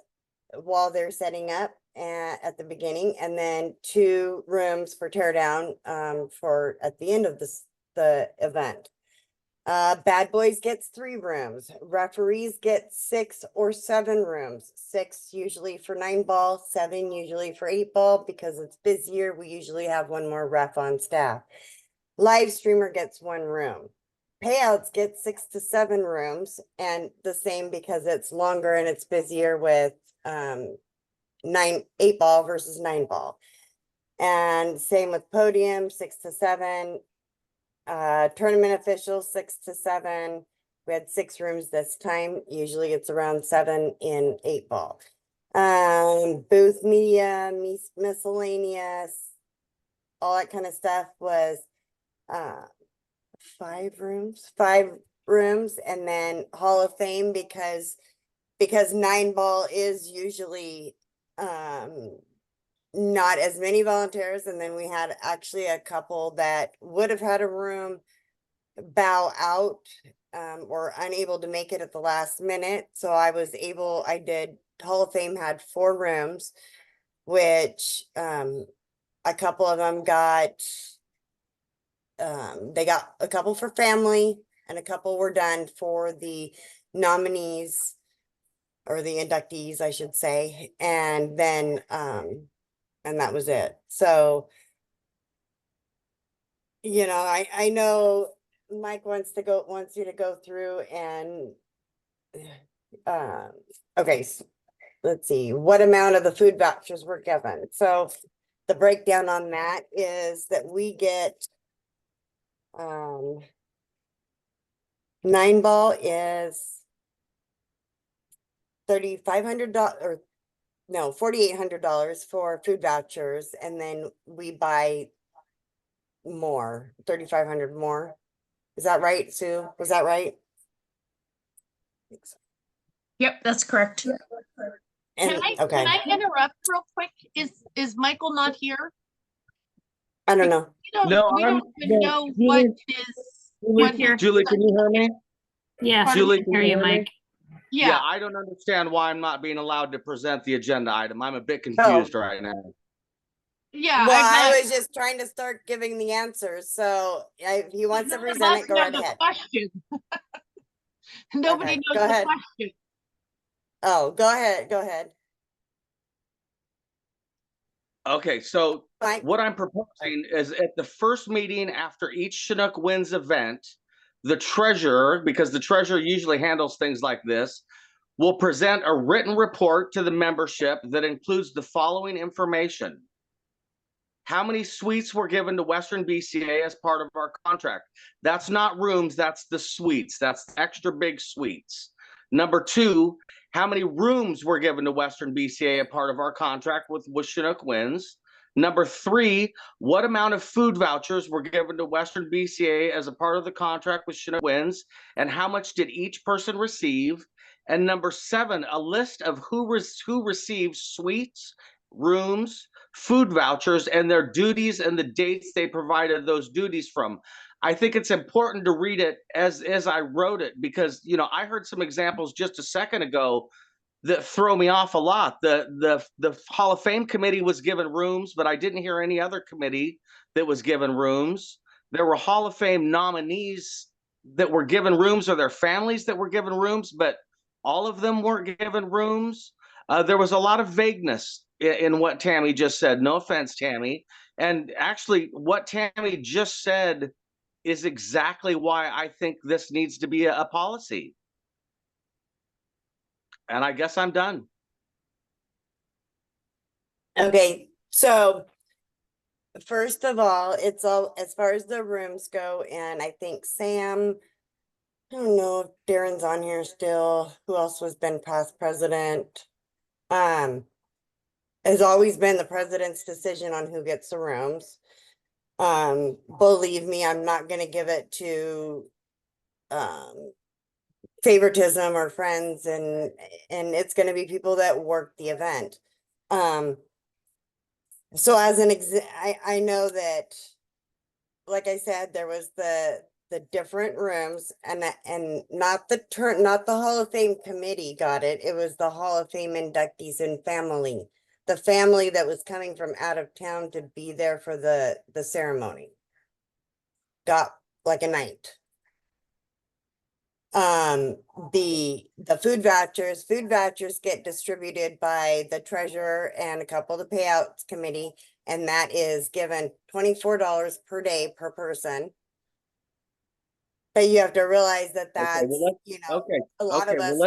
while they're setting up at the beginning, and then 2 rooms for tear down for at the end of the event. Bad Boys gets 3 rooms. Referees get 6 or 7 rooms. 6 usually for 9 ball, 7 usually for 8 ball. Because it's busier, we usually have 1 more ref on staff. Live streamer gets 1 room. Payouts get 6 to 7 rooms, and the same because it's longer and it's busier with 8 ball versus 9 ball. And same with podium, 6 to 7. Tournament officials 6 to 7. We had 6 rooms this time. Usually it's around 7 in 8 ball. Booth media, miscellaneous, all that kind of stuff was 5 rooms. And then Hall of Fame because 9 ball is usually not as many volunteers, and then we had actually a couple that would have had a room bow out or unable to make it at the last minute. So I did Hall of Fame had 4 rooms, which a couple of them they got a couple for family and a couple were done for the nominees or the inductees, I should say. And then and that was it. So, I know Mike wants you to go through and, okay, so let's see, what amount of the food vouchers were given. So the breakdown on that is that we get, 9 ball is $3,500 or no, $4,800 for food vouchers, and then we buy more, 3,500 more. Is that right, Sue? Was that right? Yep, that's correct. And, Can okay, I interrupt real quick? Is Michael not here? I don't know. We don't even know what his Julie, here. Julie, can you hear me? Yes, Julie, I can hear you, Mike. Yeah. I don't understand why I'm not being allowed to present the agenda item. I'm a bit confused right now. Yeah. Well, I'd I like, was just trying to start giving the answers, so if he wants to none of present us it, go know right the ahead. question. Nobody Okay, knows go the ahead. question. Oh, go ahead. Okay, so Fine. what I'm proposing is at the first meeting after each Chinook Wins event, the treasurer, because the treasurer usually handles things like this, will present a written report to the membership that includes the following information. How many suites were given to Western BCA as part of our contract? That's not rooms, that's the suites. That's extra big suites. Number two, how many rooms were given to Western BCA as part of our contract with Chinook Winds? Number three, what amount of food vouchers were given to Western BCA as a part of the contract with Chinook Winds? And how much did each person receive? And number seven, a list of who received suites, rooms, food vouchers, and their duties and the dates they provided those duties from. I think it's important to read it as I wrote it, because I heard some examples just a second ago that throw me off a lot. The Hall of Fame committee was given rooms, but I didn't hear any other committee that was given rooms. There were Hall of Fame nominees that were given rooms, or their families that were given rooms, but all of them weren't given rooms. There was a lot of vagueness in what Tammy just said. No offense, Tammy. And actually, what Tammy just said is exactly why I think this needs to be a policy. And I guess I'm done. Okay, so first of all, it's all as far as the rooms go, and I think Sam, I don't know if Darren's on here still, who else was been past president, has always been the president's decision on who gets the rooms. Believe me, I'm not gonna give it to favoritism or friends, and it's gonna be people that work the event. So as an I know that, like I said, there was the different rooms, and not the Hall of Fame committee got it. It was the Hall of Fame inductees and family. The family that was coming from out of town to be there for the ceremony got like a night. The food vouchers get distributed by the treasurer and a couple of the payouts committee, and that is given $24 per day per person. But you have to realize that that's, a lot of us. Well,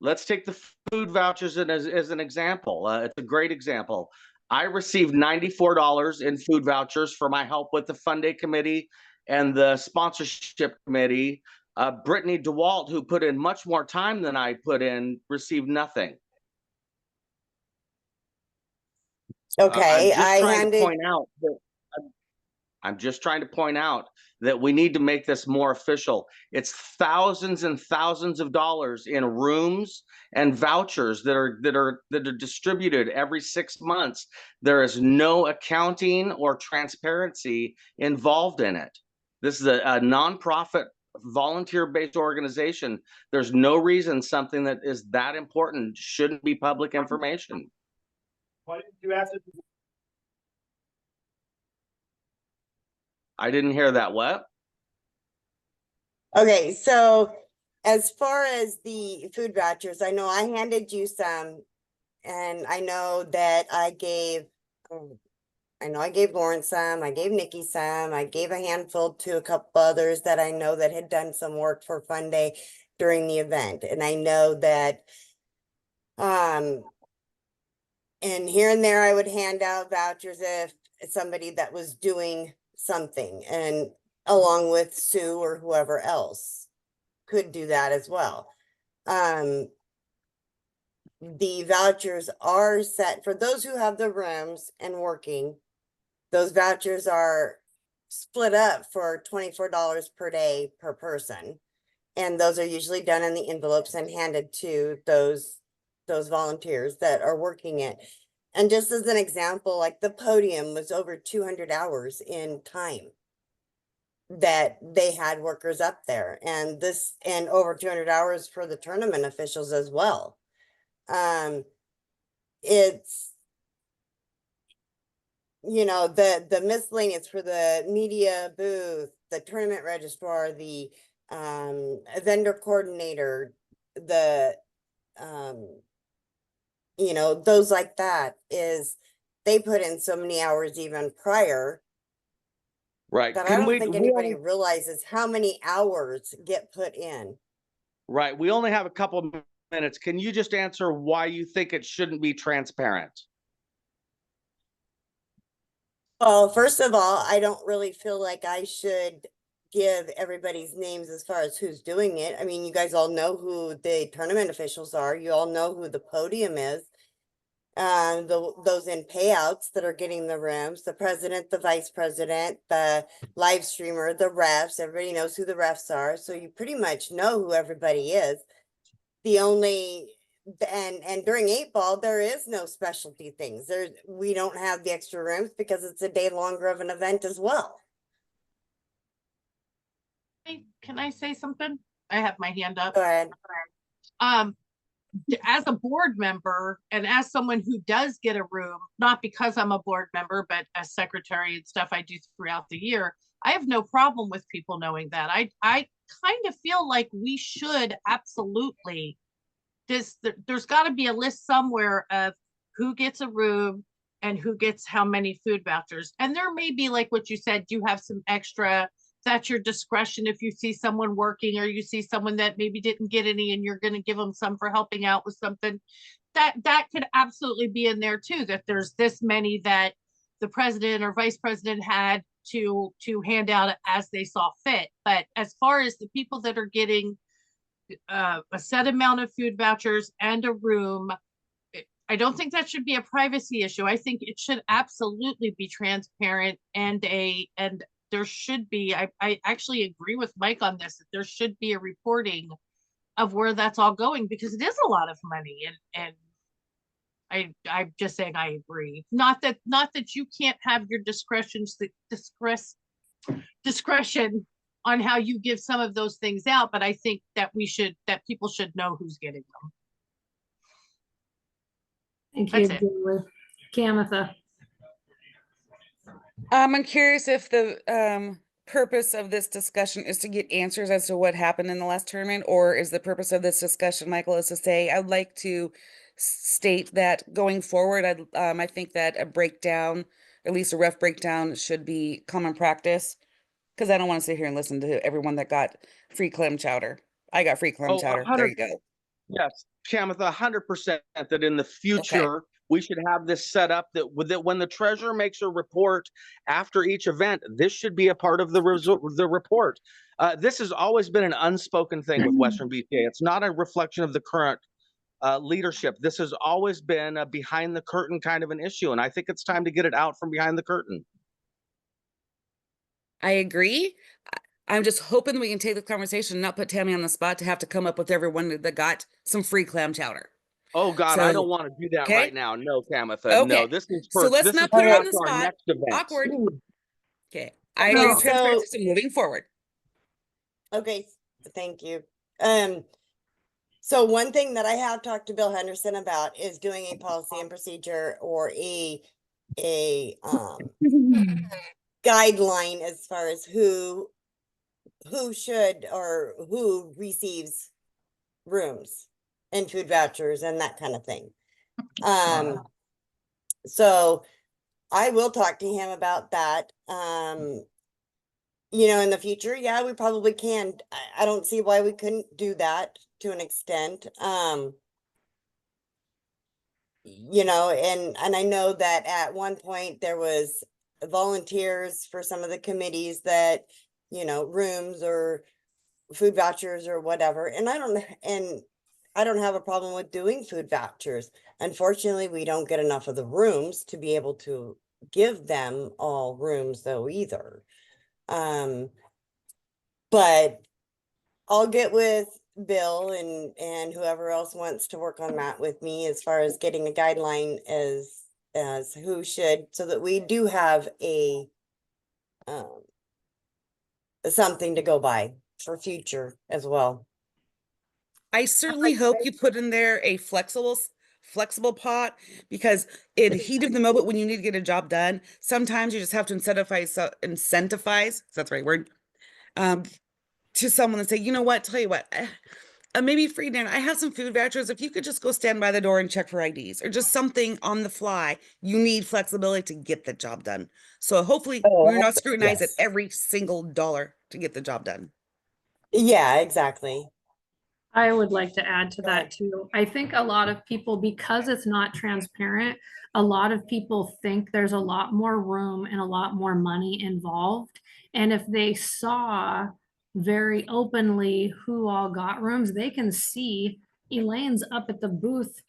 let's take the food vouchers as an example. It's a great example. I received $94 in food vouchers for my help with the Fund Day committee and the sponsorship committee. Brittany DeWalt, who put in much more time than I put in, received nothing. Okay, I'm just trying to point out that we need to make this more official. It's thousands and thousands of dollars in rooms and vouchers that are distributed every 6 months. There is no accounting or transparency involved in it. This is a nonprofit, volunteer-based organization. There's no reason something that is that important shouldn't be public information. Why didn't you ask it? I didn't hear that. What? Okay, so as far as the food vouchers, I know I handed you some, and I know that I gave Lauren some, I gave Nikki some, I gave a handful to a couple others that I know that had done some work for Fun Day during the event. And I know that, and here and there I would hand out vouchers if somebody that was doing something, and along with Sue or whoever else could do that as well. The vouchers are set for those who have the rooms and working. Those vouchers are split up for $24 per day per person. And those are usually done in the envelopes and handed to those volunteers that are working it. And just as an example, like the podium was over 200 hours in time. that they had workers up there, and over 200 hours for the tournament officials as well. It's, you know, the miscellaneous for the media booth, the tournament registrar, the vendor coordinator, the you know, those like that, is they put in so many hours even prior Right. that I don't think anybody realizes how many hours get put in. Right. We only have a couple of minutes. Can you just answer why you think it shouldn't be transparent? Well, first of all, I don't really feel like I should give everybody's names as far as who's doing it. I mean, you guys all know who the tournament officials are. You all know who the podium is. Those in payouts that are getting the rooms, the president, the vice president, the live streamer, the refs, everybody knows who the refs are. So you pretty much know who everybody is. The only, and during 8 ball, there is no specialty things. We don't have the extra rooms because it's a day longer of an event as well. Hey, can I say something? I have my hand up. Go ahead. As a board member and as someone who does get a room, not because I'm a board member, but as secretary and stuff I do throughout the year, I have no problem with people knowing that. I kind of feel like we should absolutely, there's got to be a list somewhere of who gets a room and who gets how many food vouchers. And there may be, like what you said, you have some extra. That's your discretion. If you see someone working or you see someone that maybe didn't get any and you're going to give them some for helping out with something, that could absolutely be in there too, that there's this many that the president or vice president had to hand out as they saw fit. But as far as the people that are getting a set amount of food vouchers and a room, I don't think that should be a privacy issue. I think it should absolutely be transparent, and there should be, I actually agree with Mike on this, that there should be a reporting of where that's all going, because it is a lot of money, and I'm just saying I agree. Not that you can't have your discretion on how you give some of those things out, but I think that people should know who's getting them. Thank you, That's it. Julie. Kamitha. I'm curious if the purpose of this discussion is to get answers as to what happened in the last tournament, or is the purpose of this discussion, Michael, is to say, I'd like to state that going forward, I think that a breakdown, at least a rough breakdown, should be common practice, because I don't want to sit here and listen to everyone that got free clam chowder. I got free clam chowder. There you go. Yes, Kamitha, 100% that in the future, we should have this set up that when the treasurer makes a report after each event, this should be a part of the report. This has always been an unspoken thing with Western BCA. It's not a reflection of the current leadership. This has always been a behind the curtain kind of an issue, and I think it's time to get it out from behind the curtain. I agree. I'm just hoping we can take the conversation and not put Tammy on the spot to have to come up with everyone that got some free clam chowder. Oh God, So, I don't want to do that okay. right now. No, Kamitha. No, this is for, so let's this not is put her on after the our spot. next event. Awkward. Okay. I Okay, agree. Transparency, so moving forward. Okay, thank you. So one thing that I have talked to Bill Henderson about is doing a policy and procedure, or a guideline as far as who should or who receives rooms and food vouchers and that kind of thing. So I will talk to him about that. You know, in the future, yeah, we probably can. I don't see why we couldn't do that to an extent. You know, and I know that at one point there was volunteers for some of the committees that, you know, rooms or food vouchers or whatever. And I don't have a problem with doing food vouchers. Unfortunately, we don't get enough of the rooms to be able to give them all rooms though either. But I'll get with Bill and whoever else wants to work on that with me as far as getting a guideline as who should, so that we do have a something to go by for future as well. I certainly hope you put in there a flexible pot, because in heat of the moment when you need to get a job done, sometimes you just have to incentivize, if that's the right word, to someone and say, you know what, tell you what, maybe free dinner. I have some food vouchers. If you could just go stand by the door and check for IDs or just something on the fly, you need flexibility to get the job done. So hopefully we're not scrutinized at every single dollar to get the job done. Yeah, exactly. I would like to add to that too. I think a lot of people, because it's not transparent, a lot of people think there's a lot more room and a lot more money involved. And if they saw very openly who all got rooms, they can see Elaine's up at the booth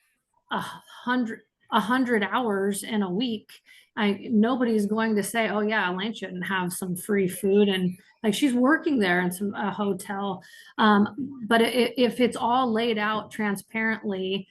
100 hours in a week. Nobody's going to say, oh yeah, Elaine shouldn't have some free food, and like she's working there in a hotel. But if it's all laid out transparently,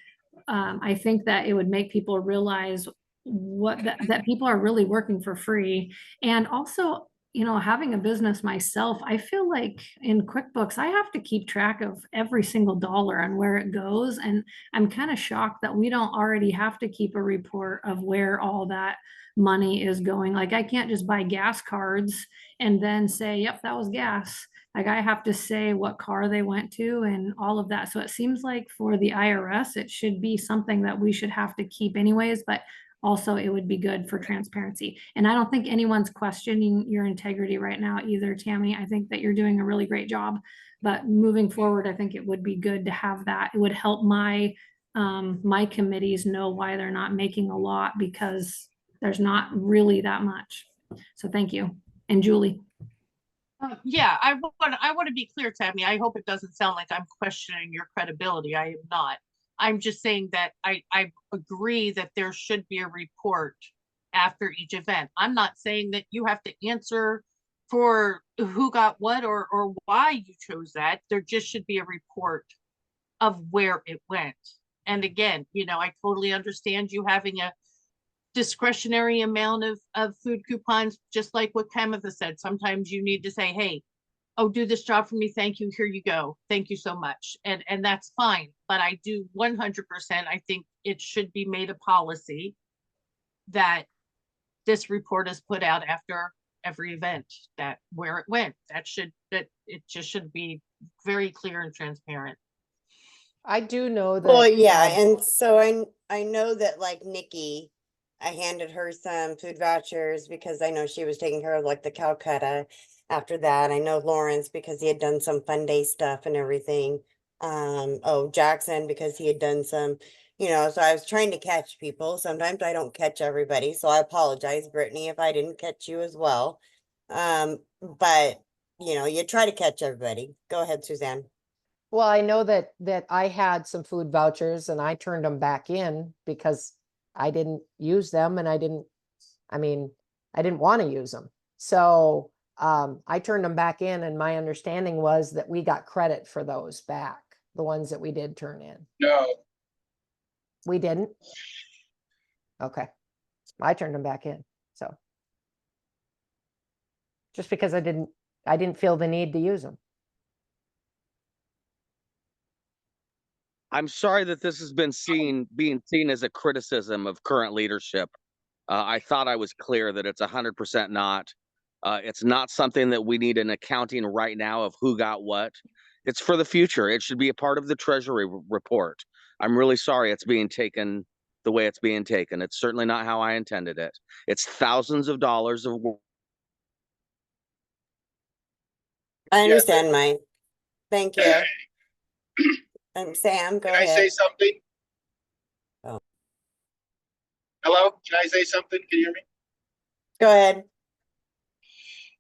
I think that it would make people realize that people are really working for free. And also, having a business myself, I feel like in QuickBooks, I have to keep track of every single dollar and where it goes. And I'm kind of shocked that we don't already have to keep a report of where all that money is going. Like I can't just buy gas cards and then say, yep, that was gas. Like I have to say what car they went to and all of that. So it seems like for the IRS, it should be something that we should have to keep anyways, but also it would be good for transparency. And I don't think anyone's questioning your integrity right now either, Tammy. I think that you're doing a really great job, but moving forward, I think it would be good to have that. It would help my committees know why they're not making a lot, because there's not really that much. So thank you. And Julie. Yeah, I want to be clear, Tammy. I hope it doesn't sound like I'm questioning your credibility. I am not. I'm just saying that I agree that there should be a report after each event. I'm not saying that you have to answer for who got what or why you chose that. There just should be a report of where it went. And again, I totally understand you having a discretionary amount of food coupons, just like what Kamitha said. Sometimes you need to say, hey, oh, do this job for me. Thank you. Here you go. Thank you so much. And that's fine. But I do 100%. I think it should be made a policy that this report is put out after every event, that where it went, that it just should be very clear and transparent. I do know that. Well, yeah. And so I know that like Nikki, I handed her some food vouchers because I know she was taking care of like the Calcutta. After that, I know Lawrence because he had done some fun day stuff and everything. Jackson because he had done some, so I was trying to catch people. Sometimes I don't catch everybody, so I apologize, Brittany, if I didn't catch you as well. But you try to catch everybody. Go ahead, Suzanne. Well, I know that I had some food vouchers and I turned them back in because I didn't use them and I didn't want to use them. So I turned them back in, and my understanding was that we got credit for those back, the ones that we did turn in. No. We didn't? Okay. I turned them back in. So just because I didn't feel the need to use them. I'm sorry that this has been being seen as a criticism of current leadership. I thought I was clear that it's 100% not. It's not something that we need an accounting right now of who got what. It's for the future. It should be a part of the Treasury report. I'm really sorry it's being taken the way it's being taken. It's certainly not how I intended it. It's thousands of dollars of work. I understand, Mike. Thank you. Sam, go ahead. Can I say something? Oh. Hello? Can I say something? Can you hear me? Go ahead.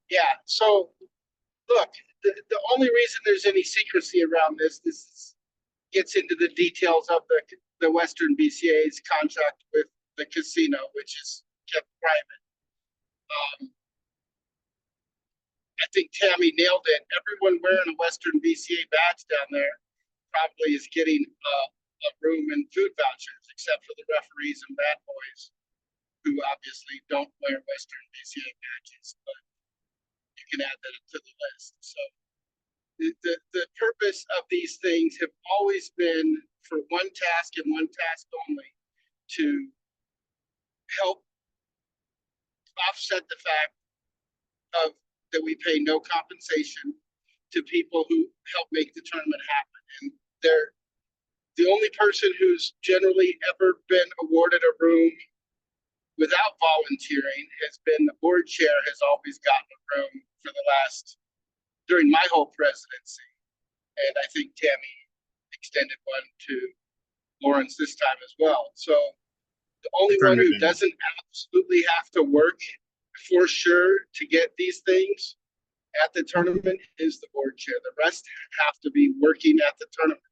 Yeah, so look, the only reason there's any secrecy around this gets into the details of the Western BCA's contract with the casino, which is kept private. I think Tammy nailed it. Everyone wearing a Western BCA badge down there probably is getting a room and food vouchers, except for the referees and bad boys who obviously don't wear Western BCA badges. But you can add that to the list. So the purpose of these things have always been for one task and one task only, to help offset the fact of that we pay no compensation to people who help make the tournament happen. And they're the only person who's generally ever been awarded a room without volunteering has been the board chair, has always gotten a room for the last, during my whole presidency. And I think Tammy extended one to Lawrence this time as well. So the only one who doesn't absolutely have to work for sure to get these things at the tournament is the board chair. The rest have to be working at the tournament.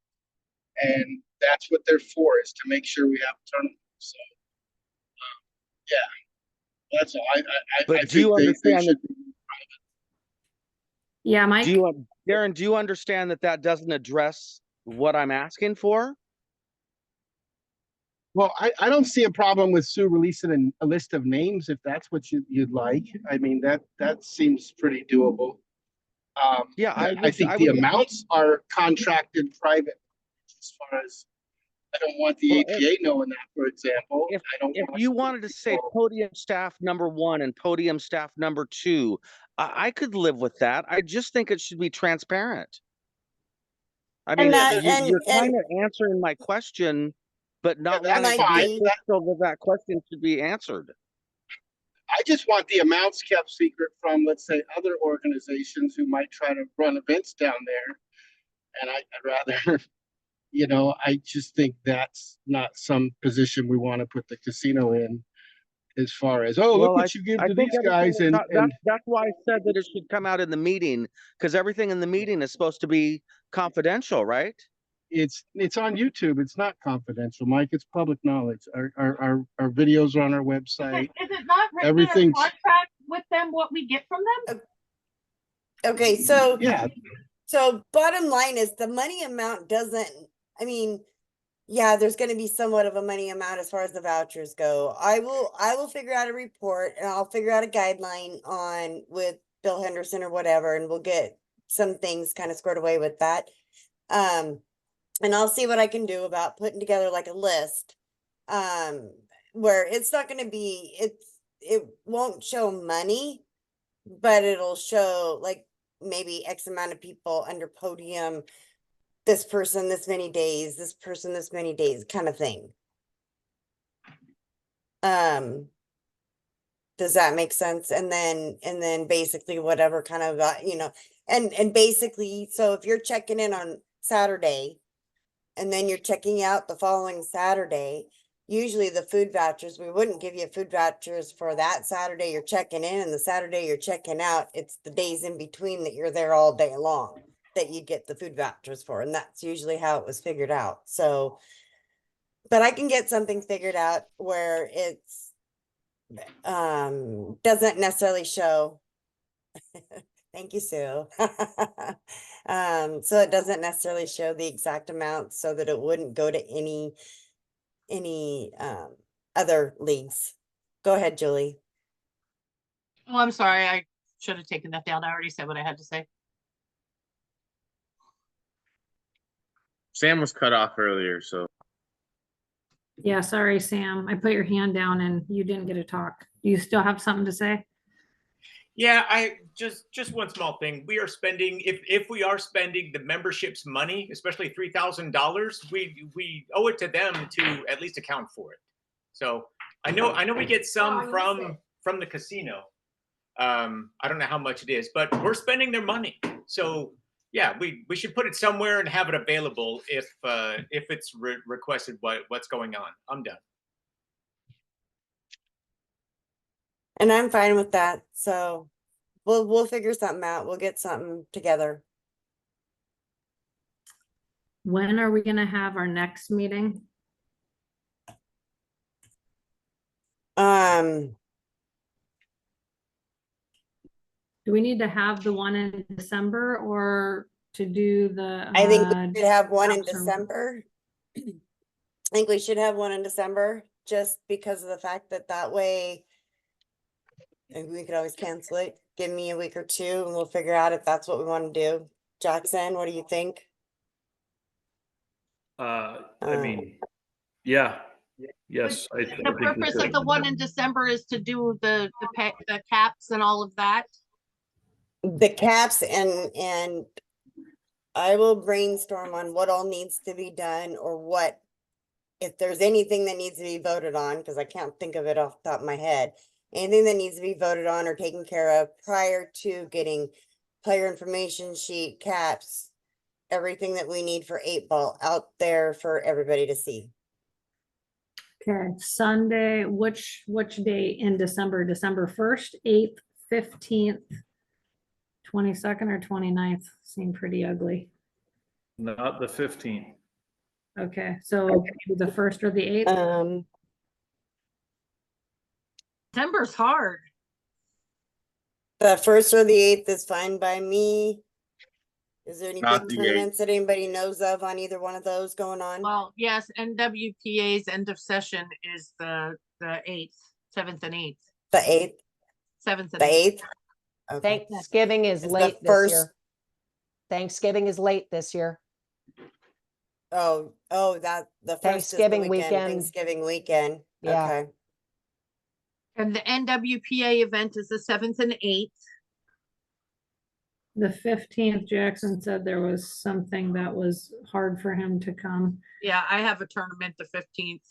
And that's what they're for, is to make sure we have a tournament. So, yeah, that's all. I do you think they understand should that? be. Yeah, Mike. Darren, do you understand that that doesn't address what I'm asking for? Well, I don't see a problem with Sue releasing a list of names if that's what you'd like. I mean, that seems pretty doable. Yeah, I think the amounts are contracted private as far as I don't want the APA knowing that, for example. If I don't you wanted to say podium staff number 1 and podium staff number 2, I could live with that. I just think it should be transparent. I mean, you're kind of answering my question, but not wanting to be official that question should be answered. I just want the amounts kept secret from, let's say, other organizations who might try to run events down there. And I'd rather, I just think that's not some position we want to put the casino in, as far as, look what you give to these guys. And that's why I said that it should come out in the meeting, because everything in the meeting is supposed to be confidential, right? It's on YouTube. It's not confidential, Mike. It's public knowledge. Our videos are on our website. Is it not written in a contract with them what we get from them? Okay, so yeah. So bottom line is the money amount doesn't, I mean, yeah, there's going to be somewhat of a money amount as far as the vouchers go. I will figure out a report, and I'll figure out a guideline on with Bill Henderson or whatever, and we'll get some things kind of squared away with that. And I'll see what I can do about putting together like a list, where it's not going to be, it won't show money, but it'll show like maybe X amount of people under podium, this person this many days, this person this many days, kind of thing. Does that make sense? And then basically whatever kind of and basically, so if you're checking in on Saturday and then you're checking out the following Saturday, usually the food vouchers, we wouldn't give you food vouchers for that Saturday you're checking in and the Saturday you're checking out. It's the days in between that you're there all day long that you get the food vouchers for. And that's usually how it was figured out. So, but I can get something figured out where it's, doesn't necessarily show. Thank you, Sue. So it doesn't necessarily show the exact amount so that it wouldn't go to any other leagues. Go ahead, Julie. Oh, I'm sorry. I should have taken that down. I already said what I had to say. Sam was cut off earlier, so. Yeah, sorry, Sam. I put your hand down and you didn't get to talk. Do you still have something to say? Yeah, I just one small thing. We are spending, if we are spending the membership's money, especially $3,000, we owe it to them to at least account for it. So I know we get some from the casino. I don't know how much it is, but we're spending their money. So yeah, we should put it somewhere and have it available if it's requested what's going on. I'm done. And I'm fine with that. So we'll figure something out. We'll get something together. When are we going to have our next meeting? Do we need to have the one in December or to do the? I think we should have one in December. I think we should have one in December just because of the fact that way And we could always cancel it. Give me a week or two and we'll figure out if that's what we want to do. Jackson, what do you think? I mean, yeah, yes. I The think we purpose should. of the one in December is to do the caps and all of that. The caps and I will brainstorm on what all needs to be done or what, if there's anything that needs to be voted on, because I can't think of it off the top of my head. Anything that needs to be voted on or taken care of prior to getting player information sheet, caps, everything that we need for 8-ball out there for everybody to see. Okay, Sunday, which day in December? December 1st, 8th, 15th, 22nd, or 29th? Seem pretty ugly. Not the 15th. Okay, so the 1st or the 8th? December's hard. The 1st or the 8th is fine by me. Is there any Not big the tournaments that anybody knows of on either one of those going on? Well, yes, NWPA's end of session is the 8th, 7th and 8th. The 8th? 7th and The 8th. 8th? Okay. Thanksgiving is It's late the this first. year. Thanksgiving is late this year. Oh, that the first Thanksgiving is the weekend. weekend. Thanksgiving weekend. Yeah. Okay. And the NWPA event is the 7th and 8th. The 15th, Jackson said there was something that was hard for him to come. Yeah, I have a tournament the 15th.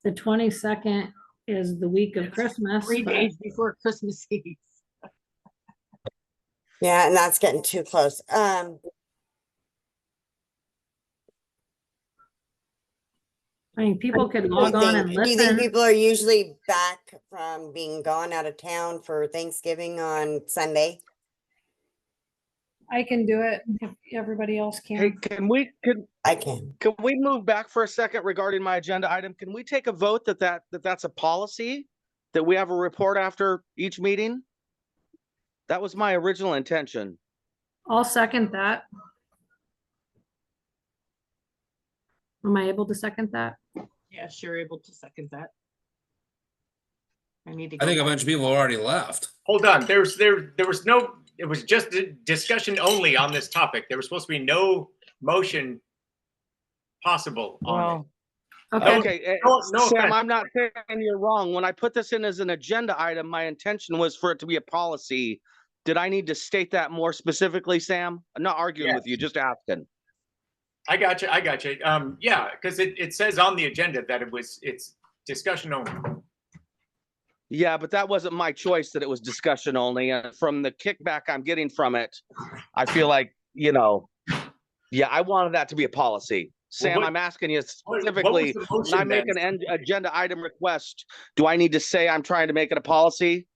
The 22nd is the week of Christmas. 3 but- days before Christmas Eve. Yeah, and that's getting too close. I mean, people could Do log on and you think listen. people are usually back from being gone out of town for Thanksgiving on Sunday? I can do it if everybody else Hey, can. I can. Can we move back for a second regarding my agenda item? Can we take a vote that's a policy? That we have a report after each meeting? That was my original intention. I'll second that. Am I able to second that? Yes, you're able to second that. I need to. I think a go bunch of people already left. Hold on. There was no. It was just a discussion only on this topic. There was supposed to be no motion possible on it. Okay, No Sam, offense. I'm not saying you're wrong. When I put this in as an agenda item, my intention was for it to be a policy. Did I need to state that more specifically, Sam? I'm not arguing with you, just asking. I got you. Yeah, because it says on the agenda that it's discussion only. Yeah, but that wasn't my choice that it was discussion only. And from the kickback I'm getting from it, I feel like, yeah, I wanted that to be a policy. Sam, I'm asking you specifically, the when I motion make then? an agenda item request, do I need to say I'm trying to make it a policy?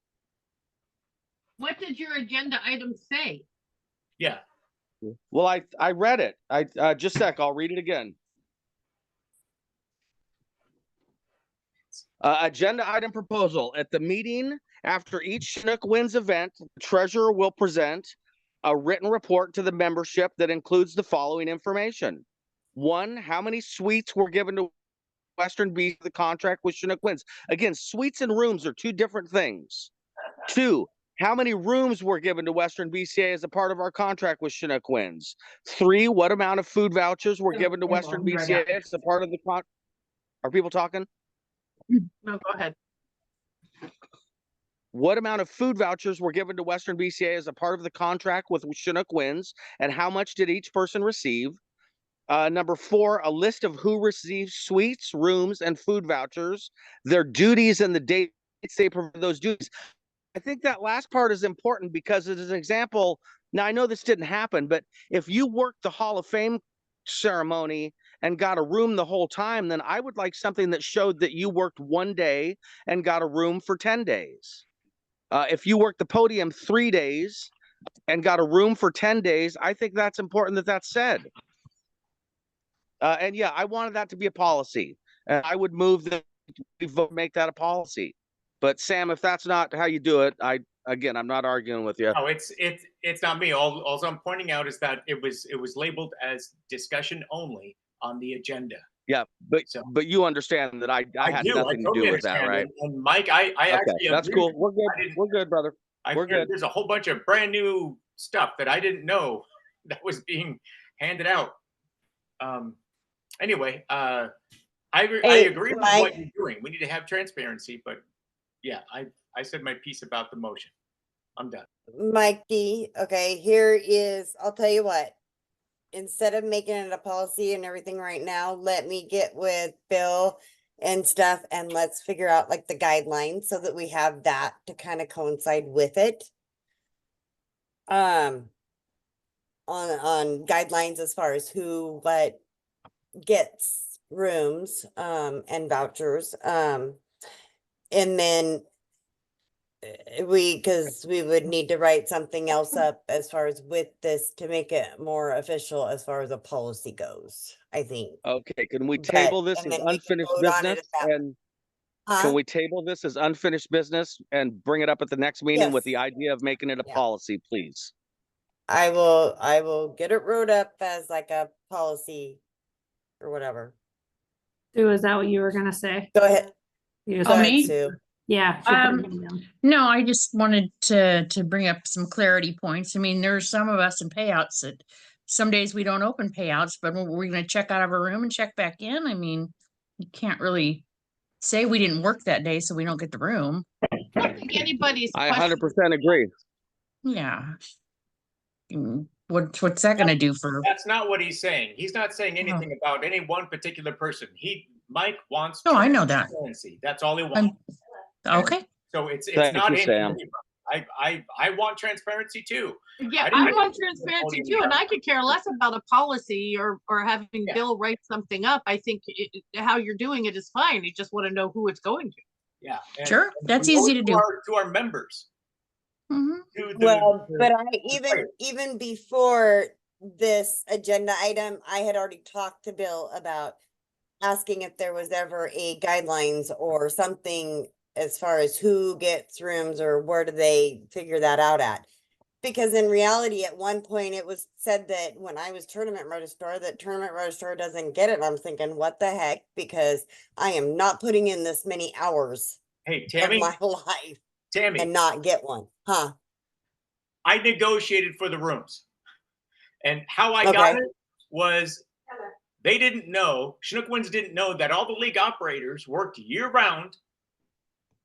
What did your agenda item say? Yeah. Well, I read it. Just a sec, I'll read it again. Agenda item proposal. At the meeting after each Chinook Wins event, the treasurer will present a written report to the membership that includes the following information. 1, how many suites were given to Western BCA the contract with Chinook Wins? Again, suites and rooms are two different things. 2, how many rooms were given to Western BCA as a part of our contract with Chinook Wins? 3, what amount of food vouchers were given to Western BCA as a part of the contract? Are people talking? No, go ahead. What amount of food vouchers were given to Western BCA as a part of the contract with Chinook Wins, and how much did each person receive? Number 4, a list of who receives suites, rooms, and food vouchers, their duties and the dates they provide those duties. I think that last part is important because it is an example. Now, I know this didn't happen, but if you worked the Hall of Fame ceremony and got a room the whole time, then I would like something that showed that you worked 1 day and got a room for 10 days. If you worked the podium 3 days and got a room for 10 days, I think that's important that that's said. And yeah, I wanted that to be a policy, and I would move that we make that a policy. But Sam, if that's not how you do it, again, I'm not arguing with you. No, it's not me. All I'm pointing out is that it was labeled as discussion only on the agenda. Yeah, but So- you understand that I had do. nothing to totally do with that, understand. right? And Mike, I Okay, actually that's agree cool. with you. We're good. I didn't- We're good, brother. We're good. There's a whole bunch of brand new stuff that I didn't know that was being handed out. Anyway, I Hey, agree with Mike. what you're doing. We need to have transparency, but yeah, I said my piece about the motion. I'm done. Mike D, okay, here is, I'll tell you what. Instead of making it a policy and everything right now, let me get with Bill and stuff and let's figure out like the guidelines so that we have that to kind of coincide with it. On guidelines as far as who, what gets rooms, and vouchers, and then because we would need to write something else up as far as with this to make it more official as far as a policy goes, I think. Okay, can we But- table this and as then we can unfinished vote on it business at that- and Huh? can we table this as unfinished business and bring it up at the next meeting with the Yes. idea of making it a Yeah. policy, please? I will get it wrote up as like a policy or whatever. Sue, is that what you were gonna say? Go ahead. You just Go said- ahead, me? Sue. Yeah. she put it in them. No, I just wanted to bring up some clarity points. I mean, there's some of us in payouts that some days we don't open payouts, but we're gonna check out of our room and check back in. I mean, you can't really say we didn't work that day, so we don't get the room. I don't think anybody's I questioning 100% agree. Yeah. What's that gonna do for? That's not what he's saying. He's not saying anything about any one particular person. Mike wants. No, I know that. Transparency. That's all he wants. Okay. So it's Thank not you, Sam. anybody. I want transparency too. Yeah, didn't I know want it was transparency voting too, and down. I could care less about a policy or having Yeah. Bill write something up. I think how you're doing it is fine. You just want to know who it's going to. Yeah. and- Sure, and that's we owe easy it to do. To our members. Mhm. To the- Well, the- but I players. even before this agenda item, I had already talked to Bill about asking if there was ever a guidelines or something as far as who gets rooms or where do they figure that out at. Because in reality, at one point it was said that when I was tournament registrar, that tournament registrar doesn't get it. And I'm thinking, what the heck? Because I am not putting in this many hours Hey, of Tammy, my life Tammy, and not get one, huh? I negotiated for the rooms. And how I got Okay. it was they didn't know, Chinook Winds didn't know that all the league operators worked year round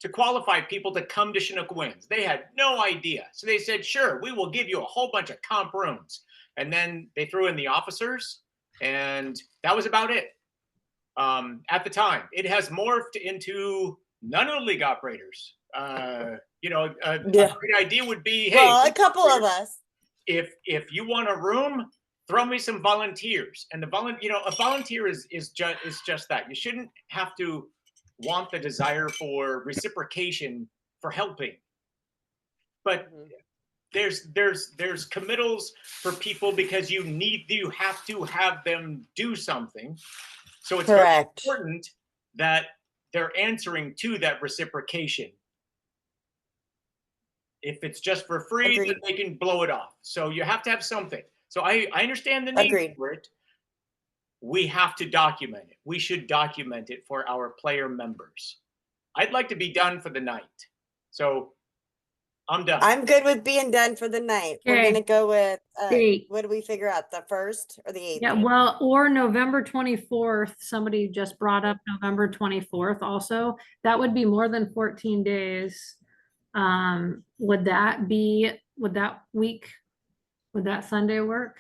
to qualify people to come to Chinook Winds. They had no idea. So they said, sure, we will give you a whole bunch of comp rooms. And then they threw in the officers, and that was about it. At the time, it has morphed into none of the league operators. A great idea would be, hey, Well, a couple of us. if you want a room, throw me some volunteers. And a volunteer is just that. You shouldn't have to want the desire for reciprocation for helping. But there's committals for people because you have to have them do something. So it's very Correct. important that they're answering to that reciprocation. If it's just for free, Agreed. then they can blow it off. So you have to have something. So I understand the need Agreed. for it. We have to document it. We should document it for our player members. I'd like to be done for the night. So I'm done. I'm good with being done for the night. We're Okay. gonna go with, Date. what do we figure out? The 1st or the 8th? Yeah, well, or November 24th, somebody just brought up November 24th also. That would be more than 14 days. Would that week, would that Sunday work?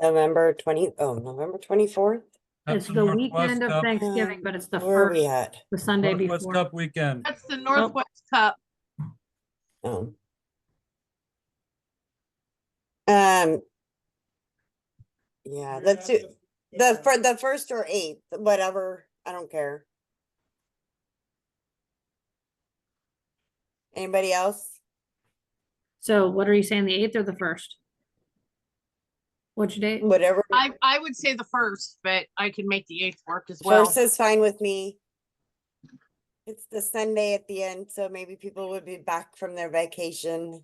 November 24th? It's That's the Northwest weekend of Cup. Thanksgiving, but it's the Where are we first, at? the Sunday Northwest before. Cup weekend. That's the Northwest Cup. Oh. Yeah, let's do for the 1st or 8th, whatever. I don't care. Anybody else? So what are you saying, the 8th or the 1st? Which date? Whatever. I would say the 1st, but I can make the 8th work as well. 1st is fine with me. It's the Sunday at the end, so maybe people would be back from their vacation.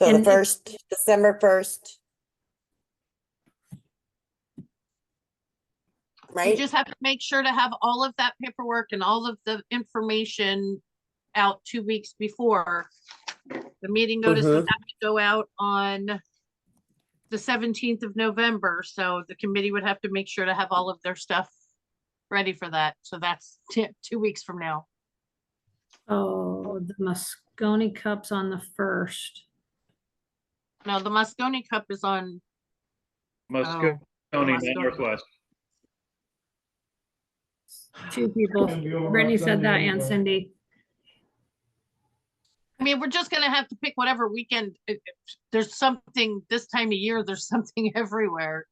So the And if- first, December 1st. You Right? just have to make sure to have all of that paperwork and all of the information out 2 weeks before. The meeting notice would have to go out on the 17th of November, so the committee would have to make sure to have all of their stuff ready for that. So that's 2 weeks from now. Oh, the Moscone Cup's on the 1st. No, the Moscone Cup is on. Moscone, Moscone. Northwest. Two people. Brittany said that and Cindy. I mean, we're just gonna have to pick whatever weekend. There's something this time of year, there's something everywhere.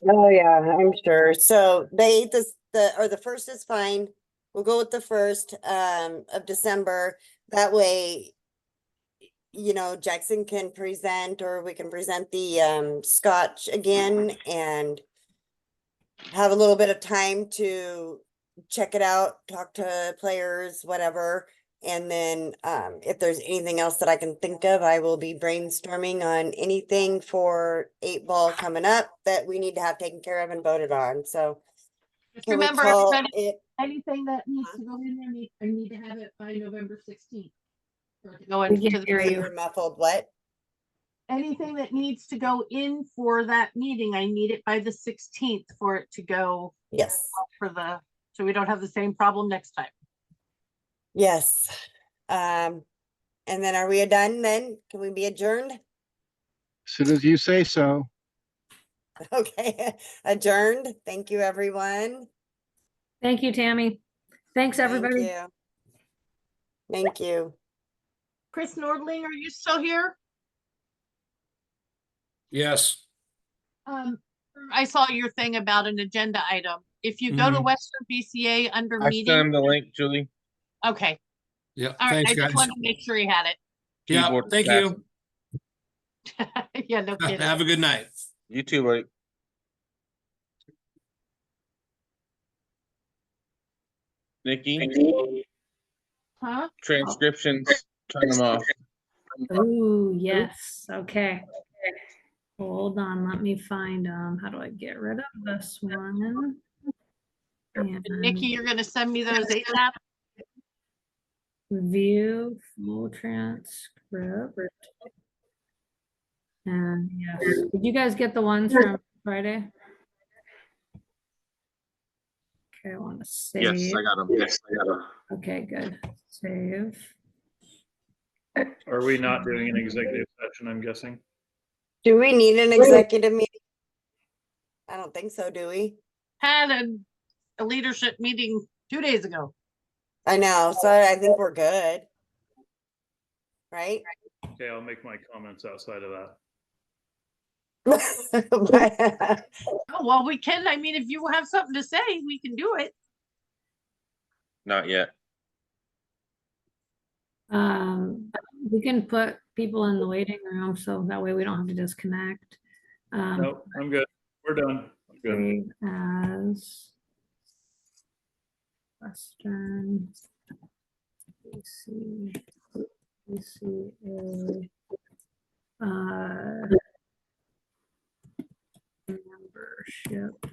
Oh yeah, I'm sure. So the 8th is the 1st is fine. We'll go with the 1st of December. That way, you know, Jackson can present, or we can present the scotch again and have a little bit of time to check it out, talk to players, whatever. And then if there's anything else that I can think of, I will be brainstorming on anything for 8-ball coming up that we need to have taken care of and voted on. So Just can we remember, call everybody, it? anything that needs to go in there, I need to have it by November 16th. For it to go We into can the hear you. You're muffled. What? anything that needs to go in for that meeting, I need it by the 16th for it to go Yes. so we don't have the same problem next time. Yes. And then are we done then? Can we be adjourned? As soon as you say so. Okay, adjourned. Thank you, everyone. Thank you, Tammy. Thanks, everybody. Thank you. Thank you. Chris Nordling, are you still here? Yes. I saw your thing about an agenda item. If you go to Mhm. Western BCA under I meeting. sent him the link, Julie. Okay. Yeah. All right. Thanks, I just guys. wanted to make sure he had it. Yeah. Keyboard Thank assassin. you. Yeah, no kidding. Have a good night. You too, buddy. Nikki, Huh? transcriptions, turn them off. Oh, yes. Okay. Hold on. Let me find how do I get rid of this one? And Nikki, you're gonna send me those ASAP? view full transcript. And yes. Did you guys get the ones from Friday? Okay, I want to save. Yes, I got them. Yes, I got them. Okay, good. Save. Are we not doing an executive session, I'm guessing? Do we need an executive meeting? I don't think so, do we? Had a leadership meeting 2 days ago. I know, so I think we're good. Right? Okay, I'll make my comments outside of that. Oh, well, we can. I mean, if you have something to say, we can do it. Not yet. We can put people in the waiting room so that way we don't have to disconnect. Nope, I'm good. We're done. I'm good. Save as Western BCA membership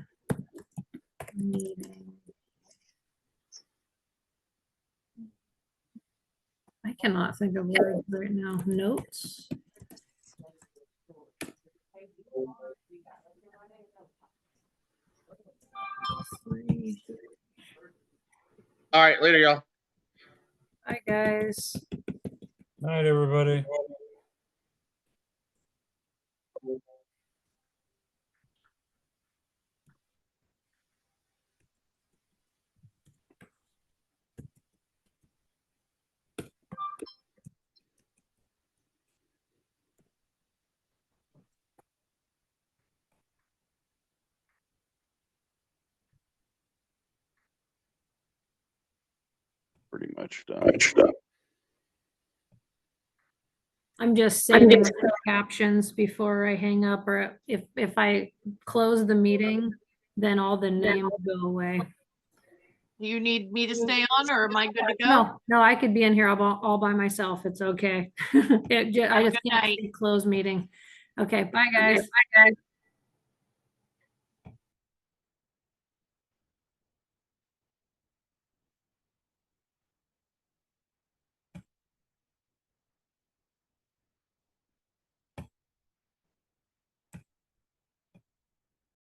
meeting. I cannot think of words right now. Notes. All right, later, y'all. Hi, guys. Night, everybody. Pretty much done. I'm just saving the captions before I hang up, or if I close the meeting, then all the names go away. Do you need me to stay on or am I good to go? No, I could be in here all by myself. It's okay. I Have a just good can't night. see closed meeting. Okay, bye guys. Bye, guys.